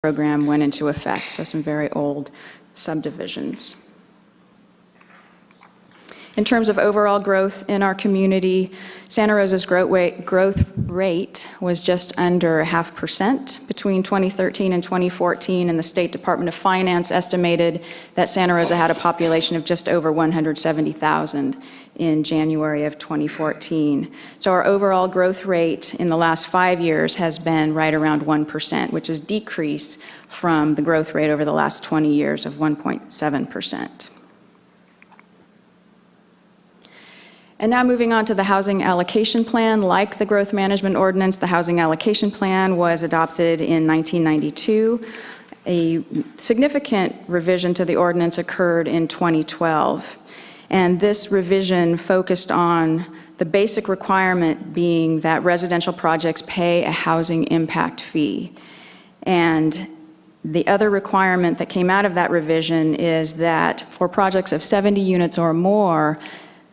program went into effect, so some very old subdivisions. In terms of overall growth in our community, Santa Rosa's growth rate was just under 0.5% between 2013 and 2014, and the State Department of Finance estimated that Santa Rosa had a population of just over 170,000 in January of 2014. So our overall growth rate in the last 5 years has been right around 1%, which is a decrease from the growth rate over the last 20 years of 1.7%. And now moving on to the Housing Allocation Plan. Like the Growth Management Ordinance, the Housing Allocation Plan was adopted in 1992. A significant revision to the ordinance occurred in 2012. And this revision focused on the basic requirement being that residential projects pay a housing impact fee. And the other requirement that came out of that revision is that for projects of 70 units or more,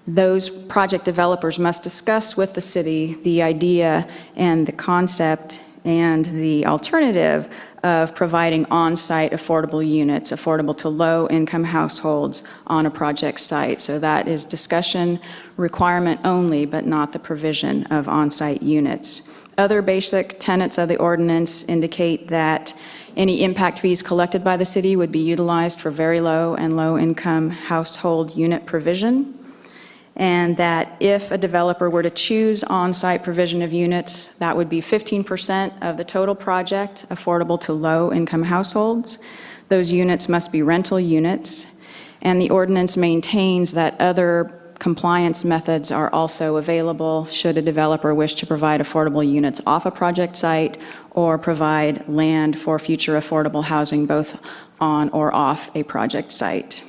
those project developers must discuss with the city the idea and the concept and the alternative of providing on-site affordable units, affordable to low-income households on a project site. So that is discussion requirement only, but not the provision of on-site units. Other basic tenets of the ordinance indicate that any impact fees collected by the city would be utilized for very low and low-income household unit provision, and that if a developer were to choose on-site provision of units, that would be 15% of the total project affordable to low-income households. Those units must be rental units, and the ordinance maintains that other compliance methods are also available should a developer wish to provide affordable units off a project site or provide land for future affordable housing both on or off a project site.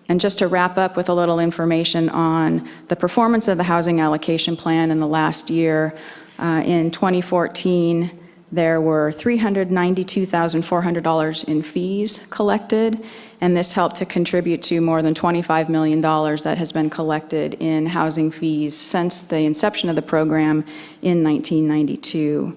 And just to wrap up with a little information on the performance of the Housing Allocation Plan in the last year, in 2014, there were $392,400 in fees collected, and this helped to contribute to more than $25 million that has been collected in housing fees since the inception of the program in 1992.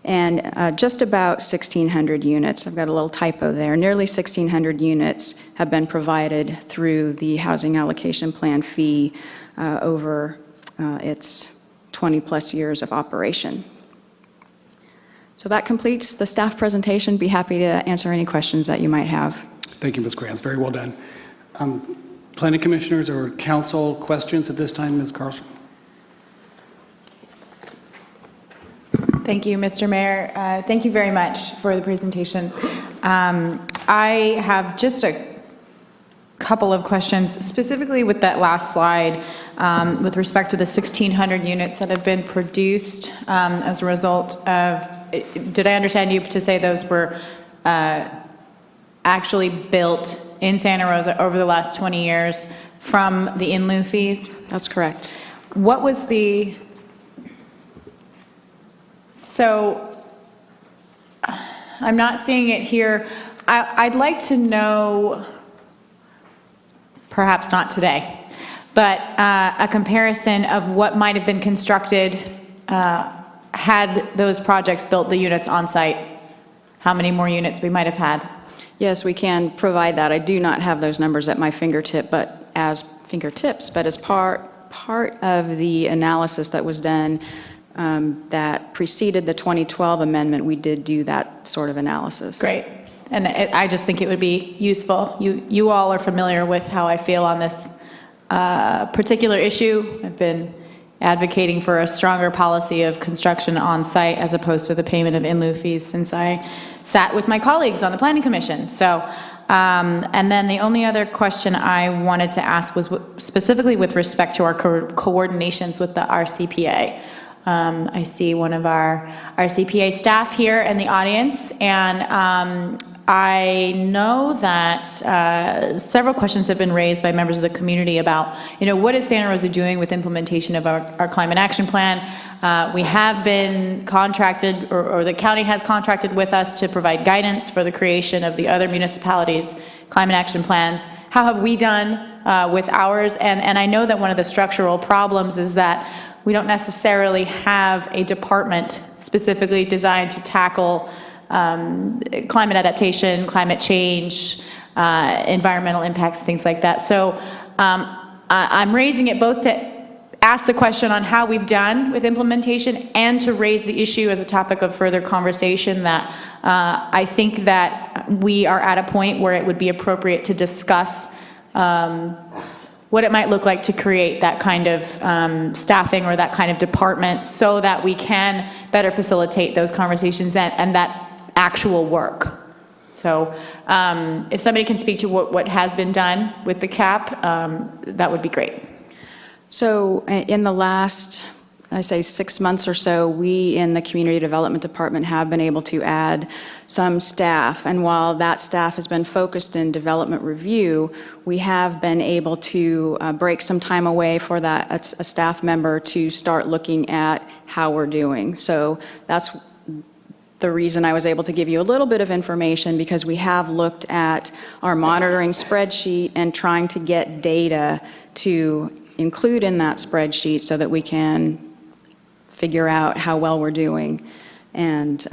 And just about 1,600 units, I've got a little typo there, nearly 1,600 units have been provided through the Housing Allocation Plan fee over its 20-plus years of operation. So that completes the staff presentation. Be happy to answer any questions that you might have. Thank you, Ms. Krantz. Very well done. Planning commissioners or council questions at this time, Ms. Carlson? Thank you, Mr. Mayor. Thank you very much for the presentation. I have just a couple of questions, specifically with that last slide, with respect to the 1,600 units that have been produced as a result of, did I understand you to say those were actually built in Santa Rosa over the last 20 years from the in lieu fees? That's correct. What was the... So I'm not seeing it here. I'd like to know, perhaps not today, but a comparison of what might have been constructed had those projects built the units on site, how many more units we might have had. Yes, we can provide that. I do not have those numbers at my fingertips, but as part of the analysis that was done that preceded the 2012 amendment, we did do that sort of analysis. Great. And I just think it would be useful. You all are familiar with how I feel on this particular issue. I've been advocating for a stronger policy of construction on site as opposed to the payment of in lieu fees since I sat with my colleagues on the Planning Commission. So, and then the only other question I wanted to ask was specifically with respect to our coordinations with the RCPA. I see one of our CPA staff here in the audience, and I know that several questions have been raised by members of the community about, what is Santa Rosa doing with implementation of our climate action plan? We have been contracted, or the county has contracted with us to provide guidance for the creation of the other municipalities' climate action plans. How have we done with ours? And I know that one of the structural problems is that we don't necessarily have a department specifically designed to tackle climate adaptation, climate change, environmental impacts, things like that. So I'm raising it both to ask the question on how we've done with implementation and to raise the issue as a topic of further conversation that I think that we are at a point where it would be appropriate to discuss what it might look like to create that kind of staffing or that kind of department so that we can better facilitate those conversations and that actual work. So if somebody can speak to what has been done with the CAP, that would be great. So in the last, I say 6 months or so, we in the Community Development Department have been able to add some staff. And while that staff has been focused in development review, we have been able to break some time away for that, a staff member to start looking at how we're doing. So that's the reason I was able to give you a little bit of information, because we have looked at our monitoring spreadsheet and trying to get data to include in that spreadsheet so that we can figure out how well we're doing and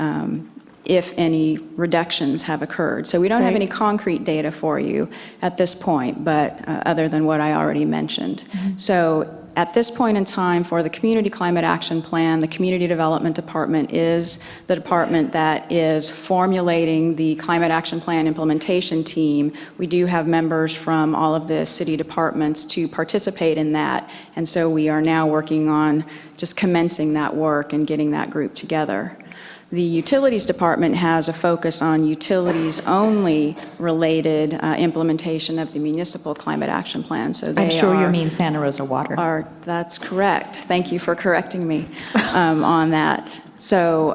if any reductions have occurred. So we don't have any concrete data for you at this point, but other than what I already mentioned. So at this point in time, for the Community Climate Action Plan, the Community Development Department is the department that is formulating the Climate Action Plan implementation team. We do have members from all of the city departments to participate in that, and so we are now working on just commencing that work and getting that group together. The Utilities Department has a focus on utilities-only related implementation of the Municipal Climate Action Plan. So they I'm sure you mean Santa Rosa Water. That's correct. Thank you for correcting me on that. So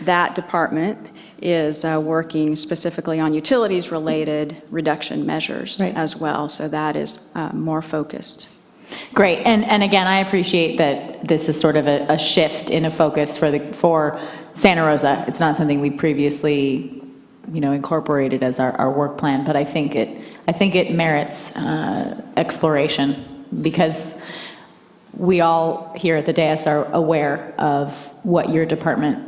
that department is working specifically on utilities-related reduction measures as well. So that is more focused. Great, and again, I appreciate that this is sort of a shift in a focus for Santa Rosa. It's not something we previously, incorporated as our work plan, but I think it merits exploration, because we all here at the dais are aware of what your department,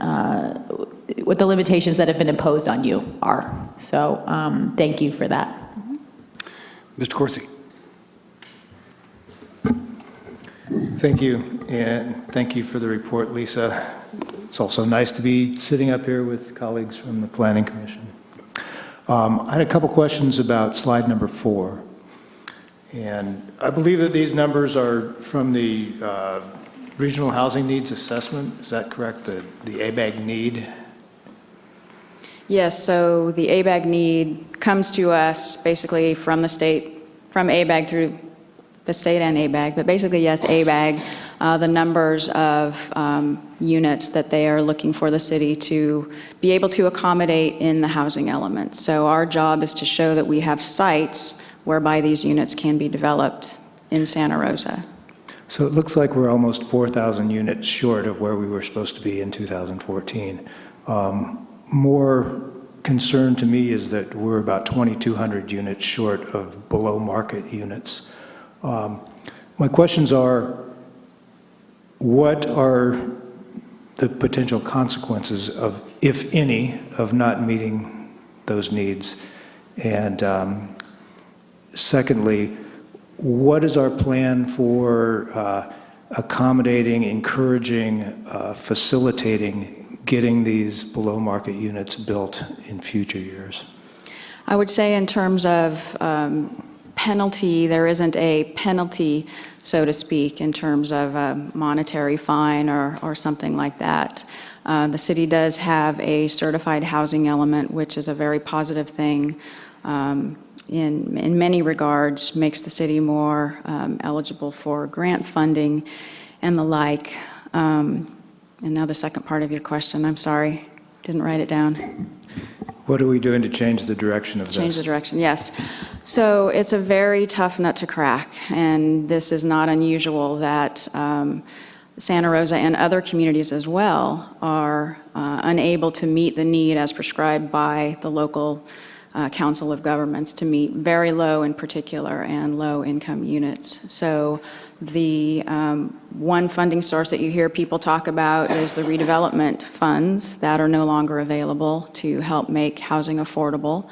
what the limitations that have been imposed on you are. So thank you for that. Mr. Corsi. Thank you, and thank you for the report, Lisa. It's also nice to be sitting up here with colleagues from the Planning Commission. I had a couple questions about slide number 4. And I believe that these numbers are from the Regional Housing Needs Assessment. Is that correct? The ABAG need? Yes, so the ABAG need comes to us basically from the state, from ABAG through the state and ABAG, but basically, yes, ABAG, the numbers of units that they are looking for the city to be able to accommodate in the housing element. So our job is to show that we have sites whereby these units can be developed in Santa Rosa. So it looks like we're almost 4,000 units short of where we were supposed to be in 2014. More concern to me is that we're about 2,200 units short of below market units. My questions are, what are the potential consequences of, if any, of not meeting those needs? And secondly, what is our plan for accommodating, encouraging, facilitating getting these below market units built in future years? I would say in terms of penalty, there isn't a penalty, so to speak, in terms of a monetary fine or something like that. The city does have a certified housing element, which is a very positive thing. In many regards, makes the city more eligible for grant funding and the like. And now the second part of your question, I'm sorry, didn't write it down. What are we doing to change the direction of this? Change the direction, yes. So it's a very tough nut to crack, and this is not unusual that Santa Rosa and other communities as well are unable to meet the need as prescribed by the local Council of Governments to meet very low in particular and low-income units. So the one funding source that you hear people talk about is the redevelopment funds that are no longer available to help make housing affordable.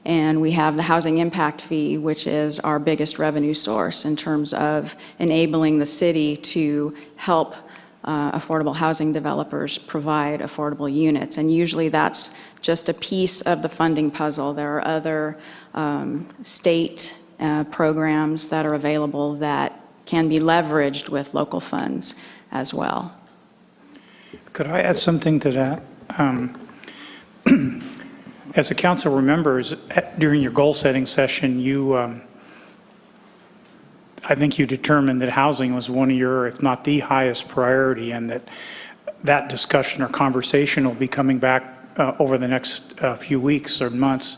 And we have the housing impact fee, which is our biggest revenue source in terms of enabling the city to help affordable housing developers provide affordable units. And usually that's just a piece of the funding puzzle. There are other state programs that are available that can be leveraged with local funds as well. Could I add something to that? As the council remembers, during your goal-setting session, I think you determined that housing was one of your, if not the highest priority, and that discussion or conversation will be coming back over the next few weeks or months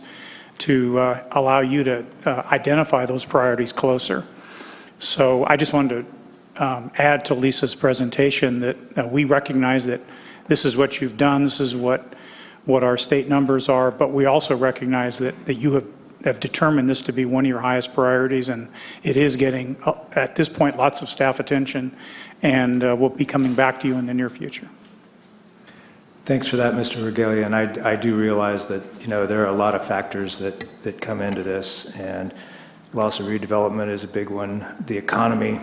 to allow you to identify those priorities closer. So I just wanted to add to Lisa's presentation that we recognize that this is what you've done, this is what our state numbers are, but we also recognize that you have determined this to be one of your highest priorities, and it is getting, at this point, lots of staff attention, and we'll be coming back to you in the near future. Thanks for that, Mr. Regalia, and I do realize that, there are a lot of factors that come into this, and loss of redevelopment is a big one. The economy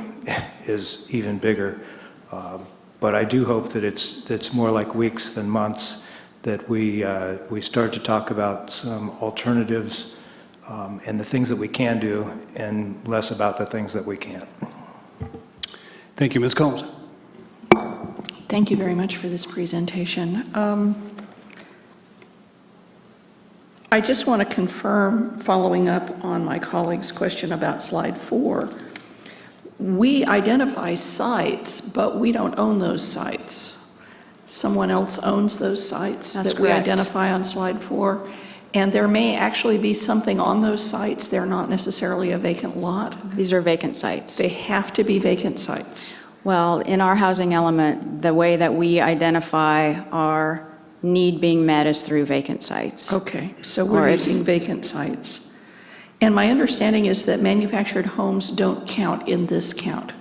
is even bigger, but I do hope that it's more like weeks than months, that we start to talk about some alternatives and the things that we can do, and less about the things that we can't. Thank you, Ms. Combs. Thank you very much for this presentation. I just want to confirm, following up on my colleague's question about slide 4, we identify sites, but we don't own those sites. Someone else owns those sites That's that we correct. identify on slide 4. And there may actually be something on those sites. They're not necessarily a vacant lot. These are vacant sites. They have to be vacant sites. Well, in our housing element, the way that we identify our need being met is through vacant sites. Okay, so Or we're if- using vacant sites. And my understanding is that manufactured homes don't count in this count.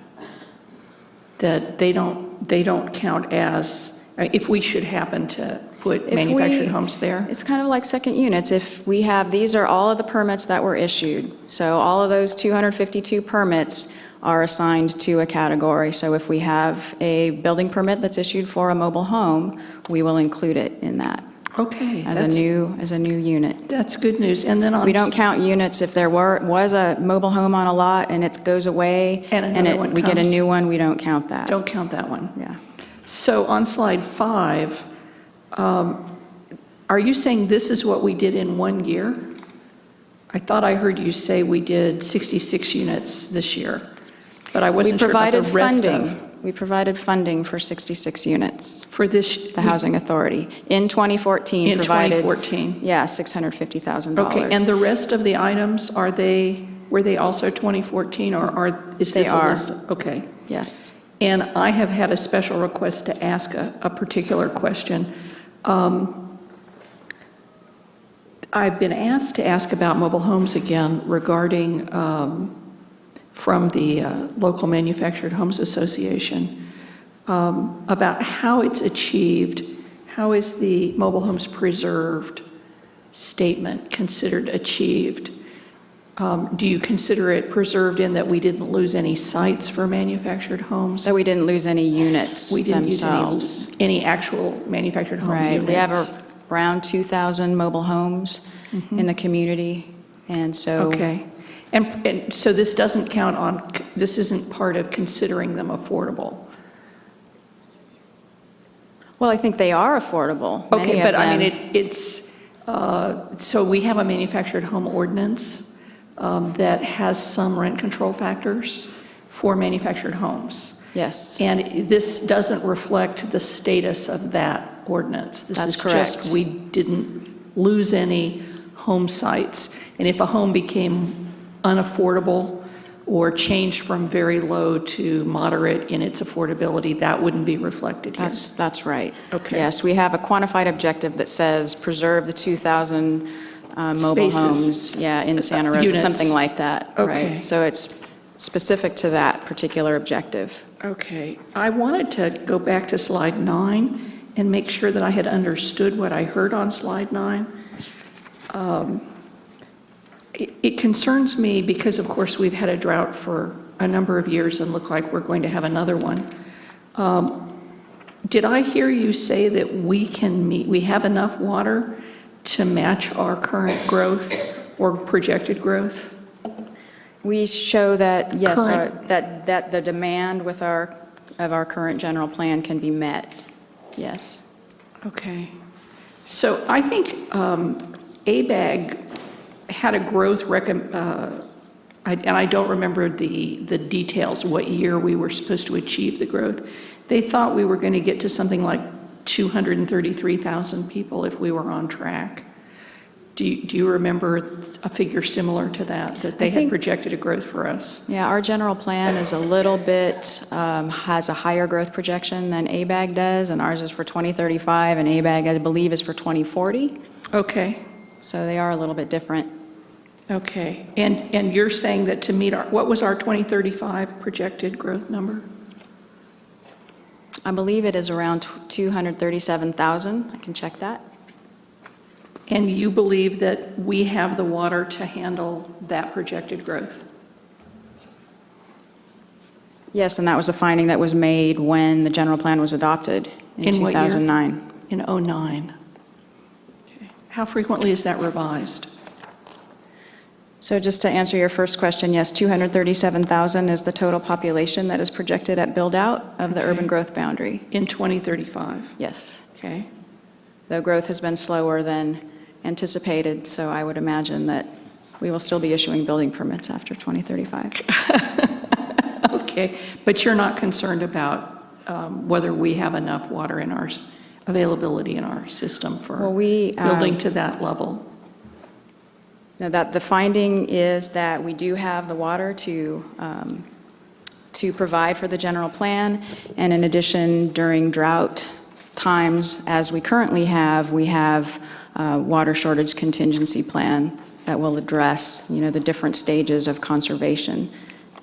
That they don't count as, if we should happen to put If manufactured we- homes there. It's kind of like second units. If we have, these are all of the permits that were issued. So all of those 252 permits are assigned to a category. So if we have a building permit that's issued for a mobile home, we will include it in that Okay, as a new unit. that's good news. And then on. We don't count units if there was a mobile home on a lot and it goes away And another one we get a comes. new one, we don't count that. Don't count that one. Yeah. So on slide 5, are you saying this is what we did in 1 year? I thought I heard you say we did 66 units this year, but I We wasn't sure about the provided rest funding. of. We provided funding for 66 units. For this. The Housing Authority. In 2014, In provided. 2014. Yeah, $650,000. Okay, and the rest of the items, were they also 2014, or is They this a are. list? Okay. Yes. And I have had a special request to ask a particular question. I've been asked to ask about mobile homes again regarding, from the local Manufactured Homes Association, about how it's achieved. How is the mobile homes preserved statement considered achieved? Do you consider it preserved in that we didn't lose any sites for manufactured homes? So we didn't lose any units We didn't use themselves. any actual manufactured home Right. units? We have around 2,000 mobile homes in the community. And so. Okay. And so this doesn't count on, this isn't part of considering them affordable? Well, I think they are affordable. Many Okay, of but I them. mean, it's, so we have a manufactured home ordinance that has some rent control factors for manufactured homes. Yes. And this doesn't reflect the status of that ordinance. This That's is correct. just, we didn't lose any home sites. And if a home became unaffordable or changed from very low to moderate in its affordability, that wouldn't be reflected here. That's right. Okay. Yes, we have a quantified objective that says preserve the 2,000 mobile Spaces. homes, in Santa Rosa, Units. something like that, Okay. right? So it's specific to that particular objective. Okay, I wanted to go back to slide 9 and make sure that I had understood what I heard on slide 9. It concerns me because, of course, we've had a drought for a number of years and look like we're going to have another one. Did I hear you say that we have enough water to match our current growth or projected growth? We show that, yes, Current- that the demand of our current general plan can be met, yes. Okay. So I think ABAG had a growth, and I don't remember the details, what year we were supposed to achieve the growth. They thought we were going to get to something like 233,000 people if we were on track. Do you remember a figure similar to that they had think- projected a growth for us? Yeah, our general plan is a little bit, has a higher growth projection than ABAG does, and ours is for 2035, and ABAG, I believe, is for 2040. Okay, So they are a little bit different. okay. And you're saying that to meet what was our 2035 projected growth number? I believe it is around 237,000. I can check that. And you believe that we have the water to handle that projected growth? Yes, and that was a finding that was made when the general plan was adopted in In what year? 2009. In '09. Okay. How frequently is that revised? So just to answer your first question, yes, 237,000 is the total population that is projected at build-out of the Okay. urban growth boundary. In 2035? Yes, Okay. though growth has been slower than anticipated, so I would imagine that we will still be issuing building permits after 2035. Okay, but you're not concerned about whether we have enough water in our, availability in our system for Well, we, building to that level? Now, that the finding is that we do have the water to provide for the general plan, and in addition, during drought times, as we currently have, we have a water shortage contingency plan that will address, the different stages of conservation.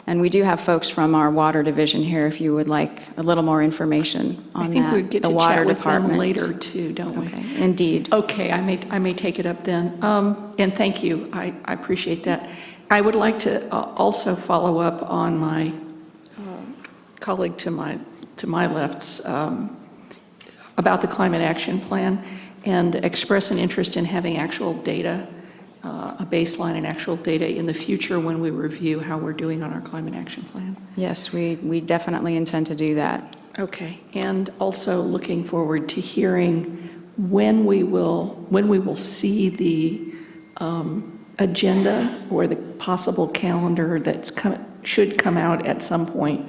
And we do have folks from our water division here, if you would like a little more information on that. I think we get The to water chat with them department. later too, don't we? Okay, indeed. Okay, I may take it up then. And thank you, I appreciate that. I would like to also follow up on my colleague to my left's about the climate action plan and express an interest in having actual data, a baseline and actual data in the future when we review how we're doing on our climate action plan. Yes, we definitely intend to do that. Okay, and also looking forward to hearing when we will see the agenda or the possible calendar should come out at some point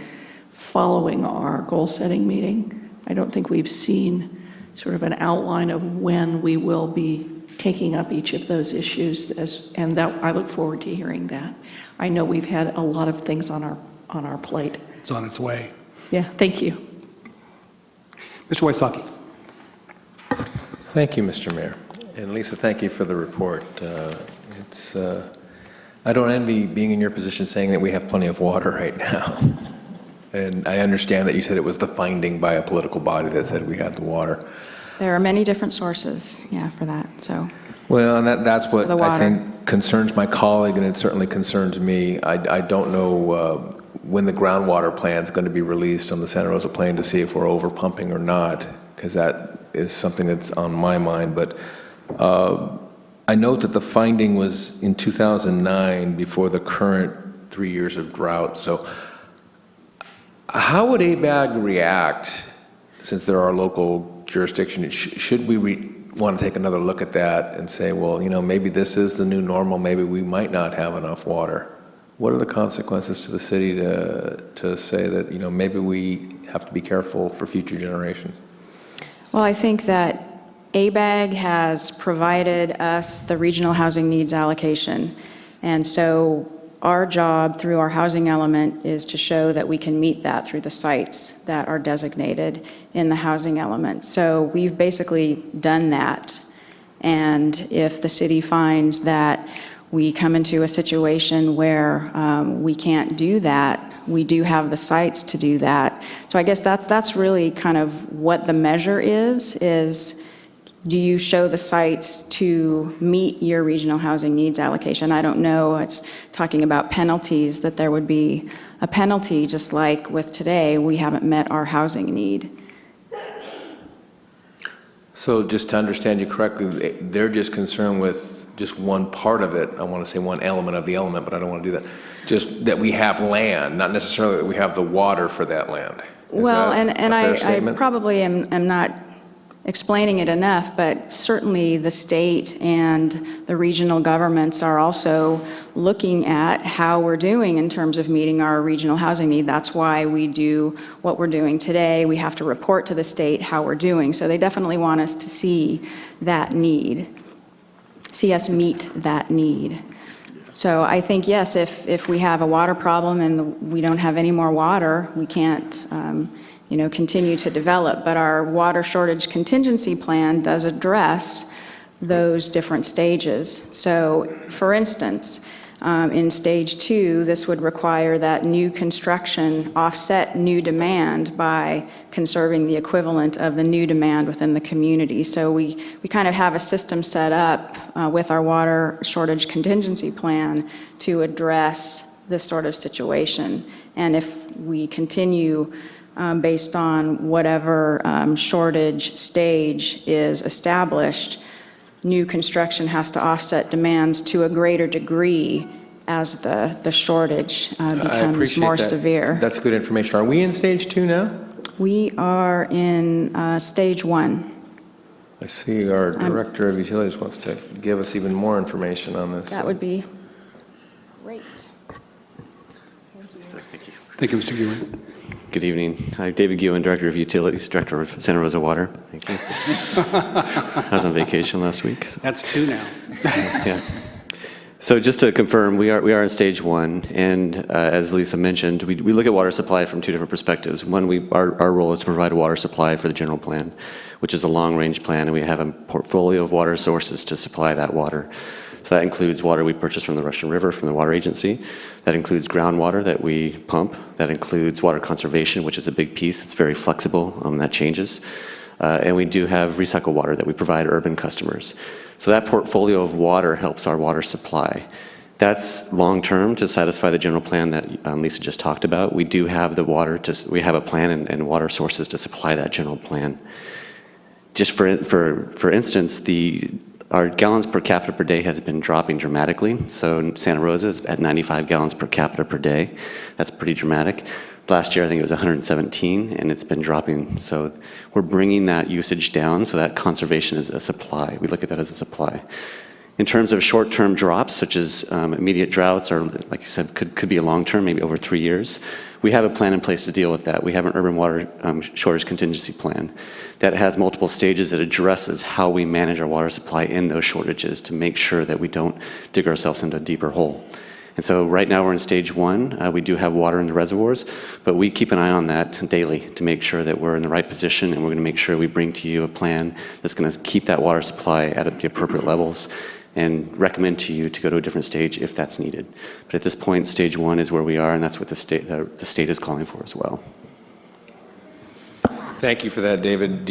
following our goal-setting meeting. I don't think we've seen sort of an outline of when we will be taking up each of those issues, and that I look forward to hearing that. I know we've had a lot of things on our plate. It's on its way. Yeah, thank you. Mr. Wysocki. Thank you, Mr. Mayor. And Lisa, thank you for the report. I don't envy being in your position saying that we have plenty of water right now. And I understand that you said it was the finding by a political body that said we had the water. There are many different sources, for that, so. Well, and that's what The I water. think concerns my colleague, and it certainly concerns me. I don't know when the groundwater plan is going to be released on the Santa Rosa Plain to see if we're over pumping or not, because that is something that's on my mind. But I note that the finding was in 2009 before the current 3 years of drought. So how would ABAG react, since there are local jurisdictions? Should we want to take another look at that and say, well, maybe this is the new normal, maybe we might not have enough water? What are the consequences to the city to say that, maybe we have to be careful for future generations? Well, I think that ABAG has provided us the regional housing needs allocation. And so our job through our housing element is to show that we can meet that through the sites that are designated in the housing element. So we've basically done that. And if the city finds that we come into a situation where we can't do that, we do have the sites to do that. So I guess that's really kind of what the measure is do you show the sites to meet your regional housing needs allocation? I don't know, it's talking about penalties, that there would be a penalty, just like with today, we haven't met our housing need. So just to understand you correctly, they're just concerned with just one part of it. I want to say one element of the element, but I don't want to do that. Just that we have land, not necessarily that we have the water for that land. Is Well, that and a fair I statement? probably am not explaining it enough, but certainly the state and the regional governments are also looking at how we're doing in terms of meeting our regional housing need. That's why we do what we're doing today. We have to report to the state how we're doing. So they definitely want us to see that need, see us meet that need. So I think, yes, if we have a water problem and we don't have any more water, we can't continue to develop. But our water shortage contingency plan does address those different stages. So, for instance, in stage 2, this would require that new construction offset new demand by conserving the equivalent of the new demand within the community. So we kind of have a system set up with our water shortage contingency plan to address this sort of situation. And if we continue based on whatever shortage stage is established, new construction has to offset demands to a greater degree as the shortage I becomes appreciate more that. severe. That's good information. Are we in stage 2 now? We are in stage 1. I see our Director of Utilities wants to give us even more information on this. That would be great. Thank you. Thank you, Mr. Gewin. Good evening. I'm David Gewin, Director of Utilities, Director of Santa Rosa Water. Thank you. I was on vacation last week. So. That's 2 now. Yeah. So just to confirm, we are in stage 1, and as Lisa mentioned, we look at water supply from 2 different perspectives. One, our role is to provide a water supply for the general plan, which is a long-range plan, and we have a portfolio of water sources to supply that water. So that includes water we purchase from the Russian River, from the water agency. That includes groundwater that we pump. That includes water conservation, which is a big piece. It's very flexible, that changes. And we do have recycled water that we provide urban customers. So that portfolio of water helps our water supply. That's long-term to satisfy the general plan that Lisa just talked about. We do have the water, we have a plan and water sources to supply that general plan. Just for instance, our gallons per capita per day has been dropping dramatically. So Santa Rosa is at 95 gallons per capita per day. That's pretty dramatic. Last year, I think it was 117, and it's been dropping. So we're bringing that usage down, so that conservation is a supply. We look at that as a supply. In terms of short-term drops, such as immediate droughts, or like you said, could be a long-term, maybe over 3 years, we have a plan in place to deal with that. We have an urban water shortage contingency plan that has multiple stages that addresses how we manage our water supply in those shortages to make sure that we don't dig ourselves into a deeper hole. And so right now we're in stage 1. We do have water in the reservoirs, but we keep an eye on that daily to make sure that we're in the right position, and we're going to make sure we bring to you a plan that's going to keep that water supply at the appropriate levels and recommend to you to go to a different stage if that's needed. But at this point, stage 1 is where we are, and that's what the state is calling for as well. Thank you for that, David.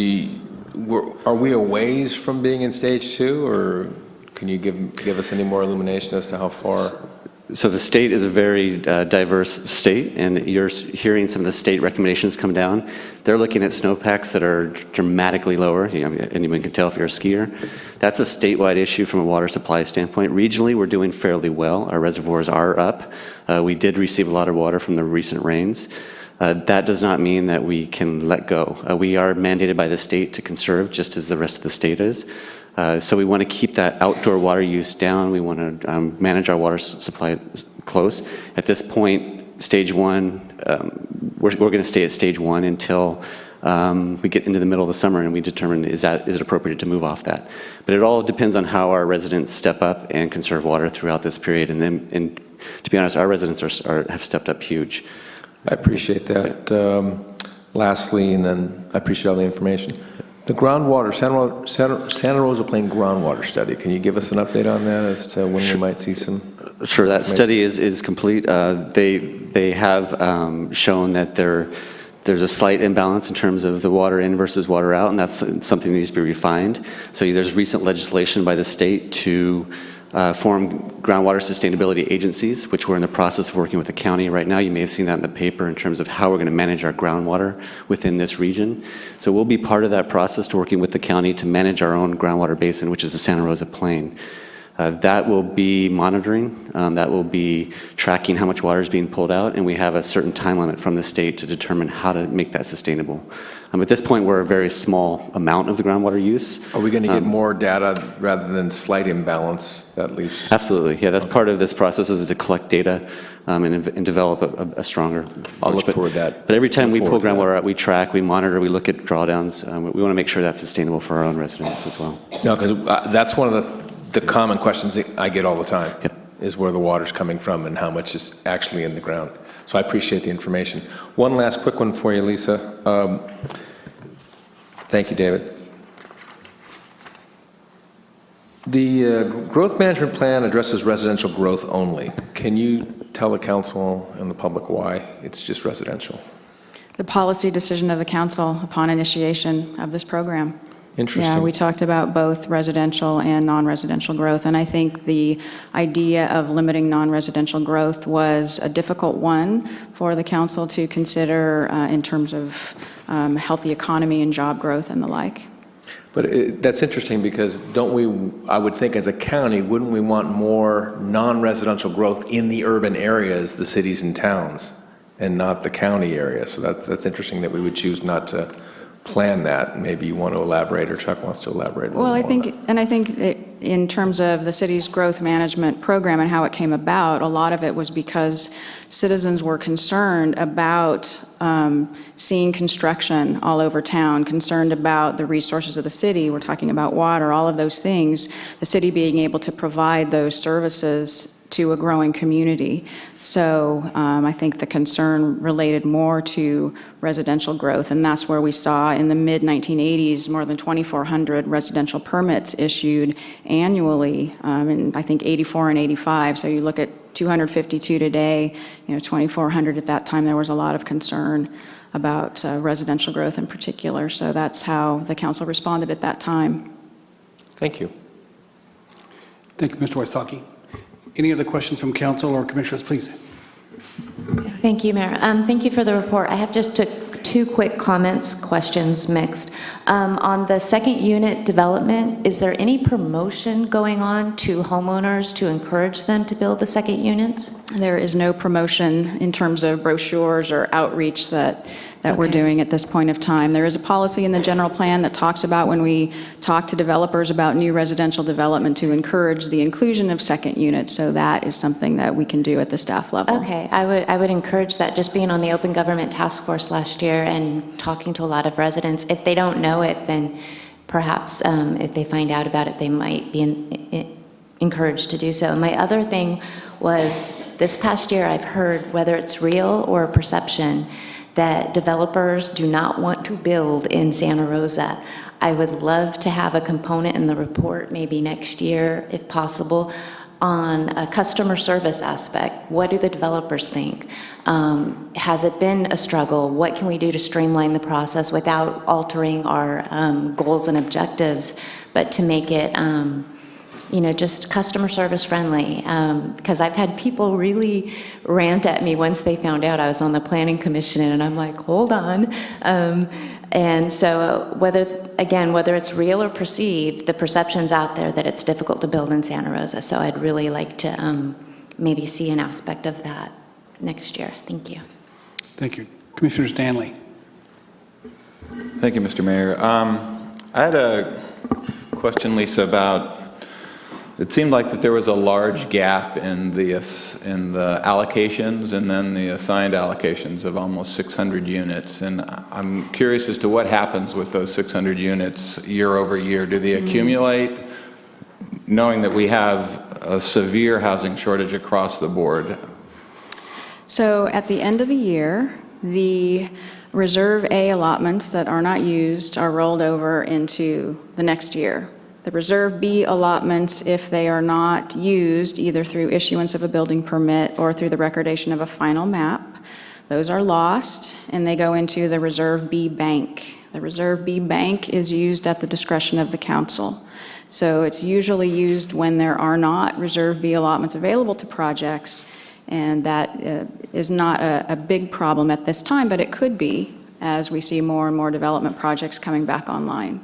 Are we a ways from being in stage 2, or can you give us any more illumination as to how far? So the state is a very diverse state, and you're hearing some of the state recommendations come down. They're looking at snowpacks that are dramatically lower. Anyone can tell if you're a skier. That's a statewide issue from a water supply standpoint. Regionally, we're doing fairly well. Our reservoirs are up. We did receive a lot of water from the recent rains. That does not mean that we can let go. We are mandated by the state to conserve, just as the rest of the state is. So we want to keep that outdoor water use down. We want to manage our water supply close. At this point, stage 1, we're going to stay at stage 1 until we get into the middle of the summer and we determine is it appropriate to move off that. But it all depends on how our residents step up and conserve water throughout this period. And to be honest, our residents have stepped up huge. I appreciate that. Lastly, and then I appreciate all the information. The groundwater, Santa Rosa Plain groundwater study, can you give us an update on that as to when we might see some? Sure, that study is complete. They have shown that there's a slight imbalance in terms of the water in versus water out, and that's something that needs to be refined. So there's recent legislation by the state to form groundwater sustainability agencies, which we're in the process of working with the county right now. You may have seen that in the paper in terms of how we're going to manage our groundwater within this region. So we'll be part of that process to working with the county to manage our own groundwater basin, which is the Santa Rosa Plain. That will be monitoring, that will be tracking how much water is being pulled out, and we have a certain time limit from the state to determine how to make that sustainable. At this point, we're a very small amount of the groundwater use. Are we going to get more data rather than slight imbalance, at least? Absolutely, yeah, that's part of this process is to collect data and develop a stronger approach. I'll look forward to that. But every time we pull groundwater out, we track, we monitor, we look at drawdowns. We want to make sure that's sustainable for our own residents as well. No, because that's one of the common questions that I get all the time, Yep. is where the water's coming from and how much is actually in the ground. So I appreciate the information. One last quick one for you, Lisa. Thank you, David. The growth management plan addresses residential growth only. Can you tell the council and the public why it's just residential? The policy decision of the council upon initiation of this program. Interesting. Yeah, we talked about both residential and non-residential growth, and I think the idea of limiting non-residential growth was a difficult one for the council to consider in terms of healthy economy and job growth and the like. But that's interesting because don't we, I would think as a county, wouldn't we want more non-residential growth in the urban areas, the cities and towns, and not the county area? So that's interesting that we would choose not to plan that. Maybe you want to elaborate, or Chuck wants to elaborate a little Well, I more on think, and I think in terms of the city's growth management program and how it came about, a lot of it was because citizens were concerned about seeing construction all over town, concerned about the resources of the city. We're talking about water, all of those things, the city being able to provide those services to a growing community. So I think the concern related more to residential growth, and that's where we saw in the mid-1980s more than 2,400 residential permits issued annually in I think 84 and 85. So you look at 252 today, 2,400 at that time. There was a lot of concern about residential growth in particular. So that's how the council responded at that time. Thank you. Thank you, Mr. Wysocki. Any other questions from council or commissioners, please? Thank you, Mayor. Thank you for the report. I have just two quick comments, questions mixed. On the second unit development, is there any promotion going on to homeowners to encourage them to build the second units? There is no promotion in terms of brochures or outreach that we're doing at this point of time. There is a policy in the general plan that talks about when we talk to developers about new residential development to encourage the inclusion of second units. So that is something that we can do at the staff level. Okay, I would encourage that. Just being on the Open Government Task Force last year and talking to a lot of residents, if they don't know it, then perhaps if they find out about it, they might be encouraged to do so. My other thing was this past year I've heard, whether it's real or perception, that developers do not want to build in Santa Rosa. I would love to have a component in the report, maybe next year, if possible, on a customer service aspect. What do the developers think? Has it been a struggle? What can we do to streamline the process without altering our goals and objectives, but to make it just customer service friendly? Because I've had people really rant at me once they found out I was on the planning commission, and I'm like, hold on. And so whether it's real or perceived, the perception's out there that it's difficult to build in Santa Rosa. So I'd really like to maybe see an aspect of that next year. Thank you. Thank you. Commissioner Stanley. Thank you, Mr. Mayor. I had a question, Lisa, about, it seemed like that there was a large gap in the allocations and then the assigned allocations of almost 600 units. And I'm curious as to what happens with those 600 units year over year. Do they accumulate, knowing that we have a severe housing shortage across the board? So at the end of the year, the Reserve A allotments that are not used are rolled over into the next year. The Reserve B allotments, if they are not used, either through issuance of a building permit or through the recordation of a final map, those are lost, and they go into the Reserve B bank. The Reserve B bank is used at the discretion of the council. So it's usually used when there are not Reserve B allotments available to projects, and that is not a big problem at this time, but it could be as we see more and more development projects coming back online.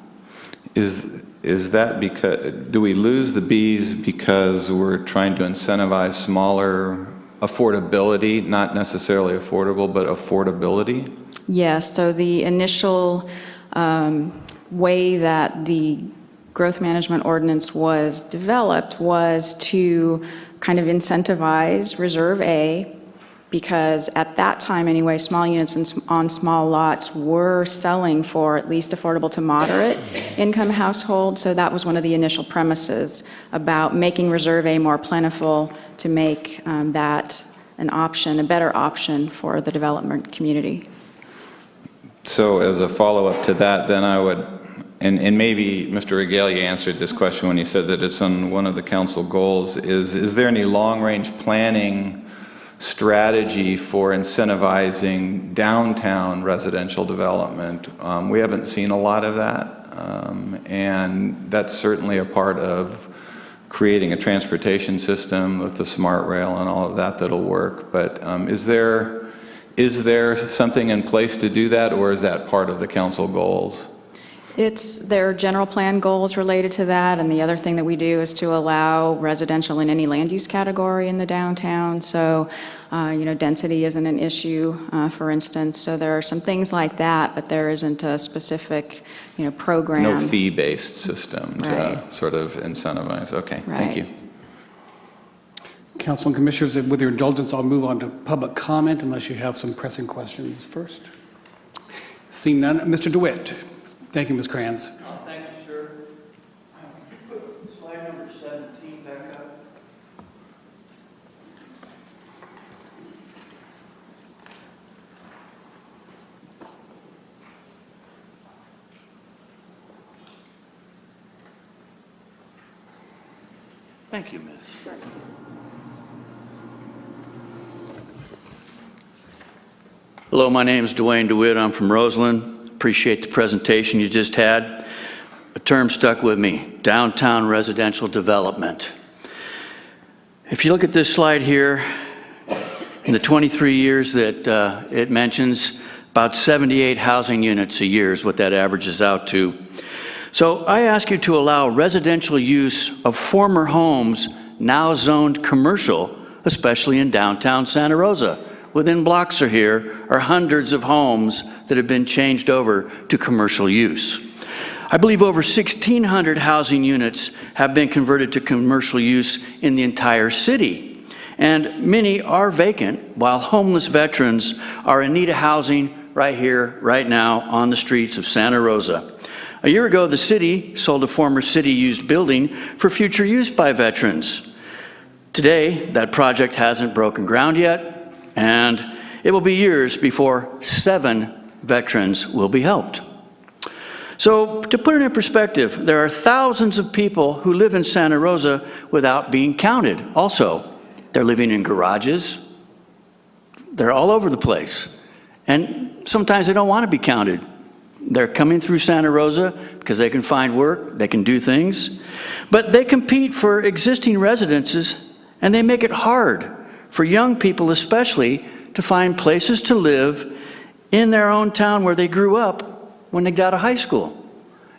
Is that because, do we lose the Bs because we're trying to incentivize smaller affordability, not necessarily affordable, but affordability? Yes, so the initial way that the growth management ordinance was developed was to kind of incentivize Reserve A, because at that time anyway, small units on small lots were selling for at least affordable to moderate income households. So that was one of the initial premises about making Reserve A more plentiful, to make that an option, a better option for the development community. So as a follow-up to that, then I would, and maybe Mr. Regalia answered this question when he said that it's on one of the council goals, is there any long-range planning strategy for incentivizing downtown residential development? We haven't seen a lot of that, and that's certainly a part of creating a transportation system with the smart rail and all of that that'll work. But is there something in place to do that, or is that part of the council goals? It's their general plan goals related to that, and the other thing that we do is to allow residential in any land use category in the downtown. So, density isn't an issue, for instance. So there are some things like that, but there isn't a specific, program. No fee-based system to Right. sort of incentivize. Okay, thank you. Council and Commissioners, with your indulgence, I'll move on to public comment unless you have some pressing questions first. Seeing none, Mr. DeWitt. Thank you, Ms. Kranz. Thank you, sir. Put slide number 17 back up. Thank you, Miss. Hello, my name is Dwayne DeWitt. I'm from Roseland. Appreciate the presentation you just had. A term stuck with me: downtown residential development. If you look at this slide here, in the 23 years that it mentions, about 78 housing units a year is what that averages out to. So I ask you to allow residential use of former homes now zoned commercial, especially in downtown Santa Rosa. Within blocks of here are hundreds of homes that have been changed over to commercial use. I believe over 1,600 housing units have been converted to commercial use in the entire city. And many are vacant, while homeless veterans are in need of housing right here, right now, on the streets of Santa Rosa. A year ago, the city sold a former city-used building for future use by veterans. Today, that project hasn't broken ground yet, and it will be years before 7 veterans will be helped. So, to put it in perspective, there are thousands of people who live in Santa Rosa without being counted. Also, they're living in garages. They're all over the place. And sometimes they don't want to be counted. They're coming through Santa Rosa because they can find work, they can do things. But they compete for existing residences, and they make it hard for young people especially to find places to live in their own town where they grew up when they got out of high school.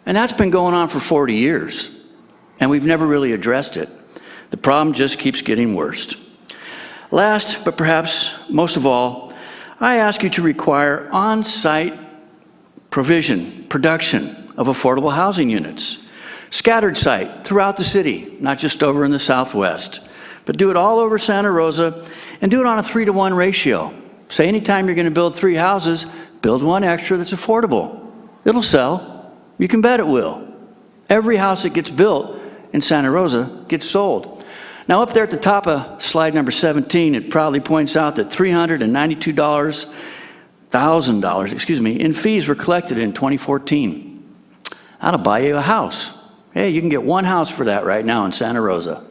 And that's been going on for 40 years, and we've never really addressed it. The problem just keeps getting worse. Last, but perhaps most of all, I ask you to require on-site production of affordable housing units. Scattered site throughout the city, not just over in the southwest, but do it all over Santa Rosa, and do it on a 3-to-1 ratio. Say anytime you're going to build 3 houses, build 1 extra that's affordable. It'll sell. You can bet it will. Every house that gets built in Santa Rosa gets sold. Now up there at the top of slide number 17, it proudly points out that $392 in fees were collected in 2014. That'll buy you a house. Hey, you can get one house for that right now in Santa Rosa.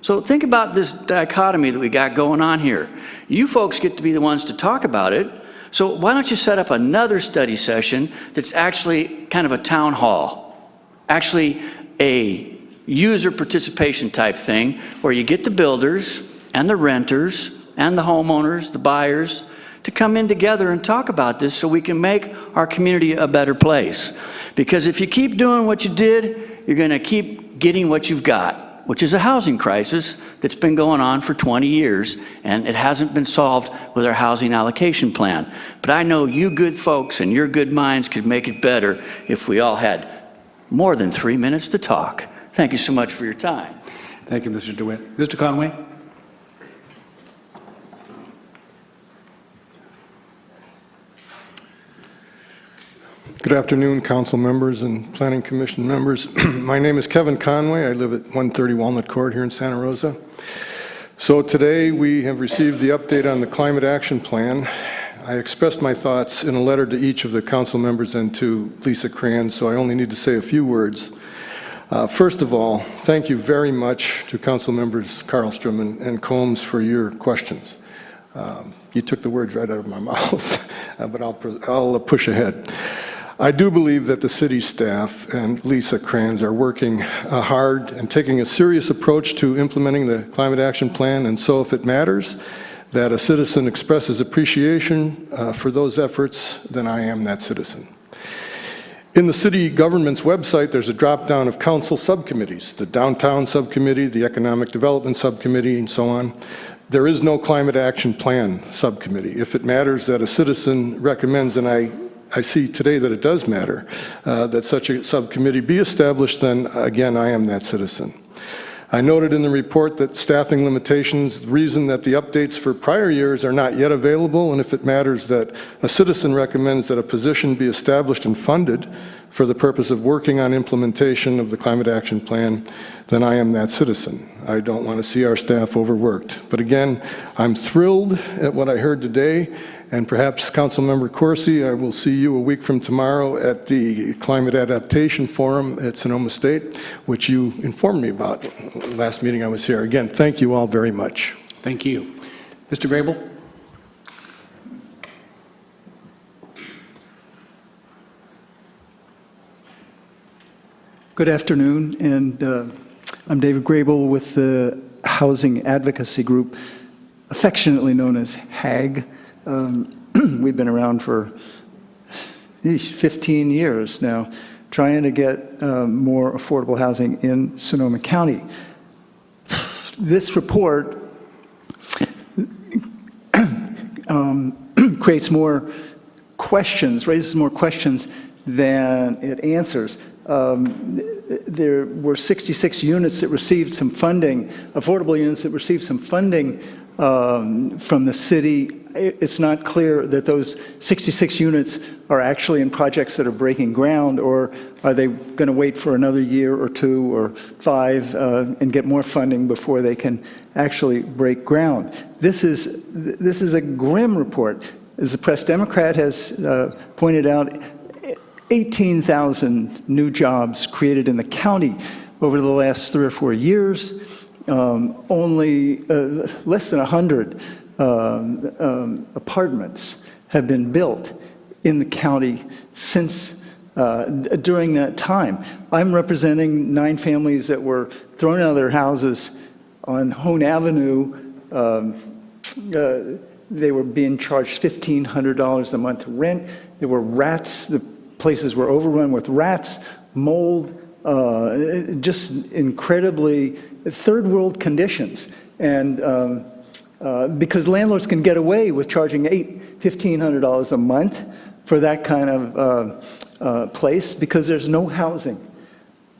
So think about this dichotomy that we got going on here. You folks get to be the ones to talk about it. So why don't you set up another study session that's actually kind of a town hall, actually a user participation type thing where you get the builders and the renters and the homeowners, the buyers, to come in together and talk about this so we can make our community a better place. Because if you keep doing what you did, you're going to keep getting what you've got, which is a housing crisis that's been going on for 20 years, and it hasn't been solved with our housing allocation plan. But I know you good folks and your good minds could make it better if we all had more than 3 minutes to talk. Thank you so much for your time. Thank you, Mr. DeWitt. Mr. Conway? Good afternoon, council members and planning commission members. My name is Kevin Conway. I live at 130 Walnut Court here in Santa Rosa. So today we have received the update on the climate action plan. I expressed my thoughts in a letter to each of the council members and to Lisa Kranz, so I only need to say a few words. First of all, thank you very much to council members Carlstrom and Combs for your questions. You took the words right out of my mouth, but I'll push ahead. I do believe that the city staff and Lisa Kranz are working hard and taking a serious approach to implementing the climate action plan, and so if it matters that a citizen expresses appreciation for those efforts, then I am that citizen. In the city government's website, there's a drop-down of council subcommittees, the downtown subcommittee, the economic development subcommittee, and so on. There is no climate action plan subcommittee. If it matters that a citizen recommends, and I see today that it does matter, that such a subcommittee be established, then again, I am that citizen. I noted in the report that staffing limitations, the reason that the updates for prior years are not yet available, and if it matters that a citizen recommends that a position be established and funded for the purpose of working on implementation of the climate action plan, then I am that citizen. I don't want to see our staff overworked. But again, I'm thrilled at what I heard today, and perhaps Councilmember Corsi, I will see you a week from tomorrow at the Climate Adaptation Forum at Sonoma State, which you informed me about last meeting I was here. Again, thank you all very much. Thank you. Mr. Grable? Good afternoon, and I'm David Grable with the Housing Advocacy Group, affectionately known as HAG. We've been around for 15 years now, trying to get more affordable housing in Sonoma County. This report creates more questions, raises more questions than it answers. There were 66 units that received some funding, affordable units that received some funding from the city. It's not clear that those 66 units are actually in projects that are breaking ground, or are they going to wait for another year or 2 or 5 and get more funding before they can actually break ground. This is a grim report. As the Press Democrat has pointed out, 18,000 new jobs created in the county over the last 3 or 4 years. Only less than 100 apartments have been built in the county since during that time. I'm representing 9 families that were thrown out of their houses on Hone Avenue. They were being charged $1,500 a month rent. There were rats. The places were overrun with rats, mold, just incredibly third world conditions. And because landlords can get away with charging $1,500 a month for that kind of place, because there's no housing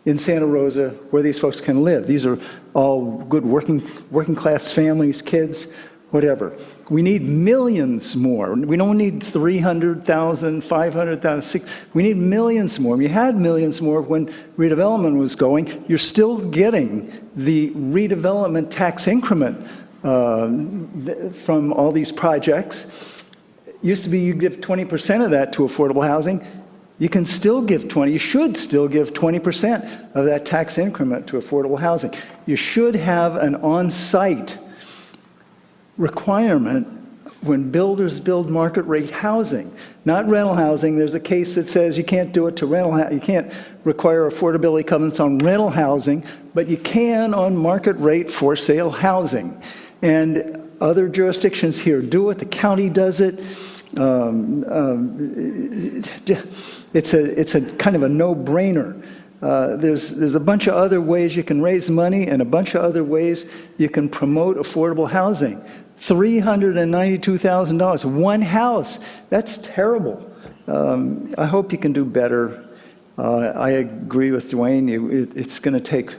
in Santa Rosa where these folks can live. These are all good working class families, kids, whatever. We need millions more. We don't need 300,000, 500,000, we need millions more. We had millions more when redevelopment was going. You're still getting the redevelopment tax increment from all these projects. used to be you give 20% of that to affordable housing. You can still give 20, you should still give 20% of that tax increment to affordable housing. You should have an on-site requirement when builders build market rate housing, not rental housing. There's a case that says you can't do it to rental, you can't require affordability covenants on rental housing, but you can on market rate for sale housing. And other jurisdictions here do it, the county does it. It's a kind of a no-brainer. There's a bunch of other ways you can raise money and a bunch of other ways you can promote affordable housing. $392,000, one house, that's terrible. I hope you can do better. I agree with Dwayne, it's going to take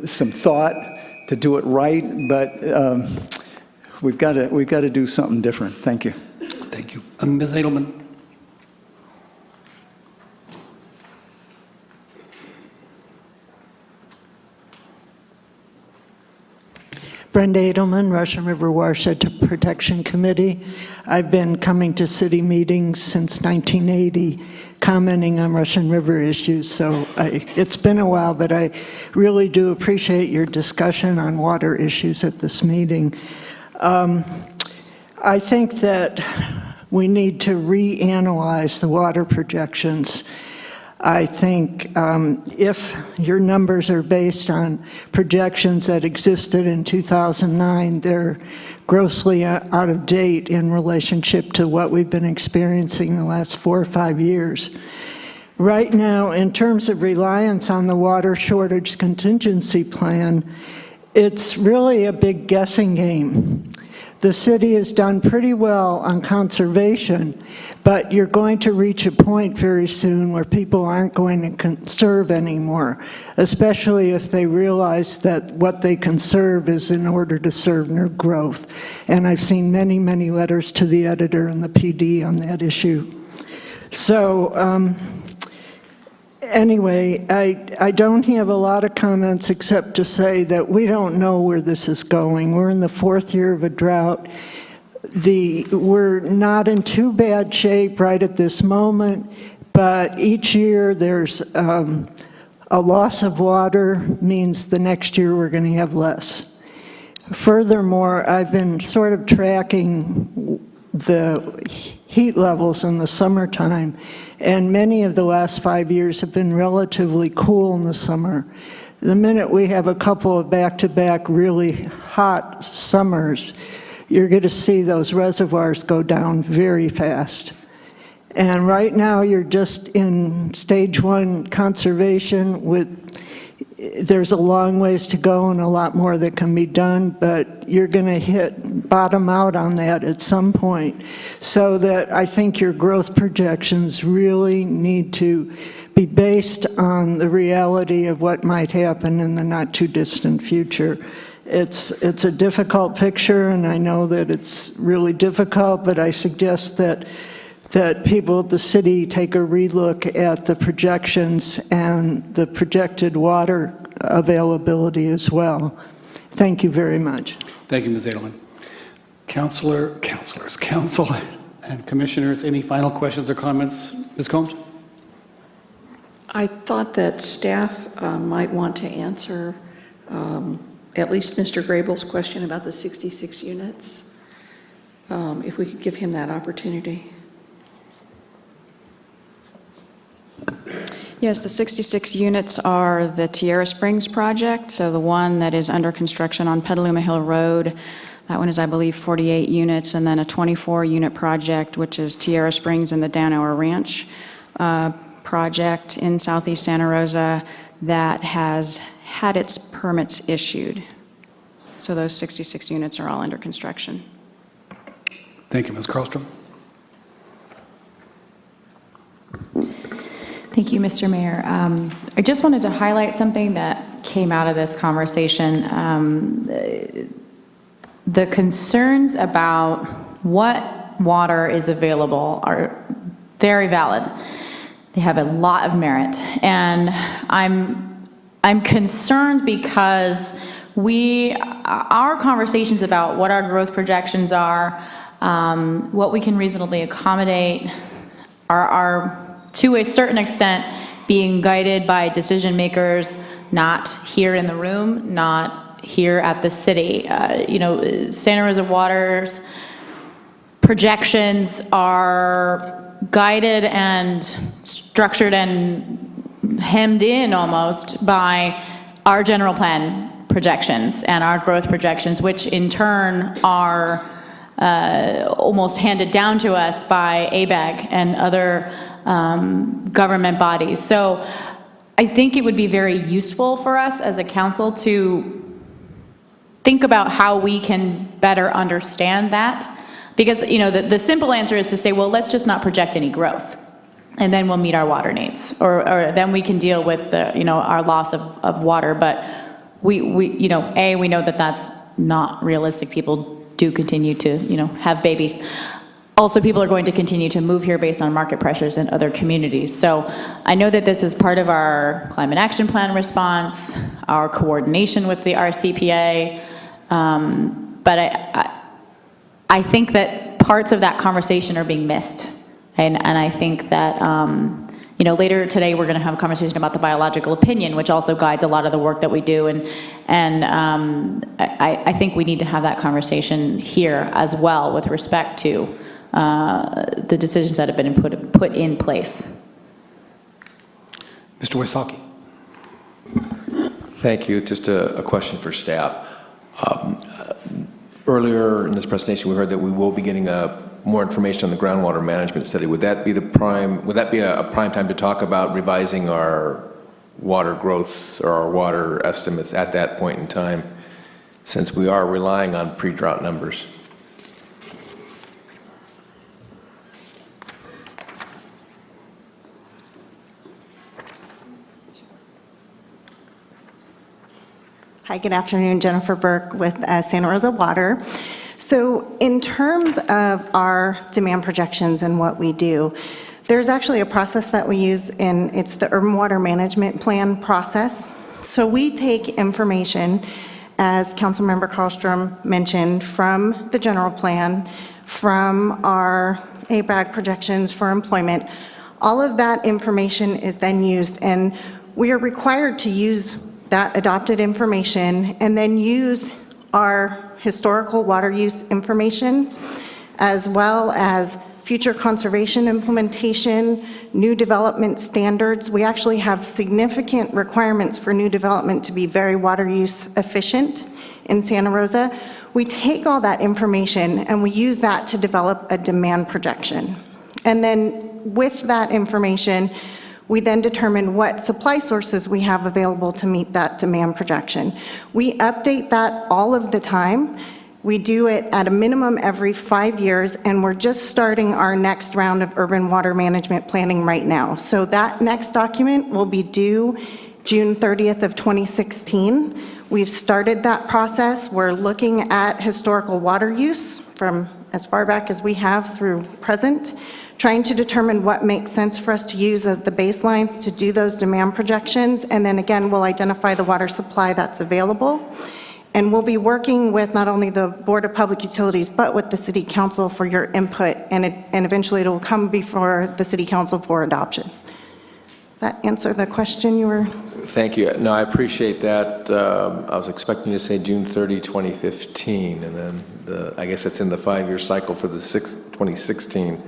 some thought to do it right, but we've got to do something different. Thank you. Thank you. Ms. Edelman. Brenda Edelman, Russian River Watershed Protection Committee. I've been coming to city meetings since 1980, commenting on Russian River issues, so it's been a while, but I really do appreciate your discussion on water issues at this meeting. I think that we need to reanalyze the water projections. I think if your numbers are based on projections that existed in 2009, they're grossly out of date in relationship to what we've been experiencing the last 4 or 5 years. Right now, in terms of reliance on the water shortage contingency plan, it's really a big guessing game. The city has done pretty well on conservation, but you're going to reach a point very soon where people aren't going to conserve anymore, especially if they realize that what they conserve is in order to serve new growth. And I've seen many, many letters to the editor and the PD on that issue. So anyway, I don't have a lot of comments except to say that we don't know where this is going. We're in the 4th year of a drought. We're not in too bad shape right at this moment, but each year there's a loss of water means the next year we're going to have less. Furthermore, I've been sort of tracking the heat levels in the summertime, and many of the last 5 years have been relatively cool in the summer. The minute we have a couple of back-to-back really hot summers, you're going to see those reservoirs go down very fast. And right now you're just in stage 1 conservation there's a long ways to go and a lot more that can be done, but you're going to bottom out on that at some point. So that I think your growth projections really need to be based on the reality of what might happen in the not too distant future. It's a difficult picture, and I know that it's really difficult, but I suggest that people at the city take a relook at the projections and the projected water availability as well. Thank you very much. Thank you, Ms. Edelman. Council and commissioners, any final questions or comments? Ms. Combs? I thought that staff might want to answer at least Mr. Grable's question about the 66 units, if we could give him that opportunity. Yes, the 66 units are the Tierra Springs project, so the one that is under construction on Petaluma Hill Road. That one is, I believe, 48 units, and then a 24-unit project, which is Tierra Springs and the Danower Ranch project in southeast Santa Rosa that has had its permits issued. So those 66 units are all under construction. Thank you, Ms. Karlstrom. Thank you, Mr. Mayor. I just wanted to highlight something that came out of this conversation. The concerns about what water is available are very valid. They have a lot of merit. And I'm concerned because our conversations about what our growth projections are what we can reasonably accommodate are, to a certain extent, being guided by decision makers not here in the room, not here at the city. Santa Rosa Water's projections are guided and structured and hemmed in almost by our general plan projections and our growth projections, which in turn are almost handed down to us by ABAG and other government bodies. So I think it would be very useful for us as a council to think about how we can better understand that. Because, the simple answer is to say, well, let's just not project any growth, and then we'll meet our water needs, or then we can deal with our loss of water. But we know that that's not realistic. People do continue to, have babies. Also, people are going to continue to move here based on market pressures in other communities. So I know that this is part of our climate action plan response, our coordination with the RCPA, but I think that parts of that conversation are being missed. And I think that, later today we're going to have a conversation about the biological opinion, which also guides a lot of the work that we do. And I think we need to have that conversation here as well with respect to the decisions that have been put in place. Mr. Wysocki. Thank you. Just a question for staff. Earlier in this presentation, we heard that we will be getting more information on the groundwater management study. Would that be a prime time to talk about revising our water growth or our water estimates at that point in time, since we are relying on pre-drought numbers? Hi, good afternoon. Jennifer Burke with Santa Rosa Water. So in terms of our demand projections and what we do, there's actually a process that we use, and it's the Urban Water Management Plan process. So we take information, as Councilmember Karlstrom mentioned, from the general plan, from our ABAG projections for employment. All of that information is then used, and we are required to use that adopted information and then use our historical water use information, as well as future conservation implementation, new development standards. We actually have significant requirements for new development to be very water use efficient in Santa Rosa. We take all that information and we use that to develop a demand projection. And then with that information, we then determine what supply sources we have available to meet that demand projection. We update that all of the time. We do it at a minimum every 5 years, and we're just starting our next round of urban water management planning right now. So that next document will be due June 30th of 2016. We've started that process. We're looking at historical water use from as far back as we have through present, trying to determine what makes sense for us to use as the baselines to do those demand projections. And then again, we'll identify the water supply that's available. And we'll be working with not only the Board of Public Utilities, but with the City Council for your input. And eventually it will come before the City Council for adoption. Does that answer the question you were? Thank you. No, I appreciate that. I was expecting to say June 30, 2015, and then I guess it's in the 5-year cycle for the 2016.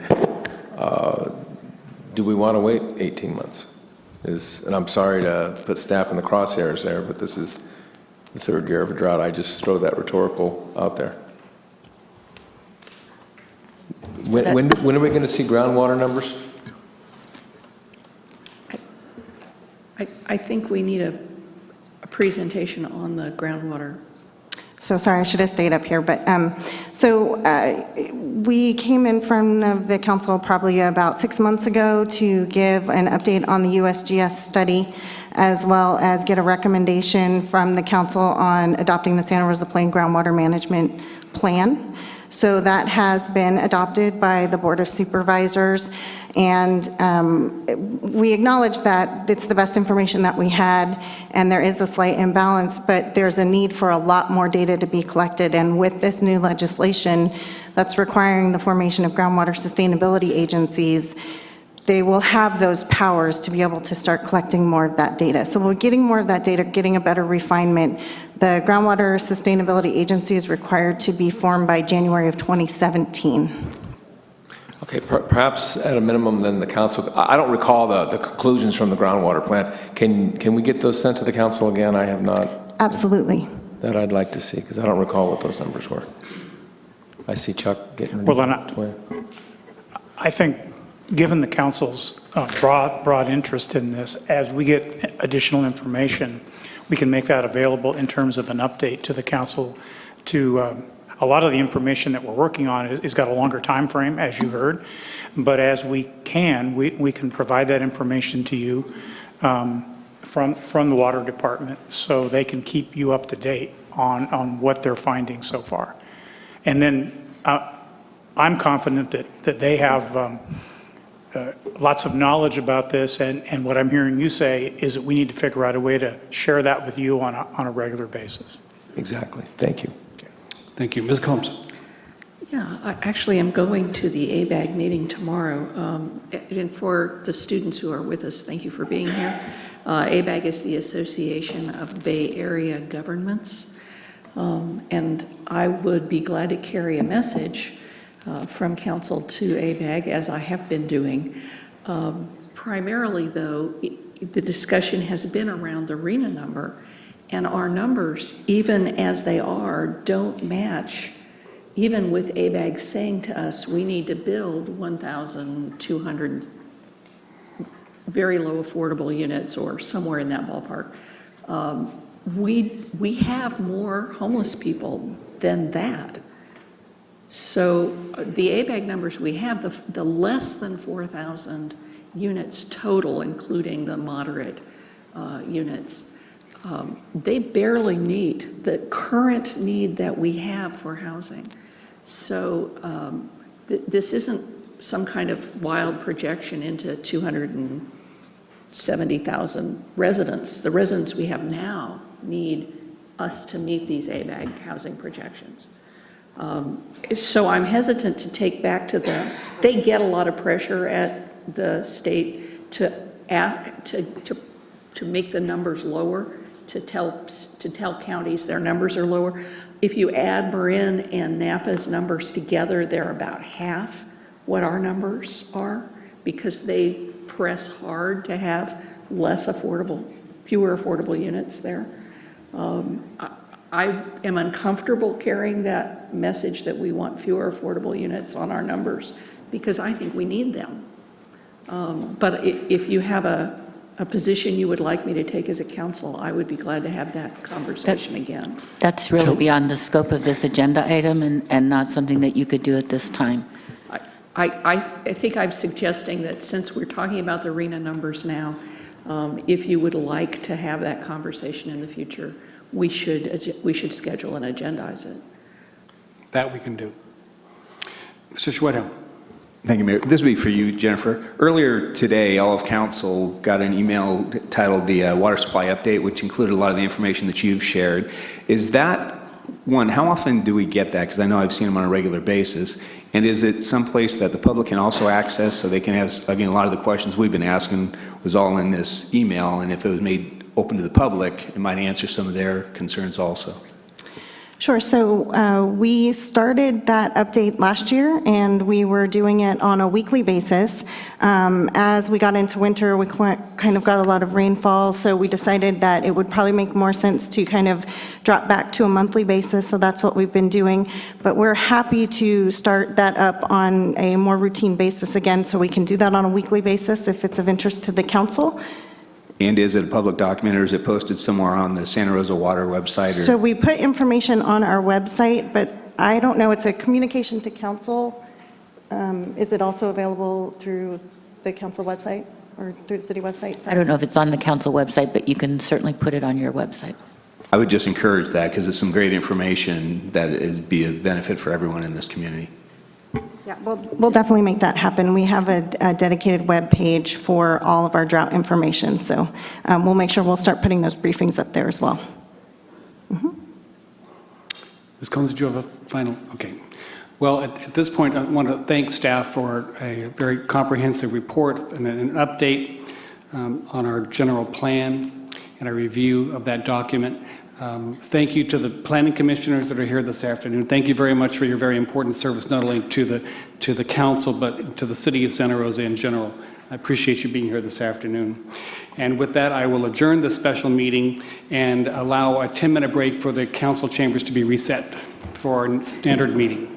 Do we want to wait 18 months? And I'm sorry to put staff in the crosshairs there, but this is the 3rd year of a drought. I just throw that rhetorical out there. When are we going to see groundwater numbers? I think we need a presentation on the groundwater. So sorry, I should have stayed up here, but we came in front of the council probably about 6 months ago to give an update on the USGS study, as well as get a recommendation from the council on adopting the Santa Rosa Plain Groundwater Management Plan. So that has been adopted by the Board of Supervisors, and we acknowledge that it's the best information that we had, and there is a slight imbalance, but there's a need for a lot more data to be collected. And with this new legislation, that's requiring the formation of groundwater sustainability agencies, they will have those powers to be able to start collecting more of that data. So we're getting more of that data, getting a better refinement. The Groundwater Sustainability Agency is required to be formed by January of 2017. Okay, perhaps at a minimum, then the council, I don't recall the conclusions from the groundwater plan. Can we get those sent to the council again? I have not. Absolutely. That I'd like to see, because I don't recall what those numbers were. I see Chuck getting. Well, then I think, given the council's broad interest in this, as we get additional information, we can make that available in terms of an update to the council. To a lot of the information that we're working on has got a longer time frame, as you heard, but as we can provide that information to you from the water department, so they can keep you up to date on what they're finding so far. And then I'm confident that they have lots of knowledge about this, and what I'm hearing you say is that we need to figure out a way to share that with you on a regular basis. Exactly. Thank you. Thank you. Ms. Combs. Yeah, I actually am going to the ABAG meeting tomorrow. And for the students who are with us, thank you for being here. ABAG is the Association of Bay Area Governments. And I would be glad to carry a message from council to ABAG, as I have been doing. Primarily, though, the discussion has been around the RENA number, and our numbers, even as they are, don't match, even with ABAG saying to us, we need to build 1,200 very low affordable units, or somewhere in that ballpark. We have more homeless people than that. So the ABAG numbers we have, the less than 4,000 units total, including the moderate units, they barely meet the current need that we have for housing. So this isn't some kind of wild projection into 270,000 residents. The residents we have now need us to meet these ABAG housing projections. So I'm hesitant to take back to them. They get a lot of pressure at the state to make the numbers lower, to tell counties their numbers are lower. If you add Marin and Napa's numbers together, they're about half what our numbers are, because they press hard to have fewer affordable units there. I am uncomfortable carrying that message that we want fewer affordable units on our numbers, because I think we need them. But if you have a position you would like me to take as a council, I would be glad to have that conversation again. That's really beyond the scope of this agenda item, and not something that you could do at this time. I think I'm suggesting that since we're talking about the RENA numbers now, if you would like to have that conversation in the future, we should schedule and agendize it. That we can do. Mr. Schwedhelm. Thank you, Mayor. This will be for you, Jennifer. Earlier today, all of council got an email titled the Water Supply Update, which included a lot of the information that you've shared. Is that, one, how often do we get that? Because I know I've seen them on a regular basis. And is it someplace that the public can also access, so they can have, again, a lot of the questions we've been asking was all in this email, and if it was made open to the public, it might answer some of their concerns also. Sure. So we started that update last year, and we were doing it on a weekly basis. As we got into winter, we kind of got a lot of rainfall, so we decided that it would probably make more sense to kind of drop back to a monthly basis, so that's what we've been doing. But we're happy to start that up on a more routine basis again, so we can do that on a weekly basis if it's of interest to the council. And is it a public document, or is it posted somewhere on the Santa Rosa Water website? Or? So we put information on our website, but I don't know, it's a communication to council. Is it also available through the council website or through the city website? I don't know if it's on the council website, but you can certainly put it on your website. I would just encourage that, because it's some great information that is be of benefit for everyone in this community. Yeah, we'll definitely make that happen. We have a dedicated web page for all of our drought information, so we'll make sure we'll start putting those briefings up there as well. Ms. Combs, did you have a final? Okay. Well, at this point, I want to thank staff for a very comprehensive report and an update on our general plan and a review of that document. Thank you to the planning commissioners that are here this afternoon. Thank you very much for your very important service, not only to the council, but to the city of Santa Rosa in general. I appreciate you being here this afternoon. And with that, I will adjourn this special meeting and allow a 10-minute break for the council chambers to be reset for our standard meeting.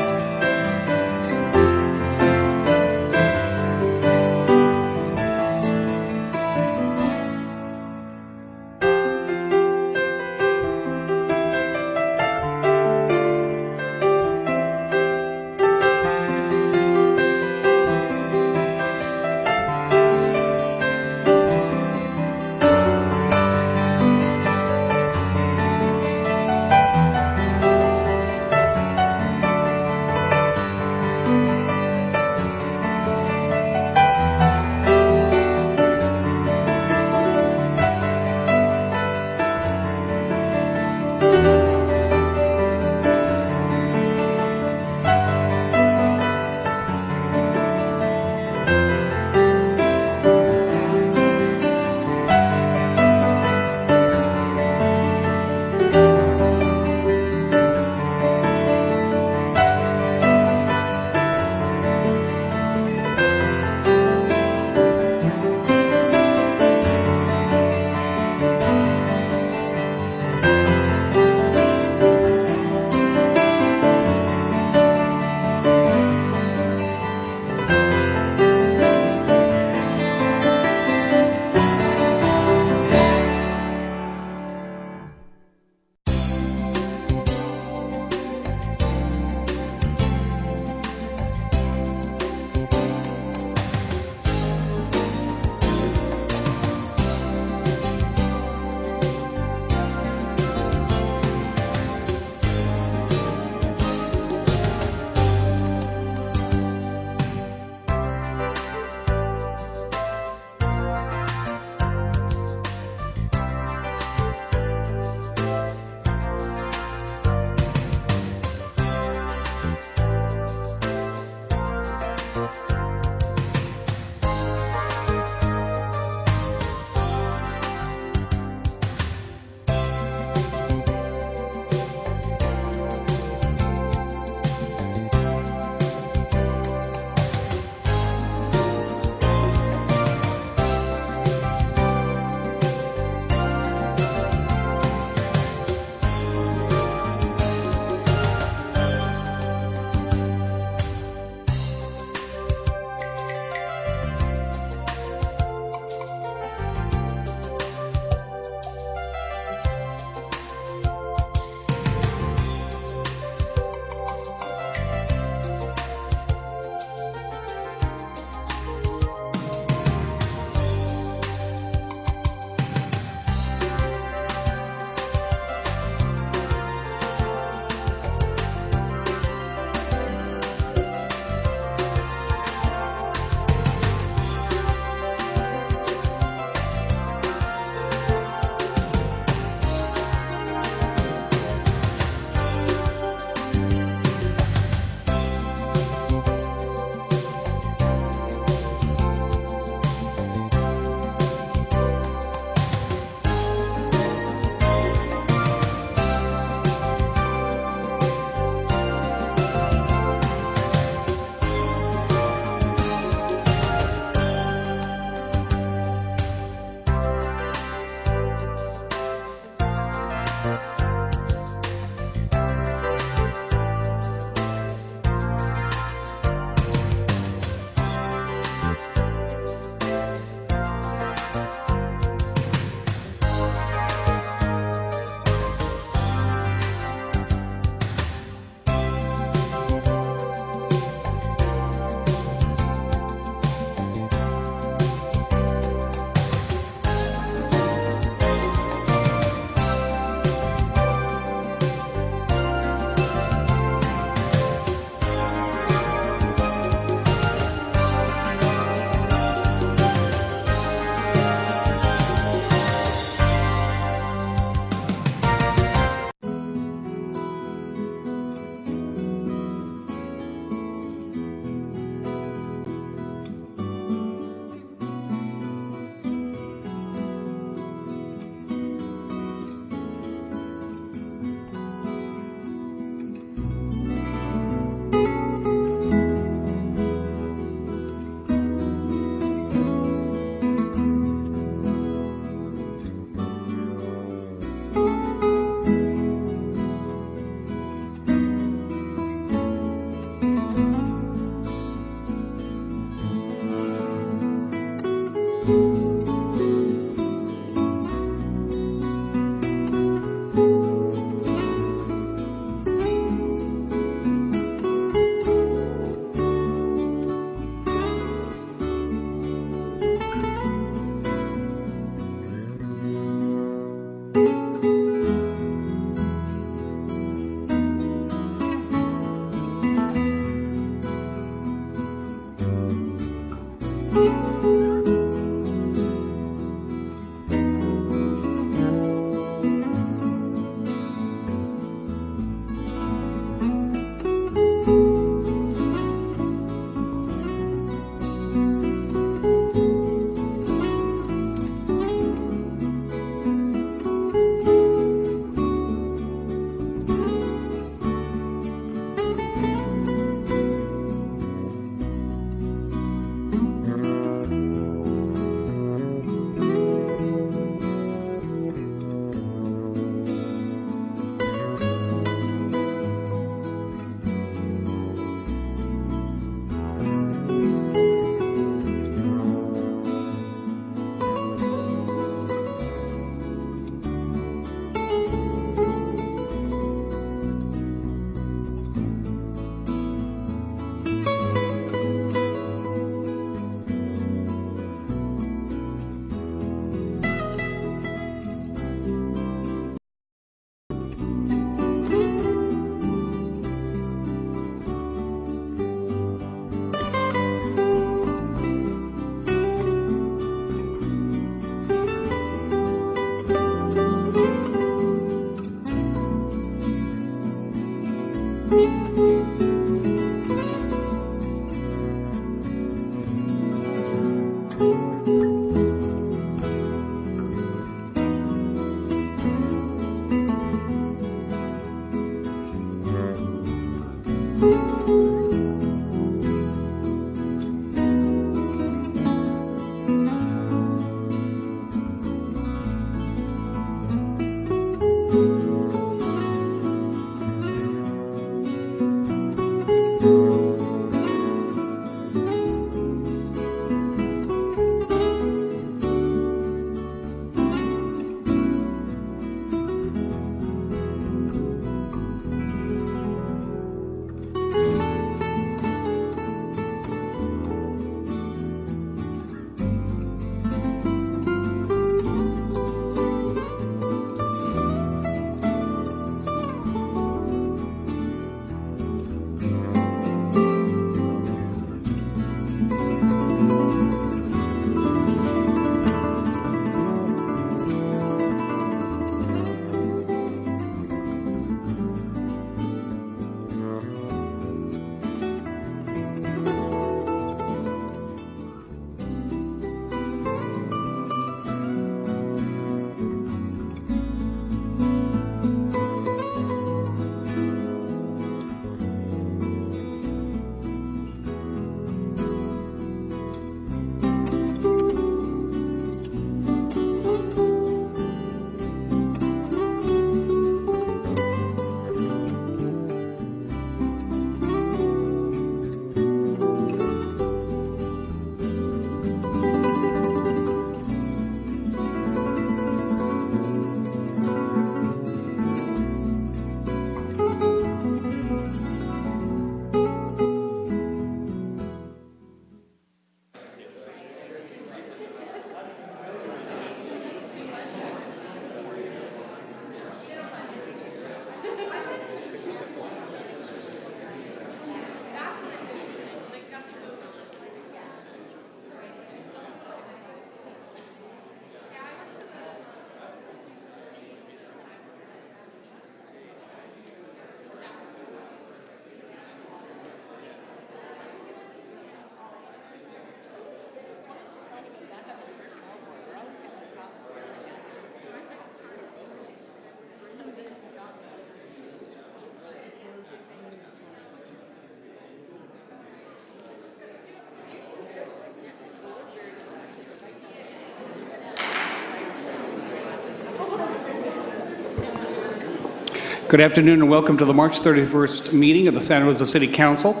Good afternoon and welcome to the March 31st meeting of the Santa Rosa City Council.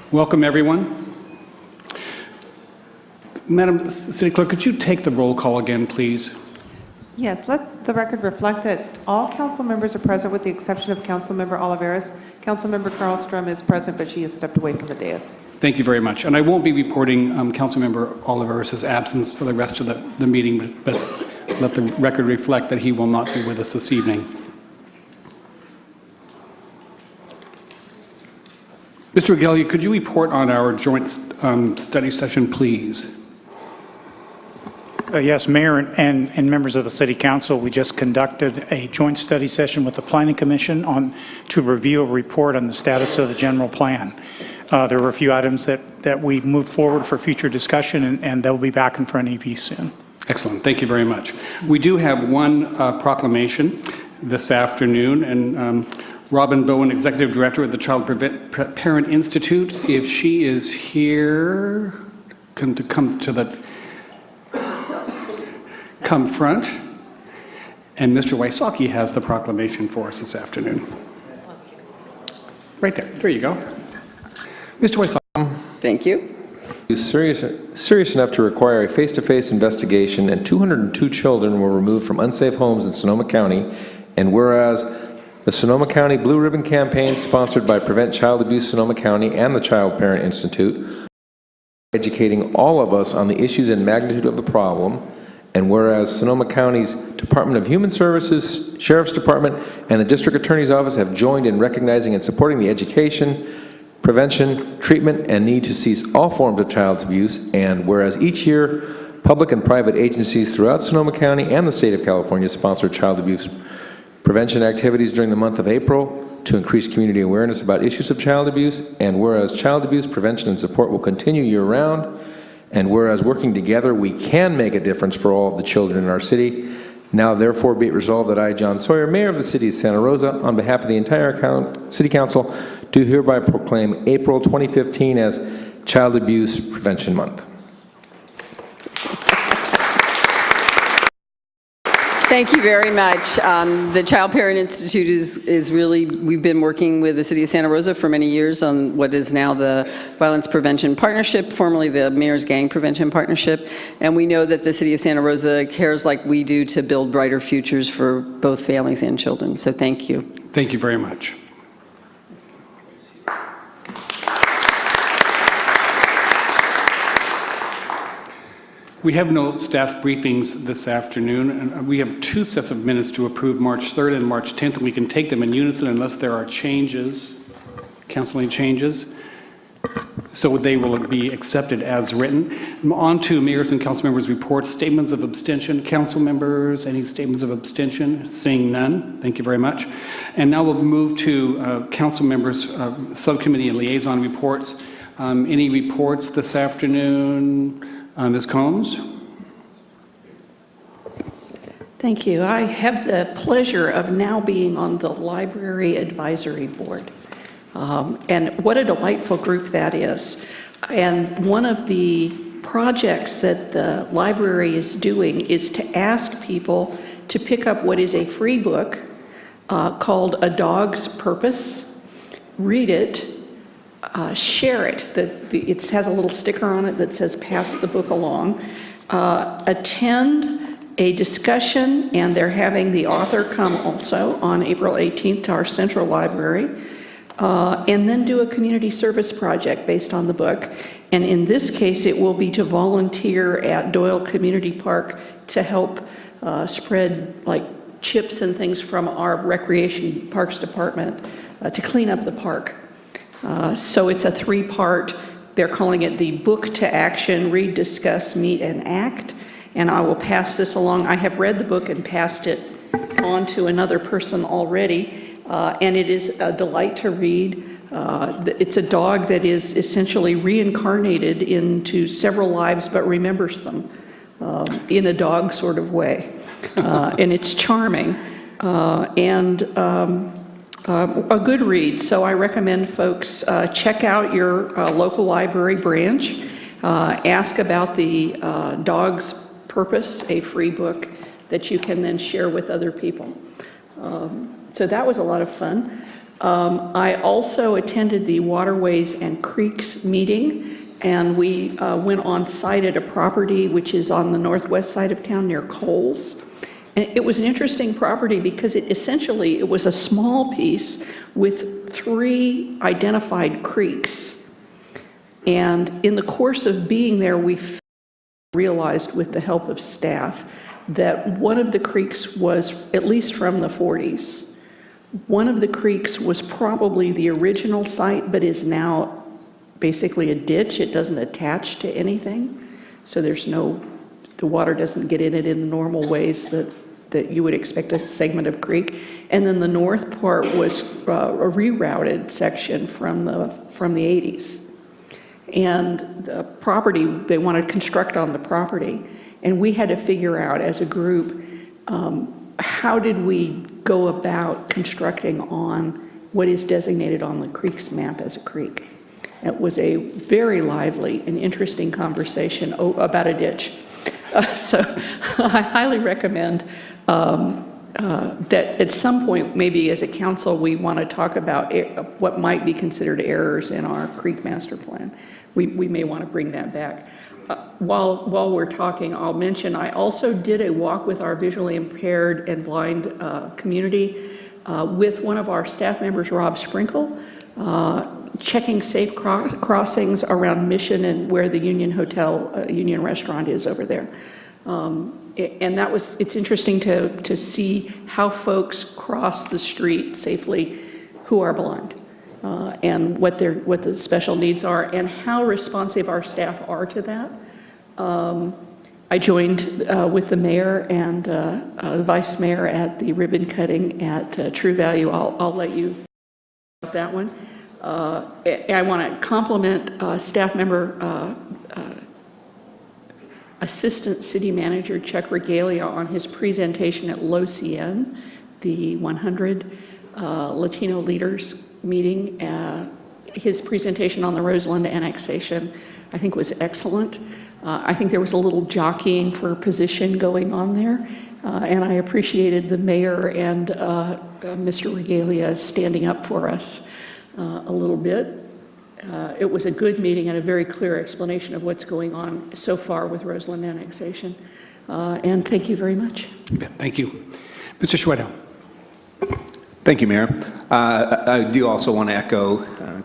Welcome, everyone. Madam City Clerk, could you take the roll call again, please? Yes, let the record reflect that all council members are present with the exception of Councilmember Oliveris. Councilmember Carlstrom is present, but she has stepped away from the dais. Thank you very much. And I won't be reporting Councilmember Oliveris' absence for the rest of the meeting, but let the record reflect that he will not be with us this evening. Mr. Regalia, could you report on our joint study session, please? Yes, Mayor and members of the City Council, we just conducted a joint study session with the Planning Commission to review a report on the status of the general plan. There were a few items that we moved forward for future discussion, and they'll be back in front of you soon. Excellent. Thank you very much. We do have one proclamation this afternoon, and Robin Bowen, Executive Director of the Child Parent Institute, if she is here, come front. And Mr. Wysocki has the proclamation for us this afternoon. Right there. There you go. Mr. Wysocki. Thank you. Serious enough to require a face-to-face investigation, and 202 children were removed from unsafe homes in Sonoma County. And whereas the Sonoma County Blue Ribbon Campaign, sponsored by Prevent Child Abuse Sonoma County and the Child Parent Institute, educating all of us on the issues and magnitude of the problem. And whereas Sonoma County's Department of Human Services, Sheriff's Department, and the District Attorney's Office have joined in recognizing and supporting the education, prevention, treatment, and need to cease all forms of child abuse. And whereas each year, public and private agencies throughout Sonoma County and the state of California sponsor child abuse prevention activities during the month of April to increase community awareness about issues of child abuse. And whereas child abuse prevention and support will continue year-round. And whereas working together, we can make a difference for all of the children in our city. Now, therefore, be it resolved that I, John Sawyer, Mayor of the City of Santa Rosa, on behalf of the entire City Council, do hereby proclaim April 2015 as Child Abuse Prevention Month. Thank you very much. The Child Parent Institute is really, we've been working with the City of Santa Rosa for many years on what is now the Violence Prevention Partnership, formerly the Mayor's Gang Prevention Partnership, and we know that the City of Santa Rosa cares like we do to build brighter futures for both families and children, so thank you. Thank you very much. We have no staff briefings this afternoon, and we have two sets of minutes to approve, March 3rd and March 10th, and we can take them in unison unless there are changes, counseling changes. So they will be accepted as written. On to mayors and council members' reports. Statements of abstention. Council members, any statements of abstention? Seeing none. Thank you very much. And now we'll move to council members' subcommittee and liaison reports. Any reports this afternoon? Ms. Combs? Thank you. I have the pleasure of now being on the Library Advisory Board. And what a delightful group that is. And one of the projects that the library is doing is to ask people to pick up what is a free book called A Dog's Purpose, read it, share it. It has a little sticker on it that says pass the book along. Attend a discussion, and they're having the author come also on April 18th to our central library, and then do a community service project based on the book. And in this case, it will be to volunteer at Doyle Community Park to help spread like chips and things from our Recreation Parks Department to clean up the park. So it's a three-part, they're calling it the Book to Action, Read, Discuss, Meet, and Act. And I will pass this along. I have read the book and passed it on to another person already. And it is a delight to read. It's a dog that is essentially reincarnated into several lives but remembers them in a dog sort of way. And it's charming. A good read, so I recommend folks check out your local library branch, ask about the Dog's Purpose, a free book that you can then share with other people. So that was a lot of fun. I also attended the Waterways and Creeks meeting, and we went on site at a property which is on the northwest side of town near Coles. And it was an interesting property because it was a small piece with 3 identified creeks. And in the course of being there, we realized with the help of staff that one of the creeks was at least from the 40s. One of the creeks was probably the original site, but is now basically a ditch. It doesn't attach to anything. So the water doesn't get in it in the normal ways that you would expect a segment of creek. And then the north part was a rerouted section from the 80s. And the property, they wanted to construct on the property. And we had to figure out as a group, how did we go about constructing on what is designated on the creek's map as a creek? It was a very lively and interesting conversation about a ditch. So I highly recommend that at some point, maybe as a council, we want to talk about what might be considered errors in our creek master plan. We may want to bring that back. While we're talking, I'll mention I also did a walk with our visually impaired and blind community with one of our staff members, Rob Sprinkle, checking safe crossings around Mission and where the Union Hotel, Union Restaurant is over there. And it's interesting to see how folks cross the street safely who are blind. And what the special needs are, and how responsive our staff are to that. I joined with the mayor and the vice mayor at the ribbon cutting at True Value. I'll let you about that one. I want to compliment staff member Assistant City Manager Chuck Regalia on his presentation at LOCN, the 100 Latino leaders meeting. His presentation on the Roseland annexation, I think, was excellent. I think there was a little jockeying for position going on there, and I appreciated the mayor and Mr. Regalia standing up for us a little bit. It was a good meeting and a very clear explanation of what's going on so far with Roseland annexation. And thank you very much. Thank you. Mr. Schwedo. Thank you, Mayor. I do also want to echo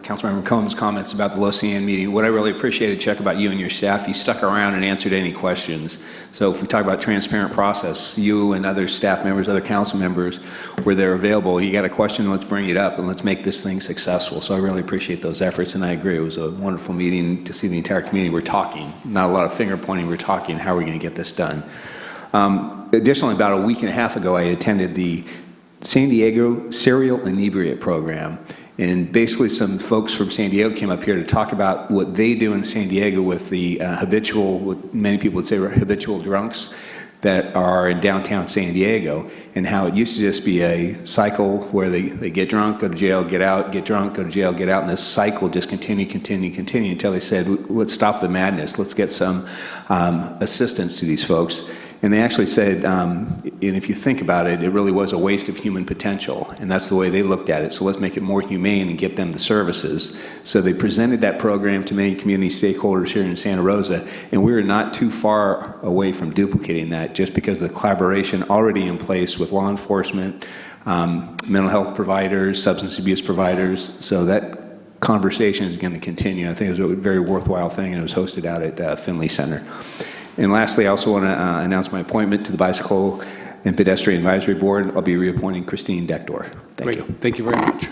Councilmember Combs' comments about the LOCN meeting. What I really appreciated, Chuck, about you and your staff, you stuck around and answered any questions. So if we talk about transparent process, you and other staff members, other council members, where they're available, you got a question, let's bring it up and let's make this thing successful. So I really appreciate those efforts, and I agree. It was a wonderful meeting to see the entire community. We're talking, not a lot of finger pointing, we're talking, how are we going to get this done? Additionally, about a week and a half ago, I attended the San Diego Serial Inebriate Program. And basically some folks from San Diego came up here to talk about what they do in San Diego with the habitual, what many people would say are habitual drunks that are in downtown San Diego, and how it used to just be a cycle where they get drunk, go to jail, get out, get drunk, go to jail, get out, and this cycle just continued until they said, let's stop the madness, let's get some assistance to these folks. And they actually said, and if you think about it, it really was a waste of human potential. And that's the way they looked at it. So let's make it more humane and get them the services. So they presented that program to many community stakeholders here in Santa Rosa. And we were not too far away from duplicating that, just because of the collaboration already in place with law enforcement, mental health providers, substance abuse providers. So that conversation is going to continue. I think it was a very worthwhile thing, and it was hosted out at Finley Center. And lastly, I also want to announce my appointment to the Bicycle and Pedestrian Advisory Board. I'll be reappointing Christine Dekdor. Thank you. Thank you very much.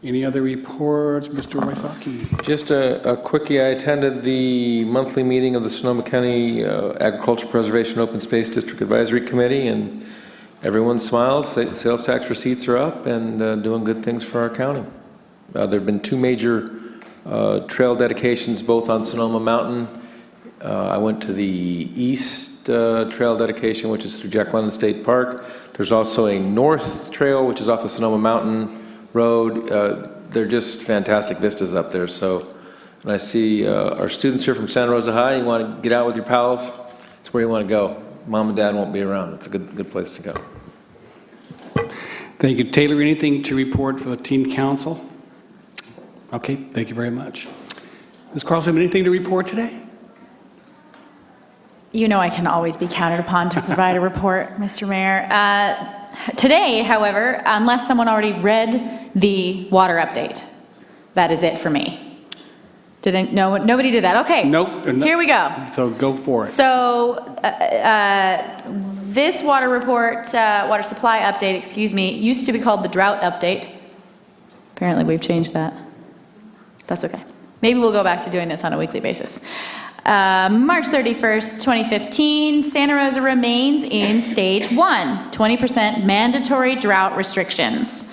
Any other reports, Mr. Wysocki? Just a quickie. I attended the monthly meeting of the Sonoma County Agriculture Preservation Open Space District Advisory Committee, and everyone smiles. Sales tax receipts are up and doing good things for our county. There have been 2 major trail dedications, both on Sonoma Mountain. I went to the East Trail dedication, which is through Jack London State Park. There's also a North Trail, which is off of Sonoma Mountain Road. They're just fantastic vistas up there. So, and I see our students here from Santa Rosa High. You want to get out with your pals? It's where you want to go. Mom and Dad won't be around. It's a good place to go. Thank you. Taylor, anything to report for the teen council? Okay, thank you very much. Ms. Carlson, anything to report today? You know I can always be counted upon to provide a report, Mr. Mayor. Today, however, unless someone already read the water update, that is it for me. Nobody did that. Okay. Nope. Here we go. So go for it. So this water report, water supply update, excuse me, used to be called the drought update. Apparently we've changed that. That's okay. Maybe we'll go back to doing this on a weekly basis. March 31st, 2015, Santa Rosa remains in stage 1, 20% mandatory drought restrictions.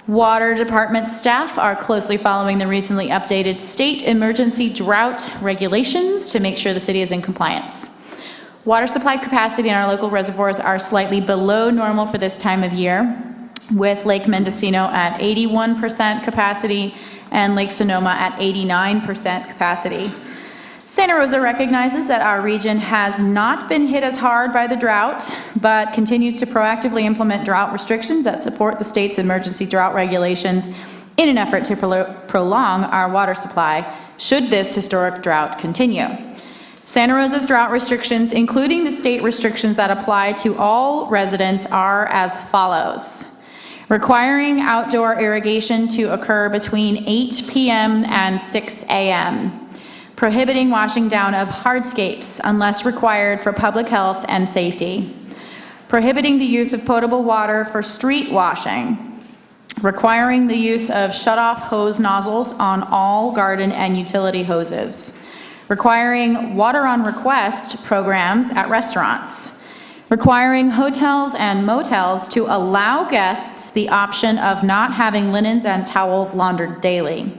Water department staff are closely following the recently updated state emergency drought regulations to make sure the city is in compliance. Water supply capacity in our local reservoirs are slightly below normal for this time of year, with Lake Mendocino at 81% capacity and Lake Sonoma at 89% capacity. Santa Rosa recognizes that our region has not been hit as hard by the drought, but continues to proactively implement drought restrictions that support the state's emergency drought regulations in an effort to prolong our water supply should this historic drought continue. Santa Rosa's drought restrictions, including the state restrictions that apply to all residents, are as follows. Requiring outdoor irrigation to occur between 8 p.m. and 6 a.m. Prohibiting washing down of hardscapes unless required for public health and safety. Prohibiting the use of potable water for street washing. Requiring the use of shut-off hose nozzles on all garden and utility hoses. Requiring water on request programs at restaurants. Requiring hotels and motels to allow guests the option of not having linens and towels laundered daily.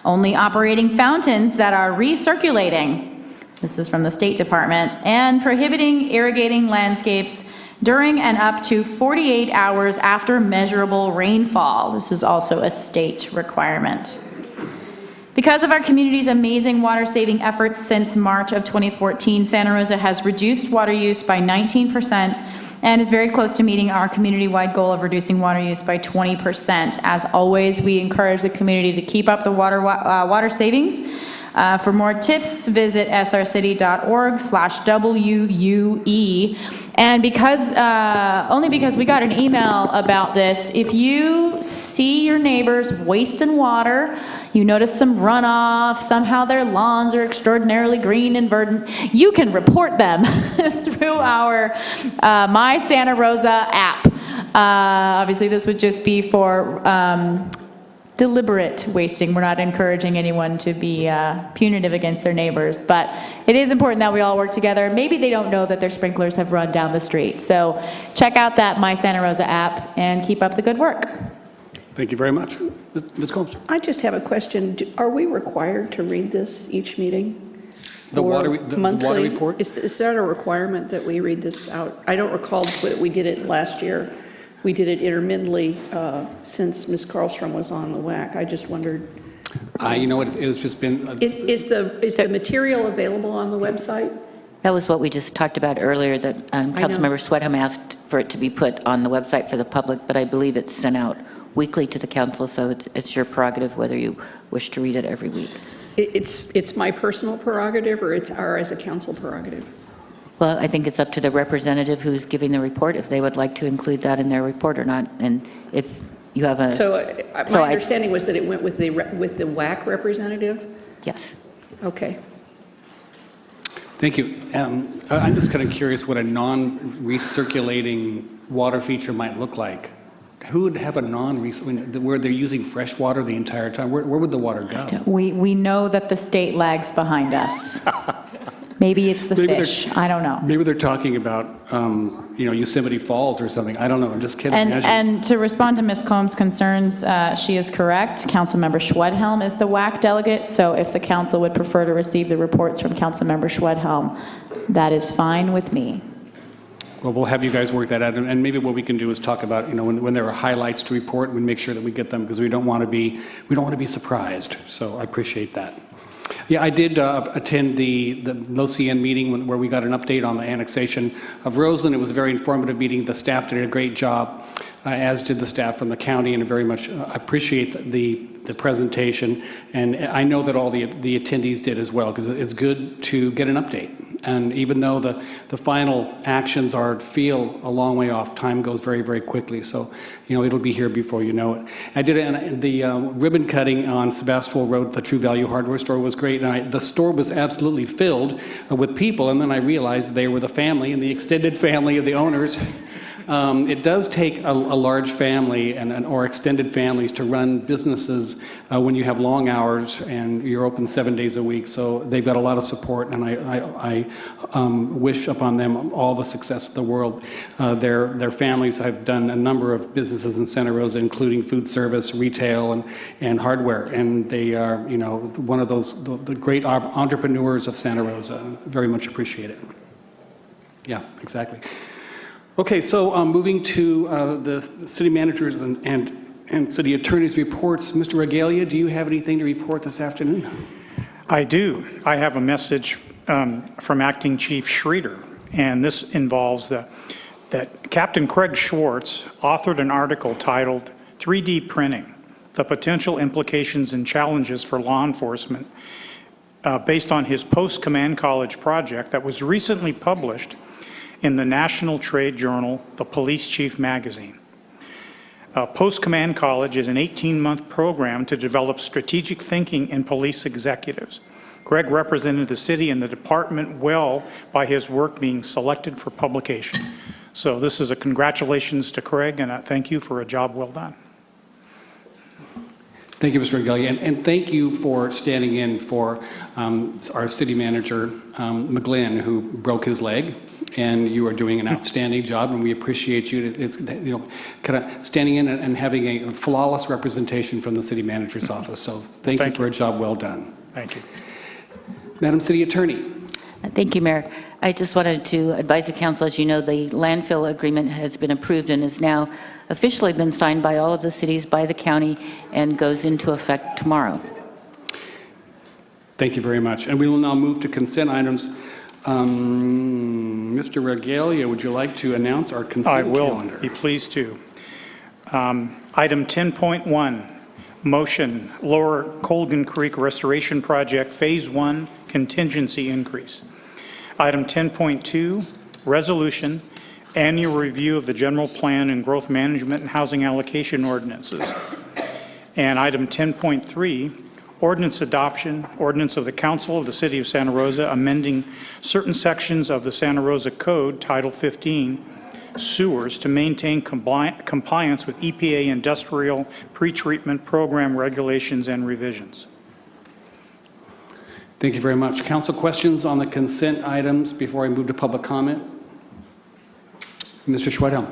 Only operating fountains that are recirculating. This is from the State Department. And prohibiting irrigating landscapes during and up to 48 hours after measurable rainfall. This is also a state requirement. Because of our community's amazing water-saving efforts since March of 2014, Santa Rosa has reduced water use by 19% and is very close to meeting our community-wide goal of reducing water use by 20%. As always, we encourage the community to keep up the water savings. For more tips, visit srcity.org/WUE. And only because we got an email about this, if you see your neighbors wasting water, you notice some runoff, somehow their lawns are extraordinarily green and verdant, you can report them through our My Santa Rosa app. Obviously, this would just be for deliberate wasting. We're not encouraging anyone to be punitive against their neighbors, but it is important that we all work together. Maybe they don't know that their sprinklers have run down the street. So check out that My Santa Rosa app and keep up the good work. Thank you very much. Ms. Combs? I just have a question. Are we required to read this each meeting? The Or water monthly? report? Is that a requirement that we read this out? I don't recall that we did it last year. We did it intermittently since Ms. Carlstrom was on the WAC. I just wondered. You know what, it's just been... Is the material available on the website? That was what we just talked about earlier, that Councilmember Sweatham asked for it to be put on the website for the public, but I believe it's sent out weekly to the council, so it's your prerogative whether you wish to read it every week. It's my personal prerogative, or it's our as a council prerogative? Well, I think it's up to the representative who's giving the report if they would like to include that in their report or not. And if you have a... So my understanding was that it went with the WAC representative? Yes. Okay. Thank you. I'm just kind of curious what a non-recirculating water feature might look like. Who would have a where they're using fresh water the entire time? Where would the water go? We know that the state lags behind us. Maybe it's the fish. I don't know. Maybe they're talking about, Yosemite Falls or something. I don't know. I just can't imagine. And to respond to Ms. Combs' concerns, she is correct. Councilmember Schwedhelm is the WAC delegate, so if the council would prefer to receive the reports from Councilmember Schwedhelm, that is fine with me. Well, we'll have you guys work that out, and maybe what we can do is talk about, when there are highlights to report, we make sure that we get them because we don't want to be surprised. So I appreciate that. Yeah, I did attend the LoCN meeting where we got an update on the annexation of Roseland. It was a very informative meeting. The staff did a great job. as did the staff from the county, and very much appreciate the presentation. And I know that all the attendees did as well, because it's good to get an update. And even though the final actions feel a long way off, time goes very, very quickly. So, it'll be here before you know it. I did the ribbon cutting on Sebastopol Road, the True Value hardware store, was great. And the store was absolutely filled with people. And then I realized they were the family and the extended family of the owners. It does take a large family or extended families to run businesses when you have long hours and you're open 7 days a week. So they've got a lot of support, and I wish upon them all the success of the world. Their families have done a number of businesses in Santa Rosa, including food service, retail, and hardware. And they are, one of the great entrepreneurs of Santa Rosa. Very much appreciate it. Yeah, exactly. Okay, so moving to the city managers and city attorneys' reports. Mr. Regalia, do you have anything to report this afternoon? I do. I have a message from Acting Chief Schroeder, and this involves that Captain Craig Schwartz authored an article titled 3D Printing, the Potential Implications and Challenges for Law Enforcement, based on his post-command college project that was recently published in the national trade journal, The Police Chief Magazine. Post-Command College is an 18-month program to develop strategic thinking in police executives. Greg represented the city and the department well by his work being selected for publication. So this is a congratulations to Craig, and a thank you for a job well done. Thank you, Mr. Regalia, and thank you for standing in for our city manager, McGlynn, who broke his leg. And you are doing an outstanding job, and we appreciate you. It's kind of standing in and having a flawless representation from the city manager's office. So thank you for a job well done. Thank you. Madam City Attorney. Thank you, Mayor. I just wanted to advise the council, as you know, the landfill agreement has been approved and has now officially been signed by all of the cities, by the county, and goes into effect tomorrow. Thank you very much. And we will now move to consent items. Mr. Regalia, would you like to announce our consent calendar? I will be pleased to. Item 10.1, motion, Lower Colgan Creek Restoration Project Phase 1 contingency increase. Item 10.2, resolution, annual review of the general plan and growth management and housing allocation ordinances. And item 10.3, ordinance adoption, ordinance of the Council of the City of Santa Rosa amending certain sections of the Santa Rosa Code, Title 15, sewers to maintain compliance with EPA industrial pretreatment program regulations and revisions. Thank you very much. Council, questions on the consent items before I move to public comment? Mr. Schweidhelm.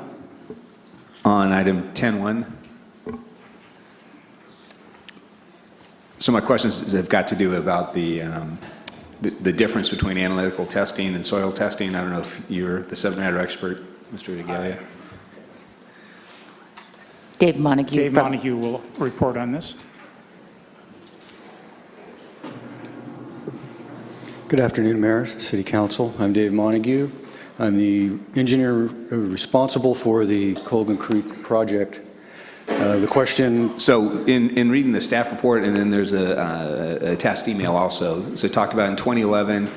On item 10.1. So my questions have got to do about the difference between analytical testing and soil testing. I don't know if you're the subject matter expert, Mr. Regalia. Dave Montague. Dave Montague will report on this. Good afternoon, Mayor, City Council. I'm Dave Montague. I'm the engineer responsible for the Colgan Creek project. The question... So in reading the staff report, and then there's a test email also. So it talked about in 2011,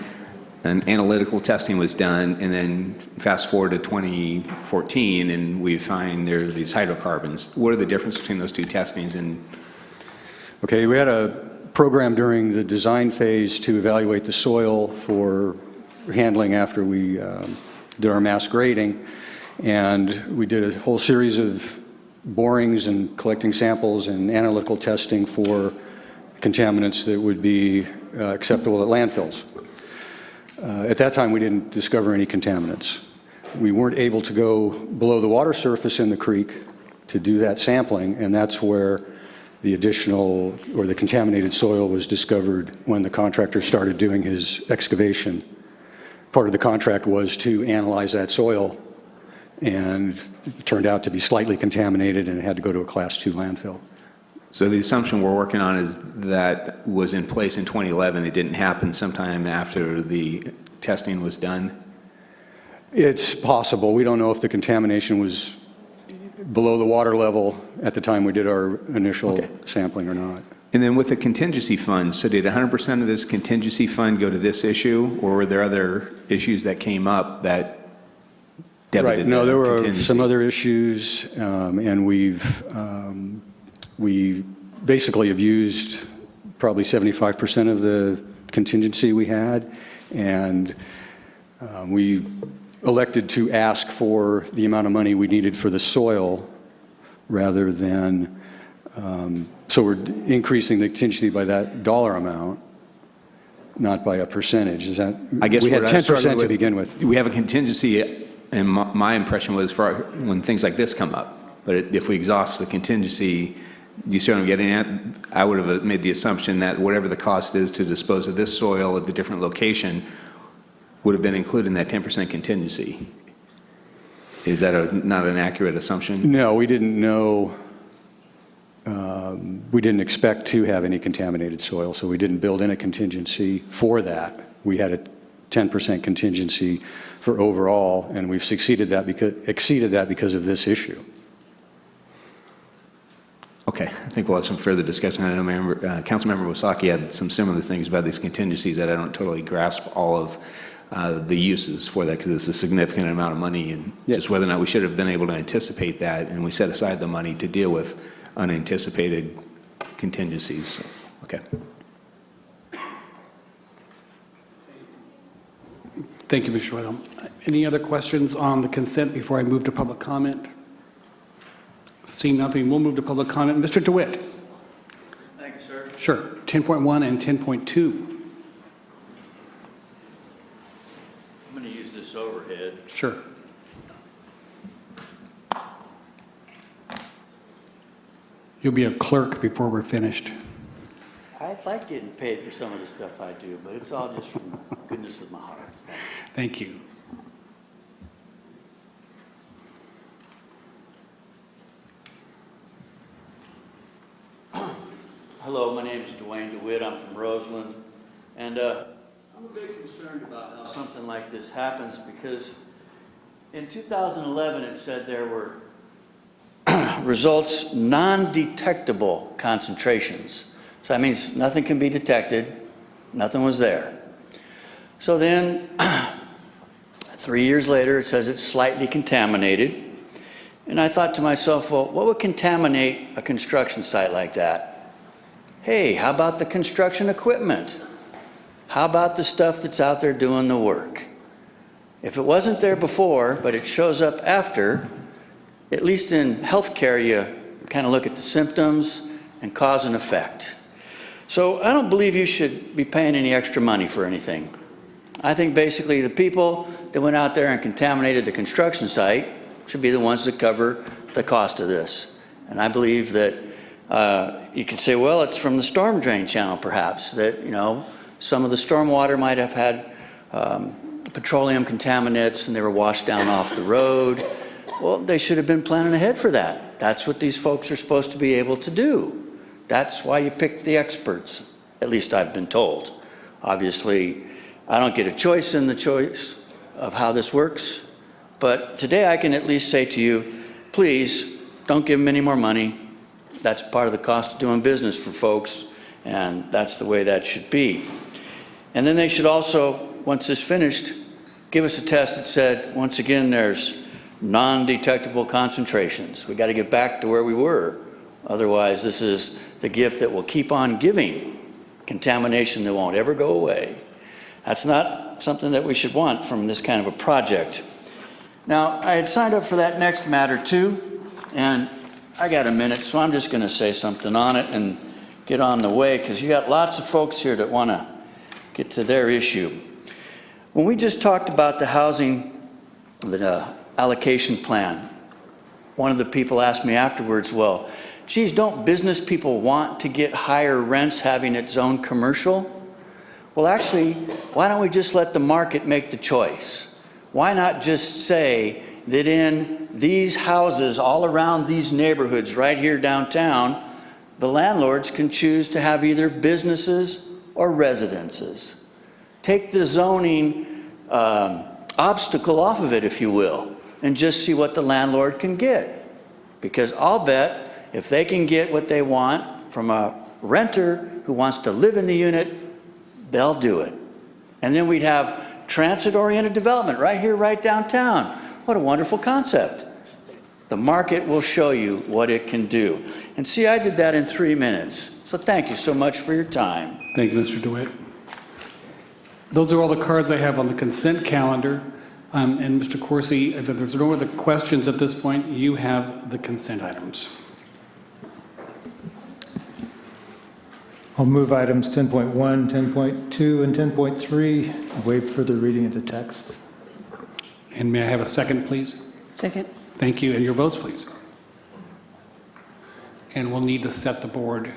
an analytical testing was done, and then fast forward to 2014, and we find there are these hydrocarbons. What are the differences between those two testings? And okay, we had a program during the design phase to evaluate the soil for handling after we did our mass grading, and we did a whole series of borings and collecting samples and analytical testing for contaminants that would be acceptable at landfills. At that time, we didn't discover any contaminants. We weren't able to go below the water surface in the creek to do that sampling, and that's where the additional or the contaminated soil was discovered when the contractor started doing his excavation. Part of the contract was to analyze that soil, and it turned out to be slightly contaminated and it had to go to a Class 2 landfill. so the assumption we're working on is that was in place in 2011. It didn't happen sometime after the testing was done? It's possible. We don't know if the contamination was below the water level at the time we did our initial sampling or not. And then with the contingency fund, so did 100% of this contingency fund go to this issue, or were there other issues that came up that debited Right, no, there were contingency? some other issues, and we basically have used probably 75% of the contingency we had, and we elected to ask for the amount of money we needed for the soil rather than, so we're increasing the contingency by that dollar amount, not by a percentage. Is that, I guess we had what I'm 10% struggling to with, begin with. We have a contingency, and my impression was for when things like this come up. But if we exhaust the contingency, you see what I'm getting at? I would have made the assumption that whatever the cost is to dispose of this soil at the different location would have been included in that 10% contingency. Is that not an accurate assumption? No, we didn't know, we didn't expect to have any contaminated soil, so we didn't build in a contingency for that. We had a 10% contingency for overall, and we've exceeded that because of this issue. Okay, I think we'll have some further discussion. I know Councilmember Wasaki had some similar things about these contingencies that I don't totally grasp all of the uses for that, because it's a significant amount of money, and just whether or not we should have been able to anticipate that, and we set aside the money to deal with unanticipated contingencies. So, okay. Thank you, Mr. Whittle. Any other questions on the consent before I move to public comment? Seeing nothing, we'll move to public comment. Mr. DeWitt. Thank you, sir. Sure. 10.1 and 10.2. I'm going to use this overhead. Sure. You'll be a clerk before we're finished. I like getting paid for some of the stuff I do, but it's all just from the goodness of my heart. Thank you. Hello, my name is Dwayne DeWitt. I'm from Roseland. And I'm a bit concerned about how something like this happens, because in 2011 it said there were results non-detectable concentrations. So that means nothing can be detected, nothing was there. So then 3 years later it says it's slightly contaminated. And I thought to myself, well, what would contaminate a construction site like that? Hey, how about the construction equipment? How about the stuff that's out there doing the work? If it wasn't there before, but it shows up after, at least in healthcare, you kind of look at the symptoms and cause and effect. So I don't believe you should be paying any extra money for anything. I think basically the people that went out there and contaminated the construction site should be the ones that cover the cost of this. And I believe that you could say, well, it's from the storm drain channel, perhaps, that, you know, some of the stormwater might have had petroleum contaminants and they were washed down off the road. Well, they should have been planning ahead for that. That's what these folks are supposed to be able to do. That's why you pick the experts, at least I've been told. Obviously, I don't get a choice in the choice of how this works, but today I can at least say to you, please don't give them any more money. That's part of the cost of doing business for folks, and that's the way that should be. And then they should also, once it's finished, give us a test that said, once again, there's non-detectable concentrations. We got to get back to where we were. Otherwise, this is the gift that will keep on giving, contamination that won't ever go away. That's not something that we should want from this kind of a project. Now, I had signed up for that next matter too, and I got a minute, so I'm just going to say something on it and get on the way, because you got lots of folks here that want to get to their issue. When we just talked about the housing, the allocation plan, one of the people asked me afterwards, well, geez, don't business people want to get higher rents having its own commercial? Well, actually, why don't we just let the market make the choice? Why not just say that in these houses all around these neighborhoods right here downtown, the landlords can choose to have either businesses or residences. Take the zoning obstacle off of it, if you will, and just see what the landlord can get. Because I'll bet if they can get what they want from a renter who wants to live in the unit, they'll do it. And then we'd have transit-oriented development right here, right downtown. What a wonderful concept. The market will show you what it can do. And see, I did that in 3 minutes. So thank you so much for your time. Thank you, Mr. DeWitt. Those are all the cards I have on the consent calendar. And Mr. Corsi, if there's no other questions at this point, you have the consent items. I'll move items 10.1, 10.2, and 10.3, waive further reading of the text. And may I have a second, please? Second. Thank you. And your votes, please. And we'll need to set the board.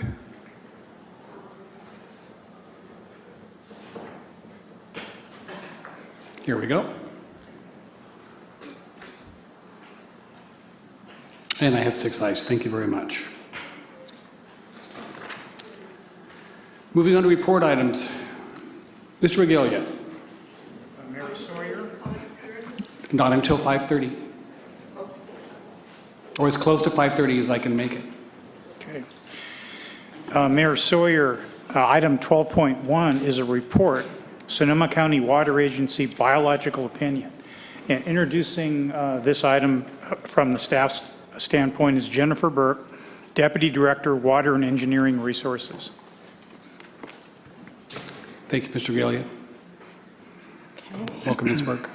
Here we go. And I had 6 ayes. Thank you very much. Moving on to report items. Mr. Regalia. Mayor Sawyer? Not until 5:30. Or as close to 5:30 as I can make it. Okay. Mayor Sawyer, item 12.1 is a report, Sonoma County Water Agency biological opinion. And introducing this item from the staff's standpoint is Jennifer Burke, Deputy Director, Water and Engineering Resources. Thank you, Mr. Regalia. Welcome, Ms. Burke.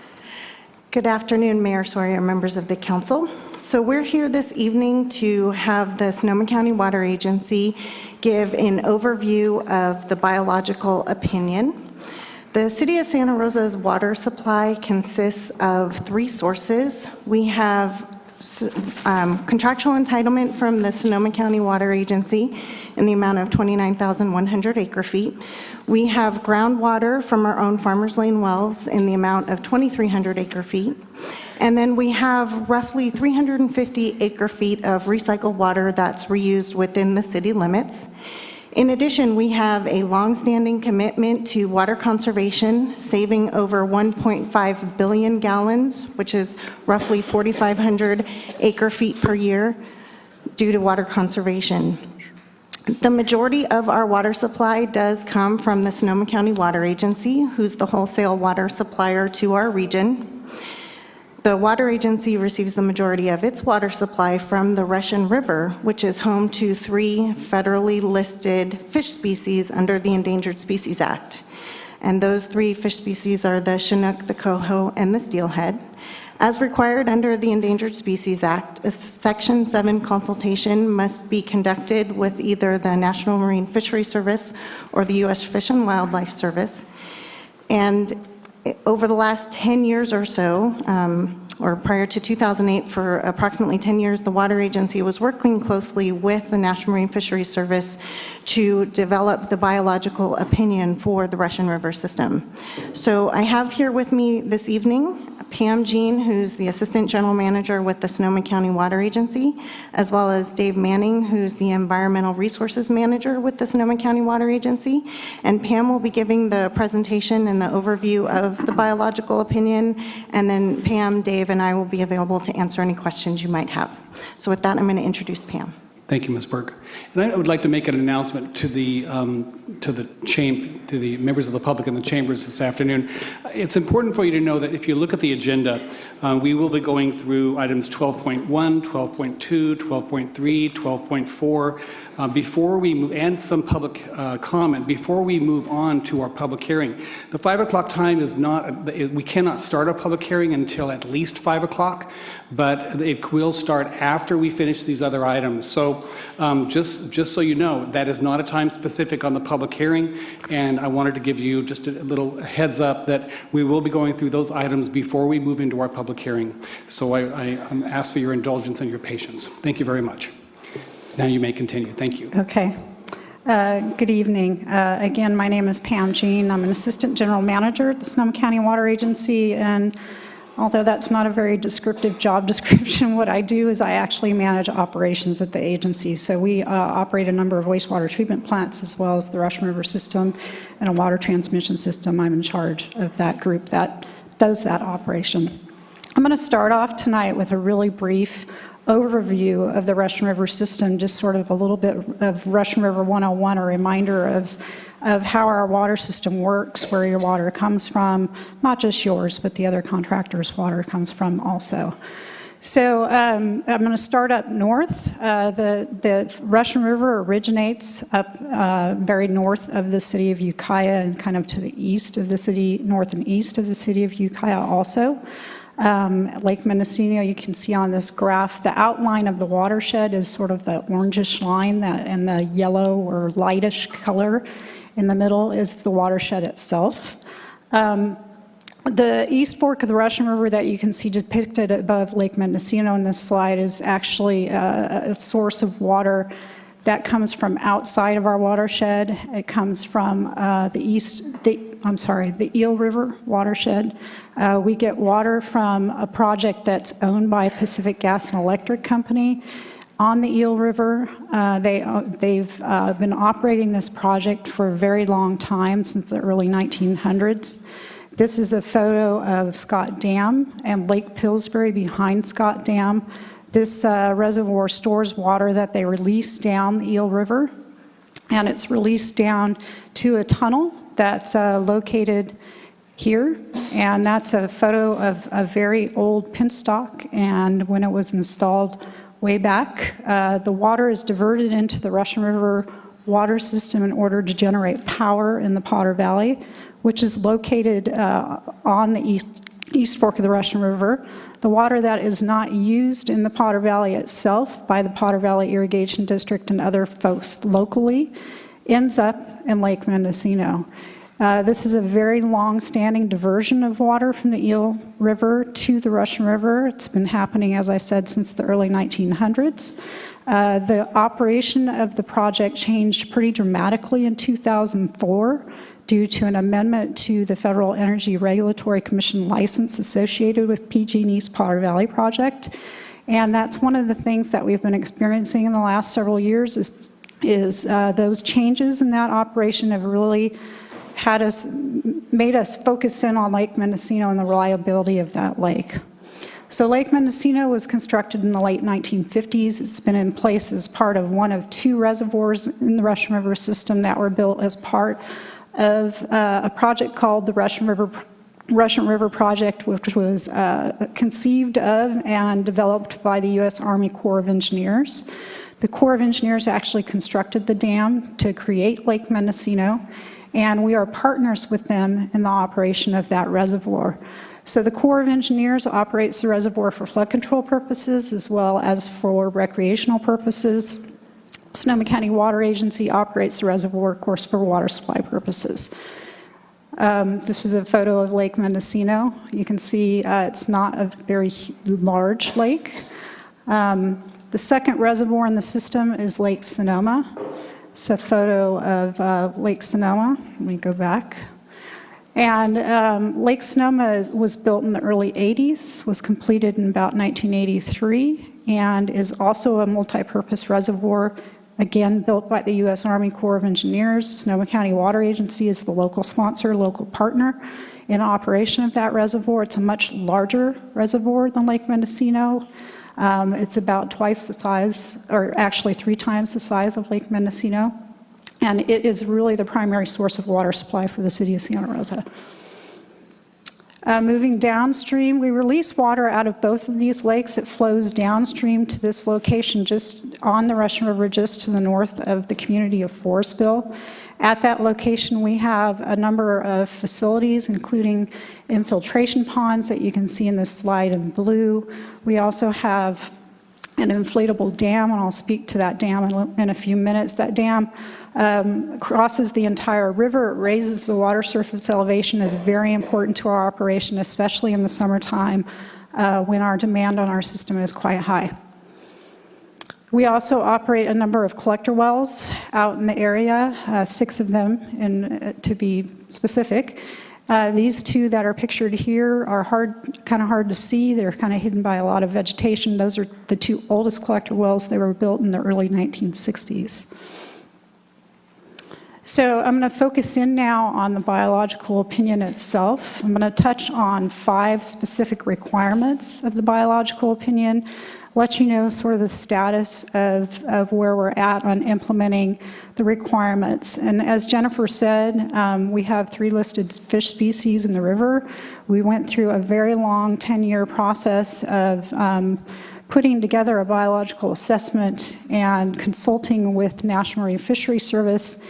Good afternoon, Mayor Sawyer, members of the council. So we're here this evening to have the Sonoma County Water Agency give an overview of the biological opinion. The City of Santa Rosa's water supply consists of 3 sources. We have contractual entitlement from the Sonoma County Water Agency in the amount of 29,100 acre-feet. We have groundwater from our own Farmers Lane wells in the amount of 2,300 acre-feet. And then we have roughly 350 acre-feet of recycled water that's reused within the city limits. In addition, we have a longstanding commitment to water conservation, saving over 1.5 billion gallons, which is roughly 4,500 acre-feet per year, due to water conservation. The majority of our water supply does come from the Sonoma County Water Agency, who's the wholesale water supplier to our region. The water agency receives the majority of its water supply from the Russian River, which is home to 3 federally listed fish species under the Endangered Species Act. And those 3 fish species are the Chinook, the coho, and the steelhead. As required under the Endangered Species Act, a Section 7 consultation must be conducted with either the National Marine Fisheries Service or the U.S. Fish and Wildlife Service. And over the last 10 years or so, or prior to 2008, for approximately 10 years, the Water Agency was working closely with the National Marine Fisheries Service to develop the biological opinion for the Russian River system. So I have here with me this evening Pam Jean, who's the Assistant General Manager with the Sonoma County Water Agency, as well as Dave Manning, who's the Environmental Resources Manager with the Sonoma County Water Agency. And Pam will be giving the presentation and the overview of the biological opinion, and then Pam, Dave, and I will be available to answer any questions you might have. So with that, I'm going to introduce Pam. Thank you, Ms. Burke. And I would like to make an announcement to the members of the public in the chambers this afternoon. It's important for you to know that if you look at the agenda, we will be going through items 12.1, 12.2, 12.3, 12.4. Before we move, and some public comment, before we move on to our public hearing. The 5 o'clock time is not, we cannot start a public hearing until at least 5 o'clock, but it will start after we finish these other items. So just so you know, that is not a time specific on the public hearing, and I wanted to give you just a little heads up that we will be going through those items before we move into our public hearing. So I ask for your indulgence and your patience. Thank you very much. Now you may continue. Thank you. Okay. Good evening. Again, my name is Pam Jean. I'm an Assistant General Manager at the Sonoma County Water Agency, and although that's not a very descriptive job description, what I do is I actually manage operations at the agency. So we operate a number of wastewater treatment plants as well as the Russian River system and a water transmission system. I'm in charge of that group that does that operation. I'm going to start off tonight with a really brief overview of the Russian River system, just sort of a little bit of Russian River 101, a reminder of how our water system works, where your water comes from, not just yours, but the other contractors' water comes from also. So I'm going to start up north. The Russian River originates up very north of the city of Ukiah and kind of to the east of the city, north and east of the city of Ukiah also. Lake Mendocino, you can see on this graph, the outline of the watershed is sort of the orangish line, and the yellow or lightish color in the middle is the watershed itself. The East Fork of the Russian River that you can see depicted above Lake Mendocino in this slide is actually a source of water that comes from outside of our watershed. It comes from the Eel River watershed. We get water from a project that's owned by Pacific Gas and Electric Company on the Eel River. They've been operating this project for a very long time, since the early 1900s. This is a photo of Scott Dam and Lake Pillsbury behind Scott Dam. This reservoir stores water that they release down the Eel River, and it's released down to a tunnel that's located here, and that's a photo of a very old penstock, and when it was installed way back, the water is diverted into the Russian River water system in order to generate power in the Potter Valley, which is located on the East Fork of the Russian River. The water that is not used in the Potter Valley itself by the Potter Valley Irrigation District and other folks locally ends up in Lake Mendocino. This is a very long-standing diversion of water from the Eel River to the Russian River. It's been happening, as I said, since the early 1900s. The operation of the project changed pretty dramatically in 2004 due to an amendment to the Federal Energy Regulatory Commission license associated with PG&E's Potter Valley project. And that's one of the things that we've been experiencing in the last several years is those changes in that operation have really made us focus in on Lake Mendocino and the reliability of that lake. So Lake Mendocino was constructed in the late 1950s. It's been in place as part of one of two reservoirs in the Russian River system that were built as part of a project called the Russian River Project, which was conceived of and developed by the U.S. Army Corps of Engineers. The Corps of Engineers actually constructed the dam to create Lake Mendocino, and we are partners with them in the operation of that reservoir. So the Corps of Engineers operates the reservoir for flood control purposes as well as for recreational purposes. Sonoma County Water Agency operates the reservoir, of course, for water supply purposes. This is a photo of Lake Mendocino. You can see it's not a very large lake. The second reservoir in the system is Lake Sonoma. It's a photo of Lake Sonoma. Let me go back. And Lake Sonoma was built in the early 80s, was completed in about 1983, and is also a multi-purpose reservoir, again built by the U.S. Army Corps of Engineers. Sonoma County Water Agency is the local sponsor, local partner in operation of that reservoir. It's a much larger reservoir than Lake Mendocino. It's about twice the size, or actually 3 times the size of Lake Mendocino. And it is really the primary source of water supply for the city of Santa Rosa. Moving downstream, we release water out of both of these lakes. It flows downstream to this location just on the Russian River, just to the north of the community of Forestville. At that location, we have a number of facilities, including infiltration ponds that you can see in this slide in blue. We also have an inflatable dam, and I'll speak to that dam in a few minutes. That dam crosses the entire river. It raises the water surface elevation, is very important to our operation, especially in the summertime when our demand on our system is quite high. We also operate a number of collector wells out in the area, 6 of them to be specific. These 2 that are pictured here are kind of hard to see. They're kind of hidden by a lot of vegetation. Those are the 2 oldest collector wells. They were built in the early 1960s. So I'm going to focus in now on the biological opinion itself. I'm going to touch on 5 specific requirements of the biological opinion. let you know sort of the status of where we're at on implementing the requirements. And as Jennifer said, we have 3 listed fish species in the river. We went through a very long 10-year process of putting together a biological assessment and consulting with National Marine Fisheries Service,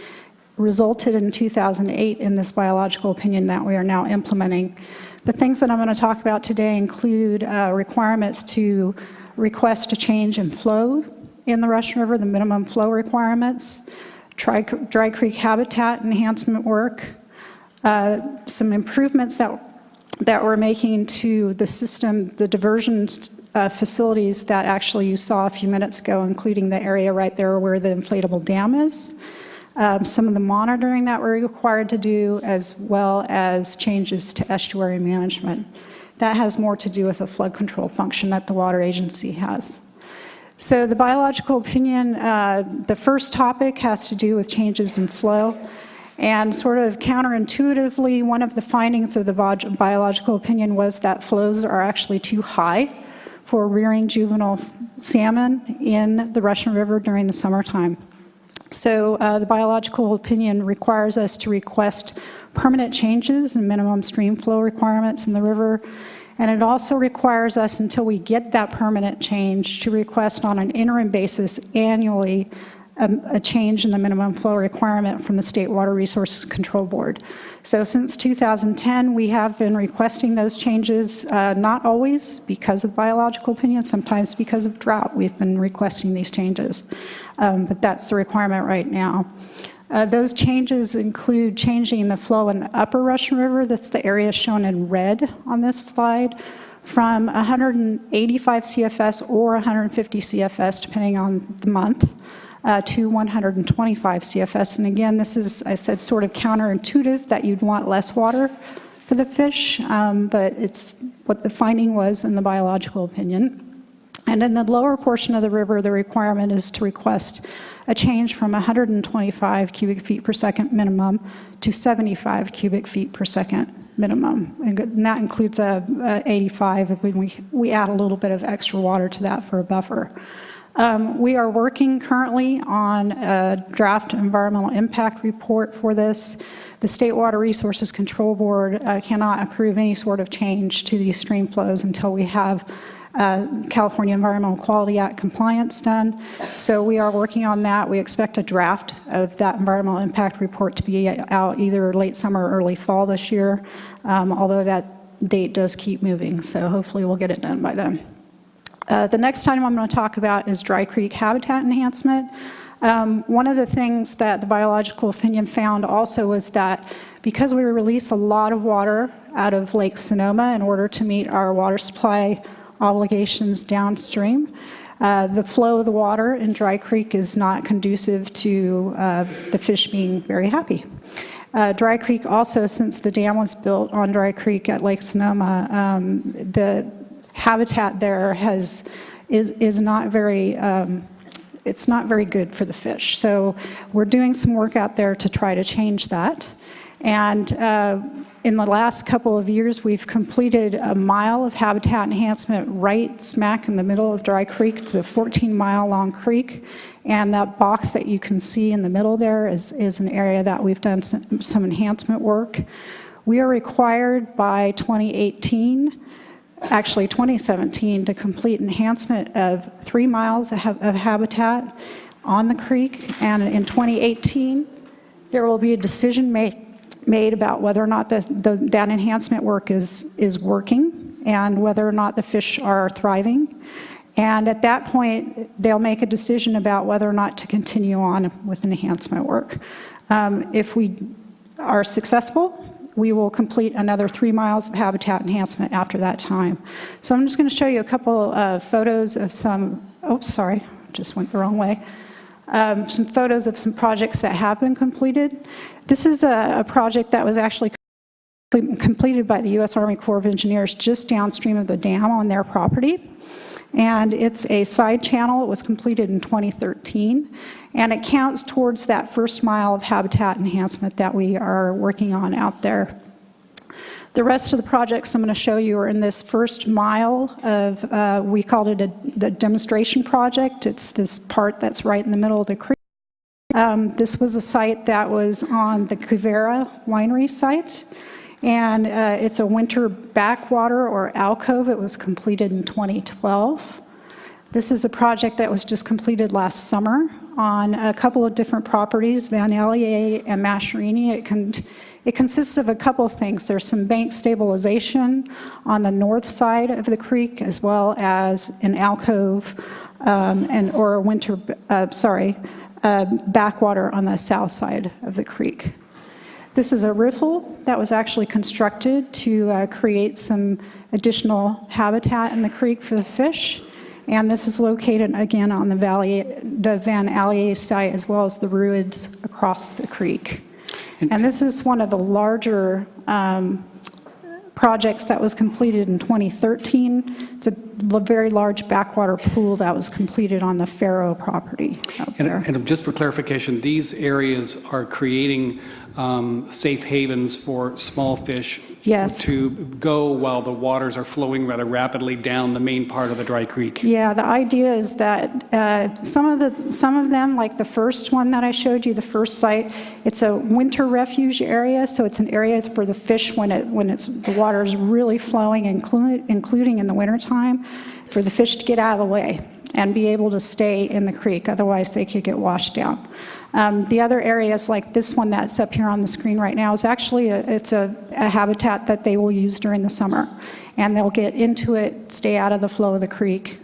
resulted in 2008 in this biological opinion that we are now implementing. The things that I'm going to talk about today include requirements to request a change in flow in the Russian River, the minimum flow requirements, dry creek habitat enhancement work, some improvements that we're making to the system, the diversion facilities that actually you saw a few minutes ago, including the area right there where the inflatable dam is, some of the monitoring that we're required to do, as well as changes to estuary management. That has more to do with a flood control function that the water agency has. So the biological opinion, the first topic has to do with changes in flow. And sort of counterintuitively, one of the findings of the biological opinion was that flows are actually too high for rearing juvenile salmon in the Russian River during the summertime. So the biological opinion requires us to request permanent changes in minimum stream flow requirements in the river. And it also requires us, until we get that permanent change, to request on an interim basis annually a change in the minimum flow requirement from the State Water Resources Control Board. So since 2010, we have been requesting those changes, not always because of biological opinion, sometimes because of drought. We've been requesting these changes, but that's the requirement right now. Those changes include changing the flow in the upper Russian River, that's the area shown in red on this slide, from 185 CFS or 150 CFS, depending on the month, to 125 CFS. And again, this is, I said, sort of counterintuitive that you'd want less water for the fish, but it's what the finding was in the biological opinion. And in the lower portion of the river, the requirement is to request a change from 125 cubic feet per second minimum to 75 cubic feet per second minimum. And that includes 85 if we add a little bit of extra water to that for a buffer. We are working currently on a draft environmental impact report for this. The State Water Resources Control Board cannot approve any sort of change to these stream flows until we have California Environmental Quality Act compliance done. So we are working on that. We expect a draft of that environmental impact report to be out either late summer or early fall this year, although that date does keep moving. So hopefully we'll get it done by then. The next item I'm going to talk about is dry creek habitat enhancement. One of the things that the biological opinion found also was that because we release a lot of water out of Lake Sonoma in order to meet our water supply obligations downstream, the flow of the water in Dry Creek is not conducive to the fish being very happy. Dry Creek also, since the dam was built on Dry Creek at Lake Sonoma, the habitat there is not very, it's not very good for the fish. So we're doing some work out there to try to change that. And in the last couple of years, we've completed a mile of habitat enhancement right smack in the middle of Dry Creek. It's a 14-mile long creek. And that box that you can see in the middle there is an area that we've done some enhancement work. We are required by 2018, actually 2017, to complete enhancement of 3 miles of habitat on the creek. And in 2018, there will be a decision made about whether or not that enhancement work is working and whether or not the fish are thriving. And at that point, they'll make a decision about whether or not to continue on with enhancement work. If we are successful, we will complete another 3 miles of habitat enhancement after that time. So I'm just going to show you a couple of photos of some, oh, sorry, just went the wrong way. Some photos of some projects that have been completed. This is a project that was actually completed by the U.S. Army Corps of Engineers just downstream of the dam on their property. And it's a side channel. It was completed in 2013. And it counts towards that first mile of habitat enhancement that we are working on out there. The rest of the projects I'm going to show you are in this first mile of, we called it the demonstration project. It's this part that's right in the middle of the creek. This was a site that was on the Cuvera winery site, and it's a winter backwater or alcove. It was completed in 2012. This is a project that was just completed last summer on a couple of different properties, Van Allier and Masherini. It consists of a couple of things. There's some bank stabilization on the north side of the creek, as well as an alcove or a winter, backwater on the south side of the creek. This is a riffle that was actually constructed to create some additional habitat in the creek for the fish. And this is located, again, on the Van Allier site, as well as the Ruids across the creek. And this is one of the larger projects that was completed in 2013. It's a very large backwater pool that was completed on the Faro property out there. And just for clarification, these areas are creating safe havens for small fish to go while the waters are flowing rather rapidly down the main part of the dry creek. Yeah, the idea is that some of them, like the first one that I showed you, the first site, it's a winter refuge area, so it's an area for the fish when the water is really flowing, including in the wintertime, for the fish to get out of the way and be able to stay in the creek. Otherwise, they could get washed down. The other areas, like this one that's up here on the screen right now, is actually it's a habitat that they will use during the summer. And they'll get into it, stay out of the flow of the creek.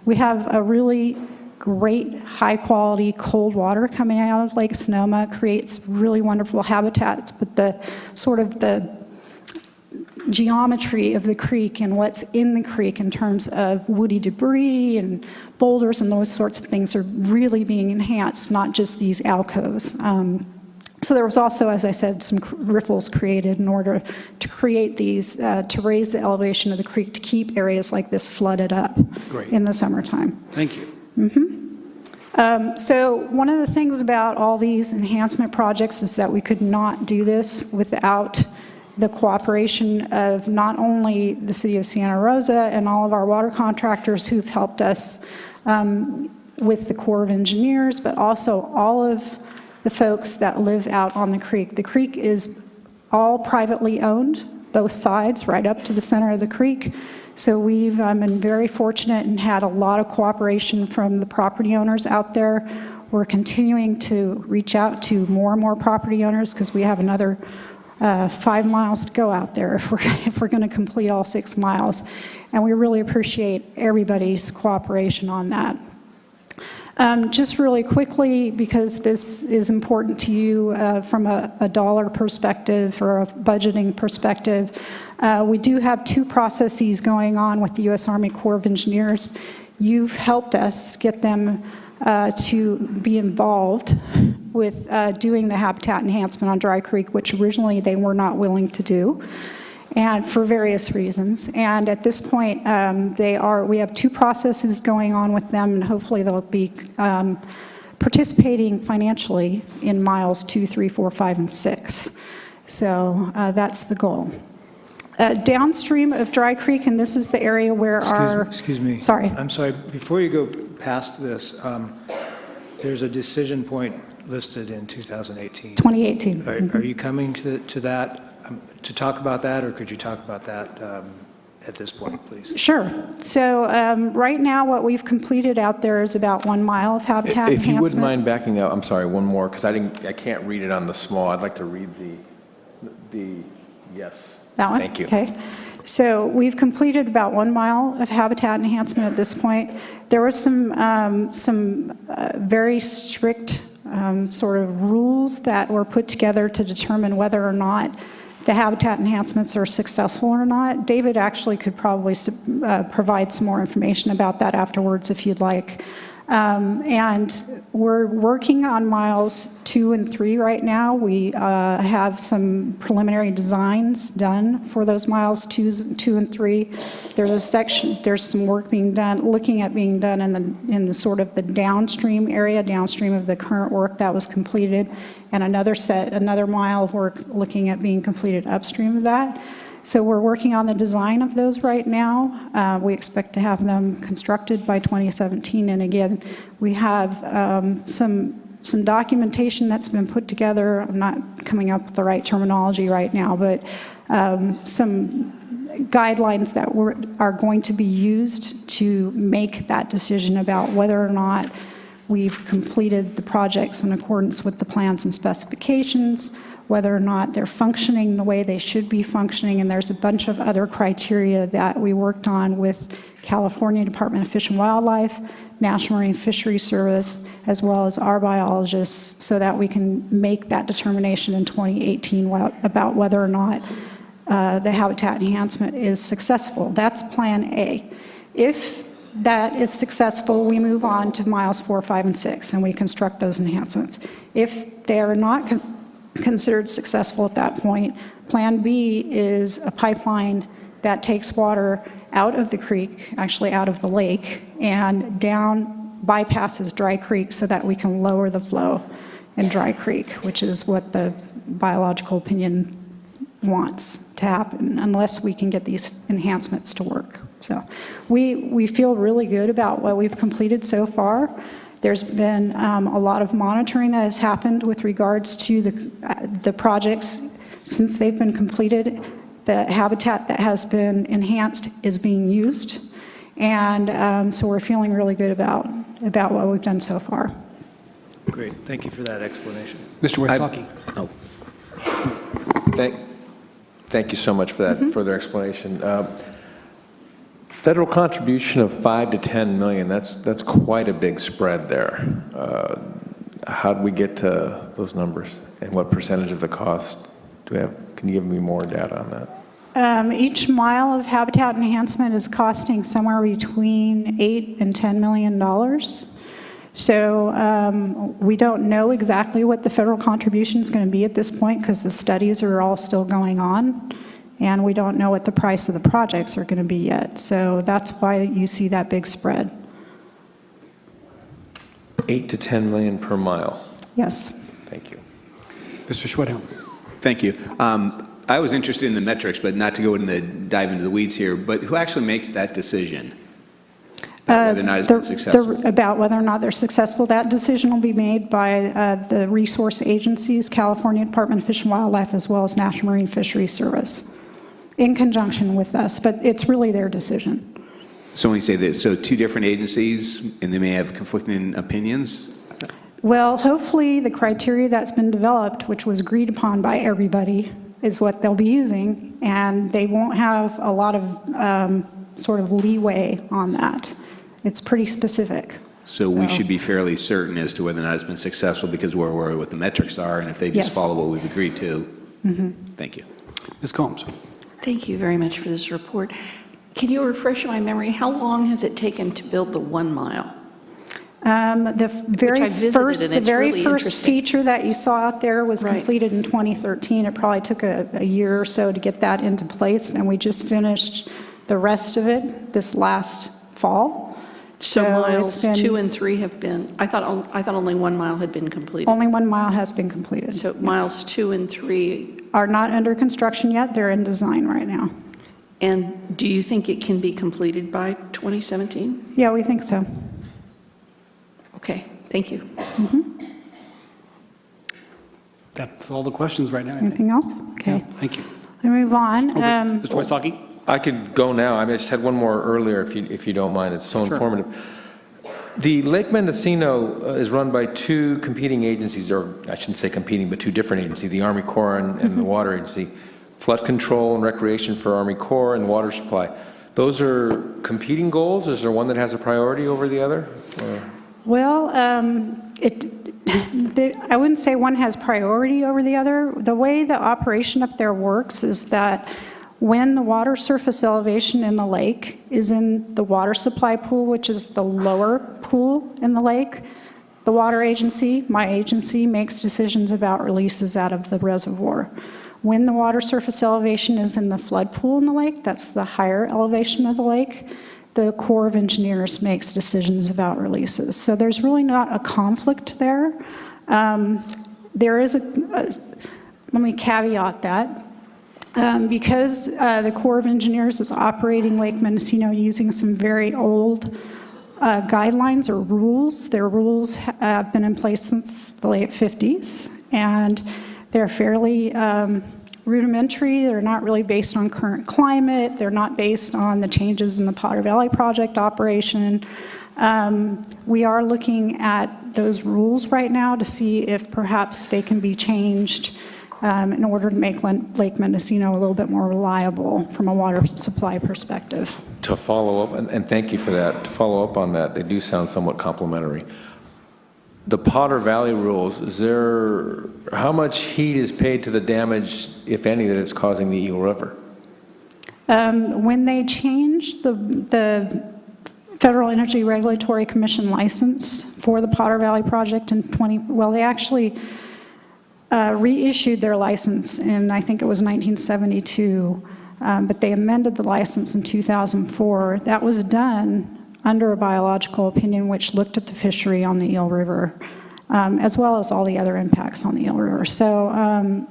We have a really great, high-quality cold water coming out of Lake Sonoma, creates really wonderful habitats, but the geometry of the creek and what's in the creek in terms of woody debris and boulders and those sorts of things are really being enhanced, not just these alcoves. So there was also, as I said, some riffles created in order to create these, to raise the elevation of the creek to keep areas like this flooded up in the summertime. Thank you. So one of the things about all these enhancement projects is that we could not do this without the cooperation of not only the City of Santa Rosa and all of our water contractors who've helped us with the Corps of Engineers, but also all of the folks that live out on the creek. The creek is all privately owned, both sides, right up to the center of the creek. So we've been very fortunate and had a lot of cooperation from the property owners out there. We're continuing to reach out to more and more property owners because we have another 5 miles to go out there if we're going to complete all 6 miles. And we really appreciate everybody's cooperation on that. Just really quickly, because this is important to you from a dollar perspective or a budgeting perspective, we do have 2 processes going on with the U.S. Army Corps of Engineers. You've helped us get them to be involved with doing the habitat enhancement on Dry Creek, which originally they were not willing to do, and for various reasons. And at this point, we have 2 processes going on with them, and hopefully they'll be participating financially in miles 2, 3, 4, 5, and 6. So that's the goal. Downstream of Dry Creek, and this is the area where Excuse me. Sorry. I'm sorry. Before you go past this, there's a decision point listed in 2018. 2018. Are you coming to that, to talk about that, or could you talk about that at this point, please? Sure. So right now, what we've completed out there is about 1 mile of habitat If you enhancement. wouldn't mind backing up, I'm sorry, one more, because I can't read it on the small. I'd like to read the yes. That one? Thank you. Okay. So we've completed about 1 mile of habitat enhancement at this point. There were some very strict sort of rules that were put together to determine whether or not the habitat enhancements are successful or not. David actually could probably provide some more information about that afterwards if you'd like. And we're working on miles 2 and 3 right now. We have some preliminary designs done for those miles 2 and 3. There's some work being done, being done in the sort of the downstream area, downstream of the current work that was completed, and another mile of work looking at being completed upstream of that. So we're working on the design of those right now. We expect to have them constructed by 2017. And again, we have some documentation that's been put together. I'm not coming up with the right terminology right now, but some guidelines that are going to be used to make that decision about whether or not we've completed the projects in accordance with the plans and specifications, whether or not they're functioning the way they should be functioning, and there's a bunch of other criteria that we worked on with California Department of Fish and Wildlife, National Marine Fisheries Service, as well as our biologists, so that we can make that determination in 2018 about whether or not the habitat enhancement is successful. That's Plan A. If that is successful, we move on to miles 4, 5, and 6, and we construct those enhancements. If they are not considered successful at that point, Plan B is a pipeline that takes water out of the creek, actually out of the lake, and down, bypasses Dry Creek so that we can lower the flow in Dry Creek, which is what the biological opinion wants to happen, unless we can get these enhancements to work. So we feel really good about what we've completed so far. There's been a lot of monitoring that has happened with regards to the projects since they've been completed. The habitat that has been enhanced is being used, and so we're feeling really good about what we've done so far. Great, thank you for that explanation. Mr. Wysocki. Thank you so much for that further explanation. Federal contribution of 5 to 10 million, that's quite a big spread there. How did we get to those numbers? And what percentage of the cost do we have? Can you give me more data on that? Each mile of habitat enhancement is costing somewhere between $8 and $10 million. So we don't know exactly what the federal contribution is going to be at this point because the studies are all still going on, and we don't know what the price of the projects are going to be yet. So that's why you see that big spread. 8 to 10 million per mile. Yes. Thank you. Mr. Schwedhelm. Thank you. I was interested in the metrics, but not to dive into the weeds here, but who actually makes that decision? About whether or not it's been successful? About whether or not they're successful, that decision will be made by the resource agencies, California Department of Fish and Wildlife, as well as National Marine Fisheries Service, in conjunction with us, but it's really their decision. So when you say that, so two different agencies, and they may have conflicting opinions? Well, hopefully the criteria that's been developed, which was agreed upon by everybody, is what they'll be using, and they won't have a lot of sort of leeway on that. It's pretty specific. So we should be fairly certain as to whether or not it's been successful because we're aware of what the metrics are, and if they just follow what we've agreed to. Thank you. Ms. Combs. Thank you very much for this report. Can you refresh my memory? How long has it taken to build the 1 mile? The very first feature that you saw out there was completed in 2013. It probably took a year or so to get that into place, and we just finished the rest of it this last fall. So miles 2 and 3 have been, I thought only 1 mile had been completed. Only 1 mile has been completed. So miles 2 and 3 are not under construction yet. They're in design right now. And do you think it can be completed by 2017? Yeah, we think so. Okay, thank you. That's all the questions right now. Anything else? Okay. Yeah, thank you. We move on. Mr. Wysocki? I could go now. I just had one more earlier, if you don't mind. It's so informative. The Lake Mendocino is run by two competing agencies, or I shouldn't say competing, but two different agencies, the Army Corps and the Water Agency. Flood control and recreation for Army Corps and water supply. Those are competing goals? Is there one that has a priority over the other? Well, I wouldn't say one has priority over the other. The way the operation up there works is that when the water surface elevation in the lake is in the water supply pool, which is the lower pool in the lake, the water agency, my agency, makes decisions about releases out of the reservoir. When the water surface elevation is in the flood pool in the lake, that's the higher elevation of the lake, the Corps of Engineers makes decisions about releases. So there's really not a conflict there. There is let me caveat that. Because the Corps of Engineers is operating Lake Mendocino using some very old guidelines or rules. Their rules have been in place since the late 50s, and they're fairly rudimentary. They're not really based on current climate. They're not based on the changes in the Potter Valley project operation. We are looking at those rules right now to see if perhaps they can be changed in order to make Lake Mendocino a little bit more reliable from a water supply perspective. To follow up, and thank you for that, to follow up on that, they do sound somewhat complementary. The Potter Valley rules, how much heed is paid to the damage, if any, that it's causing the Eagle River? When they changed the Federal Energy Regulatory Commission license for the Potter Valley project in they actually reissued their license in, I think it was 1972, but they amended the license in 2004. That was done under a biological opinion which looked at the fishery on the Eel River, as well as all the other impacts on the Eel River. So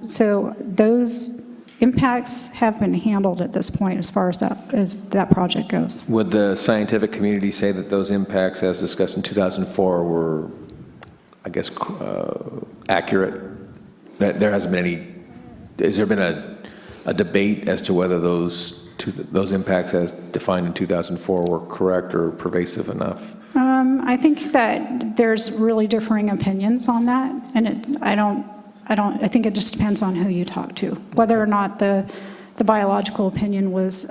those impacts have been handled at this point as far as that project goes. Would the scientific community say that those impacts, as discussed in 2004, were, I guess, accurate? That there hasn't been any, has there been a debate as to whether those impacts as defined in 2004 were correct or pervasive enough? I think that there's really differing opinions on that, and I think it just depends on who you talk to, whether or not the biological opinion was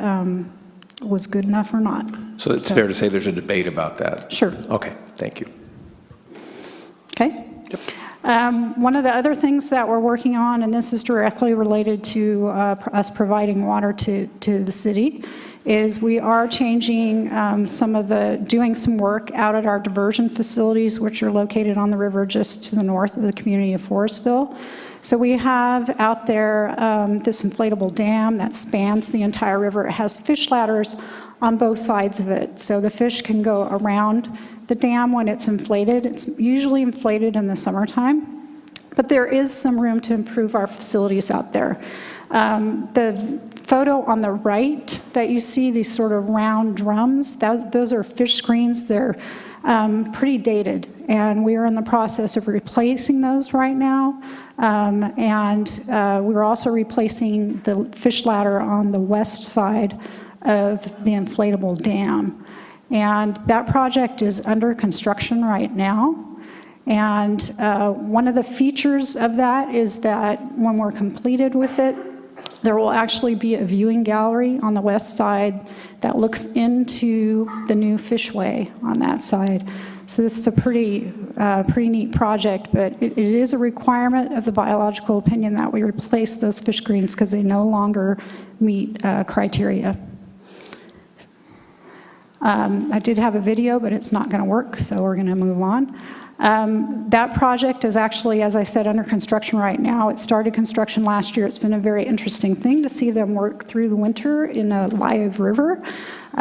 good enough or not. So it's fair to say there's a debate about that? Sure. Okay, thank you. Okay. Yep. One of the other things that we're working on, and this is directly related to us providing water to the city, is we are changing doing some work out at our diversion facilities, which are located on the river just to the north of the community of Forestville. So we have out there this inflatable dam that spans the entire river. It has fish ladders on both sides of it, so the fish can go around the dam when it's inflated. It's usually inflated in the summertime, but there is some room to improve our facilities out there. The photo on the right that you see, these sort of round drums, those are fish screens. They're pretty dated, and we are in the process of replacing those right now. We're also replacing the fish ladder on the west side of the inflatable dam. And that project is under construction right now. And one of the features of that is that when we're completed with it, there will actually be a viewing gallery on the west side that looks into the new fishway on that side. So this is a pretty neat project, but it is a requirement of the biological opinion that we replace those fish screens because they no longer meet criteria. I did have a video, but it's not going to work, so we're going to move on. That project is actually, as I said, under construction right now. It started construction last year. It's been a very interesting thing to see them work through the winter in a live river.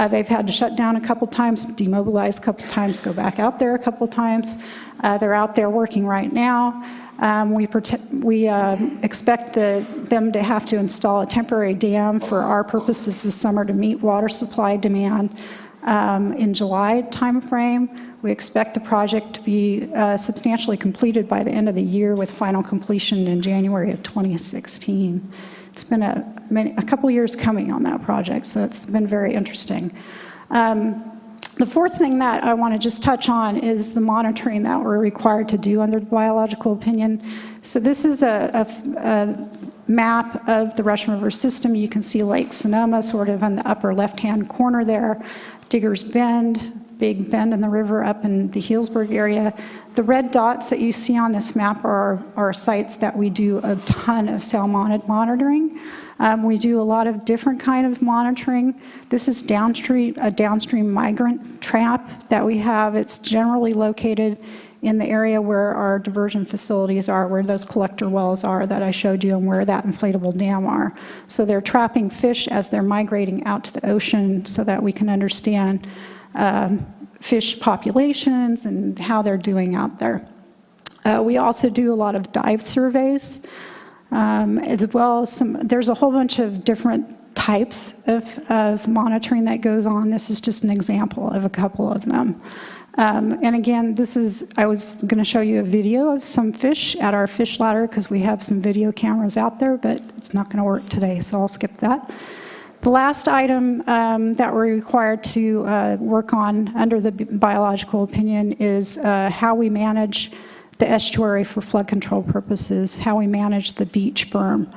They've had to shut down a couple times, demobilize a couple times, go back out there a couple times. They're out there working right now. We expect them to have to install a temporary dam for our purposes this summer to meet water supply demand in July timeframe. We expect the project to be substantially completed by the end of the year with final completion in January of 2016. It's been a couple years coming on that project, so it's been very interesting. The fourth thing that I want to just touch on is the monitoring that we're required to do under biological opinion. So this is a map of the Russian River system. You can see Lake Sonoma sort of in the upper left-hand corner there. Digger's Bend, big bend in the river up in the Healdsburg area. The red dots that you see on this map are sites that we do a ton of salmonid monitoring. We do a lot of different kind of monitoring. This is a downstream migrant trap that we have. It's generally located in the area where our diversion facilities are, where those collector wells are that I showed you and where that inflatable dam are. So they're trapping fish as they're migrating out to the ocean so that we can understand fish populations and how they're doing out there. We also do a lot of dive surveys. as well as there's a whole bunch of different types of monitoring that goes on. This is just an example of a couple of them. And again, I was going to show you a video of some fish at our fish ladder because we have some video cameras out there, but it's not going to work today, so I'll skip that. The last item that we're required to work on under the biological opinion is how we manage the estuary for flood control purposes, how we manage the beach berm.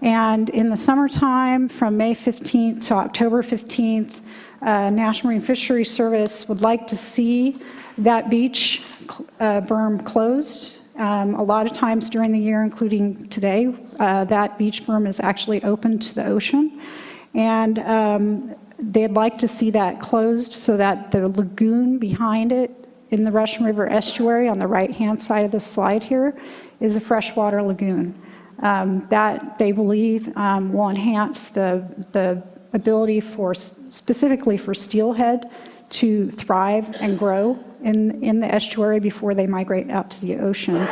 And in the summertime, from May 15th to October 15th, National Marine Fisheries Service would like to see that beach berm closed. A lot of times during the year, including today, that beach berm is actually open to the ocean. And they'd like to see that closed so that the lagoon behind it in the Russian River estuary on the right-hand side of the slide here is a freshwater lagoon. That they believe will enhance the ability specifically for steelhead to thrive and grow in the estuary before they migrate out to the ocean.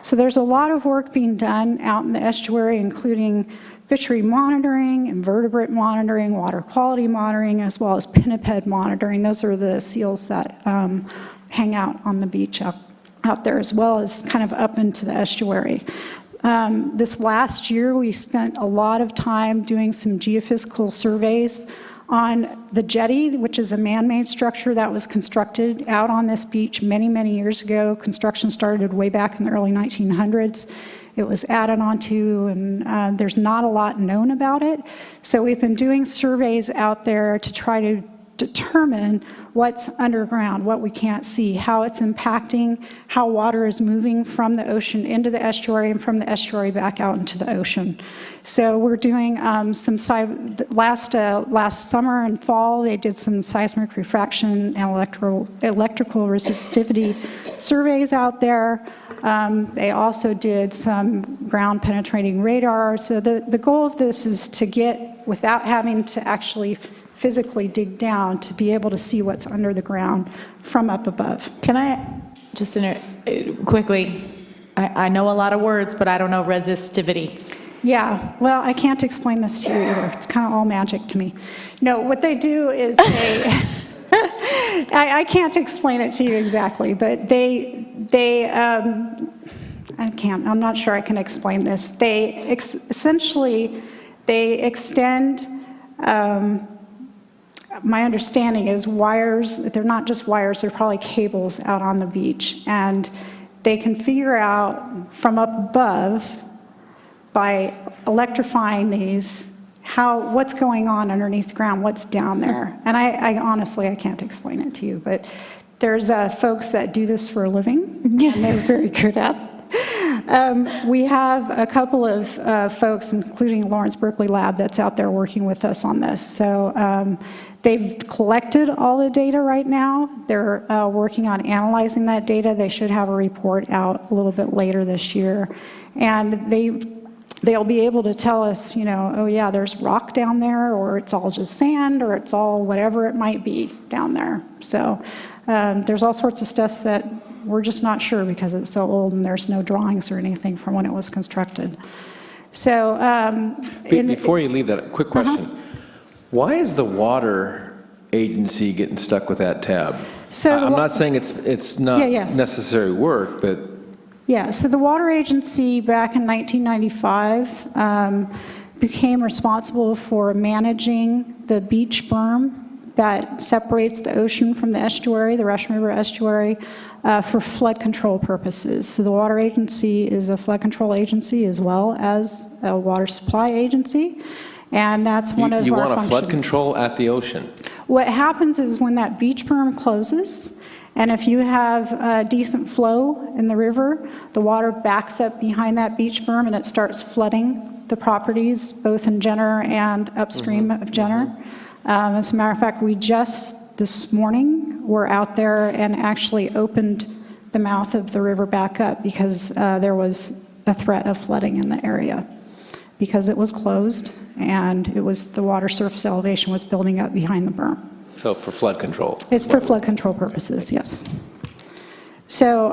So there's a lot of work being done out in the estuary, including fishery monitoring, invertebrate monitoring, water quality monitoring, as well as pinniped monitoring. Those are the seals that hang out on the beach out there, as well as kind of up into the estuary. This last year, we spent a lot of time doing some geophysical surveys on the jetty, which is a man-made structure that was constructed out on this beach many, many years ago. Construction started way back in the early 1900s. It was added onto, and there's not a lot known about it. So we've been doing surveys out there to try to determine what's underground, what we can't see, how it's impacting, how water is moving from the ocean into the estuary and from the estuary back out into the ocean. So we're doing last summer and fall, they did some seismic refraction and electrical resistivity surveys out there. They also did some ground penetrating radar. So the goal of this is to get, without having to actually physically dig down, to be able to see what's under the ground from up above. Can I just quickly, I know a lot of words, but I don't know resistivity. Yeah, well, I can't explain this to you either. It's kind of all magic to me. No, what they do is they, I can't explain it to you exactly, but I'm not sure I can explain this. They essentially extend, my understanding is wires, they're not just wires, they're probably cables out on the beach. And they can figure out from up above, by electrifying these, what's going on underneath the ground, what's down there. And I honestly, I can't explain it to you, but there's folks that do this for a living, and they're very good at it. We have a couple of folks, including Lawrence Berkeley Lab, that's out there working with us on this. So they've collected all the data right now. They're working on analyzing that data. They should have a report out a little bit later this year. And they'll be able to tell us, oh yeah, there's rock down there, or it's all just sand, or it's all whatever it might be down there. So there's all sorts of stuff that we're just not sure because it's so old and there's no drawings or anything from when it was constructed. So before you leave that, quick question. Why is the water agency getting stuck with that tab? So I'm not saying it's not necessary work, but yeah, so the water agency back in 1995 became responsible for managing the beach berm that separates the ocean from the estuary, the Russian River estuary, for flood control purposes. So the water agency is a flood control agency as well as a water supply agency, and that's one of our functions. You want a flood control at the ocean? What happens is when that beach berm closes, and if you have a decent flow in the river, the water backs up behind that beach berm and it starts flooding the properties, both in Jenner and upstream of Jenner. As a matter of fact, we just this morning were out there and actually opened the mouth of the river back up because there was a threat of flooding in the area because it was closed and the water surface elevation was building up behind the berm. So for flood control? It's for flood control purposes, yes. So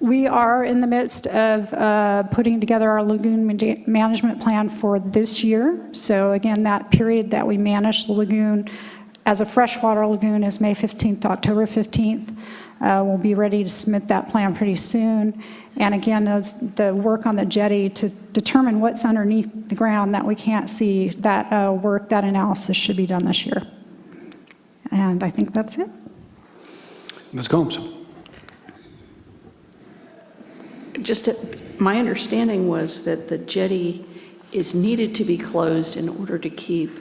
We are in the midst of putting together our lagoon management plan for this year. So again, that period that we manage the lagoon as a freshwater lagoon is May 15th to October 15th. We'll be ready to submit that plan pretty soon. And again, the work on the jetty to determine what's underneath the ground that we can't see, that work, that analysis should be done this year. And I think that's it. Ms. Combs. My understanding was that the jetty is needed to be closed in order to keep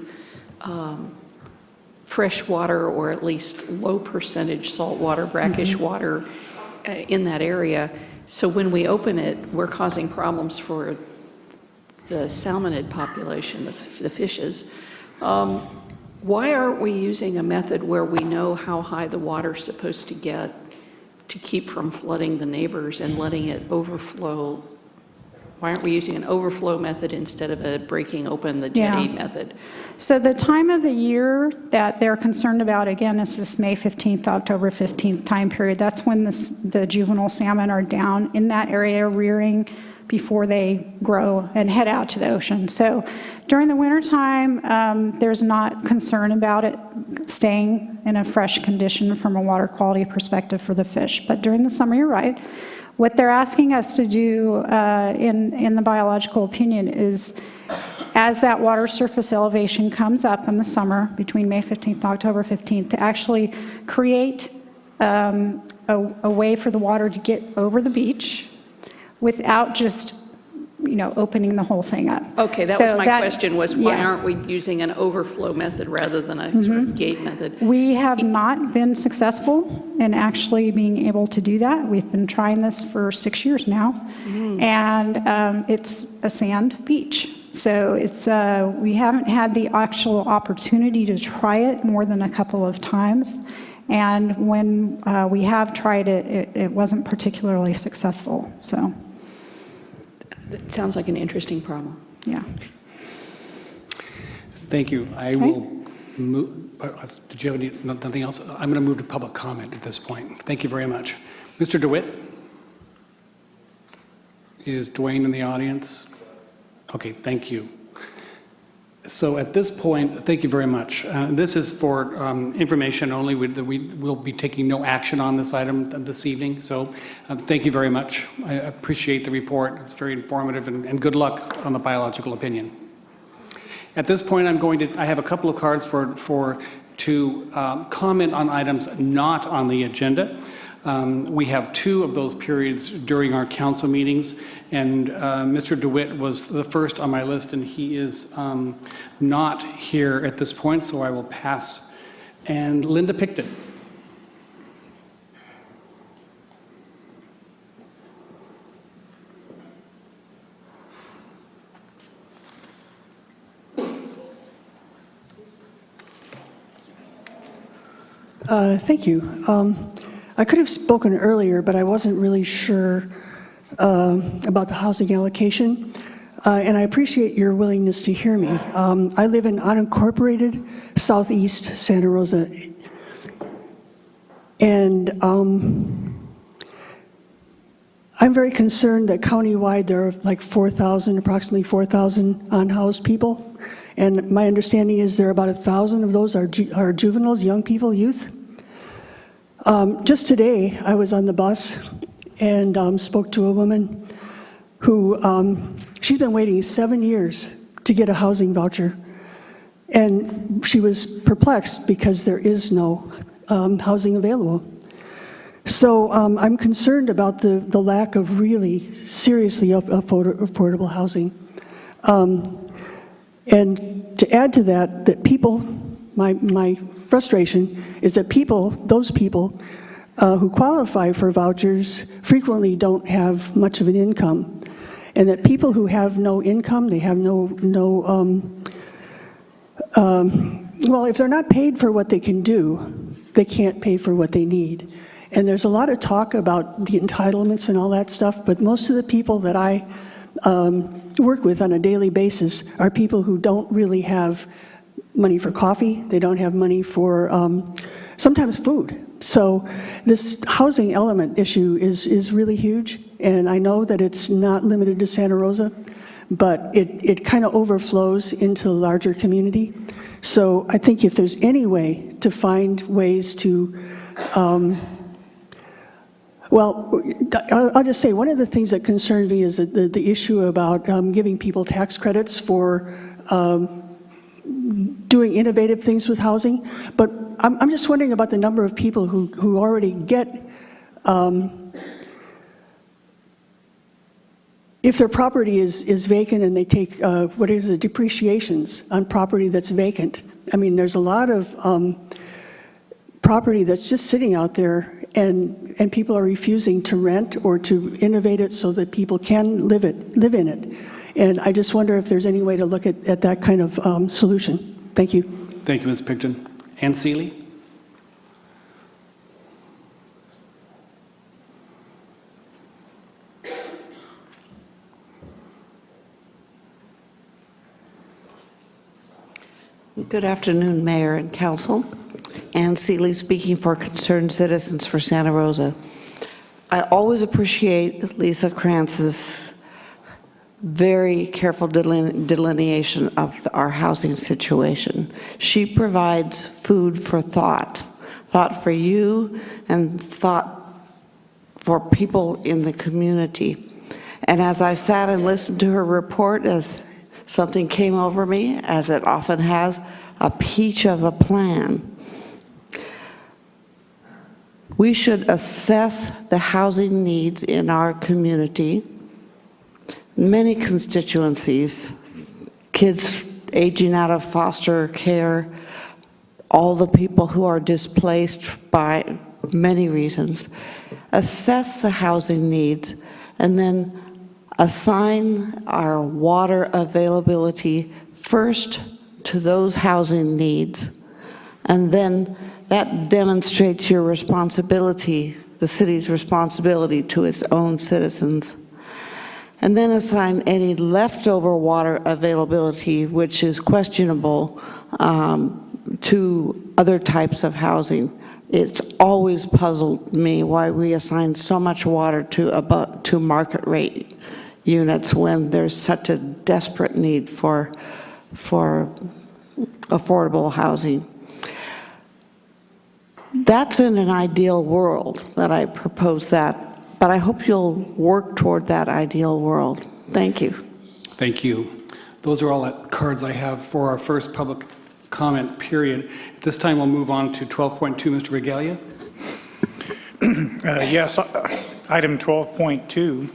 fresh water, or at least low percentage saltwater, brackish water in that area. So when we open it, we're causing problems for the salmonid population, the fishes. Why aren't we using a method where we know how high the water's supposed to get to keep from flooding the neighbors and letting it overflow? Why aren't we using an overflow method instead of a breaking open the jetty method? So the time of the year that they're concerned about, again, is this May 15th, October 15th time period. That's when the juvenile salmon are down in that area rearing before they grow and head out to the ocean. So during the wintertime, there's not concern about it staying in a fresh condition from a water quality perspective for the fish. But during the summer, you're right. What they're asking us to do in the biological opinion is, as that water surface elevation comes up in the summer between May 15th and October 15th, to actually create a way for the water to get over the beach without just, opening the whole thing up. Okay, that was my question, was why aren't we using an overflow method rather than a sort of gate method? We have not been successful in actually being able to do that. We've been trying this for 6 years now, and it's a sand beach. So we haven't had the actual opportunity to try it more than a couple of times. And when we have tried it, it wasn't particularly successful, so. It sounds like an interesting problem. Yeah. Thank you. I will move. Did you have nothing else? I'm going to move to public comment at this point. Thank you very much. Mr. DeWitt? Is Dwayne in the audience? Okay, thank you. So at this point, thank you very much. This is for information only. We will be taking no action on this item this evening. So thank you very much. I appreciate the report. It's very informative, and good luck on the biological opinion. At this point, I have a couple of cards to comment on items not on the agenda. We have 2 of those periods during our council meetings, and Mr. DeWitt was the first on my list, and he is not here at this point, so I will pass. And Linda Picton. Thank you. I could have spoken earlier, but I wasn't really sure about the housing allocation, and I appreciate your willingness to hear me. I live in unincorporated southeast Santa Rosa, and I'm very concerned that countywide there are like approximately 4,000 unhoused people, and my understanding is there are about 1,000 of those are juveniles, young people, youth. Just today, I was on the bus and spoke to a woman who, she's been waiting 7 years to get a housing voucher. And she was perplexed because there is no housing available. So I'm concerned about the lack of really seriously affordable housing. And to add to that people, my frustration is that those people who qualify for vouchers frequently don't have much of an income, and that people who have no income, they have well, if they're not paid for what they can do, they can't pay for what they need. And there's a lot of talk about the entitlements and all that stuff, but most of the people that I work with on a daily basis are people who don't really have money for coffee. They don't have money for sometimes food. So this housing element issue is really huge, and I know that it's not limited to Santa Rosa, but it kind of overflows into the larger community. So I think if there's any way to find ways to, well, I'll just say one of the things that concerns me is the issue about giving people tax credits for doing innovative things with housing. But I'm just wondering about the number of people who already get, if their property is vacant and they take, what is it, depreciations on property that's vacant. I mean, there's a lot of property that's just sitting out there, and people are refusing to rent or to innovate it so that people can live in it. And I just wonder if there's any way to look at that kind of solution. Thank you. Thank you, Ms. Picton. Ann Seeley? Good afternoon, Mayor and Council. Ann Seeley speaking for Concerned Citizens for Santa Rosa. I always appreciate Lisa Kranz's very careful delineation of our housing situation. She provides food for thought for you and thought for people in the community. And as I sat and listened to her report, as something came over me, as it often has, a peach of a plan. We should assess the housing needs in our community. Many constituencies, kids aging out of foster care, all the people who are displaced by many reasons. Assess the housing needs and then assign our water availability first to those housing needs. And then that demonstrates your responsibility, the city's responsibility to its own citizens. And then assign any leftover water availability, which is questionable, to other types of housing. It's always puzzled me why we assign so much water to market rate units when there's such a desperate need for affordable housing. That's in an ideal world that I propose that, but I hope you'll work toward that ideal world. Thank you. Thank you. Those are all the cards I have for our first public comment period. At this time, we'll move on to 12.2, Mr. Regalia. Yes, item 12.2,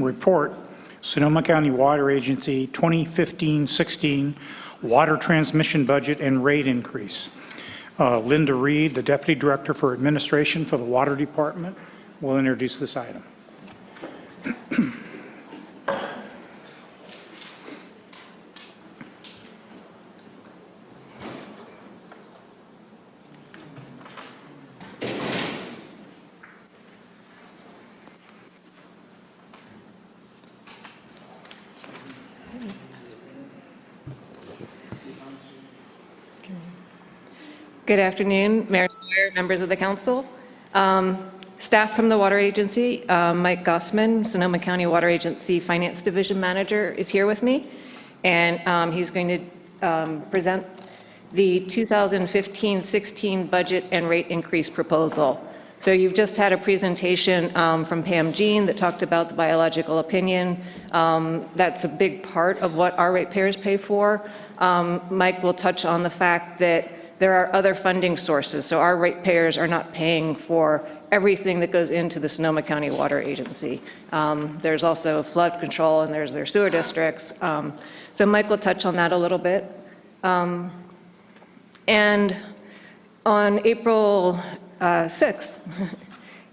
report, Sonoma County Water Agency 2015-16 water transmission budget and rate increase. Linda Reed, the Deputy Director for Administration for the Water Department, will introduce this item. Good afternoon, Mayor Sawyer, members of the council. Staff from the Water Agency, Mike Gossman, Sonoma County Water Agency Finance Division Manager, is here with me, and he's going to present the 2015-16 budget and rate increase proposal. So you've just had a presentation from Pam Jean that talked about the biological opinion. That's a big part of what our ratepayers pay for. Mike will touch on the fact that there are other funding sources, so our ratepayers are not paying for everything that goes into the Sonoma County Water Agency. There's also flood control and there's their sewer districts. So Mike will touch on that a little bit. And on April 6th,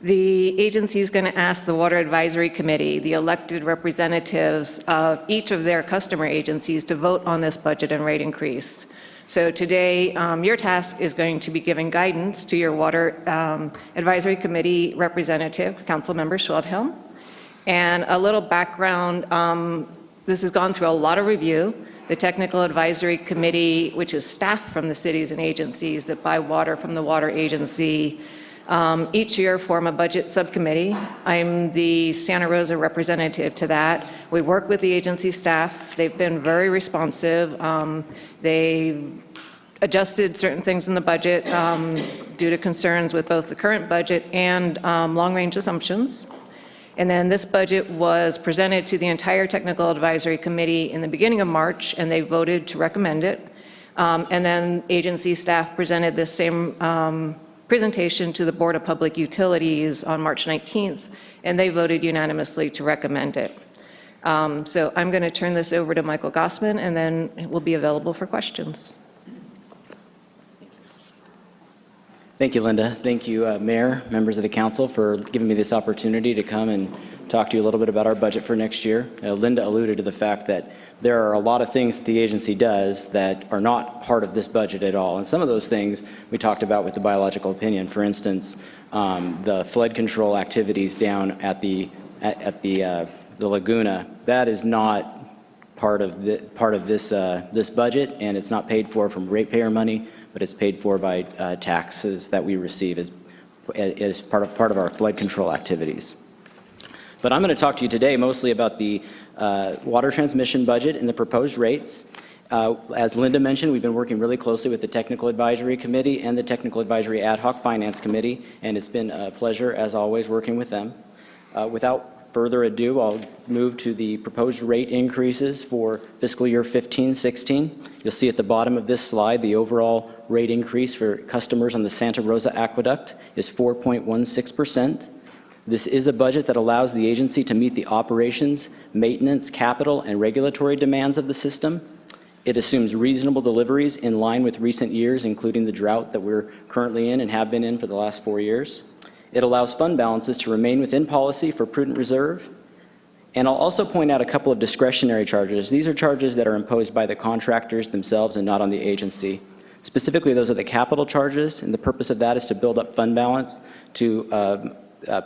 the agency is going to ask the Water Advisory Committee, the elected representatives of each of their customer agencies, to vote on this budget and rate increase. So today, your task is going to be giving guidance to your Water Advisory Committee representative, Councilmember Schwedhelm. And a little background, this has gone through a lot of review. The Technical Advisory Committee, which is staff from the cities and agencies that buy water from the Water Agency, Each year form a budget subcommittee. I'm the Santa Rosa representative to that. We work with the agency staff. They've been very responsive. They adjusted certain things in the budget due to concerns with both the current budget and long-range assumptions. And then this budget was presented to the entire Technical Advisory Committee in the beginning of March, and they voted to recommend it. And then agency staff presented this same presentation to the Board of Public Utilities on March 19th, and they voted unanimously to recommend it. So I'm going to turn this over to Michael Gossman, and then it will be available for questions. Thank you, Linda. Thank you, Mayor, members of the council, for giving me this opportunity to come and talk to you a little bit about our budget for next year. Linda alluded to the fact that there are a lot of things that the agency does that are not part of this budget at all. And some of those things we talked about with the biological opinion. For instance, the flood control activities down at the Laguna, that is not part of this budget, and it's not paid for from ratepayer money, but it's paid for by taxes that we receive as part of our flood control activities. But I'm going to talk to you today mostly about the water transmission budget and the proposed rates. As Linda mentioned, we've been working really closely with the Technical Advisory Committee and the Technical Advisory Ad Hoc Finance Committee, and it's been a pleasure, as always, working with them. Without further ado, I'll move to the proposed rate increases for fiscal year 15-16. You'll see at the bottom of this slide the overall rate increase for customers on the Santa Rosa Aqueduct is 4.16%. This is a budget that allows the agency to meet the operations, maintenance, capital, and regulatory demands of the system. It assumes reasonable deliveries in line with recent years, including the drought that we're currently in and have been in for the last 4 years. It allows fund balances to remain within policy for prudent reserve. And I'll also point out a couple of discretionary charges. These are charges that are imposed by the contractors themselves and not on the agency. Specifically, those are the capital charges, and the purpose of that is to build up fund balance to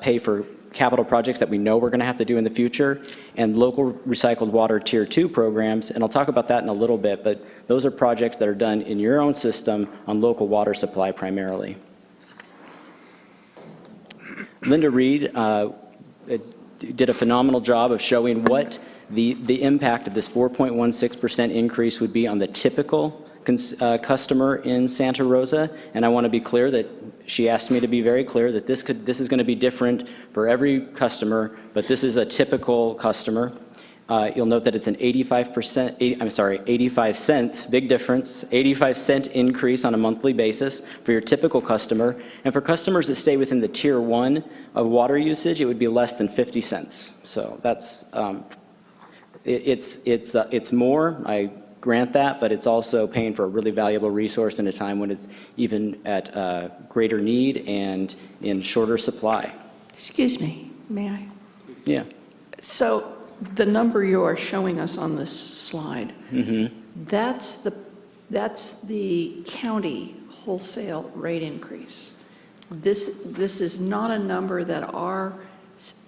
pay for capital projects that we know we're going to have to do in the future, and local recycled water Tier 2 programs, and I'll talk about that in a little bit, but those are projects that are done in your own system on local water supply primarily. Linda Reed did a phenomenal job of showing what the impact of this 4.16% increase would be on the typical customer in Santa Rosa, and I want to be clear that she asked me to be very clear that this is going to be different for every customer, but this is a typical customer. You'll note that it's an 85 cent, big difference, 85 cent increase on a monthly basis for your typical customer. And for customers that stay within the Tier 1 of water usage, it would be less than 50 cents. So that's, it's more, I grant that, but it's also paying for a really valuable resource in a time when it's even at greater need and in shorter supply. Excuse me, may I? Yeah. So the number you are showing us on this slide, that's the county wholesale rate increase. This is not a number that our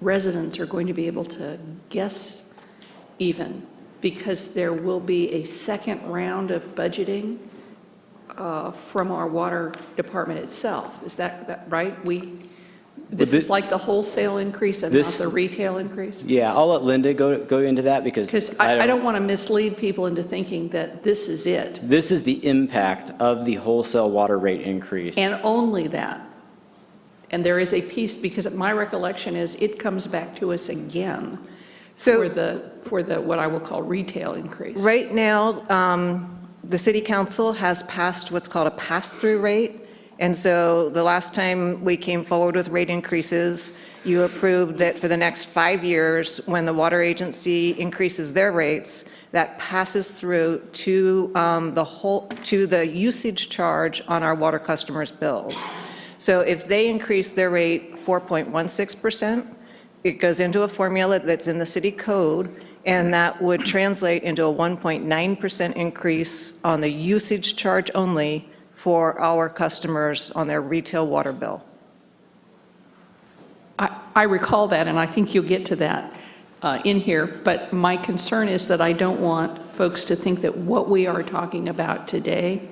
residents are going to be able to guess even, because there will be a second round of budgeting from our water department itself. Is that right? This is like the wholesale increase and not the retail increase? Yeah, I'll let Linda go into that because I don't want to mislead people into thinking that this is it. This is the impact of the wholesale water rate increase. And only that. And there is a piece, because my recollection is it comes back to us again for the what I will call retail increase. Right now, the city council has passed what's called a pass-through rate. And so the last time we came forward with rate increases, you approved that for the next 5 years, when the water agency increases their rates, that passes through to the usage charge on our water customers' bills. So if they increase their rate 4.16%, it goes into a formula that's in the city code, and that would translate into a 1.9% increase on the usage charge only for our customers on their retail water bill. I recall that, and I think you'll get to that in here, but my concern is that I don't want folks to think that what we are talking about today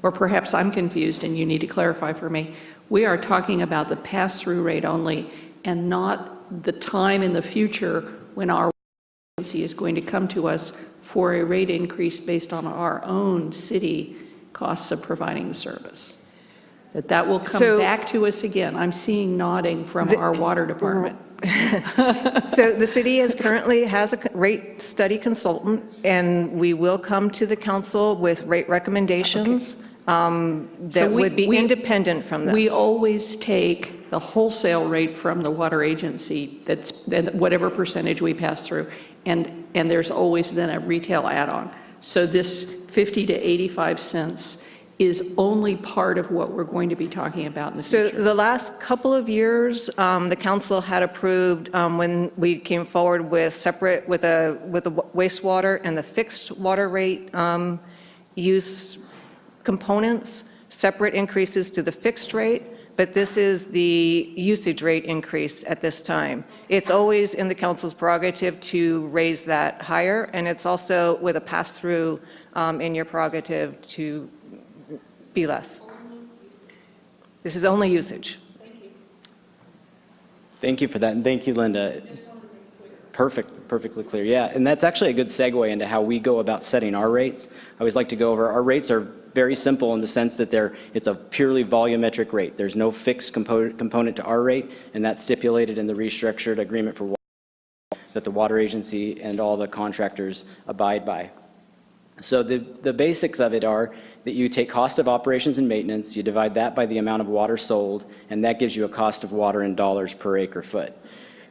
or perhaps I'm confused and you need to clarify for me. We are talking about the pass-through rate only and not the time in the future when our agency is going to come to us for a rate increase based on our own city costs of providing the service. That will come back to us again. I'm seeing nodding from our water department. So the city currently has a rate study consultant, and we will come to the council with rate recommendations that would be independent from this. We always take the wholesale rate from the water agency, that's whatever percentage we pass through, and there's always then a retail add-on. So this 50 to 85 cents is only part of what we're going to be talking about in the future. So the last couple of years, the council had approved, when we came forward with with the wastewater and the fixed water rate use components, separate increases to the fixed rate, but this is the usage rate increase at this time. It's always in the council's prerogative to raise that higher, and it's also with a pass-through in your prerogative to be less. This is only usage. Thank you for that, and thank you, Linda. Perfectly clear, yeah. And that's actually a good segue into how we go about setting our rates. I always like to go over, our rates are very simple in the sense that it's a purely volumetric rate. There's no fixed component to our rate, and that's stipulated in the restructured agreement for water that the water agency and all the contractors abide by. So the basics of it are that you take cost of operations and maintenance, you divide that by the amount of water sold, and that gives you a cost of water in dollars per acre foot.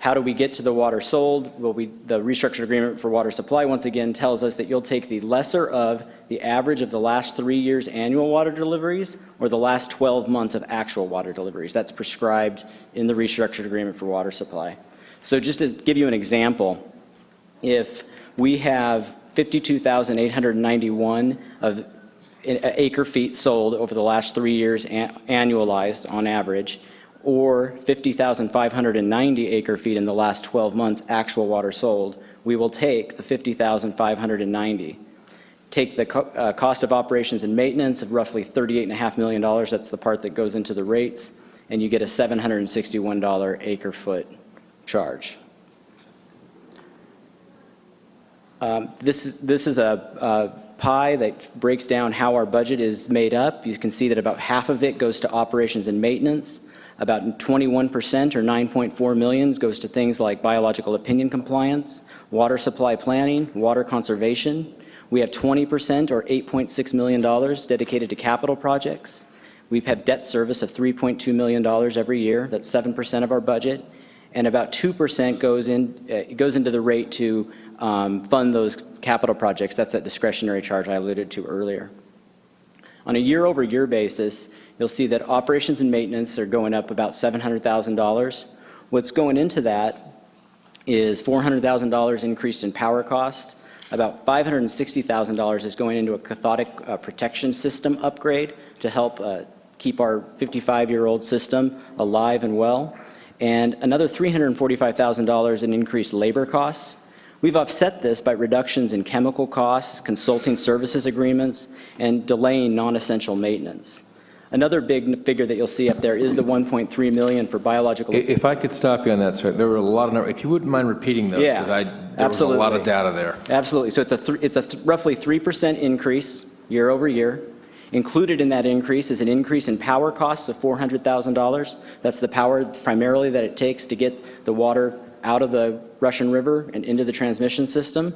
How do we get to the water sold? Well, the restructured agreement for water supply, once again, tells us that you'll take the lesser of the average of the last 3 years' annual water deliveries or the last 12 months of actual water deliveries. That's prescribed in the restructured agreement for water supply. So just to give you an example, if we have 52,891 of acre feet sold over the last 3 years annualized on average, or 50,590 acre feet in the last 12 months actual water sold, we will take the 50,590. Take the cost of operations and maintenance of roughly $38.5 million, that's the part that goes into the rates, and you get a $761 acre foot charge. This is a pie that breaks down how our budget is made up. You can see that about half of it goes to operations and maintenance. About 21% or 9.4 million goes to things like biological opinion compliance, water supply planning, water conservation. We have 20% or $8.6 million dedicated to capital projects. We've had debt service of $3.2 million every year. That's 7% of our budget. And about 2% goes into the rate to fund those capital projects. That's that discretionary charge I alluded to earlier. On a year-over-year basis, you'll see that operations and maintenance are going up about $700,000. What's going into that is $400,000 increased in power costs. About $560,000 is going into a cathodic protection system upgrade to help keep our 55-year-old system alive and well. And another $345,000 in increased labor costs. We've offset this by reductions in chemical costs, consulting services agreements, and delaying non-essential maintenance. Another big figure that you'll see up there is the $1.3 million for biological. If I could stop you on that, sir, there were a lot of numbers. If you wouldn't mind repeating those, because there was a lot of data there. Absolutely. So it's a roughly 3% increase year over year. Included in that increase is an increase in power costs of $400,000. That's the power primarily that it takes to get the water out of the Russian River and into the transmission system.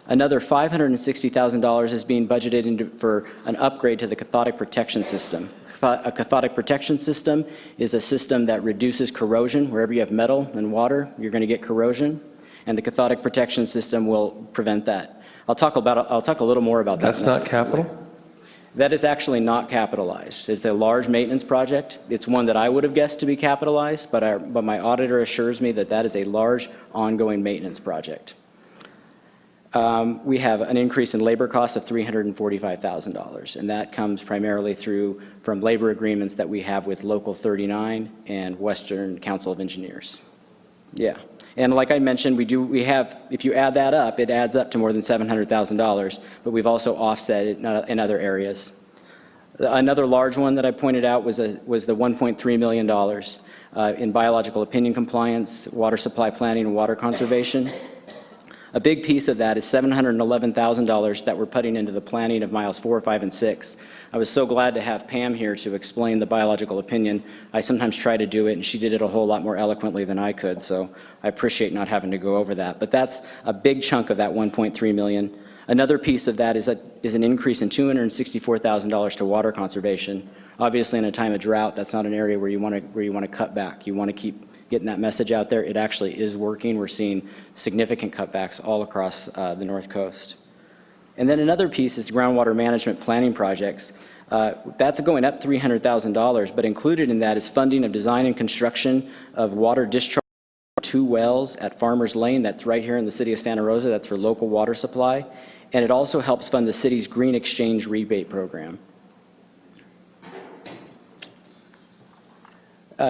Another $560,000 is being budgeted for an upgrade to the cathodic protection system. A cathodic protection system is a system that reduces corrosion. Wherever you have metal and water, you're going to get corrosion, and the cathodic protection system will prevent that. I'll talk a little more about that. That's not capital? That is actually not capitalized. It's a large maintenance project. It's one that I would have guessed to be capitalized, but my auditor assures me that that is a large ongoing maintenance project. We have an increase in labor costs of $345,000, and that comes primarily from labor agreements that we have with Local 39 and Western Council of Engineers. Yeah, and like I mentioned, if you add that up, it adds up to more than $700,000, but we've also offset it in other areas. Another large one that I pointed out was the $1.3 million in biological opinion compliance, water supply planning, and water conservation. A big piece of that is $711,000 that we're putting into the planning of miles 4, 5, and 6. I was so glad to have Pam here to explain the biological opinion. I sometimes try to do it, and she did it a whole lot more eloquently than I could, so I appreciate not having to go over that. But that's a big chunk of that $1.3 million. Another piece of that is an increase in $264,000 to water conservation. Obviously, in a time of drought, that's not an area where you want to cut back. You want to keep getting that message out there. It actually is working. We're seeing significant cutbacks all across the North Coast. And then another piece is groundwater management planning projects. That's going up $300,000, but included in that is funding of design and construction of water discharge 2 wells at Farmers Lane. That's right here in the city of Santa Rosa. That's for local water supply. And it also helps fund the city's Green Exchange rebate program.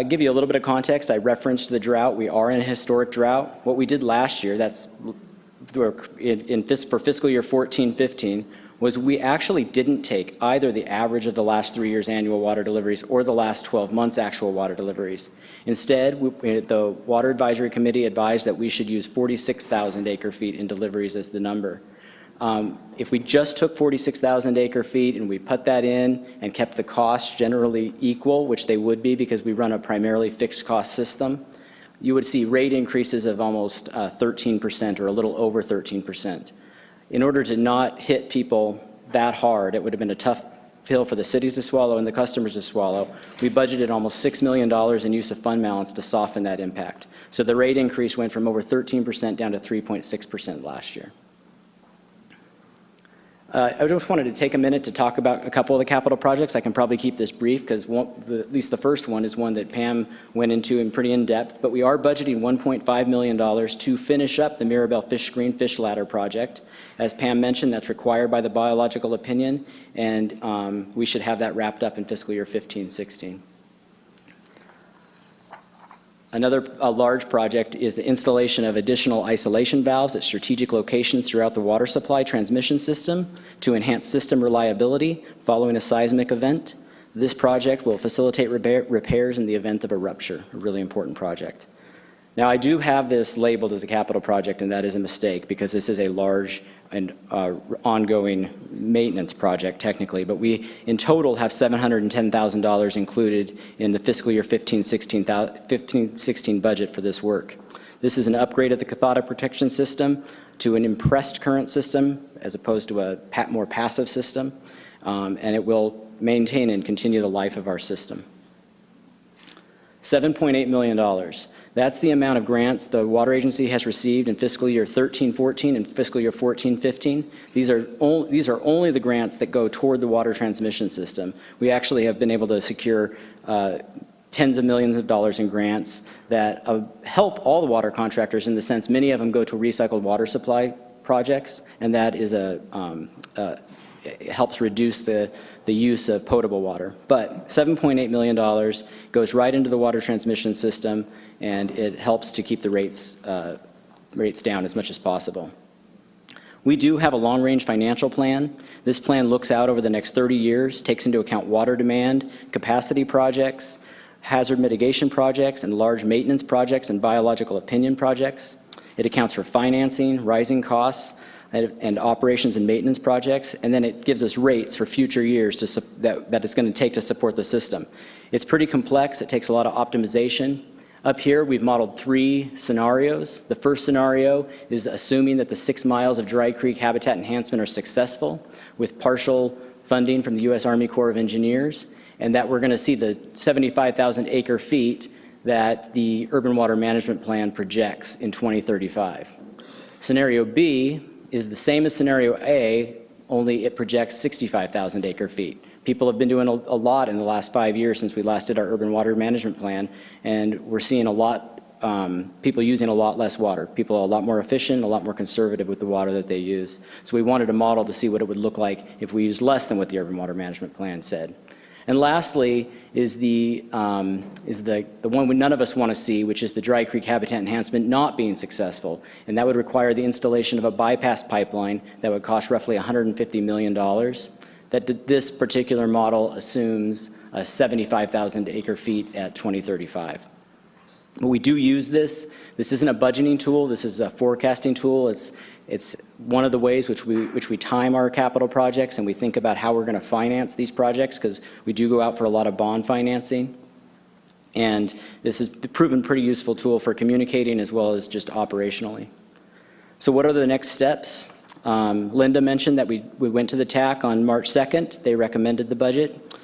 Give you a little bit of context. I referenced the drought. We are in a historic drought. What we did last year, for fiscal year 14-15, was we actually didn't take either the average of the last 3 years' annual water deliveries or the last 12 months' actual water deliveries. Instead, the Water Advisory Committee advised that we should use 46,000 acre-feet in deliveries as the number. If we just took 46,000 acre-feet and we put that in and kept the costs generally equal, which they would be because we run a primarily fixed cost system, you would see rate increases of almost 13% or a little over 13%. In order to not hit people that hard, it would have been a tough pill for the cities to swallow and the customers to swallow. We budgeted almost $6 million in use of fund balance to soften that impact. So the rate increase went from over 13% down to 3.6% last year. I just wanted to take a minute to talk about a couple of the capital projects. I can probably keep this brief because at least the first one is one that Pam went into in pretty in-depth, but we are budgeting $1.5 million to finish up the Mirabel Fish Screen Fish Ladder project. As Pam mentioned, that's required by the biological opinion, and we should have that wrapped up in fiscal year 15-16. Another large project is the installation of additional isolation valves at strategic locations throughout the water supply transmission system to enhance system reliability following a seismic event. This project will facilitate repairs in the event of a rupture, a really important project. Now, I do have this labeled as a capital project, and that is a mistake because this is a large and ongoing maintenance project technically, but we in total have $710,000 included in the fiscal year 15-16 budget for this work. This is an upgrade of the cathodic protection system to an impressed current system as opposed to a more passive system, and it will maintain and continue the life of our system. $7.8 million. That's the amount of grants the water agency has received in fiscal year 13-14 and fiscal year 14-15. These are only the grants that go toward the water transmission system. We actually have been able to secure tens of millions of dollars in grants that help all the water contractors in the sense many of them go to recycled water supply projects, and that is it helps reduce the use of potable water. But $7.8 million goes right into the water transmission system, and it helps to keep the rates down as much as possible. We do have a long-range financial plan. This plan looks out over the next 30 years, takes into account water demand, capacity projects, hazard mitigation projects, and large maintenance projects and biological opinion projects. It accounts for financing, rising costs, and operations and maintenance projects, and then it gives us rates for future years that it's going to take to support the system. It's pretty complex. It takes a lot of optimization. Up here, we've modeled 3 scenarios. The first scenario is assuming that the 6 miles of dry creek habitat enhancement are successful with partial funding from the U.S. Army Corps of Engineers, and that we're going to see the 75,000 acre-feet that the Urban Water Management Plan projects in 2035. Scenario B is the same as Scenario A, only it projects 65,000 acre-feet. People have been doing a lot in the last 5 years since we last did our Urban Water Management Plan, and we're seeing a lot, people using a lot less water. People are a lot more efficient, a lot more conservative with the water that they use. So we wanted a model to see what it would look like if we used less than what the Urban Water Management Plan said. And lastly is the one none of us want to see, which is the dry creek habitat enhancement not being successful. And that would require the installation of a bypass pipeline that would cost roughly $150 million that this particular model assumes 75,000 acre feet at 2035. But we do use this. This isn't a budgeting tool. This is a forecasting tool. It's one of the ways which we time our capital projects, and we think about how we're going to finance these projects, because we do go out for a lot of bond financing. And this has proven a pretty useful tool for communicating as well as just operationally. So what are the next steps? Linda mentioned that we went to the TAC on March 2nd. They recommended the budget.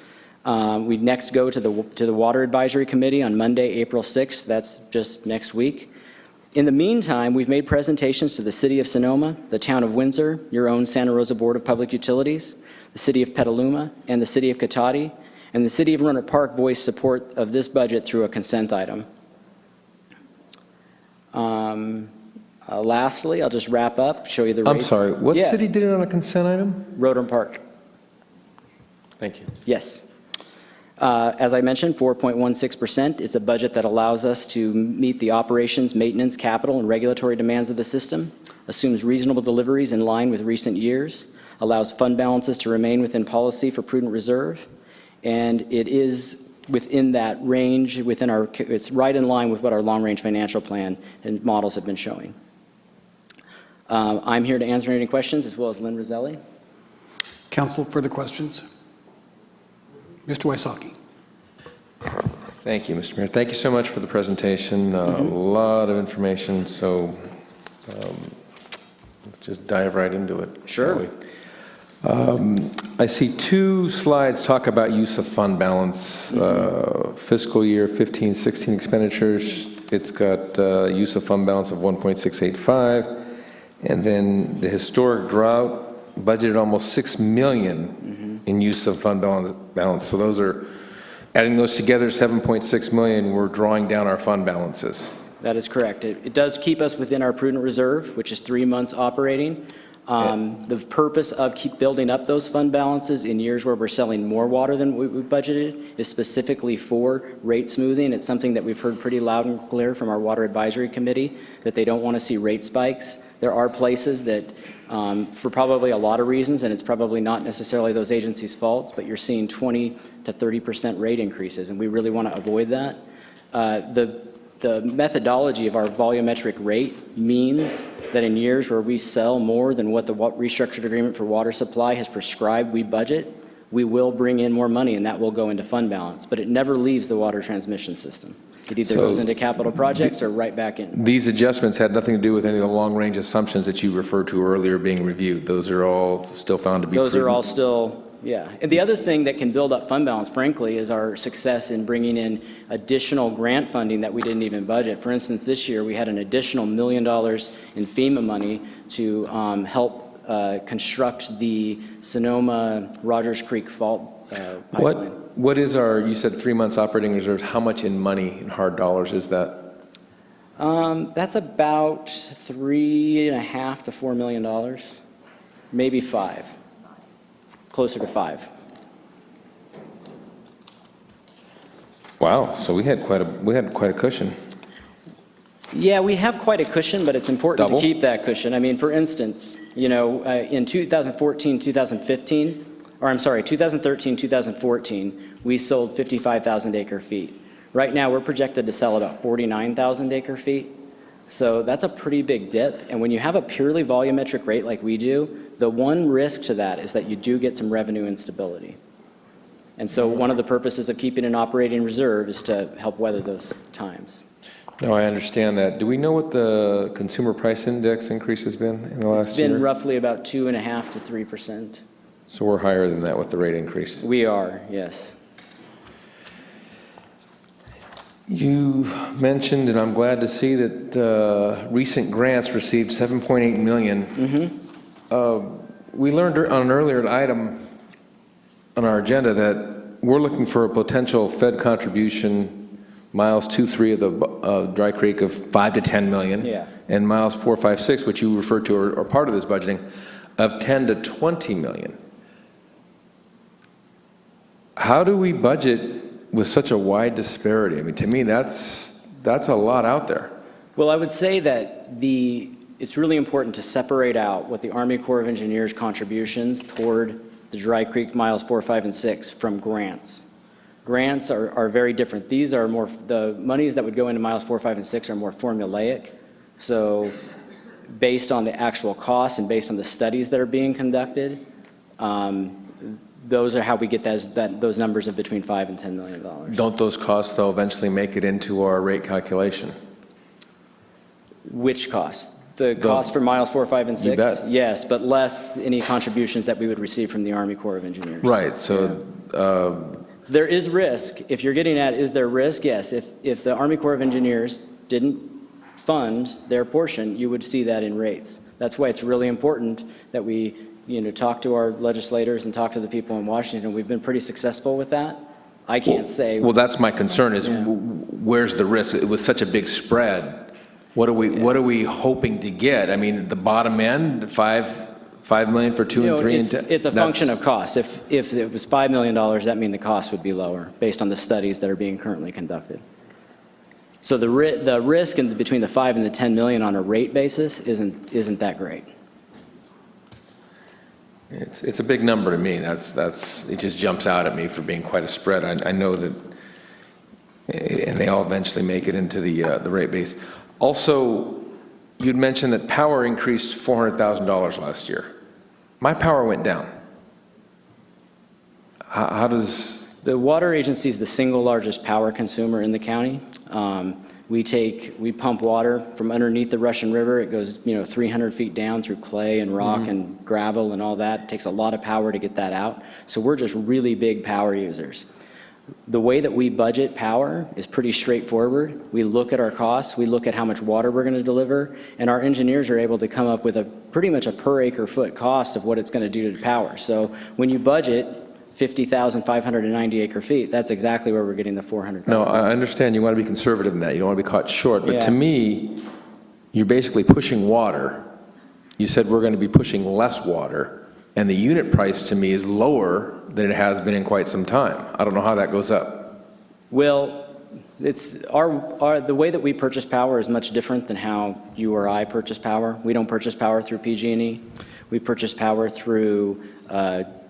We next go to the Water Advisory Committee on Monday, April 6th. That's just next week. In the meantime, we've made presentations to the City of Sonoma, the Town of Windsor, your own Santa Rosa Board of Public Utilities, the City of Petaluma, and the City of Cotati, and the City of Rohnert Park voiced support of this budget through a consent item. Lastly, I'll just wrap up, show you the rates. I'm sorry, what Yeah. city did it on a consent item? Rohnert Park. Thank you. Yes. As I mentioned, 4.16%. It's a budget that allows us to meet the operations, maintenance, capital, and regulatory demands of the system, assumes reasonable deliveries in line with recent years, allows fund balances to remain within policy for prudent reserve, and it is within that range, it's right in line with what our long-range financial plan and models have been showing. I'm here to answer any questions, as well as Lynn Roselli. Council, further questions? Mr. Wysocki. Thank you, Mr. Mayor. Thank you so much for the presentation. A lot of information, so let's just dive right into it. Sure. I see two slides talk about use of fund balance, fiscal year 15-16 expenditures. It's got use of fund balance of 1.685, and then the historic drought budgeted almost $6 million in use of fund balance. So those are, adding those together, $7.6 million, we're drawing down our fund balances. That is correct. It does keep us within our prudent reserve, which is 3 months operating. The purpose of keep building up those fund balances in years where we're selling more water than we budgeted is specifically for rate smoothing. It's something that we've heard pretty loud and clear from our Water Advisory Committee, that they don't want to see rate spikes. There are places that, for probably a lot of reasons, and it's probably not necessarily those agencies' faults, but you're seeing 20 to 30% rate increases, and we really want to avoid that. The methodology of our volumetric rate means that in years where we sell more than what the restructured agreement for water supply has prescribed we budget, we will bring in more money, and that will go into fund balance. But it never leaves the water transmission system. It either goes into capital projects or right back in. These adjustments had nothing to do with any of the long-range assumptions that you referred to earlier being reviewed. Those are all still found to be Those prudent? are all still, yeah. And the other thing that can build up fund balance, frankly, is our success in bringing in additional grant funding that we didn't even budget. For instance, this year we had an additional $1 million in FEMA money to help construct the Sonoma-Rogers Creek Fault pipeline. What is our, you said 3 months operating reserves, how much in money, in hard dollars, is that? That's about $3.5 to $4 million, maybe 5, closer to 5. Wow, so we had quite a cushion. Yeah, we have quite a cushion, but it's important to keep that cushion. I mean, for instance, you know, in 2013, 2014, we sold 55,000 acre feet. Right now, we're projected to sell about 49,000 acre feet. So that's a pretty big dip. And when you have a purely volumetric rate like we do, the one risk to that is that you do get some revenue instability. And so one of the purposes of keeping an operating reserve is to help weather those times. No, I understand that. Do we know what the consumer price index increase has been in the last year? It's been roughly about 2.5% to 3%. So we're higher than that with the rate increase? We are, yes. You mentioned, and I'm glad to see that recent grants received $7.8 million. We learned on an earlier item on our agenda that we're looking for a potential Fed contribution, miles 2, 3 of the Dry Creek, of $5 to $10 million. Yeah. And miles 4, 5, 6, which you referred to are part of this budgeting, of $10 to $20 million. How do we budget with such a wide disparity? I mean, to me, that's a lot out there. Well, I would say that it's really important to separate out what the Army Corps of Engineers contributions toward the Dry Creek miles 4, 5, and 6 from grants. Grants are very different. These are more, the monies that would go into miles 4, 5, and 6 are more formulaic. So based on the actual costs and based on the studies that are being conducted, those are how we get those numbers of between $5 and $10 million. Don't those costs, though, eventually make it into our rate calculation? Which costs? The cost for miles 4, 5, and 6? You bet. Yes, but less any contributions that we would receive from the Army Corps of Engineers. Right, so There is risk. If you're getting at, is there risk? Yes. If the Army Corps of Engineers didn't fund their portion, you would see that in rates. That's why it's really important that we, talk to our legislators and talk to the people in Washington. We've been pretty successful with that. I can't say. Well, that's my concern is where's the risk? With such a big spread, what are we hoping to get? I mean, the bottom end, $5 million for 2 and 3 and 10? It's a function of cost. If it was $5 million, that means the cost would be lower based on the studies that are being currently conducted. So the risk between the 5 and the 10 million on a rate basis isn't that great. It's a big number to me. It just jumps out at me for being quite a spread. I know that, and they all eventually make it into the rate base. Also, you'd mentioned that power increased $400,000 last year. My power went down. How does... The water agency is the single largest power consumer in the county. We pump water from underneath the Russian River. It goes, 300 feet down through clay and rock and gravel and all that. It takes a lot of power to get that out. So we're just really big power users. The way that we budget power is pretty straightforward. We look at our costs, we look at how much water we're going to deliver, and our engineers are able to come up with pretty much a per acre foot cost of what it's going to do to power. So when you budget 50,590 acre feet, that's exactly where we're getting the 400,000. No, I understand you want to be conservative in that. You don't want to be caught short. But to me, you're basically pushing water. You said we're going to be pushing less water. And the unit price to me is lower than it has been in quite some time. I don't know how that goes up. Well, it's the way that we purchase power is much different than how you or I purchase power. We don't purchase power through PG&E. We purchase power through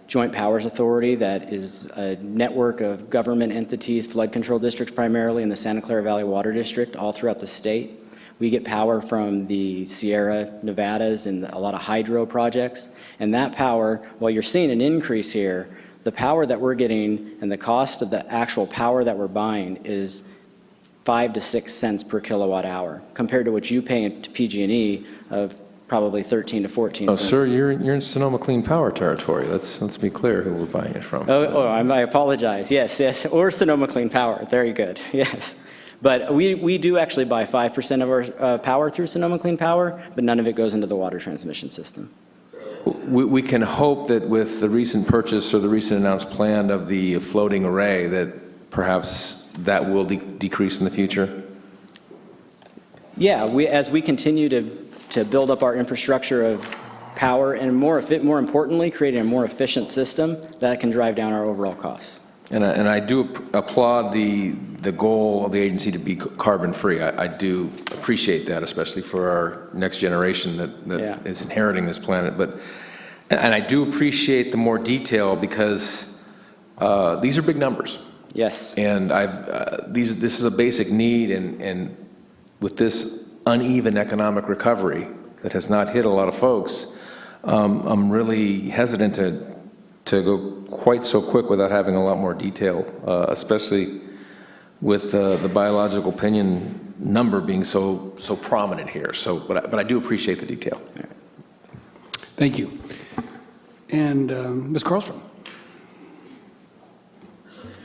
Joint Powers Authority, that is a network of government entities, flood control districts primarily, in the Santa Clara Valley Water District all throughout the state. We get power from the Sierra Nevadas and a lot of hydro projects. And that power, while you're seeing an increase here, the power that we're getting and the cost of the actual power that we're buying is 5 to 6 cents per kilowatt hour, compared to what you pay to PG&E of probably 13 to 14 cents. Oh, sir, you're in Sonoma Clean Power territory. Let's be clear who we're buying it from. I apologize. Yes, or Sonoma Clean Power. Very good. Yes. But we do actually buy 5% of our power through Sonoma Clean Power, but none of it goes into the water transmission system. We can hope that with the recent purchase or the recent announced plan of the floating array that perhaps that will decrease in the future? Yeah, as we continue to build up our infrastructure of power and more importantly, creating a more efficient system, that can drive down our overall costs. And I do applaud the goal of the agency to be carbon-free. I do appreciate that, especially for our next generation that is inheriting this planet. And I do appreciate the more detail because these are big numbers. Yes. And this is a basic need, and with this uneven economic recovery that has not hit a lot of folks, I'm really hesitant to go quite so quick without having a lot more detail, especially with the biological opinion number being so prominent here. But I do appreciate the detail. Thank you. And Ms. Karlstrom.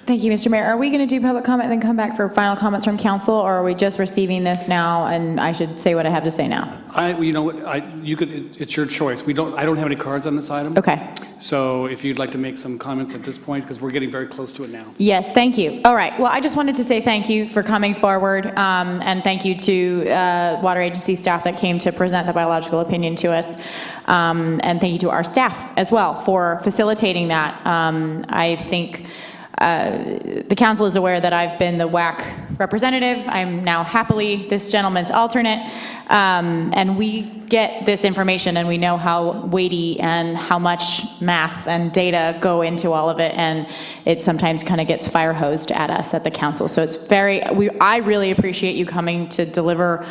Thank you, Mr. Mayor. Are we going to do public comment and then come back for final comments from council, or are we just receiving this now and I should say what I have to say now? You know what? It's your choice. I don't have any cards on this item. Okay. So if you'd like to make some comments at this point, because we're getting very close to it now. Yes, thank you. All right. Well, I just wanted to say thank you for coming forward, and thank you to Water Agency staff that came to present the biological opinion to us, and thank you to our staff as well for facilitating that. I think the council is aware that I've been the WAC representative. I'm now happily this gentleman's alternate. And we get this information and we know how weighty and how much math and data go into all of it. And it sometimes kind of gets fire hosed at us at the council. So it's I really appreciate you coming to deliver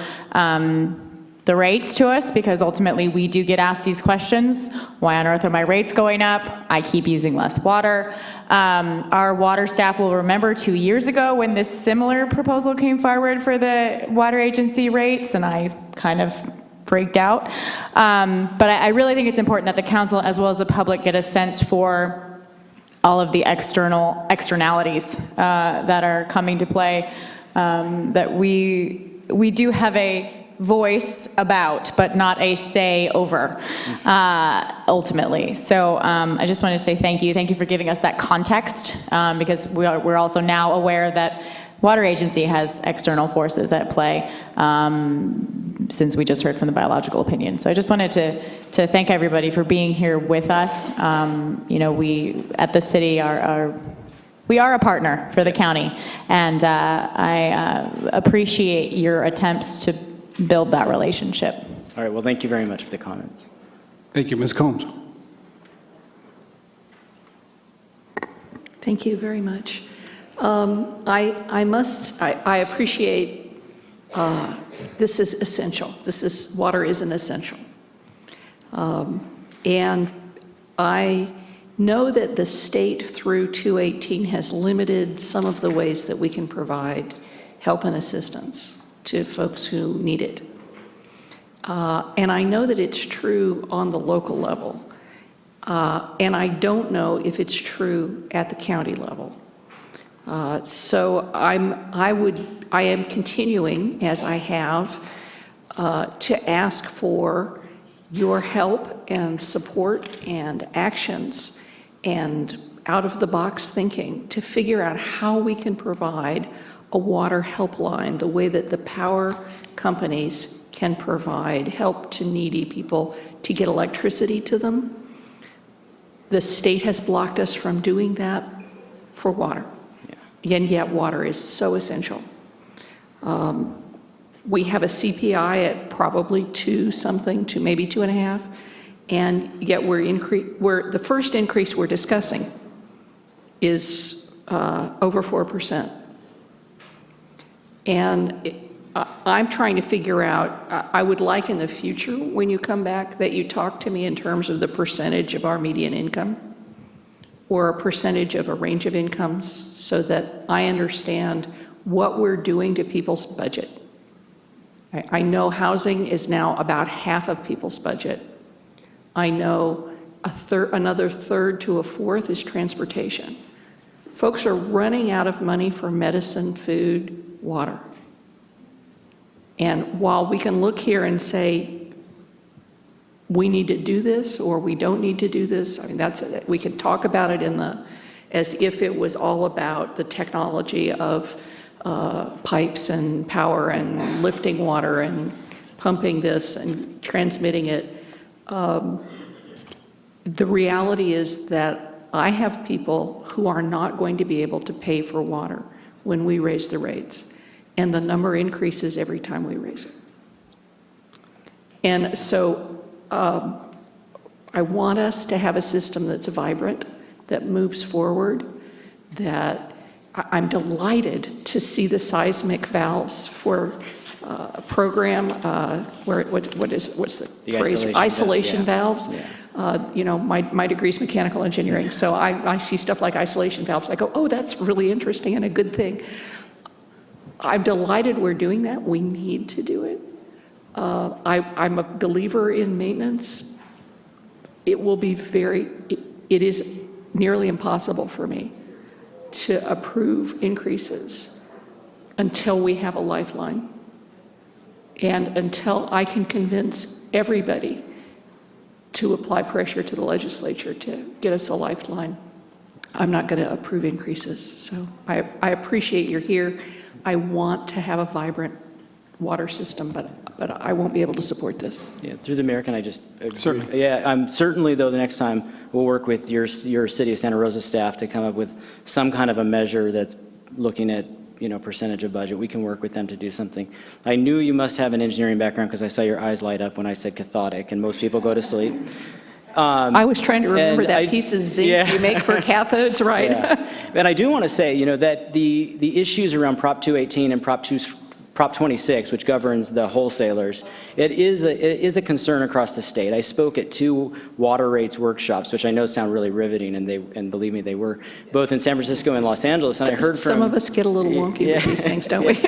the rates to us, because ultimately we do get asked these questions. Why on earth are my rates going up? I keep using less water. Our water staff will remember 2 years ago when this similar proposal came forward for the water agency rates, and I kind of freaked out. But I really think it's important that the council as well as the public get a sense for all of the externalities that are coming to play, that we do have a voice about, but not a say over, ultimately. So I just wanted to say thank you. Thank you for giving us that context, because we're also now aware that water agency has external forces at play, since we just heard from the biological opinion. So I just wanted to thank everybody for being here with us. We at the city we are a partner for the county, and I appreciate your attempts to build that relationship. All right, well, thank you very much for the comments. Thank you, Ms. Combs. Thank you very much. I appreciate this is essential. Water is an essential. And I know that the state through 218 has limited some of the ways that we can provide help and assistance to folks who need it. And I know that it's true on the local level. And I don't know if it's true at the county level. So I am continuing, as I have, to ask for your help and support and actions and out-of-the-box thinking to figure out how we can provide a water helpline, the way that the power companies can provide help to needy people to get electricity to them. The state has blocked us from doing that for water. Yeah. And yet water is so essential. We have a CPI at probably 2 something, to maybe 2.5, and yet the first increase we're discussing is over 4%. And I'm trying to figure out, I would like in the future, when you come back, that you talk to me in terms of the percentage of our median income or a percentage of a range of incomes, so that I understand what we're doing to people's budget. I know housing is now about half of people's budget. I know another third to a fourth is transportation. Folks are running out of money for medicine, food, water. And while we can look here and say, we need to do this or we don't need to do this, I mean, we can talk about it as if it was all about the technology of pipes and power and lifting water and pumping this and transmitting it. The reality is that I have people who are not going to be able to pay for water when we raise the rates, and the number increases every time we raise it. And so I want us to have a system that's vibrant, that moves forward, that I'm delighted to see the seismic valves for a program what's the phrase? Isolation valves. Yeah. My degree's mechanical engineering, so I see stuff like isolation valves. I go, oh, that's really interesting and a good thing. I'm delighted we're doing that. We need to do it. I'm a believer in maintenance. It is nearly impossible for me to approve increases until we have a lifeline and until I can convince everybody to apply pressure to the legislature to get us a lifeline. I'm not going to approve increases. So I appreciate you're here. I want to have a vibrant water system, but I won't be able to support this. Yeah, through the mayor, can I just... Certainly. Yeah, certainly, though, the next time we'll work with your City of Santa Rosa staff to come up with some kind of a measure that's looking at, percentage of budget. We can work with them to do something. I knew you must have an engineering background because I saw your eyes light up when I said cathodic, and most people go to sleep. I was trying to remember and that piece of zinc you make for cathodes, right? Yeah. And I do want to say, that the issues around Prop 218 and Prop 26, which governs the wholesalers, it is a concern across the state. I spoke at 2 water rates workshops, which I know sound really riveting, and believe me, they were, both in San Francisco and Los Angeles. And I heard Some of us get a little wonky with these things, don't we?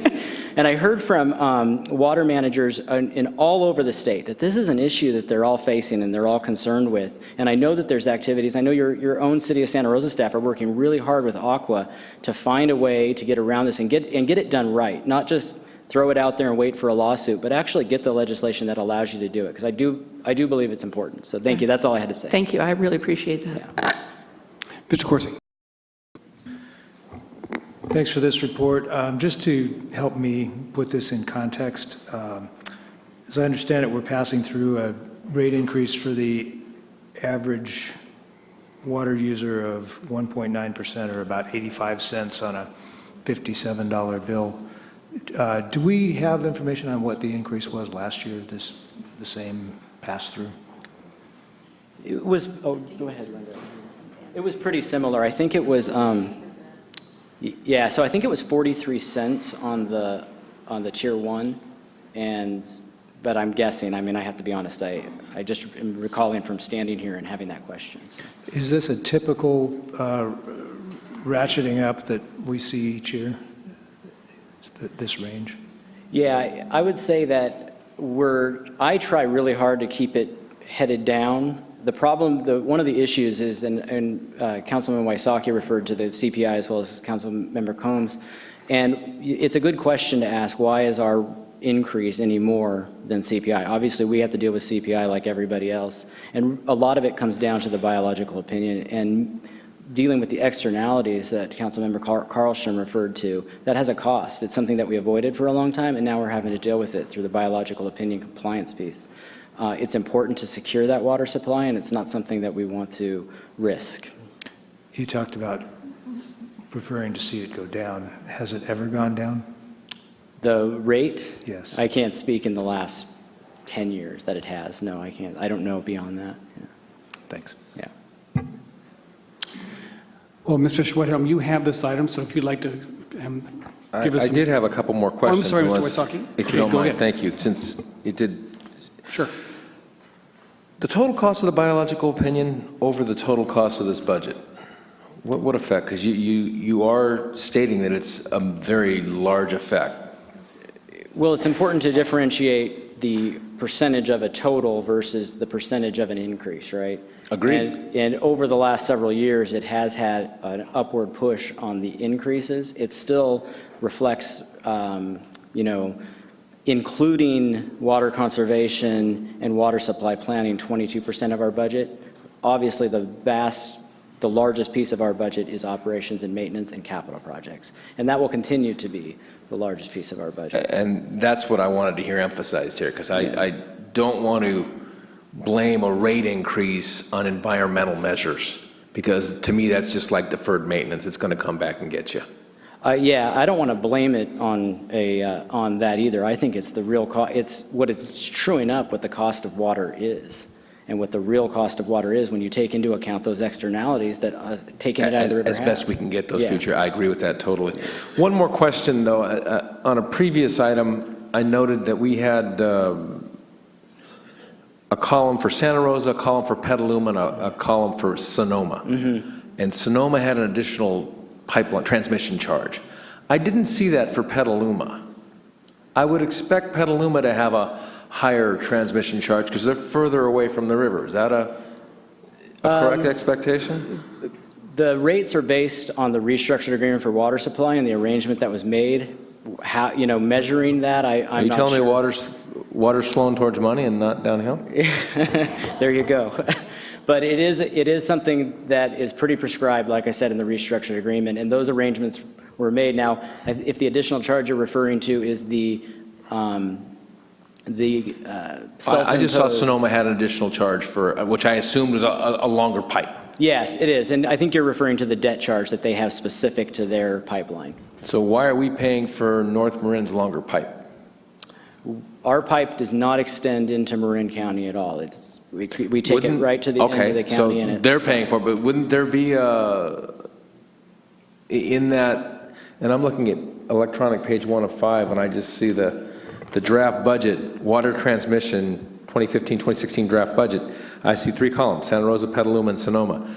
And I heard from water managers in all over the state that this is an issue that they're all facing and they're all concerned with. And I know that there's activities. I know your own City of Santa Rosa staff are working really hard with Aqua to find a way to get around this and get it done right, not just throw it out there and wait for a lawsuit, but actually get the legislation that allows you to do it, because I do believe it's important. So thank you. That's all I had to say. Thank you. I really appreciate that. Yeah. Mr. Corsi. Thanks for this report. Just to help me put this in context, as I understand it, we're passing through a rate increase for the average water user of 1.9%, or about 85 cents on a $57 bill. Do we have information on what the increase was last year, the same pass-through? It was, go ahead, Linda. It was pretty similar. I think it was, yeah, so I think it was 43 cents on the tier 1, but I'm guessing, I have to be honest, I just am recalling from standing here and having that question. So. Is this a typical ratcheting up that we see each year? This range? Yeah, I would say that I try really hard to keep it headed down. The problem, one of the issues is, and Councilman Wysocki referred to the CPI as well as Councilmember Combs, and it's a good question to ask, why is our increase any more than CPI? Obviously, we have to deal with CPI like everybody else, and a lot of it comes down to the biological opinion, and dealing with the externalities that Councilmember Carlstrom referred to, that has a cost. It's something that we avoided for a long time, and now we're having to deal with it through the biological opinion compliance piece. It's important to secure that water supply, and it's not something that we want to risk. You talked about preferring to see it go down. Has it ever gone down? The rate? Yes. I can't speak in the last 10 years that it has. No, I can't. I don't know beyond that. Yeah. Thanks. Yeah. Well, Mr. Schwedhelm, you have this item, so if you'd like to give us... I did have a couple more questions. Oh, I'm sorry, Mr. Wysocki. If you don't Go mind, ahead. thank you. Since it did... Sure. The total cost of the biological opinion over the total cost of this budget, what effect? Because you are stating that it's a very large effect. Well, it's important to differentiate the percentage of a total versus the percentage of an increase, right? Agreed. And over the last several years, it has had an upward push on the increases. It still reflects, including water conservation and water supply planning, 22% of our budget. Obviously, the largest piece of our budget is operations and maintenance and capital projects. And that will continue to be the largest piece of our budget. And that's what I wanted to hear emphasized here, because I don't want to blame a rate increase on environmental measures, because to me that's just like deferred maintenance. It's going to come back and get you. Yeah, I don't want to blame it on that either. I think it's the real cost. It's truing up what the cost of water is, and what the real cost of water is when you take into account those externalities that taking it out of the river as best we can get those Yeah. future. I agree with that totally. One more question though. On a previous item, I noted that we had a column for Santa Rosa, a column for Petaluma, and a column for Sonoma. Mm-hmm. And Sonoma had an additional pipeline transmission charge. I didn't see that for Petaluma. I would expect Petaluma to have a higher transmission charge because they're further away from the river. Is that a correct expectation? The rates are based on the restructured agreement for water supply and the arrangement that was made. How, measuring that, I'm not sure. Are you telling me water's flowing towards money and not downhill? There you go. But it is something that is pretty prescribed, like I said, in the restructured agreement, and those arrangements were made. Now, if the additional charge you're referring to is the The I just saw self-imposed- Sonoma had an additional charge for, which I assumed was a longer pipe. Yes, it is, and I think you're referring to the debt charge that they have specific to their pipeline. So why are we paying for North Marin's longer pipe? Our pipe does not extend into Marin County at all. We take it right to the end of the county. Okay, so they're paying for it, but wouldn't there be in that, and I'm looking at electronic page 1 of 5, and I just see the draft budget, water transmission, 2015, 2016 draft budget. I see 3 columns, Santa Rosa, Petaluma, and Sonoma.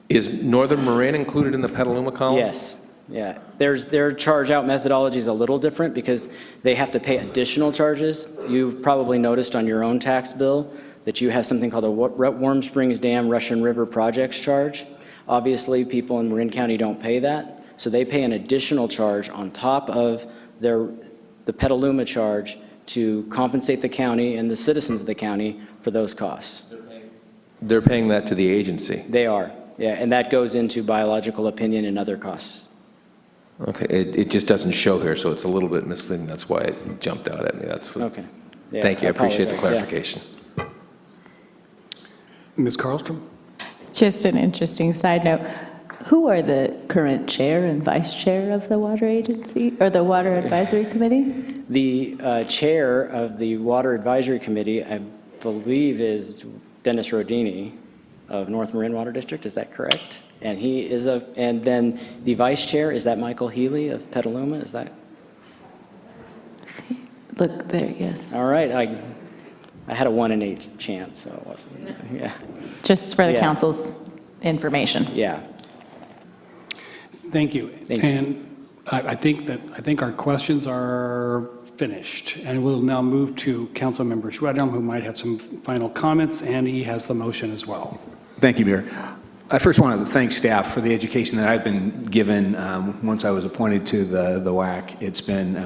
Is Northern Marin included in the Petaluma column? Yes, yeah. Their charge-out methodology is a little different because they have to pay additional charges. You probably noticed on your own tax bill that you have something called a Warm Springs Dam Russian River Projects charge. Obviously, people in Marin County don't pay that, so they pay an additional charge on top of the Petaluma charge to compensate the county and the citizens of the county for those costs. They're paying that to the agency? They are, yeah, and that goes into biological opinion and other costs. Okay, it just doesn't show here, so it's a little bit misleading. That's why it jumped out at me. That's what, Okay. Yeah, thank you, I appreciate the apologize, yeah. clarification. Ms. Carlstrom? Just an interesting side note. Who are the current chair and vice chair of the water agency, or the water advisory committee? The chair of the Water Advisory Committee, I believe, is Dennis Rodini of North Marin Water District. Is that correct? And he is and then the vice chair, is that Michael Healy of Petaluma? Is that? Look there, yes. All right. I had a 1 in 8 chance, so it wasn't. Yeah. Just for the Yeah. council's information. Yeah. Thank you. Thank you. And I think our questions are finished, and we'll now move to Councilmember Schwedhelm, who might have some final comments, and he has the motion as well. Thank you, Mayor. I first wanted to thank staff for the education that I've been given once I was appointed to the WAC. It's been,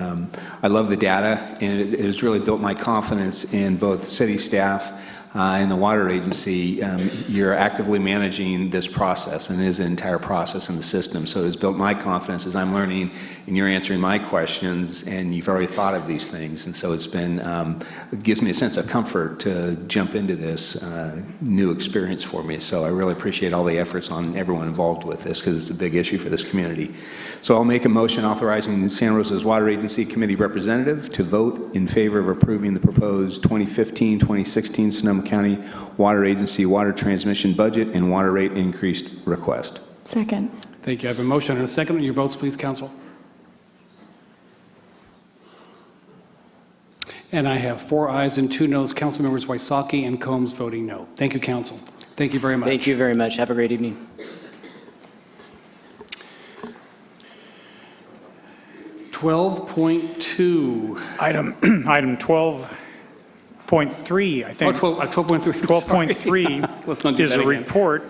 I love the data, and it has really built my confidence in both city staff and the water agency. You're actively managing this process, and it is an entire process in the system. So it's built my confidence as I'm learning, and you're answering my questions, and you've already thought of these things. And so it's been, it gives me a sense of comfort to jump into this new experience for me. So I really appreciate all the efforts on everyone involved with this, because it's a big issue for this community. So I'll make a motion authorizing the Santa Rosa's Water Agency Committee representative to vote in favor of approving the proposed 2015-2016 Sonoma County Water Agency water transmission budget and water rate increase request. Second. Thank you. I have a motion and a second. Your votes, please, Council. And I have 4 ayes and 2 noes. Councilmembers Wysocki and Combs voting no. Thank you, Council. Thank you very much. Thank you very much. Have a great evening. Item 12.3, I think. 12.3. 12.3 Let's not do is that a again. report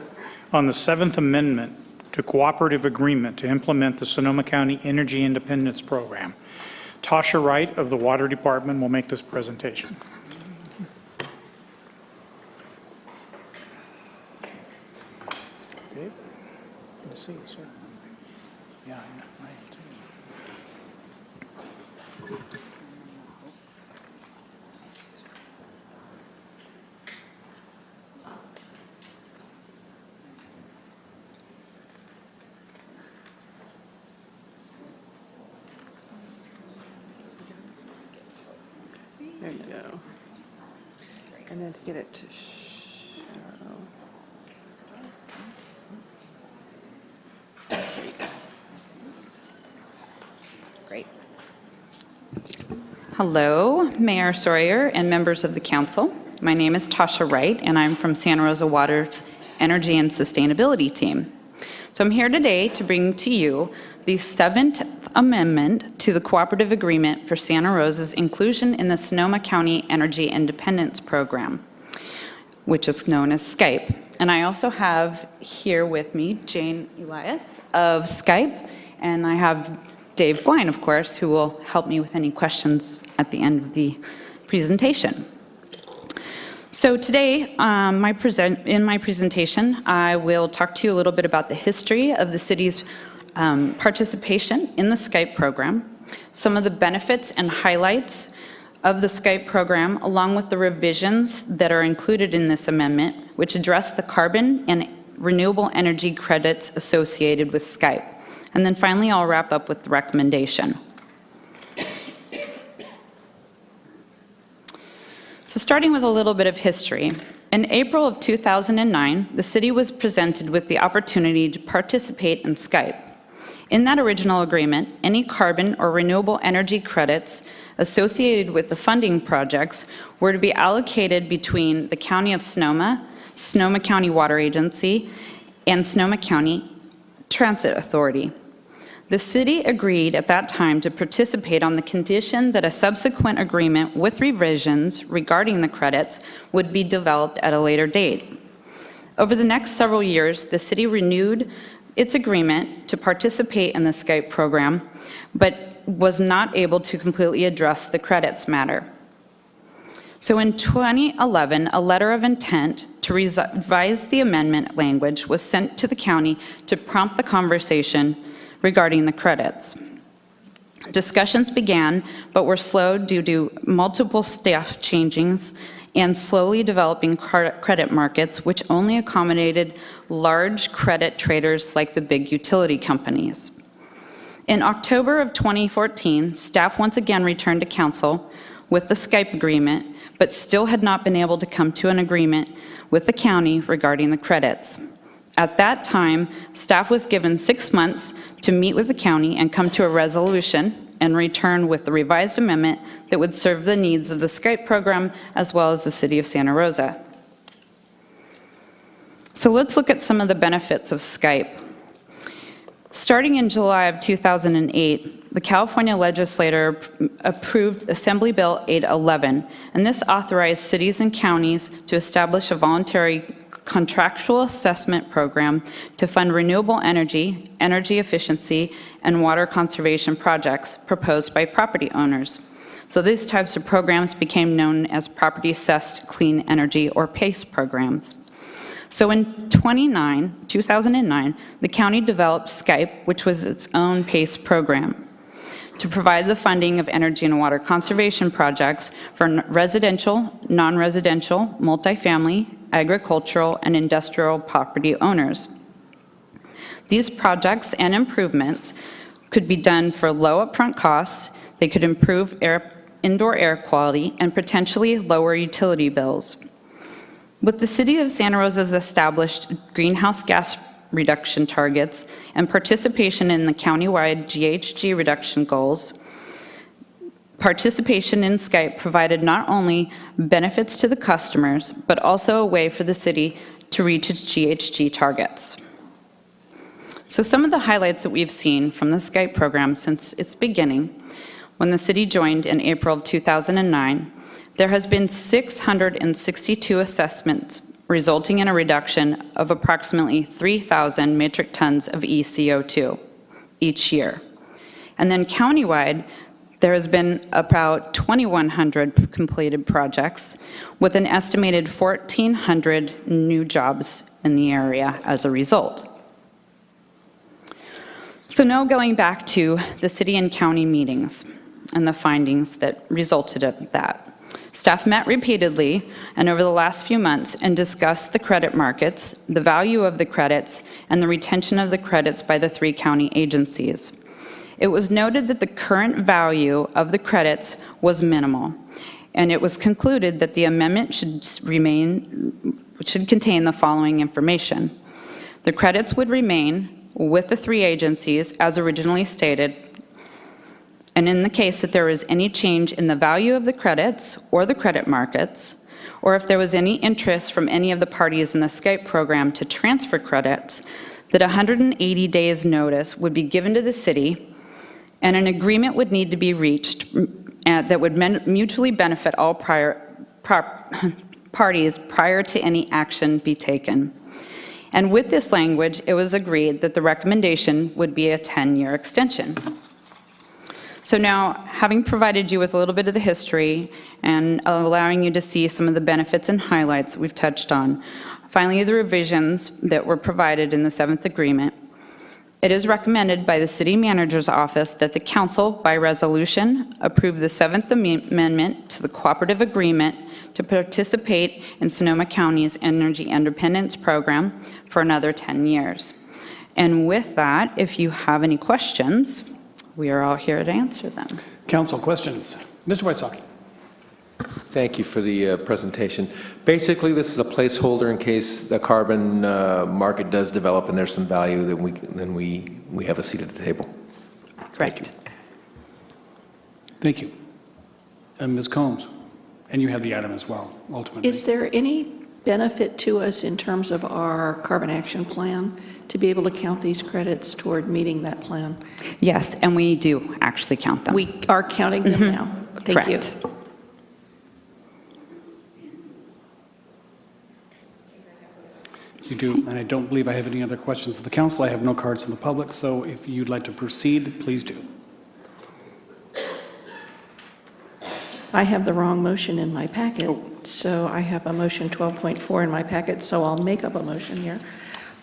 on the 7th Amendment to Cooperative Agreement to implement the Sonoma County Energy Independence Program. Tasha Wright of the Water Department will make this presentation. Dave? Good to see you, sir. Yeah, I am too. There you go. And then to get it to show. Great. Hello, Mayor Sawyer and members of the council. My name is Tasha Wright, and I'm from Santa Rosa Water's Energy and Sustainability team. So I'm here today to bring to you the 7th Amendment to the Cooperative Agreement for Santa Rosa's inclusion in the Sonoma County Energy Independence Program, which is known as Skype. And I also have here with me Jane Elias of Skype, and I have Dave Gwine, of course, who will help me with any questions at the end of the presentation. So today, in my presentation, I will talk to you a little bit about the history of the city's participation in the Skype program, some of the benefits and highlights of the Skype program, along with the revisions that are included in this amendment, which address the carbon and renewable energy credits associated with Skype. And then finally, I'll wrap up with the recommendation. So starting with a little bit of history, in April of 2009, the city was presented with the opportunity to participate in Skype. In that original agreement, any carbon or renewable energy credits associated with the funding projects were to be allocated between the County of Sonoma, Sonoma County Water Agency, and Sonoma County Transit Authority. The city agreed at that time to participate on the condition that a subsequent agreement with revisions regarding the credits would be developed at a later date. Over the next several years, the city renewed its agreement to participate in the Skype program, but was not able to completely address the credits matter. So in 2011, a letter of intent to revise the amendment language was sent to the county to prompt the conversation regarding the credits. Discussions began, but were slowed due to multiple staff changings and slowly developing credit markets, which only accommodated large credit traders like the big utility companies. In October of 2014, staff once again returned to council with the Skype agreement, but still had not been able to come to an agreement with the county regarding the credits. At that time, staff was given 6 months to meet with the county and come to a resolution and return with the revised amendment that would serve the needs of the Skype program as well as the city of Santa Rosa. So let's look at some of the benefits of Skype. Starting in July of 2008, the California legislature approved Assembly Bill 811, and this authorized cities and counties to establish a voluntary contractual assessment program to fund renewable energy, energy efficiency, and water conservation projects proposed by property owners. So these types of programs became known as Property Assessed Clean Energy, or PACE programs. So in 2009, the county developed Skype, which was its own PACE program, to provide the funding of energy and water conservation projects for residential, non-residential, multifamily, agricultural, and industrial property owners. These projects and improvements could be done for low upfront costs. They could improve indoor air quality and potentially lower utility bills. With the City of Santa Rosa's established greenhouse gas reduction targets and participation in the countywide GHG reduction goals, participation in Skype provided not only benefits to the customers, but also a way for the city to reach its GHG targets. So some of the highlights that we've seen from the Skype program since its beginning, when the city joined in April of 2009, there has been 662 assessments, resulting in a reduction of approximately 3,000 metric tons of ECO2 each year. And then countywide, there has been about 2,100 completed projects with an estimated 1,400 new jobs in the area as a result. So now going back to the city and county meetings and the findings that resulted of that. Staff met repeatedly and over the last few months and discussed the credit markets, the value of the credits, and the retention of the credits by the 3 county agencies. It was noted that the current value of the credits was minimal, and it was concluded that the amendment should contain the following information. The credits would remain with the 3 agencies as originally stated, and in the case that there was any change in the value of the credits or the credit markets, or if there was any interest from any of the parties in the Skype program to transfer credits, that 180 days notice would be given to the city, and an agreement would need to be reached that would mutually benefit all parties prior to any action be taken. And with this language, it was agreed that the recommendation would be a 10-year extension. So now, having provided you with a little bit of the history and allowing you to see some of the benefits and highlights we've touched on, finally the revisions that were provided in the 7th agreement, It is recommended by the City Manager's Office that the council, by resolution, approve the 7th Amendment to the Cooperative Agreement to participate in Sonoma County's Energy Independence Program for another 10 years. And with that, if you have any questions, we are all here to answer them. Council questions? Mr. Wysocki. Thank you for the presentation. Basically, this is a placeholder in case the carbon market does develop and there's some value, then we have a seat at the table. Correct. Thank you. And Ms. Combs, and you have the item as well, ultimately. Is there any benefit to us in terms of our carbon action plan to be able to count these credits toward meeting that plan? Yes, and we do actually count them. We are counting them now. Thank you. Correct. You do, and I don't believe I have any other questions of the council. I have no cards from the public, so if you'd like to proceed, please do. I have the wrong motion in my packet, so I have a motion 12.4 in my packet, so I'll make up a motion here.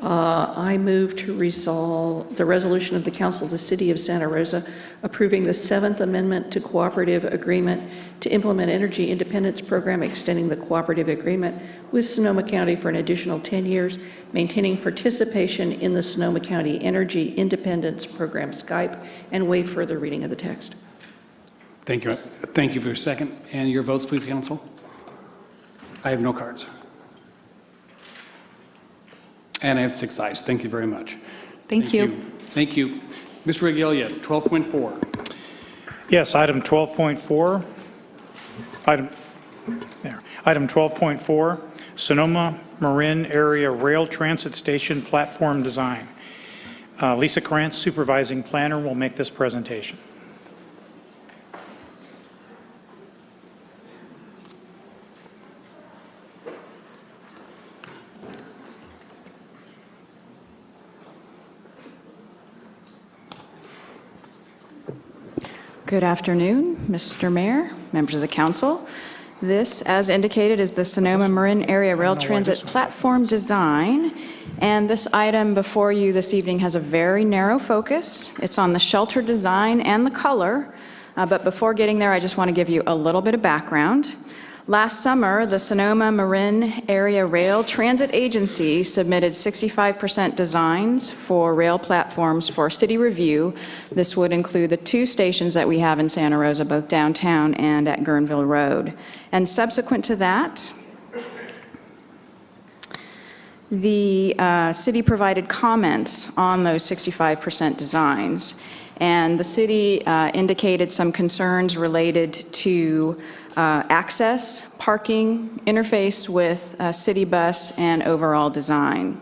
I move to resolve the resolution of the Council of the City of Santa Rosa approving the 7th Amendment to Cooperative Agreement to implement Energy Independence Program, extending the cooperative agreement with Sonoma County for an additional 10 years, maintaining participation in the Sonoma County Energy Independence Program Skype, and waive further reading of the text. Thank you. Thank you for your second. And your votes, please, council. I have no cards. And I have 6 ayes. Thank you very much. Thank you. Thank you. Mr. Regalia, 12.4. Yes, item 12.4. Item 12.4, Sonoma Marin Area Rail Transit Station Platform Design. Lisa Krantz, Supervising Planner, will make this presentation. Good afternoon, Mr. Mayor, members of the council. This, as indicated, is the Sonoma Marin Area Rail Transit Platform Design. And this item before you this evening has a very narrow focus. It's on the shelter design and the color. But before getting there, I just want to give you a little bit of background. Last summer, the Sonoma Marin Area Rail Transit Agency submitted 65% designs for rail platforms for city review. This would include the 2 stations that we have in Santa Rosa, both downtown and at Guerneville Road. And subsequent to that, the city provided comments on those 65% designs. And the city indicated some concerns related to access, parking, interface with city bus, and overall design.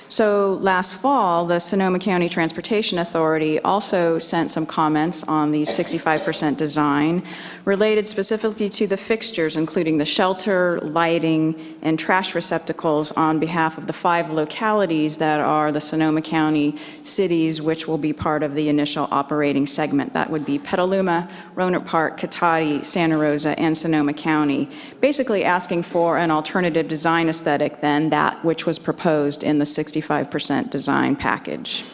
So last fall, the Sonoma County Transportation Authority also sent some comments on the 65% design related specifically to the fixtures, including the shelter, lighting, and trash receptacles on behalf of the 5 localities that are the Sonoma County cities, which will be part of the initial operating segment. That would be Petaluma, Rohnert Park, Cotati, Santa Rosa, and Sonoma County, basically asking for an alternative design aesthetic than that which was proposed in the 65% design package.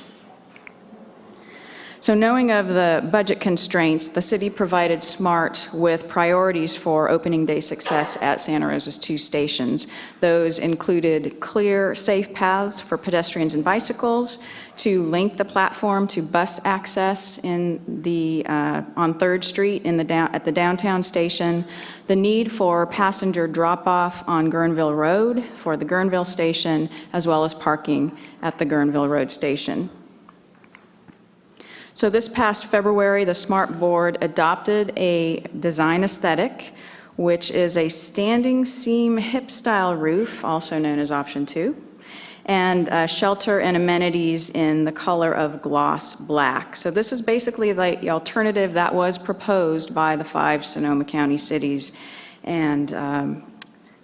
So knowing of the budget constraints, the city provided SMART with priorities for opening day success at Santa Rosa's 2 stations. Those included clear, safe paths for pedestrians and bicycles, to link the platform to bus access in the, on 3rd Street at the downtown station, the need for passenger drop-off on Guerneville Road for the Guerneville station, as well as parking at the Guerneville Road station. So this past February, the SMART board adopted a design aesthetic, which is a standing seam hip style roof, also known as option 2, and shelter and amenities in the color of gloss black. So this is basically like the alternative that was proposed by the 5 Sonoma County cities and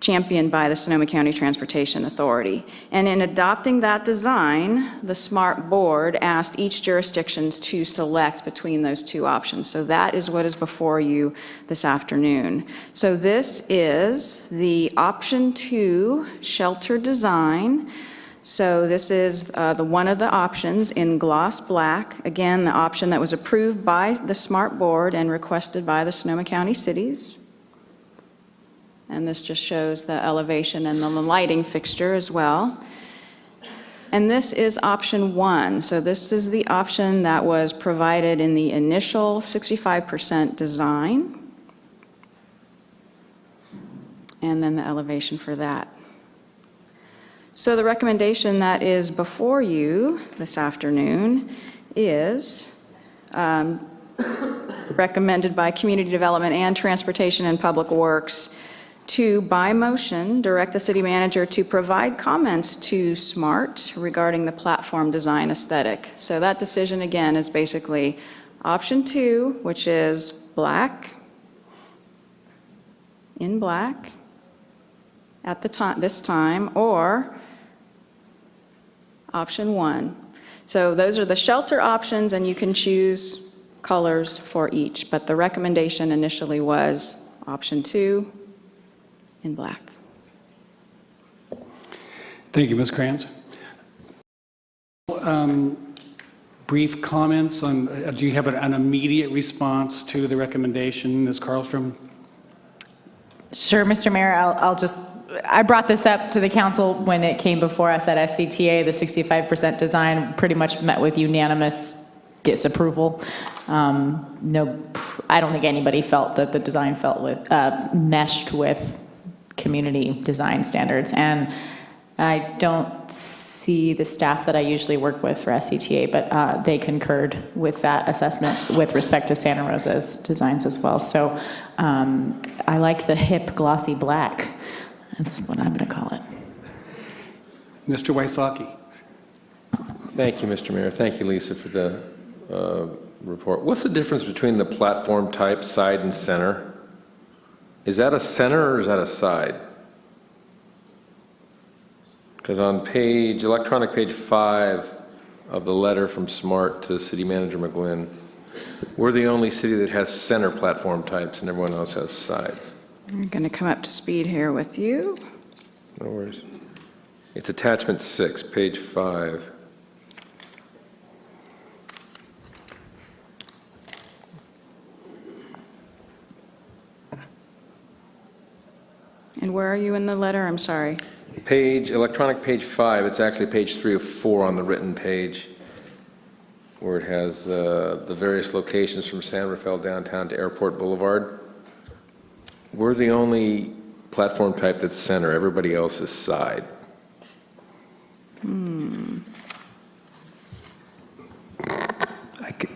championed by the Sonoma County Transportation Authority. And in adopting that design, the SMART board asked each jurisdiction to select between those 2 options. So that is what is before you this afternoon. So this is the option 2 shelter design. So this is one of the options in gloss black. Again, the option that was approved by the SMART board and requested by the Sonoma County cities. And this just shows the elevation and the lighting fixture as well. And this is option 1. So this is the option that was provided in the initial 65% design. And then the elevation for that. So the recommendation that is before you this afternoon is recommended by Community Development and Transportation and Public Works to, by motion, direct the city manager to provide comments to SMART regarding the platform design aesthetic. So that decision, again, is basically option 2, which is black, in black, at the time, this time, or option 1. So those are the shelter options, and you can choose colors for each, but the recommendation initially was option 2 in black. Thank you, Ms. Krantz. Brief comments on, do you have an immediate response to the recommendation, Ms. Carlstrom? Sure, Mr. Mayor, I brought this up to the council when it came before us at SCTA. The 65% design pretty much met with unanimous disapproval. No, I don't think anybody felt that the design meshed with community design standards. And I don't see the staff that I usually work with for SCTA, but they concurred with that assessment with respect to Santa Rosa's designs as well. So I like the hip glossy black. That's what I'm going to call it. Mr. Wysocki. Thank you, Mr. Mayor. Thank you, Lisa, for the report. What's the difference between the platform type, side and center? Is that a center or is that a side? Because on electronic page 5 of the letter from SMART to City Manager McGlynn, we're the only city that has center platform types and everyone else has sides. I'm going to come up to speed here with you. No worries. It's attachment 6, page 5. And where are you in the letter? I'm sorry. Electronic page 5, it's actually page 3 of 4 on the written page, where it has the various locations from San Rafael downtown to Airport Boulevard. We're the only platform type that's center. Everybody else is side.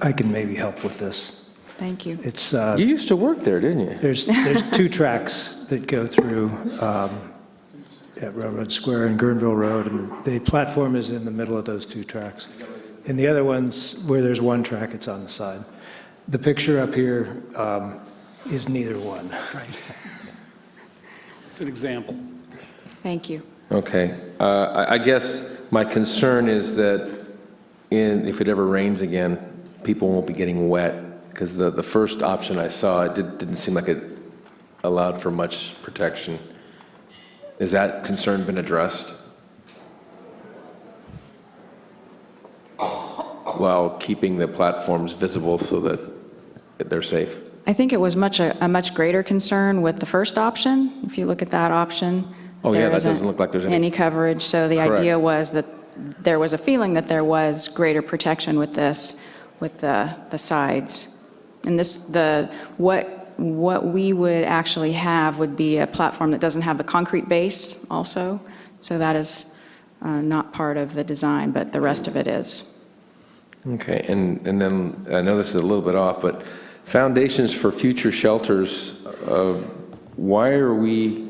I can maybe help with this. Thank you. It's You used to work there, didn't you? there's 2 tracks that go through at Railroad Square and Guerneville Road, and the platform is in the middle of those 2 tracks. And the other ones, where there's 1 track, it's on the side. The picture up here is neither one. Right. It's an example. Thank you. Okay. I guess my concern is that if it ever rains again, people won't be getting wet, because the first option I saw, it didn't seem like it allowed for much protection. Has that concern been addressed? While keeping the platforms visible so that they're safe? I think it was a much greater concern with the first option. If you look at that option, Oh, yeah, there that isn't doesn't look like there's any coverage. So the Correct. idea was that there was a feeling that there was greater protection with this, with the sides. And what we would actually have would be a platform that doesn't have the concrete base also. So that is not part of the design, but the rest of it is. Okay, and then, I know this is a little bit off, but foundations for future shelters, why are we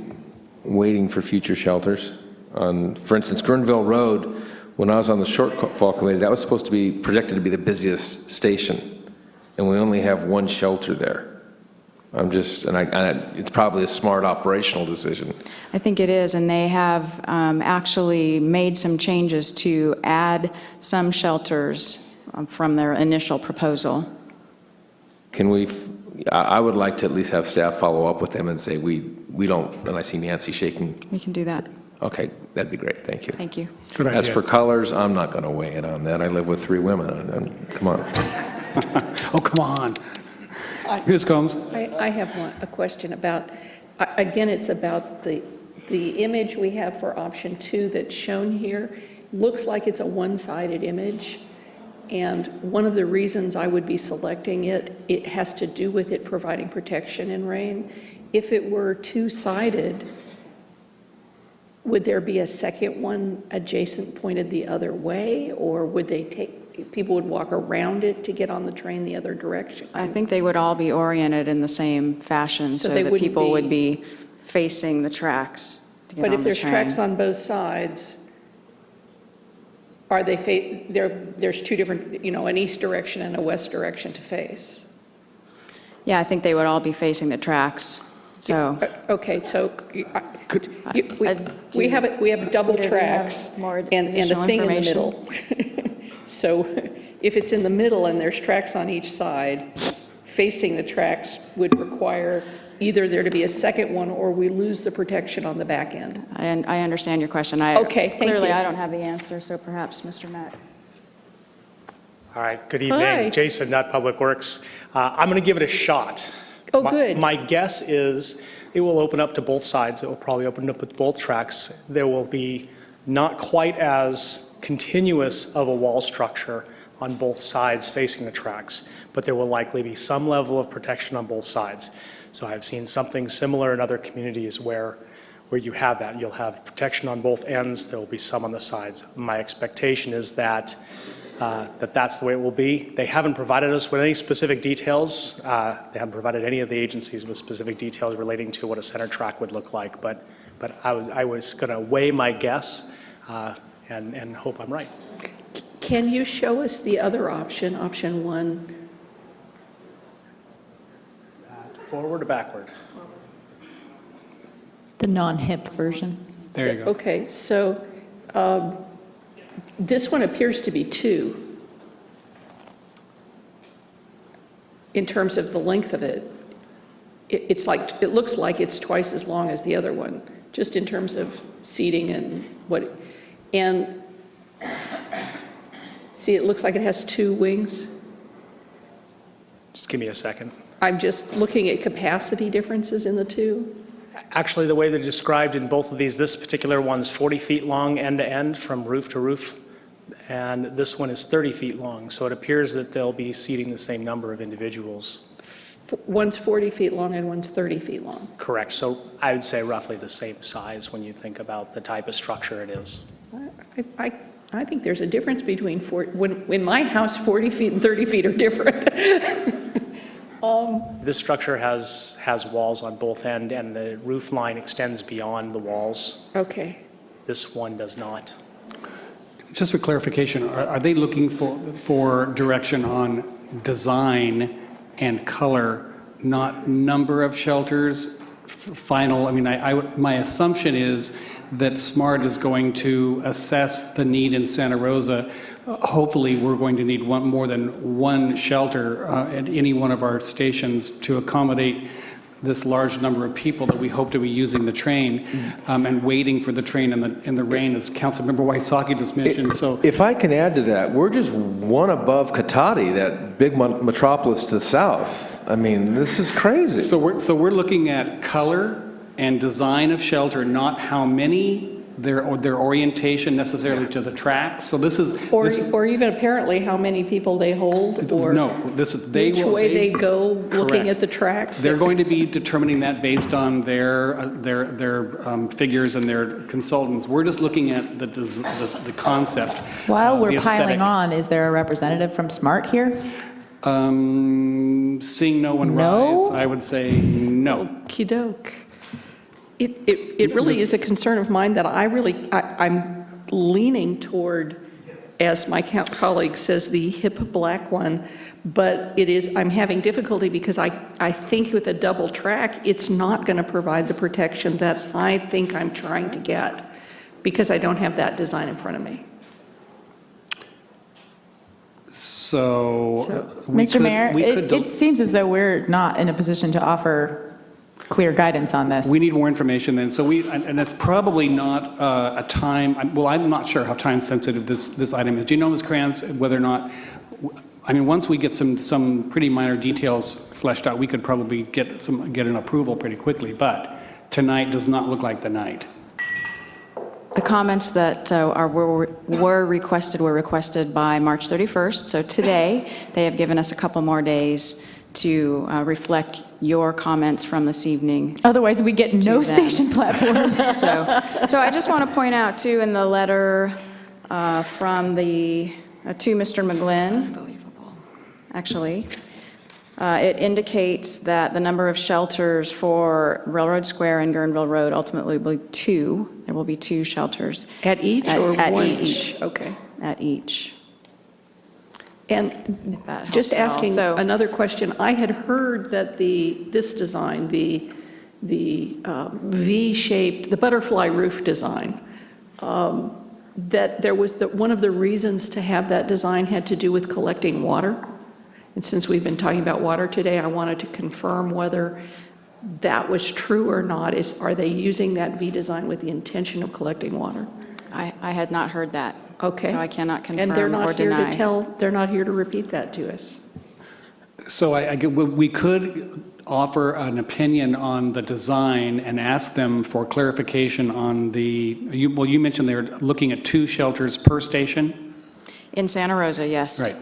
waiting for future shelters? For instance, Guerneville Road, when I was on the shortfall committee, that was supposed to be projected to be the busiest station, and we only have 1 shelter there. It's probably a smart operational decision. I think it is, and they have actually made some changes to add some shelters from their initial proposal. I would like to at least have staff follow up with them and say, we don't, and I see Nancy shaking. We can do that. Okay, that'd be great, thank you. Thank you. Good As idea. for colors, I'm not going to weigh in on that. I live with 3 women, and come on. Oh, come on. Ms. Combs? I have a question about, again, it's about the image we have for option 2 that's shown here. Looks like it's a one-sided image, and one of the reasons I would be selecting it has to do with it providing protection in rain. If it were two-sided, would there be a second one adjacent pointed the other way, or would people would walk around it to get on the train the other direction? I think they would all be oriented in the same fashion So so they that wouldn't people would be facing the tracks to get But on if the there's train. tracks on both sides, are they, there's two different, an east direction and a west direction to face? Yeah, I think they would all be facing the tracks, so. Okay, so we have double Peter, do you have tracks more and a additional thing in the information? middle. So if it's in the middle and there's tracks on each side, facing the tracks would require either there to be a second one or we lose the protection on the back end. And I understand your question. Okay, thank Clearly, you. I don't have the answer, so perhaps Mr. Mack. All right, good evening. Hi. Jason Nutt, Public Works. I'm going to give it a shot. Oh, good. My guess is it will open up to both sides. It will probably open up with both tracks. There will be not quite as continuous of a wall structure on both sides facing the tracks, but there will likely be some level of protection on both sides. So I've seen something similar in other communities where you have that. You'll have protection on both ends. There will be some on the sides. My expectation is that that's the way it will be. They haven't provided us with any specific details. They haven't provided any of the agencies with specific details relating to what a center track would look like, but I was going to weigh my guess and hope I'm right. Can you show us the other option, option 1? Forward or backward? The non-hip version. There you go. Okay, so this one appears to be 2 in terms of the length of it. It looks like it's twice as long as the other one, just in terms of seating and see, it looks like it has 2 wings. Just give me a second. I'm just looking at capacity differences in the 2. Actually, the way they're described in both of these, this particular one's 40 feet long end to end from roof to roof, and this one is 30 feet long. So it appears that they'll be seating the same number of individuals. One's 40 feet long and one's 30 feet long. Correct. So I would say roughly the same size when you think about the type of structure it is. I think there's a difference between, when my house, 40 feet and 30 feet are different. This structure has walls on both ends, and the roof line extends beyond the walls. Okay. This one does not. Just for clarification, are they looking for direction on design and color, not number of shelters? Final, I mean, my assumption is that SMART is going to assess the need in Santa Rosa. Hopefully, we're going to need more than one shelter at any one of our stations to accommodate this large number of people that we hope to be using the train and waiting for the train in the rain, as Councilmember Wysocki just mentioned. So, If I can add to that, we're just one above Cotati, that big metropolis to the south. I mean, this is crazy. So we're looking at color and design of shelter, not how many, their orientation necessarily to the tracks. So this is Or even apparently how many people they hold, or no. This is which way they go looking Correct. at the tracks. They're going to be determining that based on their figures and their consultants. We're just looking at the concept. While we're the aesthetic. piling on, is there a representative from SMART here? Seeing no one No? rise, I would say no. Okey doke. It really is a concern of mine that I'm leaning toward, as my colleague says, the hip black one, but I'm having difficulty because I think with a double track, it's not going to provide the protection that I think I'm trying to get, because I don't have that design in front of me. Mr. Mayor, it seems as though we're not in a position to offer clear guidance on this. We need more information then. So and that's probably not a time, well, I'm not sure how time sensitive this item is. Do you know, Ms. Kranz, whether or not, I mean, once we get some pretty minor details fleshed out, we could probably get an approval pretty quickly, but tonight does not look like the night. The comments that were requested by March 31st. So today, they have given us a couple more days to reflect your comments from this evening. Otherwise, we get no them. station platforms. So I just want to point out, too, in the letter from to Mr. McGlynn, actually, it indicates that the number of shelters for Railroad Square and Guerneville Road ultimately will be 2. There will be 2 shelters. At each or at one each. each? Okay. At each. And If that helps just at all. asking So- another question, I had heard that this design, the V-shaped, the butterfly roof design, that there was one of the reasons to have that design had to do with collecting water. And since we've been talking about water today, I wanted to confirm whether that was true or not. Are they using that V design with the intention of collecting water? I had not heard that. Okay. So I cannot confirm And they're or not here deny. they're not here to repeat that to us. So we could offer an opinion on the design and ask them for clarification on you mentioned they're looking at 2 shelters per station? In Santa Rosa, yes. Right.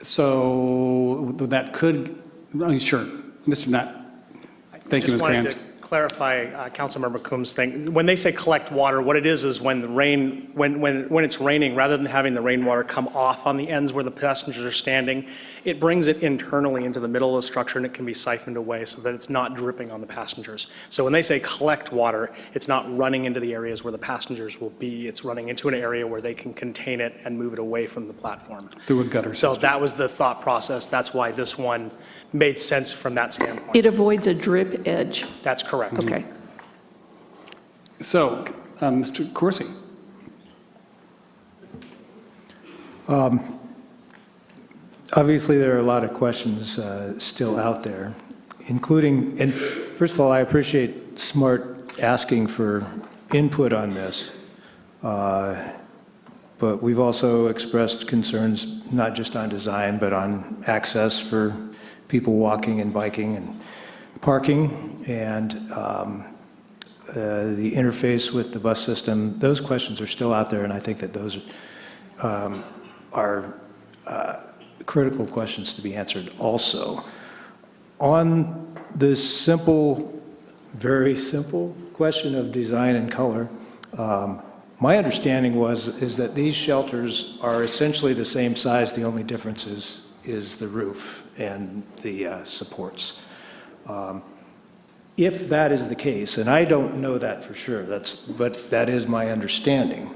So that could, sure, Mr. Nutt. Thank you, Ms. Just wanted Kranz. to clarify Councilmember Coombs' thing. When they say collect water, what it is when the rain, when it's raining, rather than having the rainwater come off on the ends where the passengers are standing, it brings it internally into the middle of the structure and it can be siphoned away so that it's not dripping on the passengers. So when they say collect water, it's not running into the areas where the passengers will be. It's running into an area where they can contain it and move it away from the platform. Through a gutter So system. that was the thought process. That's why this one made sense from that standpoint. It avoids a drip edge. That's correct. Okay. So, Mr. Corsi. Obviously, there are a lot of questions still out there, including, and first of all, I appreciate SMART asking for input on this, but we've also expressed concerns not just on design, but on access for people walking and biking and parking, and the interface with the bus system. Those questions are still out there, and I think that those are critical questions to be answered also. On this simple, very simple question of design and color, my understanding is that these shelters are essentially the same size. The only difference is the roof and the supports. If that is the case, and I don't know that for sure, but that is my understanding.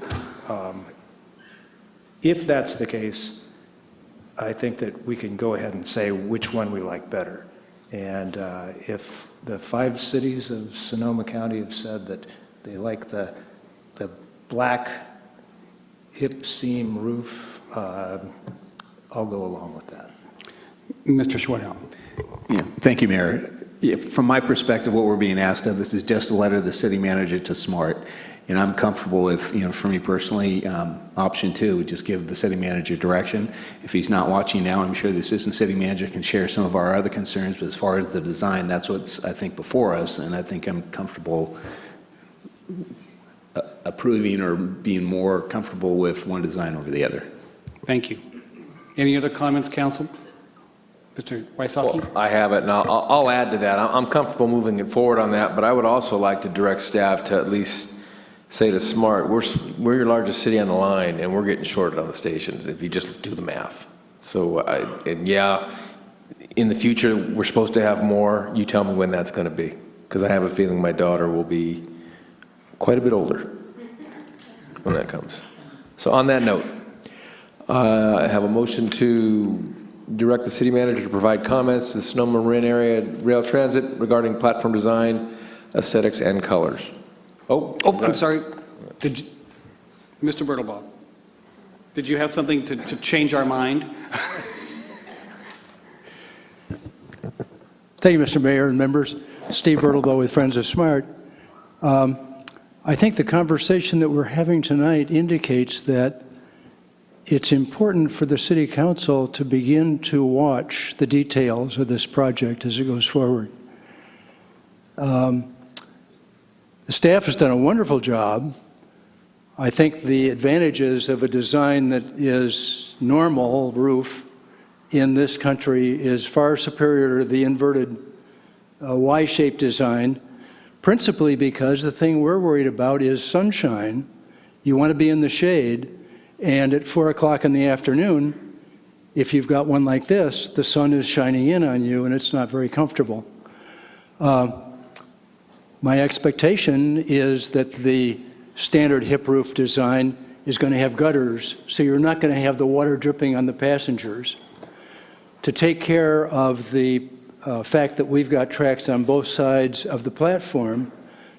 If that's the case, I think that we can go ahead and say which one we like better. And if the 5 cities of Sonoma County have said that they like the black hip seam roof, I'll go along with that. Mr. Schwartz. Yeah, thank you, Mayor. Yeah, from my perspective, what we're being asked of, this is just a letter of the city manager to SMART. And I'm comfortable with, for me personally, option 2 would just give the city manager direction. If he's not watching now, I'm sure the assistant city manager can share some of our other concerns. But as far as the design, that's what's, I think, before us. And I think I'm comfortable approving or being more comfortable with one design over the other. Thank you. Any other comments, council? Mr. Wysocki? Well, I have it, and I'll add to that. I'm comfortable moving it forward on that, but I would also like to direct staff to at least say to SMART, we're your largest city on the line, and we're getting shorted on the stations if you just do the math. So, and yeah, in the future, we're supposed to have more. You tell me when that's going to be, because I have a feeling my daughter will be quite a bit older when that comes. So on that note, I have a motion to direct the city manager to provide comments to the Sonoma Marin Area Rail Transit regarding platform design, aesthetics, and colors. Oh, I'm sorry. Mr. Bertelbaum, did you have something to change our mind? Thank you, Mr. Mayor and members. Steve Bertelbaugh with Friends of Smart. I think the conversation that we're having tonight indicates that it's important for the City Council to begin to watch the details of this project as it goes forward. The staff has done a wonderful job. I think the advantages of a design that is normal roof in this country is far superior to the inverted Y-shaped design, principally because the thing we're worried about is sunshine. You want to be in the shade, and at 4 o'clock in the afternoon, if you've got one like this, the sun is shining in on you and it's not very comfortable. My expectation is that the standard hip roof design is going to have gutters, so you're not going to have the water dripping on the passengers. To take care of the fact that we've got tracks on both sides of the platform,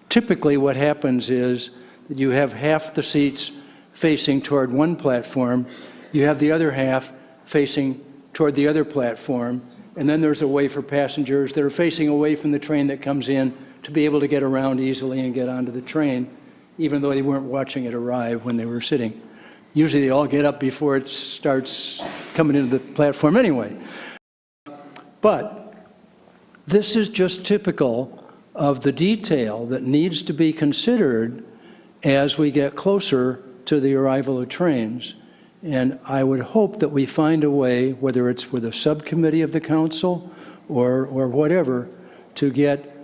typically what happens is that you have half the seats facing toward one platform, you have the other half facing toward the other platform, and then there's a way for passengers that are facing away from the train that comes in to be able to get around easily and get onto the train, even though they weren't watching it arrive when they were sitting. Usually they all get up before it starts coming into the platform anyway. But this is just typical of the detail that needs to be considered as we get closer to the arrival of trains. And I would hope that we find a way, whether it's with a subcommittee of the council or whatever, to get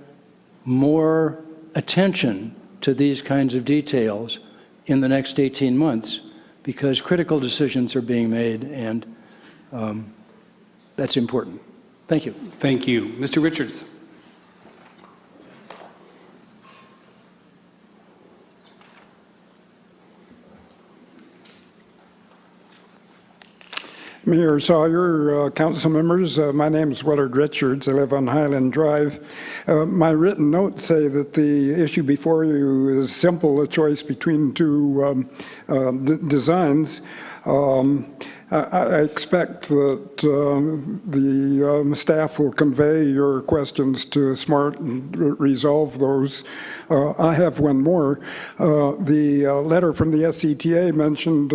more attention to these kinds of details in the next 18 months, because critical decisions are being made, and that's important. Thank you. Thank you. Mr. Richards. Mayor Sawyer, council members, my name is Willard Richards. I live on Highland Drive. My written notes say that the issue before you is simple, a choice between two designs. I expect that the staff will convey your questions to SMART and resolve those. I have one more. The letter from the SCTA mentioned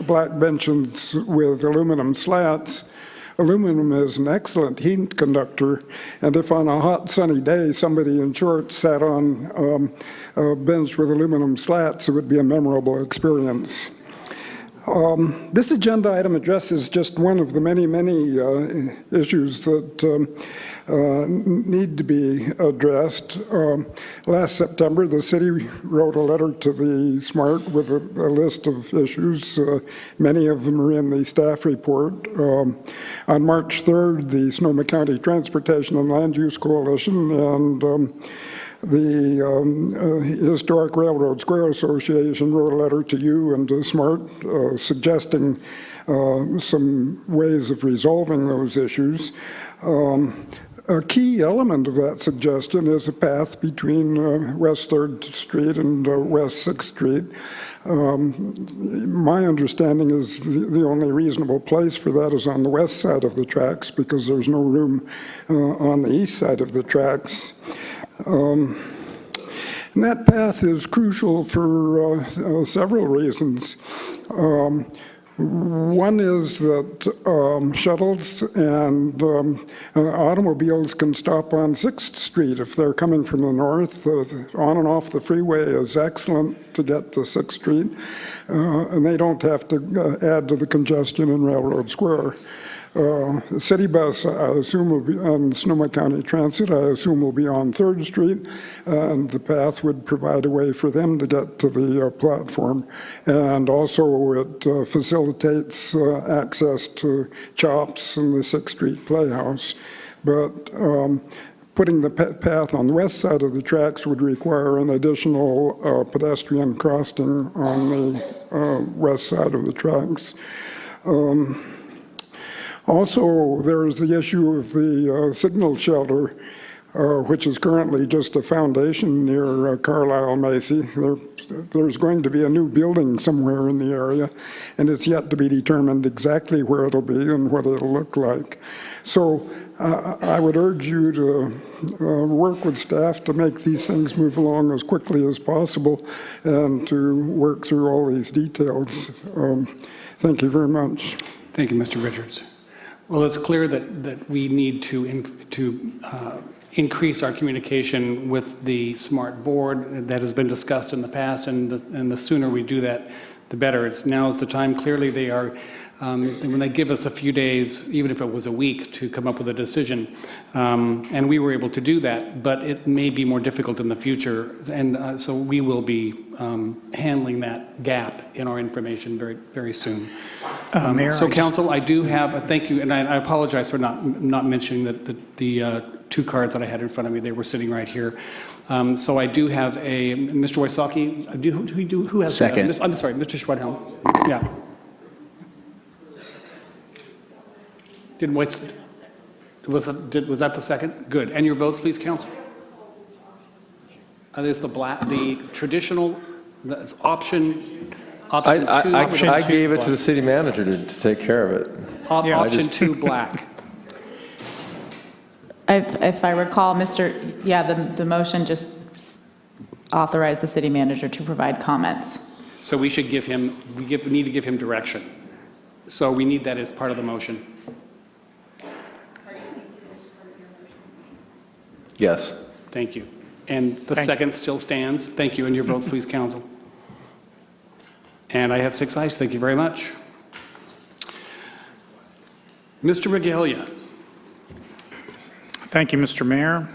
black benches with aluminum slats. Aluminum is an excellent heat conductor, and if on a hot sunny day somebody in shorts sat on a bench with aluminum slats, it would be a memorable experience. This agenda item addresses just one of the many issues that need to be addressed. Last September, the city wrote a letter to the SMART with a list of issues. Many of them are in the staff report. On March 3rd, the Sonoma County Transportation and Land Use Coalition and the Historic Railroad Square Association wrote a letter to you and to SMART suggesting some ways of resolving those issues. A key element of that suggestion is a path between West 3rd Street and West 6th Street. My understanding is the only reasonable place for that is on the west side of the tracks, because there's no room on the east side of the tracks. And that path is crucial for several reasons. One is that shuttles and automobiles can stop on 6th Street if they're coming from the north. On and off the freeway is excellent to get to 6th Street, and they don't have to add to the congestion in Railroad Square. The city bus, I assume, will be on Sonoma County Transit, I assume will be on 3rd Street, and the path would provide a way for them to get to the platform. And also it facilitates access to Chops and the 6th Street Playhouse. But putting the path on the west side of the tracks would require an additional pedestrian crossing on the west side of the tracks. Also, there is the issue of the signal shelter. which is currently just a foundation near Carlisle Macy. There's going to be a new building somewhere in the area, and it's yet to be determined exactly where it'll be and what it'll look like. So I would urge you to work with staff to make these things move along as quickly as possible and to work through all these details. Thank you very much. Thank you, Mr. Richards. Well, it's clear that we need to increase our communication with the smart board that has been discussed in the past, and the sooner we do that, the better. Now is the time. Clearly, they are, when they give us a few days, even if it was a week, to come up with a decision, and we were able to do that, but it may be more difficult in the future, and so we will be handling that gap in our information very, very soon. Mayor, So, Council, I do have, thank you, and I apologize for not mentioning the two cards that I had in front of me. They were sitting right here. So I do have a, Mr. Wysocki, who has? Second. I'm sorry, Mr. Schwedhelm. Yeah. Was that the second? Good. And your votes, please, Council? There's the traditional, that's option two. I gave it to the city manager to take care of it. Option two, black. If I recall, the motion just authorized the city manager to provide comments. So we should give him, need to give him direction. So we need that as part of the motion. Yes. Thank you. And the second still stands. Thank you. And your votes, please, Council. And I have 6 ayes. Thank you very much. Mr. Regalia. Thank you, Mr. Mayor.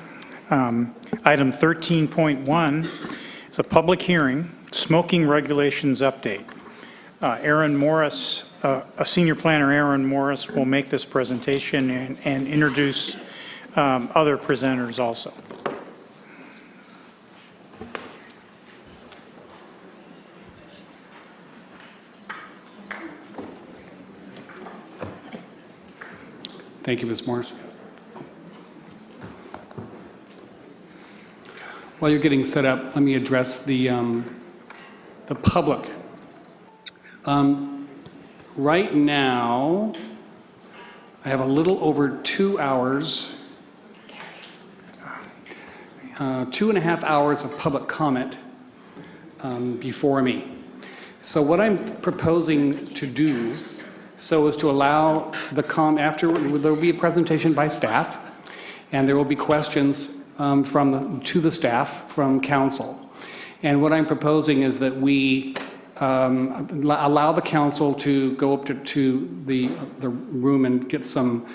Item 13.1 is a public hearing, smoking regulations update. Aaron Morris, Senior Planner Aaron Morris will make this presentation and introduce other presenters also. Thank you, Ms. Morris. While you're getting set up, let me address the public. Right now, I have a little over 2 hours, 2.5 hours of public comment before me. So what I'm proposing to do so is to allow after there will be a presentation by staff, and there will be questions to the staff from council. And what I'm proposing is that we allow the council to go up to the room and get some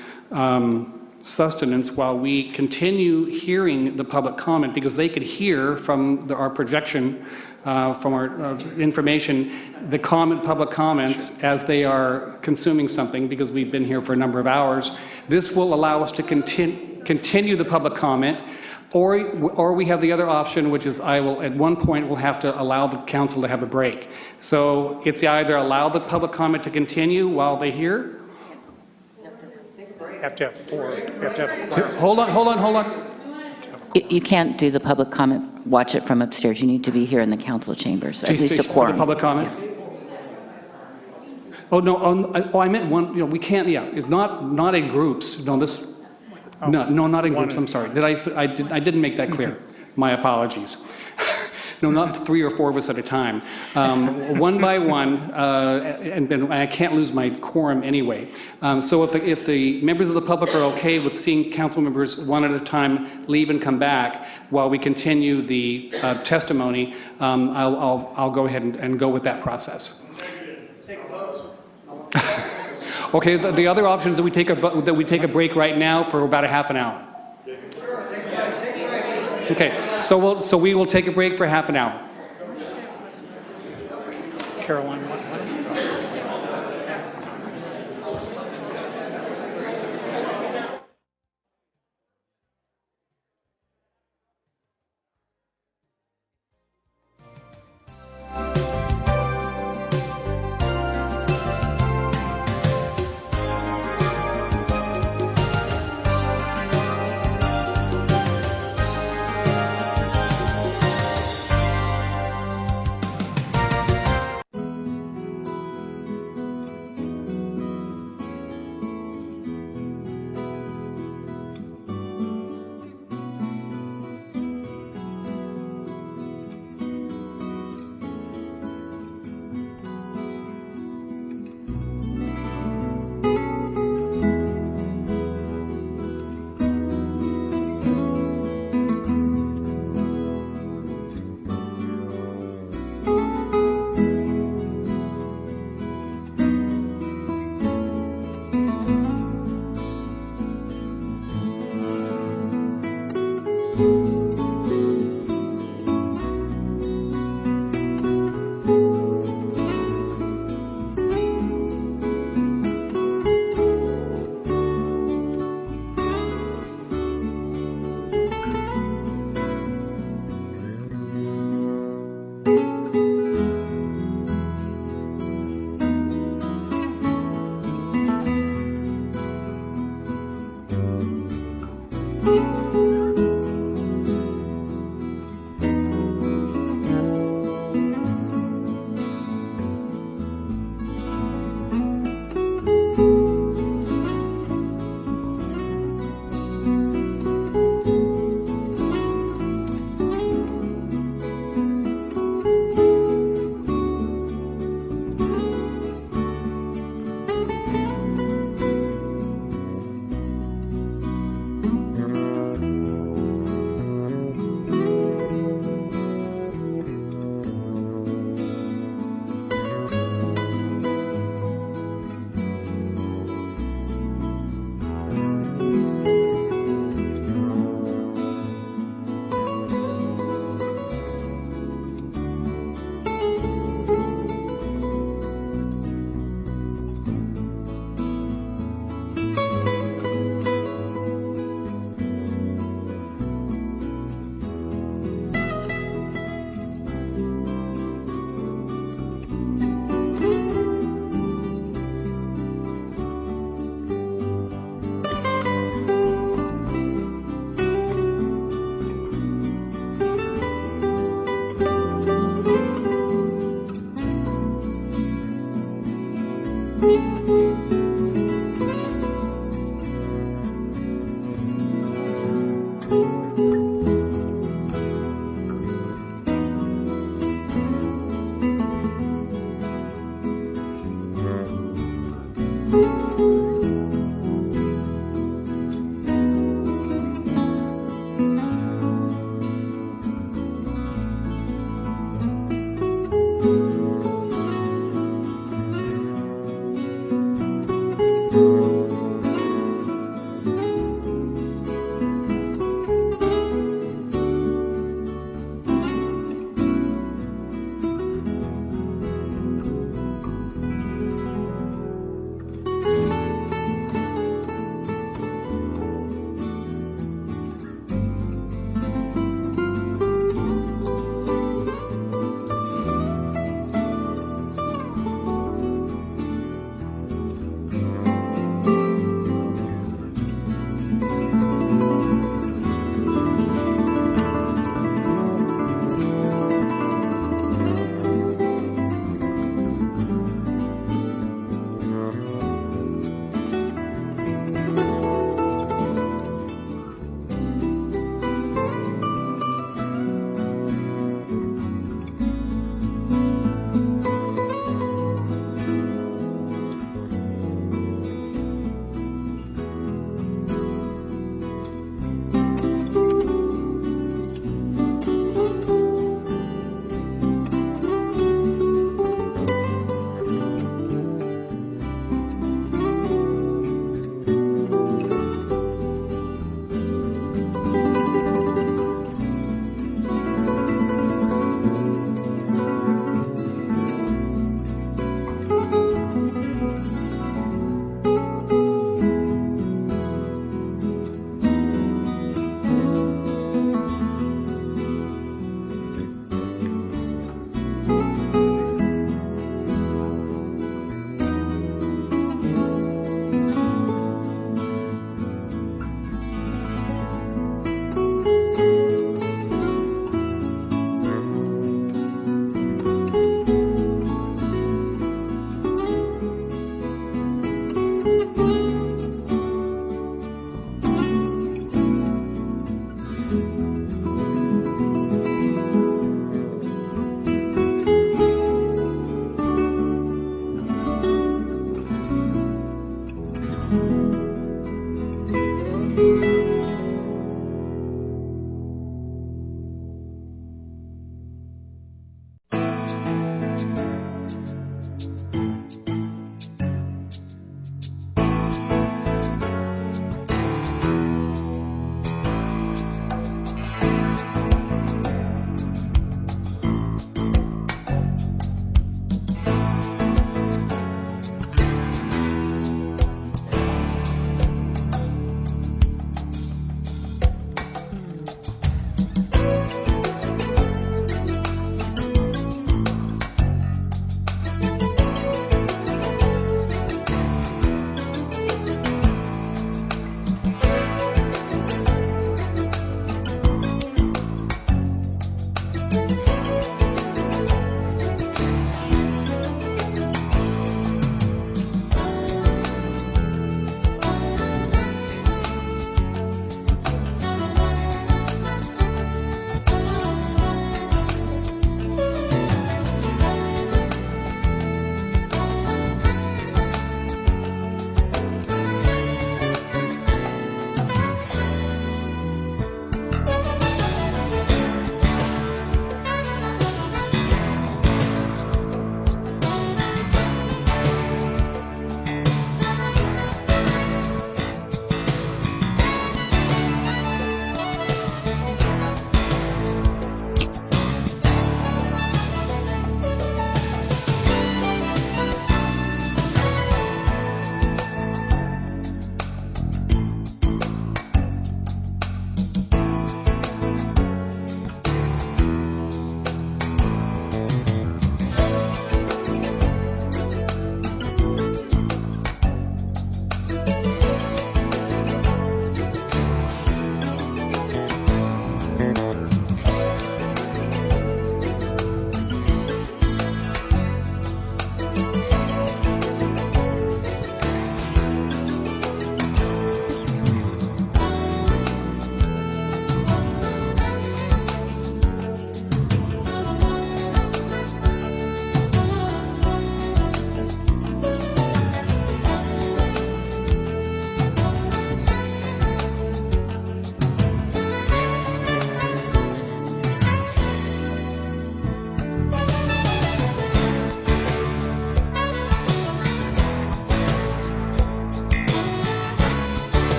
sustenance while we continue hearing the public comment, because they could hear from our projection, from our information, the public comments as they are consuming something, because we've been here for a number of hours. This will allow us to continue the public comment, or we have the other option, which is at one point we'll have to allow the council to have a break. So it's either allow the public comment to continue while they hear. You have to have 4. You have to have Hold on. You can't do the public comment, watch it from upstairs. You need to be here in the council chambers, at least a quorum. For the public comment? Yes. Oh, no, I meant one, we can't, it's not in groups. No, not in groups, I'm sorry. I didn't make that clear. My apologies. No, not 3 or 4 of us at a time. One by one, and I can't lose my quorum anyway. So if the members of the public are okay with seeing council members one at a time leave and come back while we continue the testimony, I'll go ahead and go with that process. Okay, the other option is that we take a break right now for about a half an hour. Okay, so we will take a break for half an hour. Caroline, what?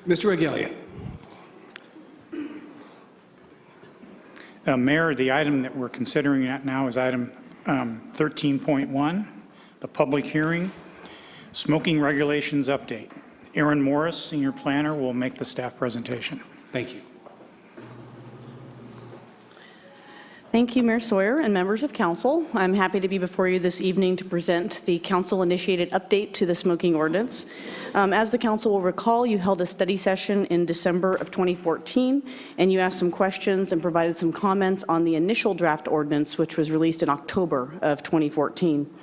Mr. Regalia. Mayor, the item that we're considering now is item 13.1, the public hearing, smoking regulations update. Aaron Morris, senior planner, will make the staff presentation. Thank you. Thank you, Mayor Sawyer and members of council. I'm happy to be before you this evening to present the council-initiated update to the smoking ordinance. As the council will recall, you held a study session in December of 2014, and you asked some questions and provided some comments on the initial draft ordinance, which was released in October of 2014.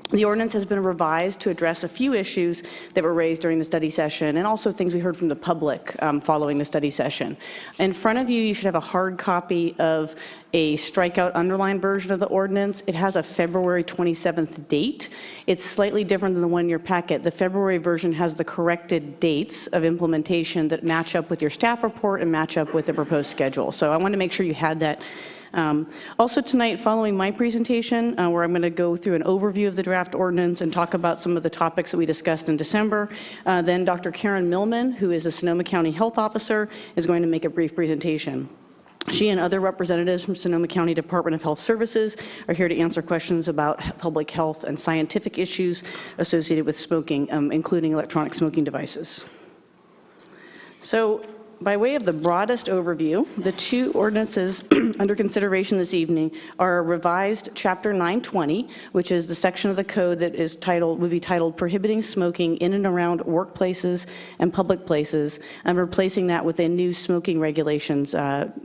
The ordinance has been revised to address a few issues that were raised during the study session and also things we heard from the public following the study session. In front of you, you should have a hard copy of a strikeout underlined version of the ordinance. It has a February 27th date. It's slightly different than the one in your packet. The February version has the corrected dates of implementation that match up with your staff report and match up with the proposed schedule. So I want to make sure you had that. Also tonight, following my presentation, where I'm going to go through an overview of the draft ordinance and talk about some of the topics that we discussed in December, then Dr. Karen Millman, who is a Sonoma County Health Officer, is going to make a brief presentation. She and other representatives from Sonoma County Department of Health Services are here to answer questions about public health and scientific issues associated with smoking, including electronic smoking devices. So, by way of the broadest overview, the two ordinances under consideration this evening are a revised Chapter 920, which is the section of the code that is would be titled Prohibiting Smoking in and Around Workplaces and Public Places, and replacing that with a new smoking regulations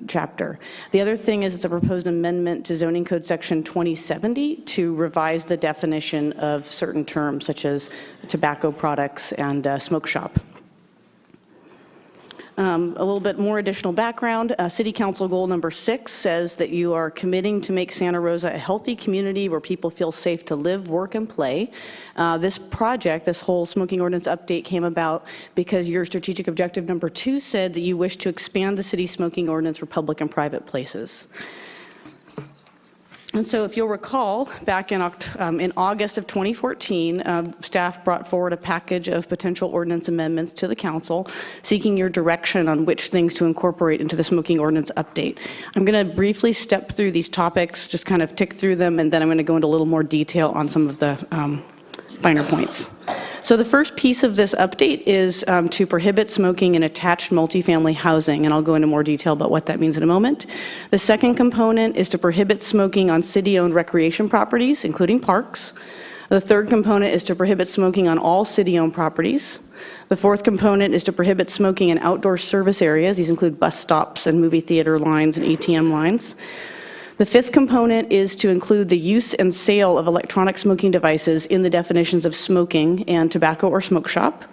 chapter. The other thing is it's a proposed amendment to Zoning Code Section 2070 to revise the definition of certain terms such as tobacco products and smoke shop. A little bit more additional background. City Council Goal number 6 says that you are committing to make Santa Rosa a healthy community where people feel safe to live, work, and play. This project, this whole smoking ordinance update came about because your strategic objective number 2 said that you wish to expand the city's smoking ordinance for public and private places. And so if you'll recall, back in August of 2014, staff brought forward a package of potential ordinance amendments to the council, seeking your direction on which things to incorporate into the smoking ordinance update. I'm going to briefly step through these topics, just kind of tick through them, and then I'm going to go into a little more detail on some of the finer points. So the first piece of this update is to prohibit smoking in attached multifamily housing, and I'll go into more detail about what that means in a moment. The second component is to prohibit smoking on city-owned recreation properties, including parks. The third component is to prohibit smoking on all city-owned properties. The fourth component is to prohibit smoking in outdoor service areas. These include bus stops and movie theater lines and ATM lines. The fifth component is to include the use and sale of electronic smoking devices in the definitions of smoking and tobacco or smoke shop.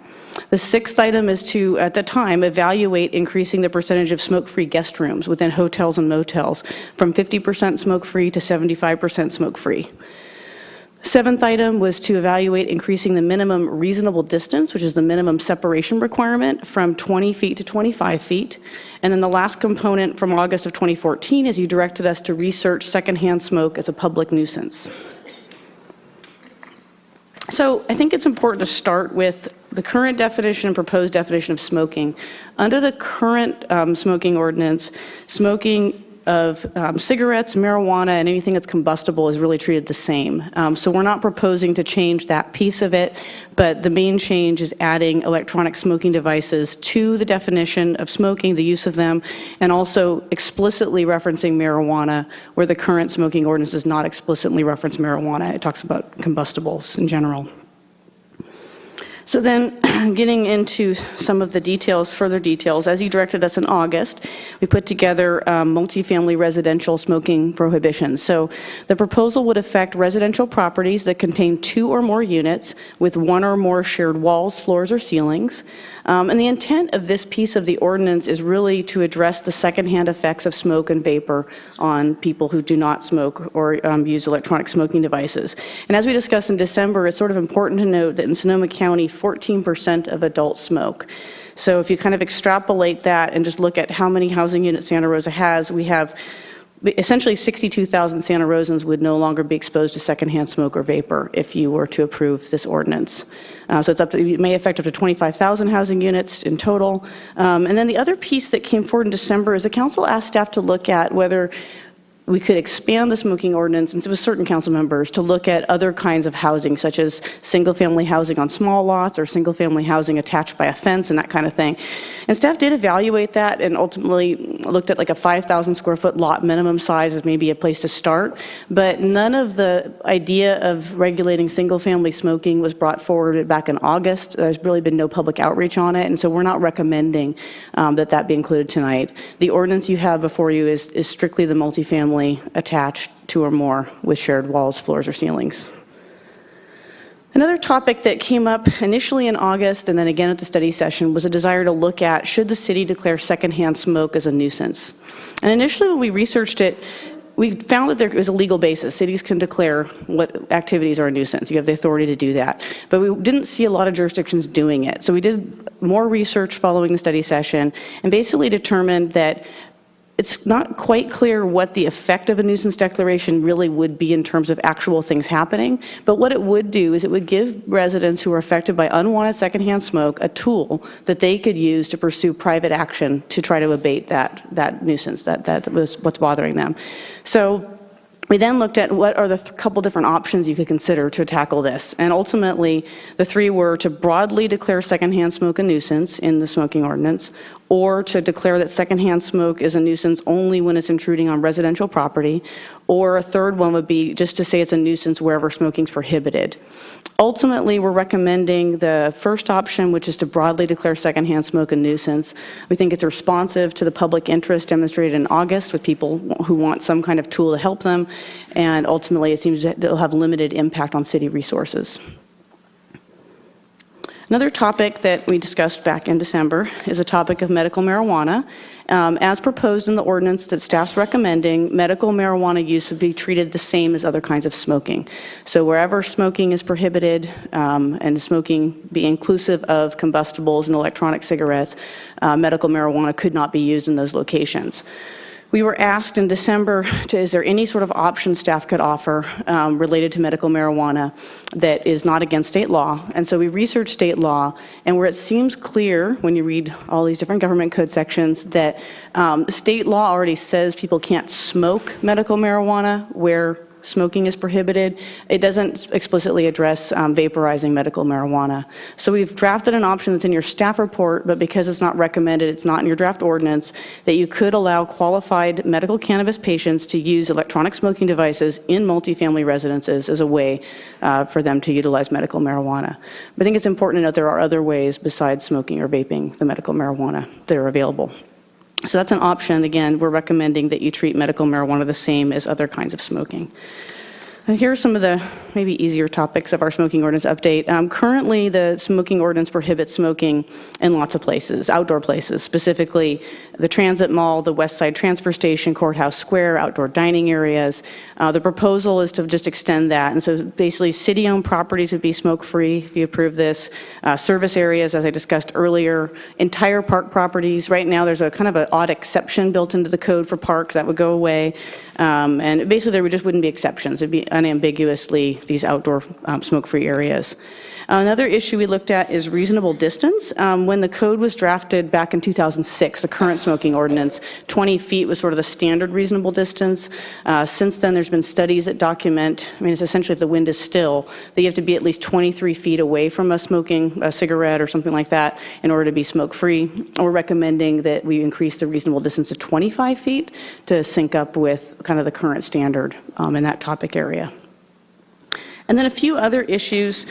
The sixth item is to, at the time, evaluate increasing the percentage of smoke-free guest rooms within hotels and motels from 50% smoke-free to 75% smoke-free. Seventh item was to evaluate increasing the minimum reasonable distance, which is the minimum separation requirement, from 20 feet to 25 feet. And then the last component from August of 2014 is you directed us to research secondhand smoke as a public nuisance. So I think it's important to start with the current definition and proposed definition of smoking. Under the current smoking ordinance, smoking of cigarettes, marijuana, and anything that's combustible is really treated the same. So we're not proposing to change that piece of it, but the main change is adding electronic smoking devices to the definition of smoking, the use of them, and also explicitly referencing marijuana, where the current smoking ordinance does not explicitly reference marijuana. It talks about combustibles in general. So then, getting into some of the details, further details, as you directed us in August, we put together multifamily residential smoking prohibitions. So the proposal would affect residential properties that contain 2 or more units with 1 or more shared walls, floors, or ceilings. And the intent of this piece of the ordinance is really to address the secondhand effects of smoke and vapor on people who do not smoke or use electronic smoking devices. And as we discussed in December, it's sort of important to note that in Sonoma County, 14% of adults smoke. So if you kind of extrapolate that and just look at how many housing units Santa Rosa has, we have essentially 62,000 Santa Rosans would no longer be exposed to secondhand smoke or vapor if you were to approve this ordinance. So it may affect up to 25,000 housing units in total. And then the other piece that came forward in December is the council asked staff to look at whether we could expand the smoking ordinance, and with certain council members, to look at other kinds of housing, such as single-family housing on small lots or single-family housing attached by a fence and that kind of thing. And staff did evaluate that and ultimately looked at like a 5,000 square foot lot minimum size as maybe a place to start, but none of the idea of regulating single-family smoking was brought forward back in August. There's really been no public outreach on it, and so we're not recommending that be included tonight. The ordinance you have before you is strictly the multifamily attached 2 or more with shared walls, floors, or ceilings. Another topic that came up initially in August and then again at the study session was a desire to look at, should the city declare secondhand smoke as a nuisance? And initially when we researched it, we found that there was a legal basis. Cities can declare what activities are a nuisance. You have the authority to do that. But we didn't see a lot of jurisdictions doing it. So we did more research following the study session and basically determined that it's not quite clear what the effect of a nuisance declaration really would be in terms of actual things happening, but what it would do is it would give residents who are affected by unwanted secondhand smoke a tool that they could use to pursue private action to try to abate that nuisance, that was what's bothering them. So we then looked at what are the couple different options you could consider to tackle this. And ultimately, the 3 were to broadly declare secondhand smoke a nuisance in the smoking ordinance, or to declare that secondhand smoke is a nuisance only when it's intruding on residential property, or a third one would be just to say it's a nuisance wherever smoking is prohibited. Ultimately, we're recommending the first option, which is to broadly declare secondhand smoke a nuisance. We think it's responsive to the public interest demonstrated in August with people who want some kind of tool to help them, and ultimately it seems that it'll have limited impact on city resources. Another topic that we discussed back in December is the topic of medical marijuana. As proposed in the ordinance that staff's recommending, medical marijuana use would be treated the same as other kinds of smoking. So wherever smoking is prohibited, and smoking be inclusive of combustibles and electronic cigarettes, medical marijuana could not be used in those locations. We were asked in December, is there any sort of option staff could offer related to medical marijuana that is not against state law? And so we researched state law, and where it seems clear when you read all these different government code sections that state law already says people can't smoke medical marijuana where smoking is prohibited. It doesn't explicitly address vaporizing medical marijuana. So we've drafted an option that's in your staff report, but because it's not recommended, it's not in your draft ordinance, that you could allow qualified medical cannabis patients to use electronic smoking devices in multifamily residences as a way for them to utilize medical marijuana. But I think it's important to note there are other ways besides smoking or vaping the medical marijuana that are available. So that's an option. Again, we're recommending that you treat medical marijuana the same as other kinds of smoking. And here are some of the maybe easier topics of our smoking ordinance update. Currently, the smoking ordinance prohibits smoking in lots of places, outdoor places, specifically the Transit Mall, the West Side Transfer Station, Courthouse Square, outdoor dining areas. The proposal is to just extend that. And so basically, city-owned properties would be smoke-free if you approve this. Service areas, as I discussed earlier, entire park properties. Right now, there's a kind of an odd exception built into the code for parks that would go away. And basically, there just wouldn't be exceptions. It'd be unambiguously these outdoor smoke-free areas. Another issue we looked at is reasonable distance. When the code was drafted back in 2006, the current smoking ordinance, 20 feet was sort of the standard reasonable distance. Since then, there's been studies that document, I mean, it's essentially if the wind is still, that you have to be at least 23 feet away from a cigarette or something like that in order to be smoke-free. We're recommending that we increase the reasonable distance to 25 feet to sync up with kind of the current standard in that topic area. And then a few other issues.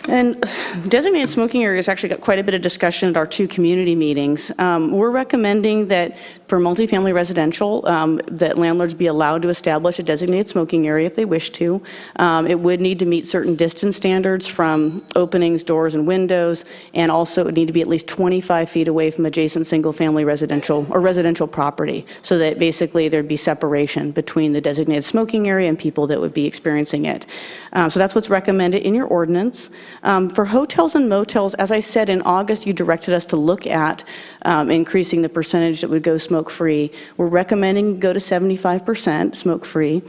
And designated smoking areas actually got quite a bit of discussion at our 2 community meetings. We're recommending that for multifamily residential, that landlords be allowed to establish a designated smoking area if they wish to. It would need to meet certain distance standards from openings, doors, and windows, and also it would need to be at least 25 feet away from adjacent single-family residential or residential property, so that basically there'd be separation between the designated smoking area and people that would be experiencing it. So that's what's recommended in your ordinance. For hotels and motels, as I said, in August, you directed us to look at increasing the percentage that would go smoke-free. We're recommending go to 75% smoke-free.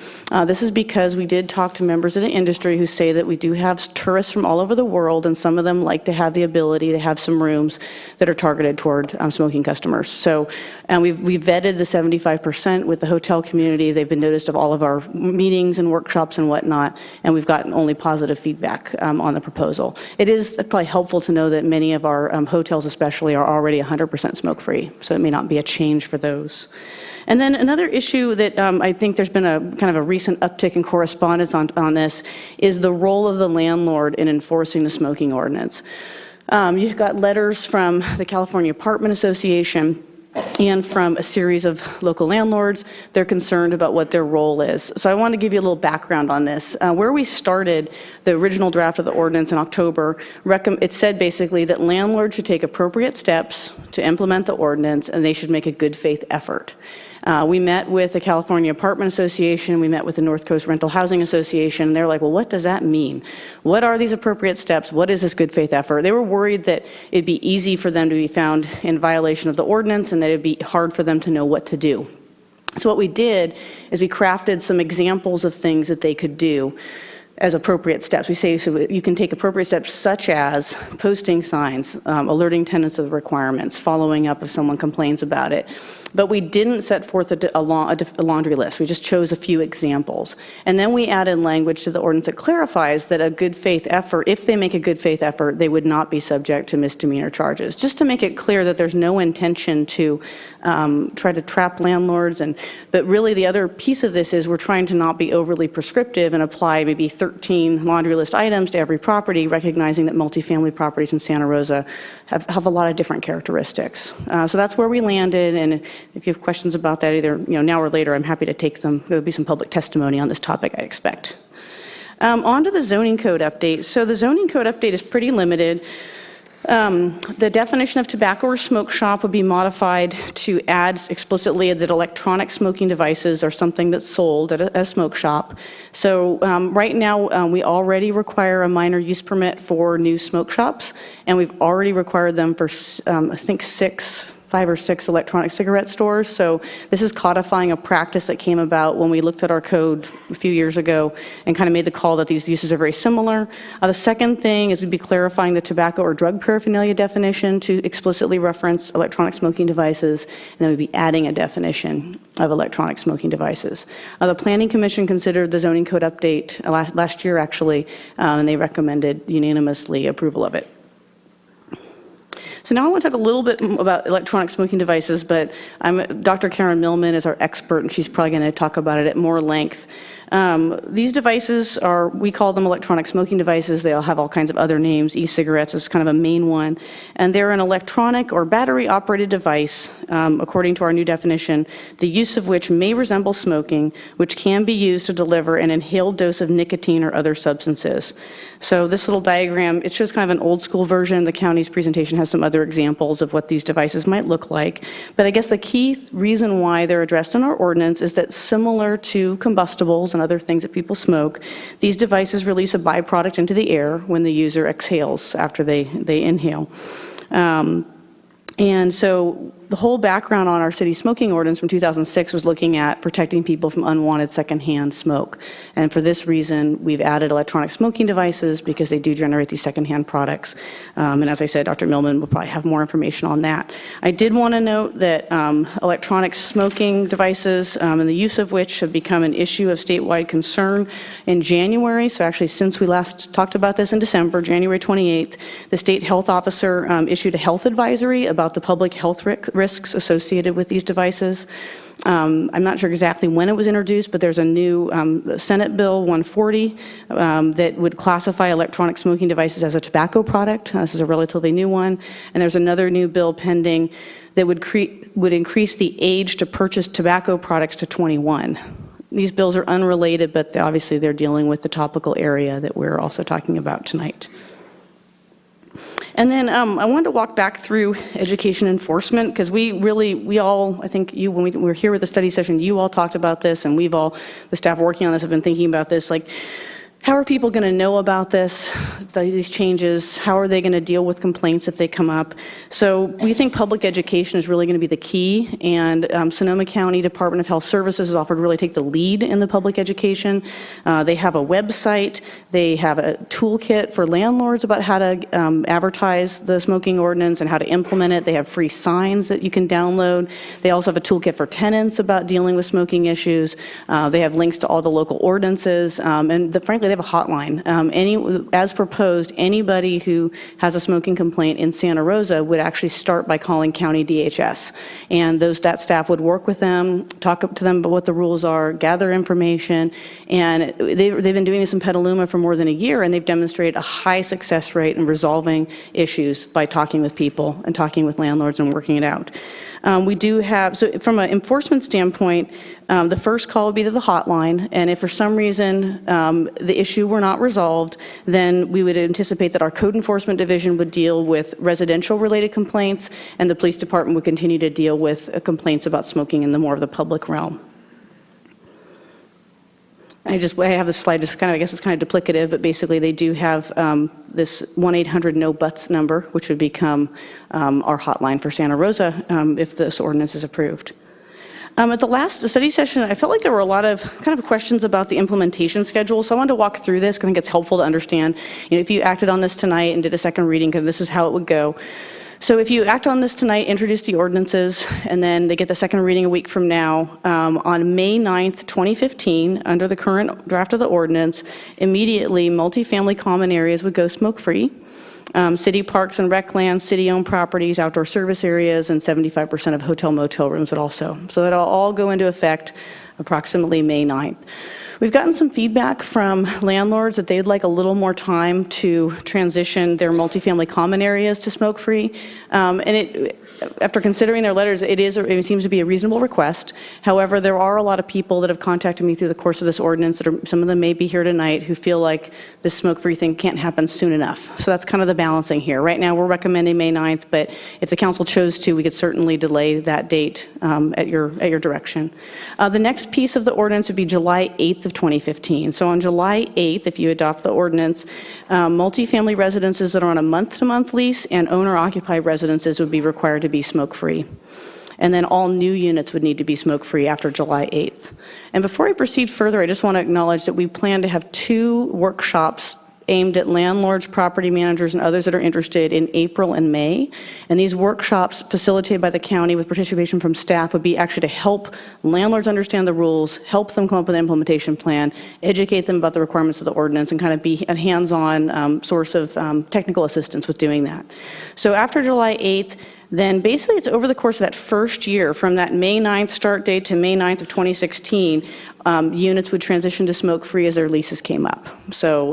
This is because we did talk to members of the industry who say that we do have tourists from all over the world, and some of them like to have the ability to have some rooms that are targeted toward smoking customers. So we vetted the 75% with the hotel community. They've been noticed of all of our meetings and workshops and whatnot, and we've gotten only positive feedback on the proposal. It is probably helpful to know that many of our hotels especially are already 100% smoke-free, so it may not be a change for those. And then another issue that I think there's been a kind of a recent uptick in correspondence on this is the role of the landlord in enforcing the smoking ordinance. You've got letters from the California Apartment Association and from a series of local landlords. They're concerned about what their role is. So I want to give you a little background on this. Where we started, the original draft of the ordinance in October, it said basically that landlords should take appropriate steps to implement the ordinance, and they should make a good faith effort. We met with the California Apartment Association, we met with the North Coast Rental Housing Association, and they're like, well, what does that mean? What are these appropriate steps? What is this good faith effort? They were worried that it'd be easy for them to be found in violation of the ordinance and that it'd be hard for them to know what to do. So what we did is we crafted some examples of things that they could do as appropriate steps. We say so you can take appropriate steps such as posting signs, alerting tenants of the requirements, following up if someone complains about it. But we didn't set forth a laundry list. We just chose a few examples. And then we added language to the ordinance that clarifies that a good faith effort, if they make a good faith effort, they would not be subject to misdemeanor charges. Just to make it clear that there's no intention to try to trap landlords. But really the other piece of this is we're trying to not be overly prescriptive and apply maybe 13 laundry list items to every property, recognizing that multifamily properties in Santa Rosa have a lot of different characteristics. So that's where we landed, and if you have questions about that, either now or later, I'm happy to take them. There'll be some public testimony on this topic, I expect. On to the zoning code update. So the zoning code update is pretty limited. The definition of tobacco or smoke shop would be modified to add explicitly that electronic smoking devices are something that's sold at a smoke shop. So right now, we already require a minor use permit for new smoke shops, and we've already required them for, I think, 5 or 6 electronic cigarette stores. So this is codifying a practice that came about when we looked at our code a few years ago and kind of made the call that these uses are very similar. The second thing is we'd be clarifying the tobacco or drug paraphernalia definition to explicitly reference electronic smoking devices, and then we'd be adding a definition of electronic smoking devices. The Planning Commission considered the zoning code update last year, actually, and they recommended unanimously approval of it. So now I want to talk a little bit about electronic smoking devices, but Dr. Karen Millman is our expert, and she's probably going to talk about it at more length. These devices we call them electronic smoking devices. They all have all kinds of other names. E-cigarettes is kind of a main one. And they're an electronic or battery-operated device, according to our new definition, the use of which may resemble smoking, which can be used to deliver an inhaled dose of nicotine or other substances. So this little diagram, it shows kind of an old-school version. The county's presentation has some other examples of what these devices might look like. But I guess the key reason why they're addressed in our ordinance is that similar to combustibles and other things that people smoke, these devices release a byproduct into the air when the user exhales after they inhale. And so the whole background on our city smoking ordinance from 2006 was looking at protecting people from unwanted secondhand smoke. And for this reason, we've added electronic smoking devices because they do generate these secondhand products. And as I said, Dr. Millman will probably have more information on that. I did want to note that electronic smoking devices and the use of which have become an issue of statewide concern in January. So actually, since we last talked about this in December, January 28th, the state health officer issued a health advisory about the public health risks associated with these devices. I'm not sure exactly when it was introduced, but there's a new Senate Bill 140 that would classify electronic smoking devices as a tobacco product. This is a relatively new one. And there's another new bill pending that would increase the age to purchase tobacco products to 21. These bills are unrelated, but obviously they're dealing with the topical area that we're also talking about tonight. And then I wanted to walk back through education enforcement, because we all, I think when we were here with the study session, you all talked about this, and the staff working on this have been thinking about this, like How are people going to know about these changes? How are they going to deal with complaints if they come up? So we think public education is really going to be the key, and Sonoma County Department of Health Services has offered to really take the lead in the public education. They have a website. They have a toolkit for landlords about how to advertise the smoking ordinance and how to implement it. They have free signs that you can download. They also have a toolkit for tenants about dealing with smoking issues. They have links to all the local ordinances, and frankly, they have a hotline. As proposed, anybody who has a smoking complaint in Santa Rosa would actually start by calling County DHS. And that staff would work with them, talk up to them about what the rules are, gather information. And they've been doing this in Petaluma for more than a year, and they've demonstrated a high success rate in resolving issues by talking with people and talking with landlords and working it out. We do have, so from an enforcement standpoint, the first call would be to the hotline, and if for some reason the issue were not resolved, then we would anticipate that our code enforcement division would deal with residential related complaints, and the police department would continue to deal with complaints about smoking in the more of the public realm. I have this slide, just kind of, I guess it's kind of duplicative, but basically they do have this 1-800-NO-BUTS number, which would become our hotline for Santa Rosa if this ordinance is approved. At the last study session, I felt like there were a lot of kind of questions about the implementation schedule, so I wanted to walk through this because I think it's helpful to understand, if you acted on this tonight and did a second reading, because this is how it would go. So if you act on this tonight, introduce the ordinances, and then they get the second reading a week from now, on May 9th, 2015, under the current draft of the ordinance, immediately multifamily common areas would go smoke-free. City parks and rec lands, city-owned properties, outdoor service areas, and 75% of hotel motel rooms would also. So that'll all go into effect approximately May 9th. We've gotten some feedback from landlords that they'd like a little more time to transition their multifamily common areas to smoke-free. After considering their letters, it seems to be a reasonable request. However, there are a lot of people that have contacted me through the course of this ordinance, some of them may be here tonight, who feel like this smoke-free thing can't happen soon enough. So that's kind of the balancing here. Right now, we're recommending May 9th, but if the council chose to, we could certainly delay that date at your direction. The next piece of the ordinance would be July 8th of 2015. So on July 8th, if you adopt the ordinance, multifamily residences that are on a month-to-month lease and owner-occupied residences would be required to be smoke-free. And then all new units would need to be smoke-free after July 8th. And before I proceed further, I just want to acknowledge that we plan to have 2 workshops aimed at landlords, property managers, and others that are interested in April and May. And these workshops, facilitated by the county with participation from staff, would be actually to help landlords understand the rules, help them come up with an implementation plan, educate them about the requirements of the ordinance, and kind of be a hands-on source of technical assistance with doing that. So after July 8th, then basically it's over the course of that first year, from that May 9th start date to May 9th of 2016, units would transition to smoke-free as their leases came up. So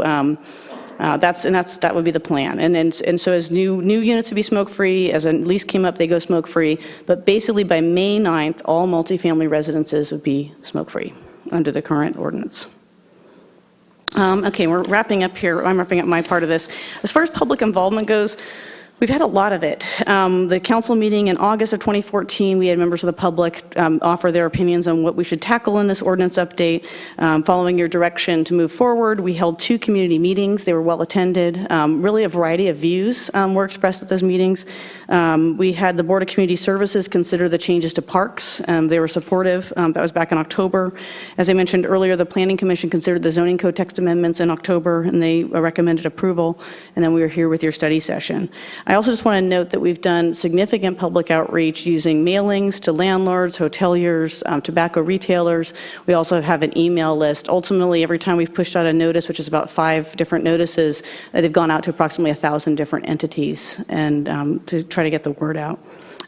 that would be the plan. And so as new units would be smoke-free, as a lease came up, they go smoke-free. But basically by May 9th, all multifamily residences would be smoke-free under the current ordinance. Okay, we're wrapping up here. I'm wrapping up my part of this. As far as public involvement goes, we've had a lot of it. The council meeting in August of 2014, we had members of the public offer their opinions on what we should tackle in this ordinance update. Following your direction to move forward, we held 2 community meetings. They were well attended. Really a variety of views were expressed at those meetings. We had the Board of Community Services consider the changes to parks. They were supportive. That was back in October. As I mentioned earlier, the Planning Commission considered the zoning code text amendments in October, and they recommended approval. And then we were here with your study session. I also just want to note that we've done significant public outreach using mailings to landlords, hoteliers, tobacco retailers. We also have an email list. Ultimately, every time we've pushed out a notice, which is about 5 different notices, they've gone out to approximately 1,000 different entities and to try to get the word out.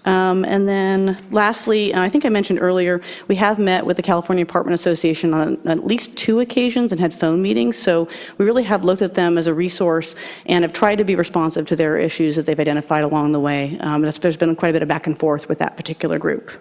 And then lastly, I think I mentioned earlier, we have met with the California Apartment Association on at least 2 occasions and had phone meetings. So we really have looked at them as a resource and have tried to be responsive to their issues that they've identified along the way. There's been quite a bit of back and forth with that particular group.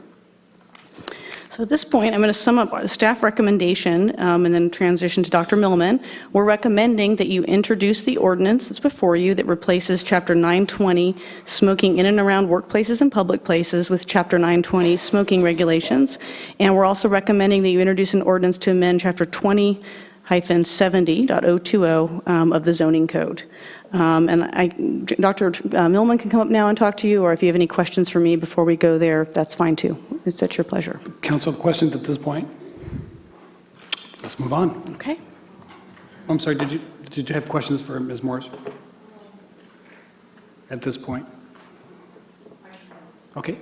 So at this point, I'm going to sum up our staff recommendation and then transition to Dr. Millman. We're recommending that you introduce the ordinance that's before you that replaces Chapter 920, smoking in and around workplaces and public places, with Chapter 920, smoking regulations. And we're also recommending that you introduce an ordinance to amend Chapter 20, 70.020 of the zoning code. Dr. Millman can come up now and talk to you, or if you have any questions for me before we go there, that's fine too. It's at your pleasure. Council, questions at this point? Let's move on. Okay. I'm sorry, did you have questions for Ms. Morris at this point? Okay.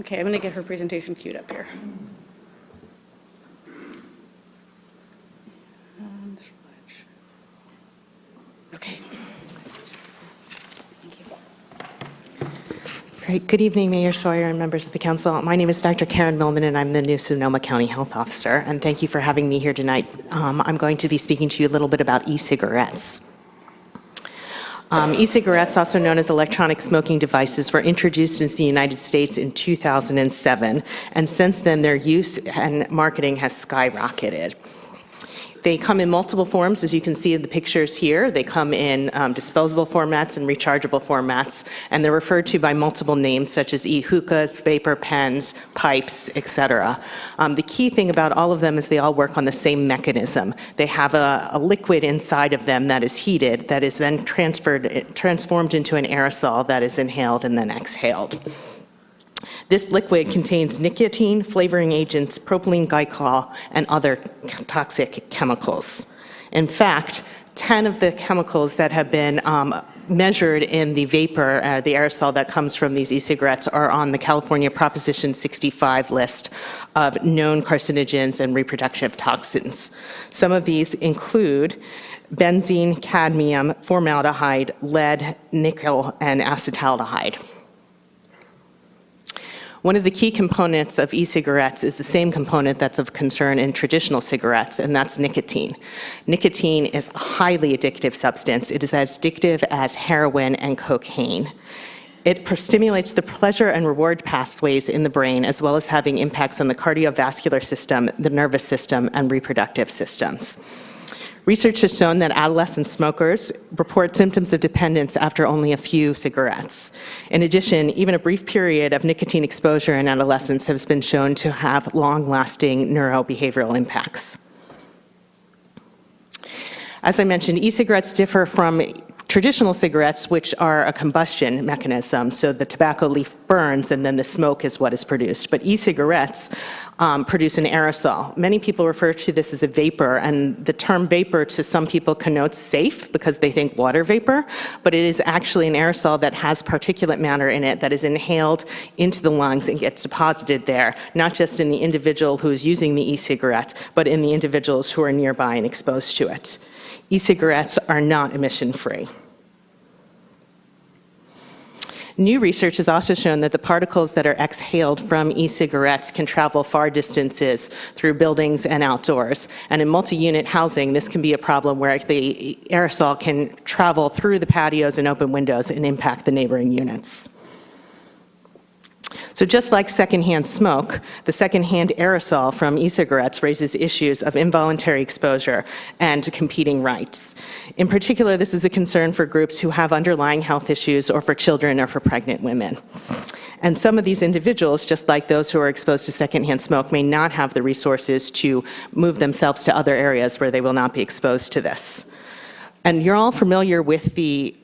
Okay, I'm going to get her presentation queued up here. Okay. Great. Good evening, Mayor Sawyer and members of the council. My name is Dr. Karen Millman, and I'm the new Sonoma County Health Officer. And thank you for having me here tonight. I'm going to be speaking to you a little bit about e-cigarettes. E-cigarettes, also known as electronic smoking devices, were introduced into the United States in 2007. And since then, their use and marketing has skyrocketed. They come in multiple forms, as you can see in the pictures here. They come in disposable formats and rechargeable formats, and they're referred to by multiple names, such as e-hookahs, vapor pens, pipes, etc. The key thing about all of them is they all work on the same mechanism. They have a liquid inside of them that is heated, that is then transformed into an aerosol that is inhaled and then exhaled. This liquid contains nicotine, flavoring agents, propylene glycol, and other toxic chemicals. In fact, 10 of the chemicals that have been measured in the vapor, the aerosol that comes from these e-cigarettes, are on the California Proposition 65 list of known carcinogens and reproductive toxins. Some of these include benzene, cadmium, formaldehyde, lead, nickel, and acetaldehyde. One of the key components of e-cigarettes is the same component that's of concern in traditional cigarettes, and that's nicotine. Nicotine is a highly addictive substance. It is as addictive as heroin and cocaine. It stimulates the pleasure and reward pathways in the brain, as well as having impacts on the cardiovascular system, the nervous system, and reproductive systems. Research has shown that adolescent smokers report symptoms of dependence after only a few cigarettes. In addition, even a brief period of nicotine exposure in adolescence has been shown to have long-lasting neurobehavioral impacts. As I mentioned, e-cigarettes differ from traditional cigarettes, which are a combustion mechanism, so the tobacco leaf burns and then the smoke is what is produced. But e-cigarettes produce an aerosol. Many people refer to this as a vapor, and the term vapor to some people connotes safe because they think water vapor, but it is actually an aerosol that has particulate matter in it that is inhaled into the lungs and gets deposited there, not just in the individual who is using the e-cigarette, but in the individuals who are nearby and exposed to it. E-cigarettes are not emission-free. New research has also shown that the particles that are exhaled from e-cigarettes can travel far distances through buildings and outdoors. And in multi-unit housing, this can be a problem where the aerosol can travel through the patios and open windows and impact the neighboring units. So just like secondhand smoke, the secondhand aerosol from e-cigarettes raises issues of involuntary exposure and competing rights. In particular, this is a concern for groups who have underlying health issues or for children or for pregnant women. And some of these individuals, just like those who are exposed to secondhand smoke, may not have the resources to move themselves to other areas where they will not be exposed to this. And you're all familiar with the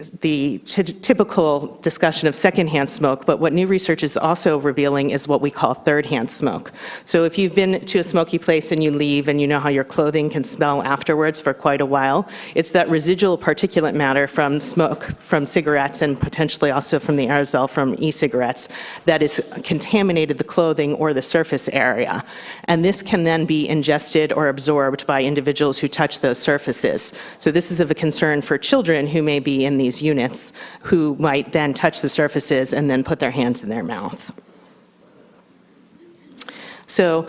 typical discussion of secondhand smoke, but what new research is also revealing is what we call thirdhand smoke. So if you've been to a smoky place and you leave and you know how your clothing can smell afterwards for quite a while, it's that residual particulate matter from smoke, from cigarettes, and potentially also from the aerosol from e-cigarettes that has contaminated the clothing or the surface area. And this can then be ingested or absorbed by individuals who touch those surfaces. So this is of a concern for children who may be in these units who might then touch the surfaces and then put their hands in their mouth. So,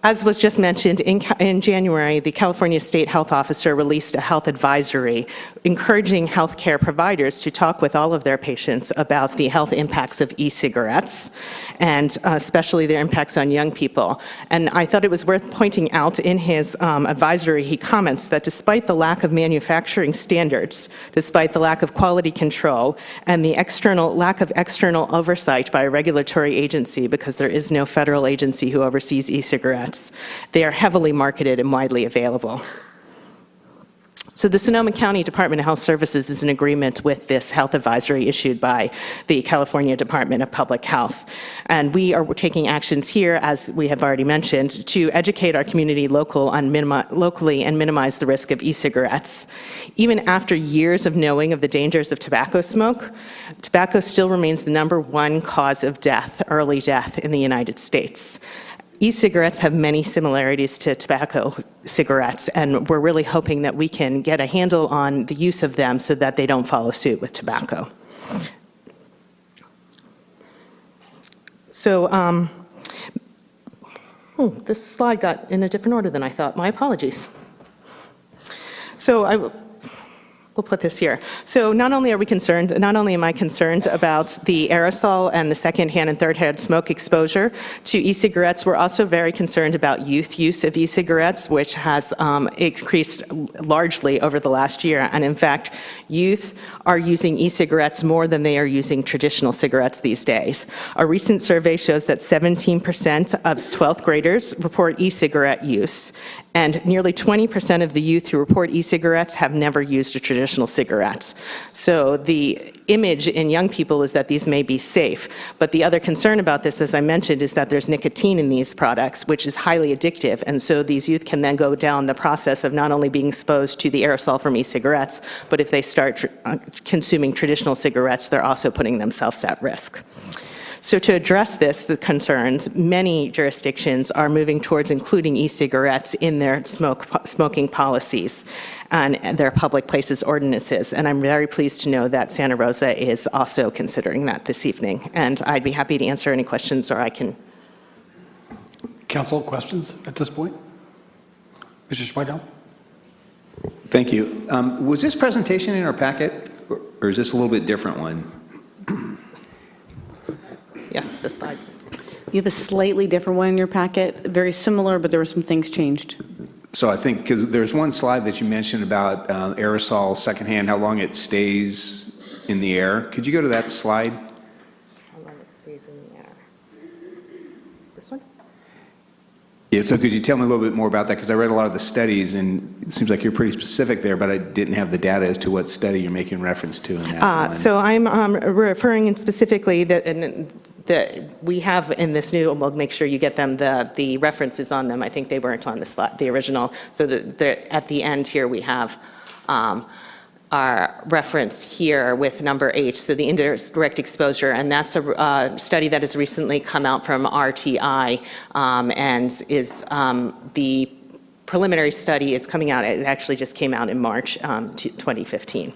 as was just mentioned, in January, the California State Health Officer released a health advisory encouraging healthcare providers to talk with all of their patients about the health impacts of e-cigarettes, and especially their impacts on young people. And I thought it was worth pointing out in his advisory, he comments that despite the lack of manufacturing standards, despite the lack of quality control, and the lack of external oversight by a regulatory agency, because there is no federal agency who oversees e-cigarettes, they are heavily marketed and widely available. So the Sonoma County Department of Health Services is in agreement with this health advisory issued by the California Department of Public Health. And we are taking actions here, as we have already mentioned, to educate our community locally and minimize the risk of e-cigarettes. Even after years of knowing of the dangers of tobacco smoke, tobacco still remains the #1 cause of death, early death in the United States. E-cigarettes have many similarities to tobacco cigarettes, and we're really hoping that we can get a handle on the use of them so that they don't follow suit with tobacco. So, this slide got in a different order than I thought. My apologies. So we'll put this here. So not only am I concerned about the aerosol and the secondhand and third-hand smoke exposure to e-cigarettes, we're also very concerned about youth use of e-cigarettes, which has increased largely over the last year. And in fact, youth are using e-cigarettes more than they are using traditional cigarettes these days. A recent survey shows that 17% of 12th graders report e-cigarette use, and nearly 20% of the youth who report e-cigarettes have never used a traditional cigarette. So the image in young people is that these may be safe. But the other concern about this, as I mentioned, is that there's nicotine in these products, which is highly addictive. And so these youth can then go down the process of not only being exposed to the aerosol from e-cigarettes, but if they start consuming traditional cigarettes, they're also putting themselves at risk. So to address the concerns, many jurisdictions are moving towards including e-cigarettes in their smoking policies and their public places ordinances. And I'm very pleased to know that Santa Rosa is also considering that this evening. And I'd be happy to answer any questions, or I can. Council, questions at this point? Mr. Schweidel? Thank you. Was this presentation in our packet, or is this a little bit different one? Yes, the slides. You have a slightly different one in your packet, very similar, but there were some things changed. So I think, because there's one slide that you mentioned about aerosol secondhand, how long it stays in the air. Could you go to that slide? How long it stays in the air. This one? Yeah, so could you tell me a little bit more about that? Because I read a lot of the studies, and it seems like you're pretty specific there, but I didn't have the data as to what study you're making reference to in that one. So I'm referring in specifically that we have in this new, we'll make sure you get them, the references on them. I think they weren't on the slide, the original. So at the end here we have our reference here with number 8, so the indirect exposure, and that's a study that has recently come out from RTI, and is the preliminary study is coming out. It actually just came out in March 2015.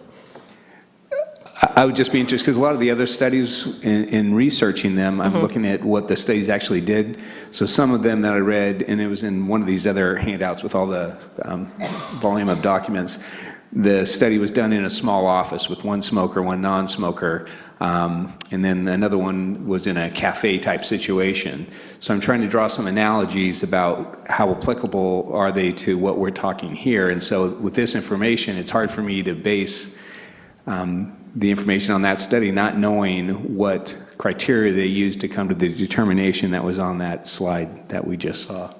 I would just be interested, because a lot of the other studies, in researching them, I'm looking at what the studies actually did. So some of them that I read, and it was in one of these other handouts with all the volume of documents, the study was done in a small office with one smoker, one non-smoker, and then another one was in a cafe-type situation. So I'm trying to draw some analogies about how applicable are they to what we're talking here. And so with this information, it's hard for me to base the information on that study, not knowing what criteria they used to come to the determination that was on that slide that we just saw.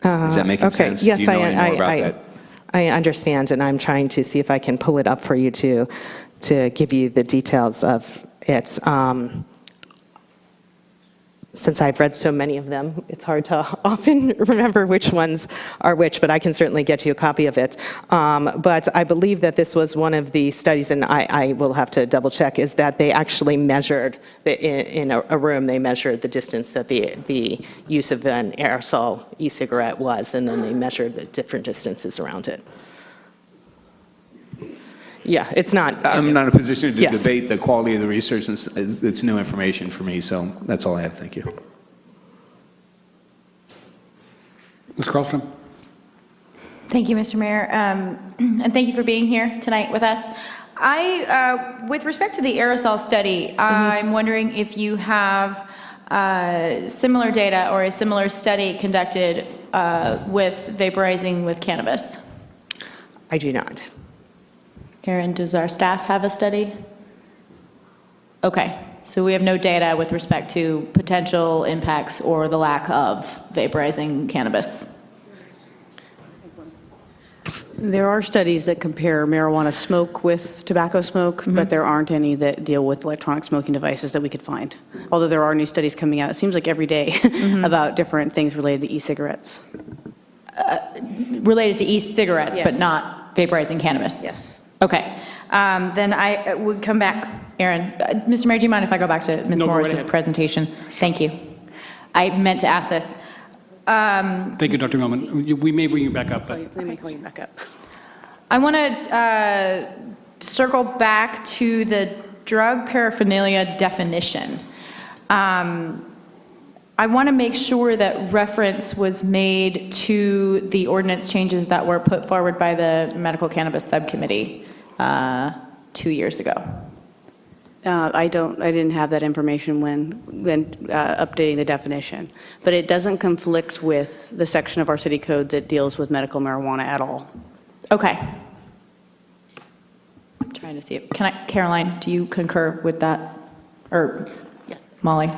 Does that make sense? Yes, Do you know any more about that? I understand, and I'm trying to see if I can pull it up for you to give you the details of it. Since I've read so many of them, it's hard to often remember which ones are which, but I can certainly get you a copy of it. But I believe that this was one of the studies, and I will have to double check, is that they actually measured, in a room, they measured the distance that the use of an aerosol e-cigarette was, and then they measured the different distances around it. Yeah, it's not. I'm not in a position to Yes. debate the quality of the research. It's new information for me, so that's all I have. Thank you. Ms. Carlstrom? Thank you, Mr. Mayor, and thank you for being here tonight with us. With respect to the aerosol study, I'm wondering if you have similar data or a similar study conducted with vaporizing with cannabis. I do not. Aaron, does our staff have a study? Okay, so we have no data with respect to potential impacts or the lack of vaporizing cannabis. There are studies that compare marijuana smoke with tobacco smoke, but there aren't any that deal with electronic smoking devices that we could find. Although there are new studies coming out, it seems like every day, about different things related to e-cigarettes. Related to e-cigarettes, but Yes. not vaporizing cannabis? Yes. Okay. Then I would come back, Aaron. Mr. Mayor, do you mind if I go back to Ms. No, go right Morris's ahead. presentation? Thank you. I meant to ask this. Thank you, Dr. Millman. We may bring you back up, but Let me call you back up. I want to circle back to the drug paraphernalia definition. I want to make sure that reference was made to the ordinance changes that were put forward by the Medical Cannabis Subcommittee 2 years ago. I didn't have that information when updating the definition, but it doesn't conflict with the section of our city code that deals with medical marijuana at all. Okay. I'm trying to see if, Caroline, do you concur with that? Or Molly?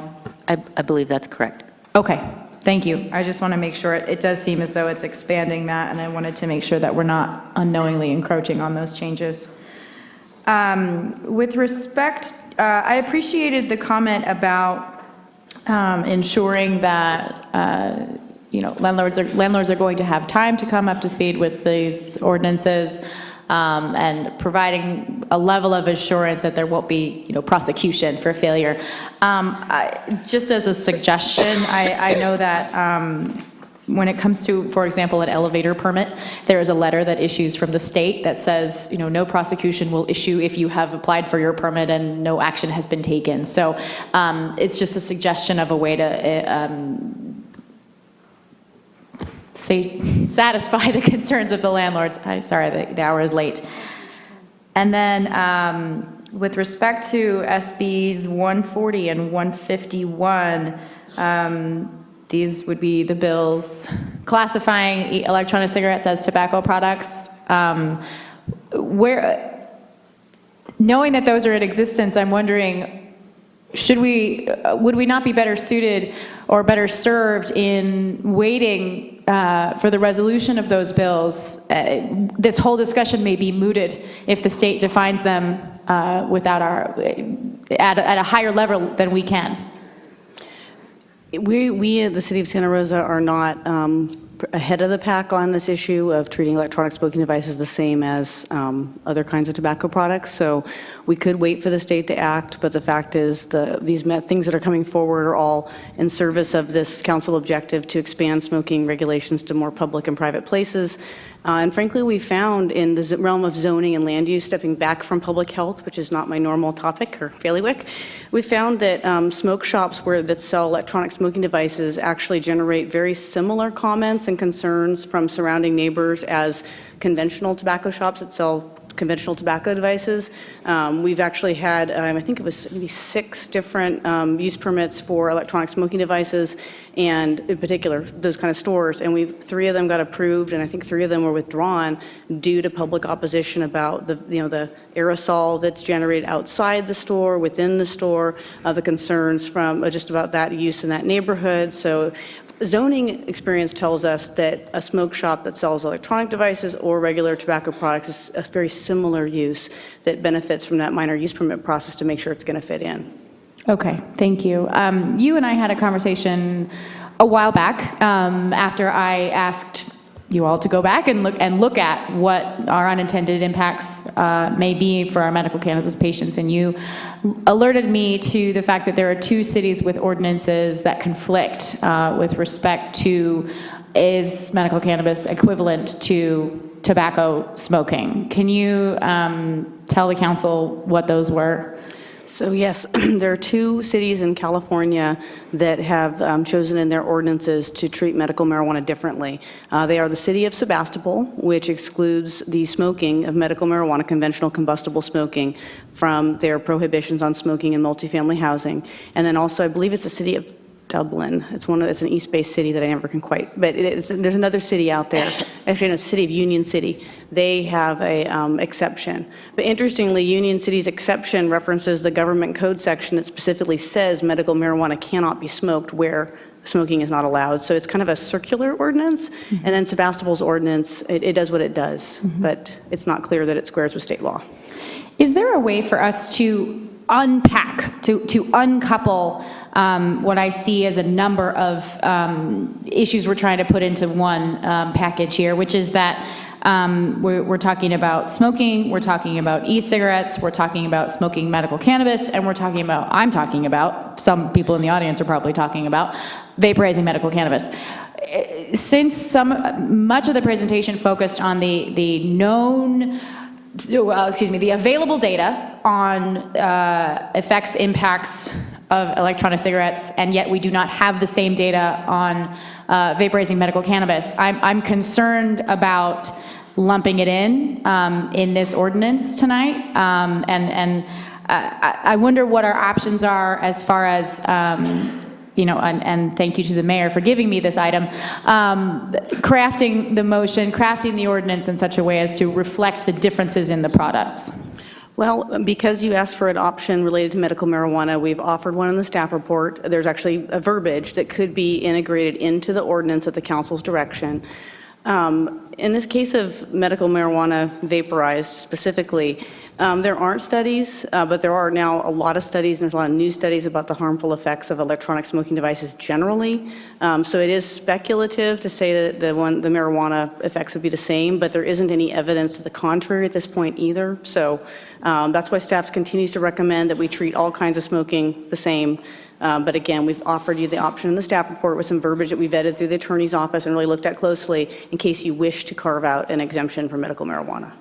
I believe that's correct. Okay, thank you. I just want to make sure, it does seem as though it's expanding that, and I wanted to make sure that we're not unknowingly encroaching on those changes. With respect, I appreciated the comment about ensuring that landlords are going to have time to come up to speed with these ordinances, and providing a level of assurance that there won't be prosecution for failure. Just as a suggestion, I know that when it comes to, for example, an elevator permit, there is a letter that issues from the state that says, no prosecution will issue if you have applied for your permit and no action has been taken. So it's just a suggestion of a way to satisfy the concerns of the landlords. Sorry, the hour is late. And then with respect to SBs 140 and 151, these would be the bills classifying electronic cigarettes as tobacco products. Knowing that those are in existence, I'm wondering, would we not be better suited or better served in waiting for the resolution of those bills? This whole discussion may be mooted if the state defines them at a higher level than we can. We at the City of Santa Rosa are not ahead of the pack on this issue of treating electronic smoking devices the same as other kinds of tobacco products. So we could wait for the state to act, but the fact is these things that are coming forward are all in service of this council objective to expand smoking regulations to more public and private places. And frankly, we found in the realm of zoning and land use, stepping back from public health, which is not my normal topic or bailiwick, we found that smoke shops that sell electronic smoking devices actually generate very similar comments and concerns from surrounding neighbors as conventional tobacco shops that sell conventional tobacco devices. We've actually had, I think it was maybe 6 different use permits for electronic smoking devices, and in particular, those kind of stores, and 3 of them got approved, and I think 3 of them were withdrawn due to public opposition about the aerosol that's generated outside the store, within the store, the concerns from just about that use in that neighborhood. So zoning experience tells us that a smoke shop that sells electronic devices or regular tobacco products is a very similar use that benefits from that minor use permit process to make sure it's going to fit in. Okay, thank you. You and I had a conversation a while back after I asked you all to go back and look at what our unintended impacts may be for our medical cannabis patients, and you alerted me to the fact that there are 2 cities with ordinances that conflict with respect to, is medical cannabis equivalent to tobacco smoking? Can you tell the council what those were? So yes, there are 2 cities in California that have chosen in their ordinances to treat medical marijuana differently. They are the city of Sebastopol, which excludes the smoking of medical marijuana, conventional combustible smoking, from their prohibitions on smoking in multifamily housing. And then also, I believe it's the city of Dublin. It's an East-based city that I never can quite, but there's another city out there. Actually, no, it's the city of Union City. They have a exception. But interestingly, Union City's exception references the government code section that specifically says medical marijuana cannot be smoked where smoking is not allowed. So it's kind of a circular ordinance. And then Sebastopol's ordinance, it does what it does, but it's not clear that it squares with state law. Is there a way for us to unpack, to uncouple what I see as a number of issues we're trying to put into one package here, which is that we're talking about smoking, we're talking about e-cigarettes, we're talking about smoking medical cannabis, and I'm talking about, some people in the audience are probably talking about, vaporizing medical cannabis. Since much of the presentation focused on the available data on effects, impacts of electronic cigarettes, and yet we do not have the same data on vaporizing medical cannabis. I'm concerned about lumping it in this ordinance tonight, and I wonder what our options are as far as and thank you to the mayor for giving me this item, crafting the motion, crafting the ordinance in such a way as to reflect the differences in the products. Well, because you asked for an option related to medical marijuana, we've offered one in the staff report. There's actually a verbiage that could be integrated into the ordinance at the council's direction. In this case of medical marijuana vaporized specifically, there aren't studies, but there are now a lot of studies, and there's a lot of new studies about the harmful effects of electronic smoking devices generally. So it is speculative to say that the marijuana effects would be the same, but there isn't any evidence to the contrary at this point either. So that's why staff continues to recommend that we treat all kinds of smoking the same. But again, we've offered you the option in the staff report with some verbiage that we vetted through the attorney's office and really looked at closely in case you wish to carve out an exemption for medical marijuana.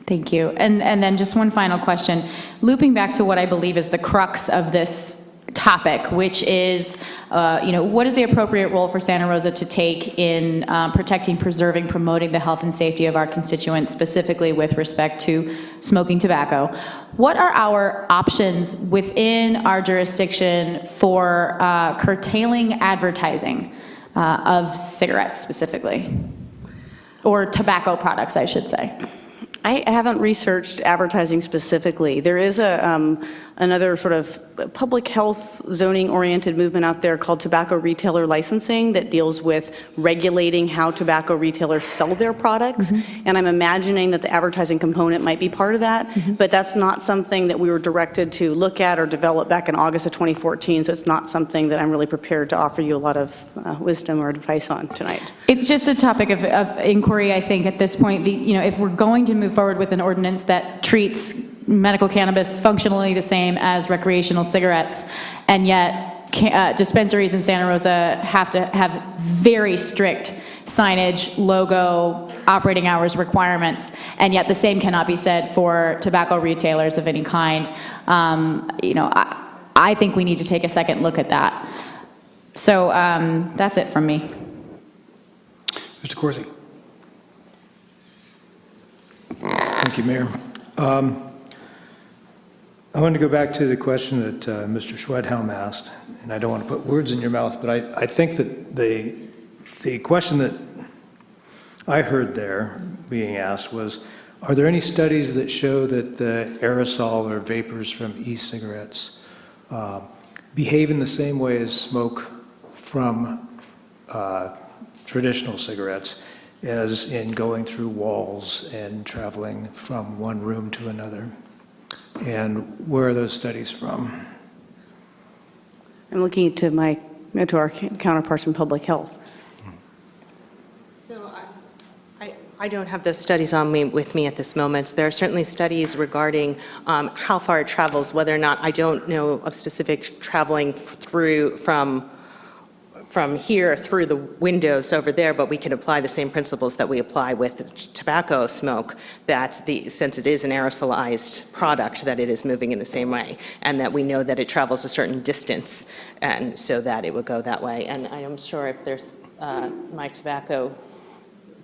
Thank you. And then just one final question. Looping back to what I believe is the crux of this topic, which is, what is the appropriate role for Santa Rosa to take in protecting, preserving, promoting the health and safety of our constituents, specifically with respect to smoking tobacco? What are our options within our jurisdiction for curtailing advertising of cigarettes specifically? Or tobacco products, I should say. I haven't researched advertising specifically. There is another sort of public health zoning-oriented movement out there called tobacco retailer licensing that deals with regulating how tobacco retailers sell their products. And I'm imagining that the advertising component might be part of that, but that's not something that we were directed to look at or develop back in August of 2014, so it's not something that I'm really prepared to offer you a lot of wisdom or advice on tonight. It's just a topic of inquiry, I think, at this point. If we're going to move forward with an ordinance that treats medical cannabis functionally the same as recreational cigarettes, and yet dispensaries in Santa Rosa have to have very strict signage, logo, operating hours requirements, and yet the same cannot be said for tobacco retailers of any kind. I think we need to take a second look at that. So that's it from me. Mr. Corsi. Thank you, Mayor. I want to go back to the question that Mr. Schwedhelm asked, and I don't want to put words in your mouth, but I think that the question that I heard there being asked was, are there any studies that show that the aerosol or vapors from e-cigarettes behave in the same way as smoke from traditional cigarettes, as in going through walls and traveling from one room to another? And where are those studies from? I'm looking to our counterparts in public health. So I don't have those studies with me at this moment. There are certainly studies regarding how far it travels, whether or not, I don't know of specific traveling through from here through the windows over there, but we can apply the same principles that we apply with tobacco smoke, that since it is an aerosolized product, that it is moving in the same way, and that we know that it travels a certain distance, and so that it would go that way. And I am sure if there's my tobacco,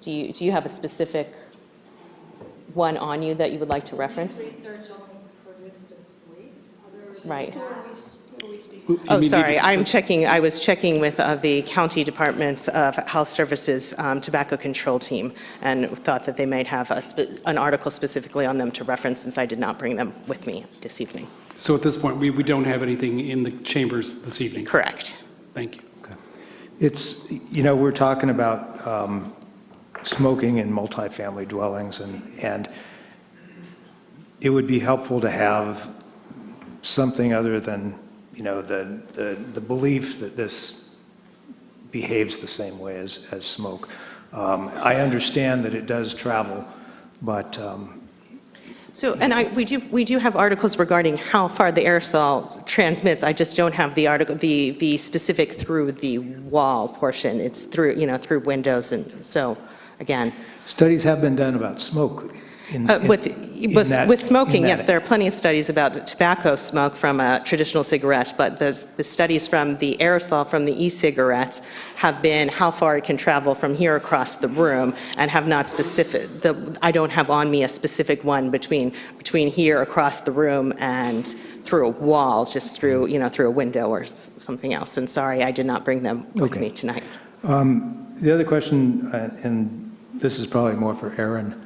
do you have a specific one on you that you would like to reference? Research only for this degree. Right. Oh, sorry, I was checking with the county departments of health services tobacco control team, and thought that they might have an article specifically on them to reference, since I did not bring them with me this evening. So at this point, we don't have anything in the chambers this evening? Correct. Thank you. Okay. It's, we're talking about smoking in multifamily dwellings, and it would be helpful to have something other than, the belief that this behaves the same way as smoke. I understand that it does travel, but So, and we do have articles regarding how far the aerosol transmits. I just don't have the article, the specific through the wall portion. It's through, through windows, and so, again. studies have been done about smoke. With smoking, yes, there are plenty of studies about tobacco smoke from traditional cigarettes, but the studies from the aerosol from the e-cigarettes have been how far it can travel from here across the room, and have not I don't have on me a specific one between here across the room and through a wall, just through, through a window or something else. And sorry, I did not bring them with me tonight. The other question, and this is probably more for Aaron,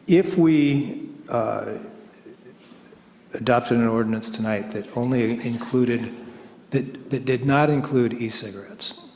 if we adopted an ordinance tonight that only included, that did not include e-cigarettes,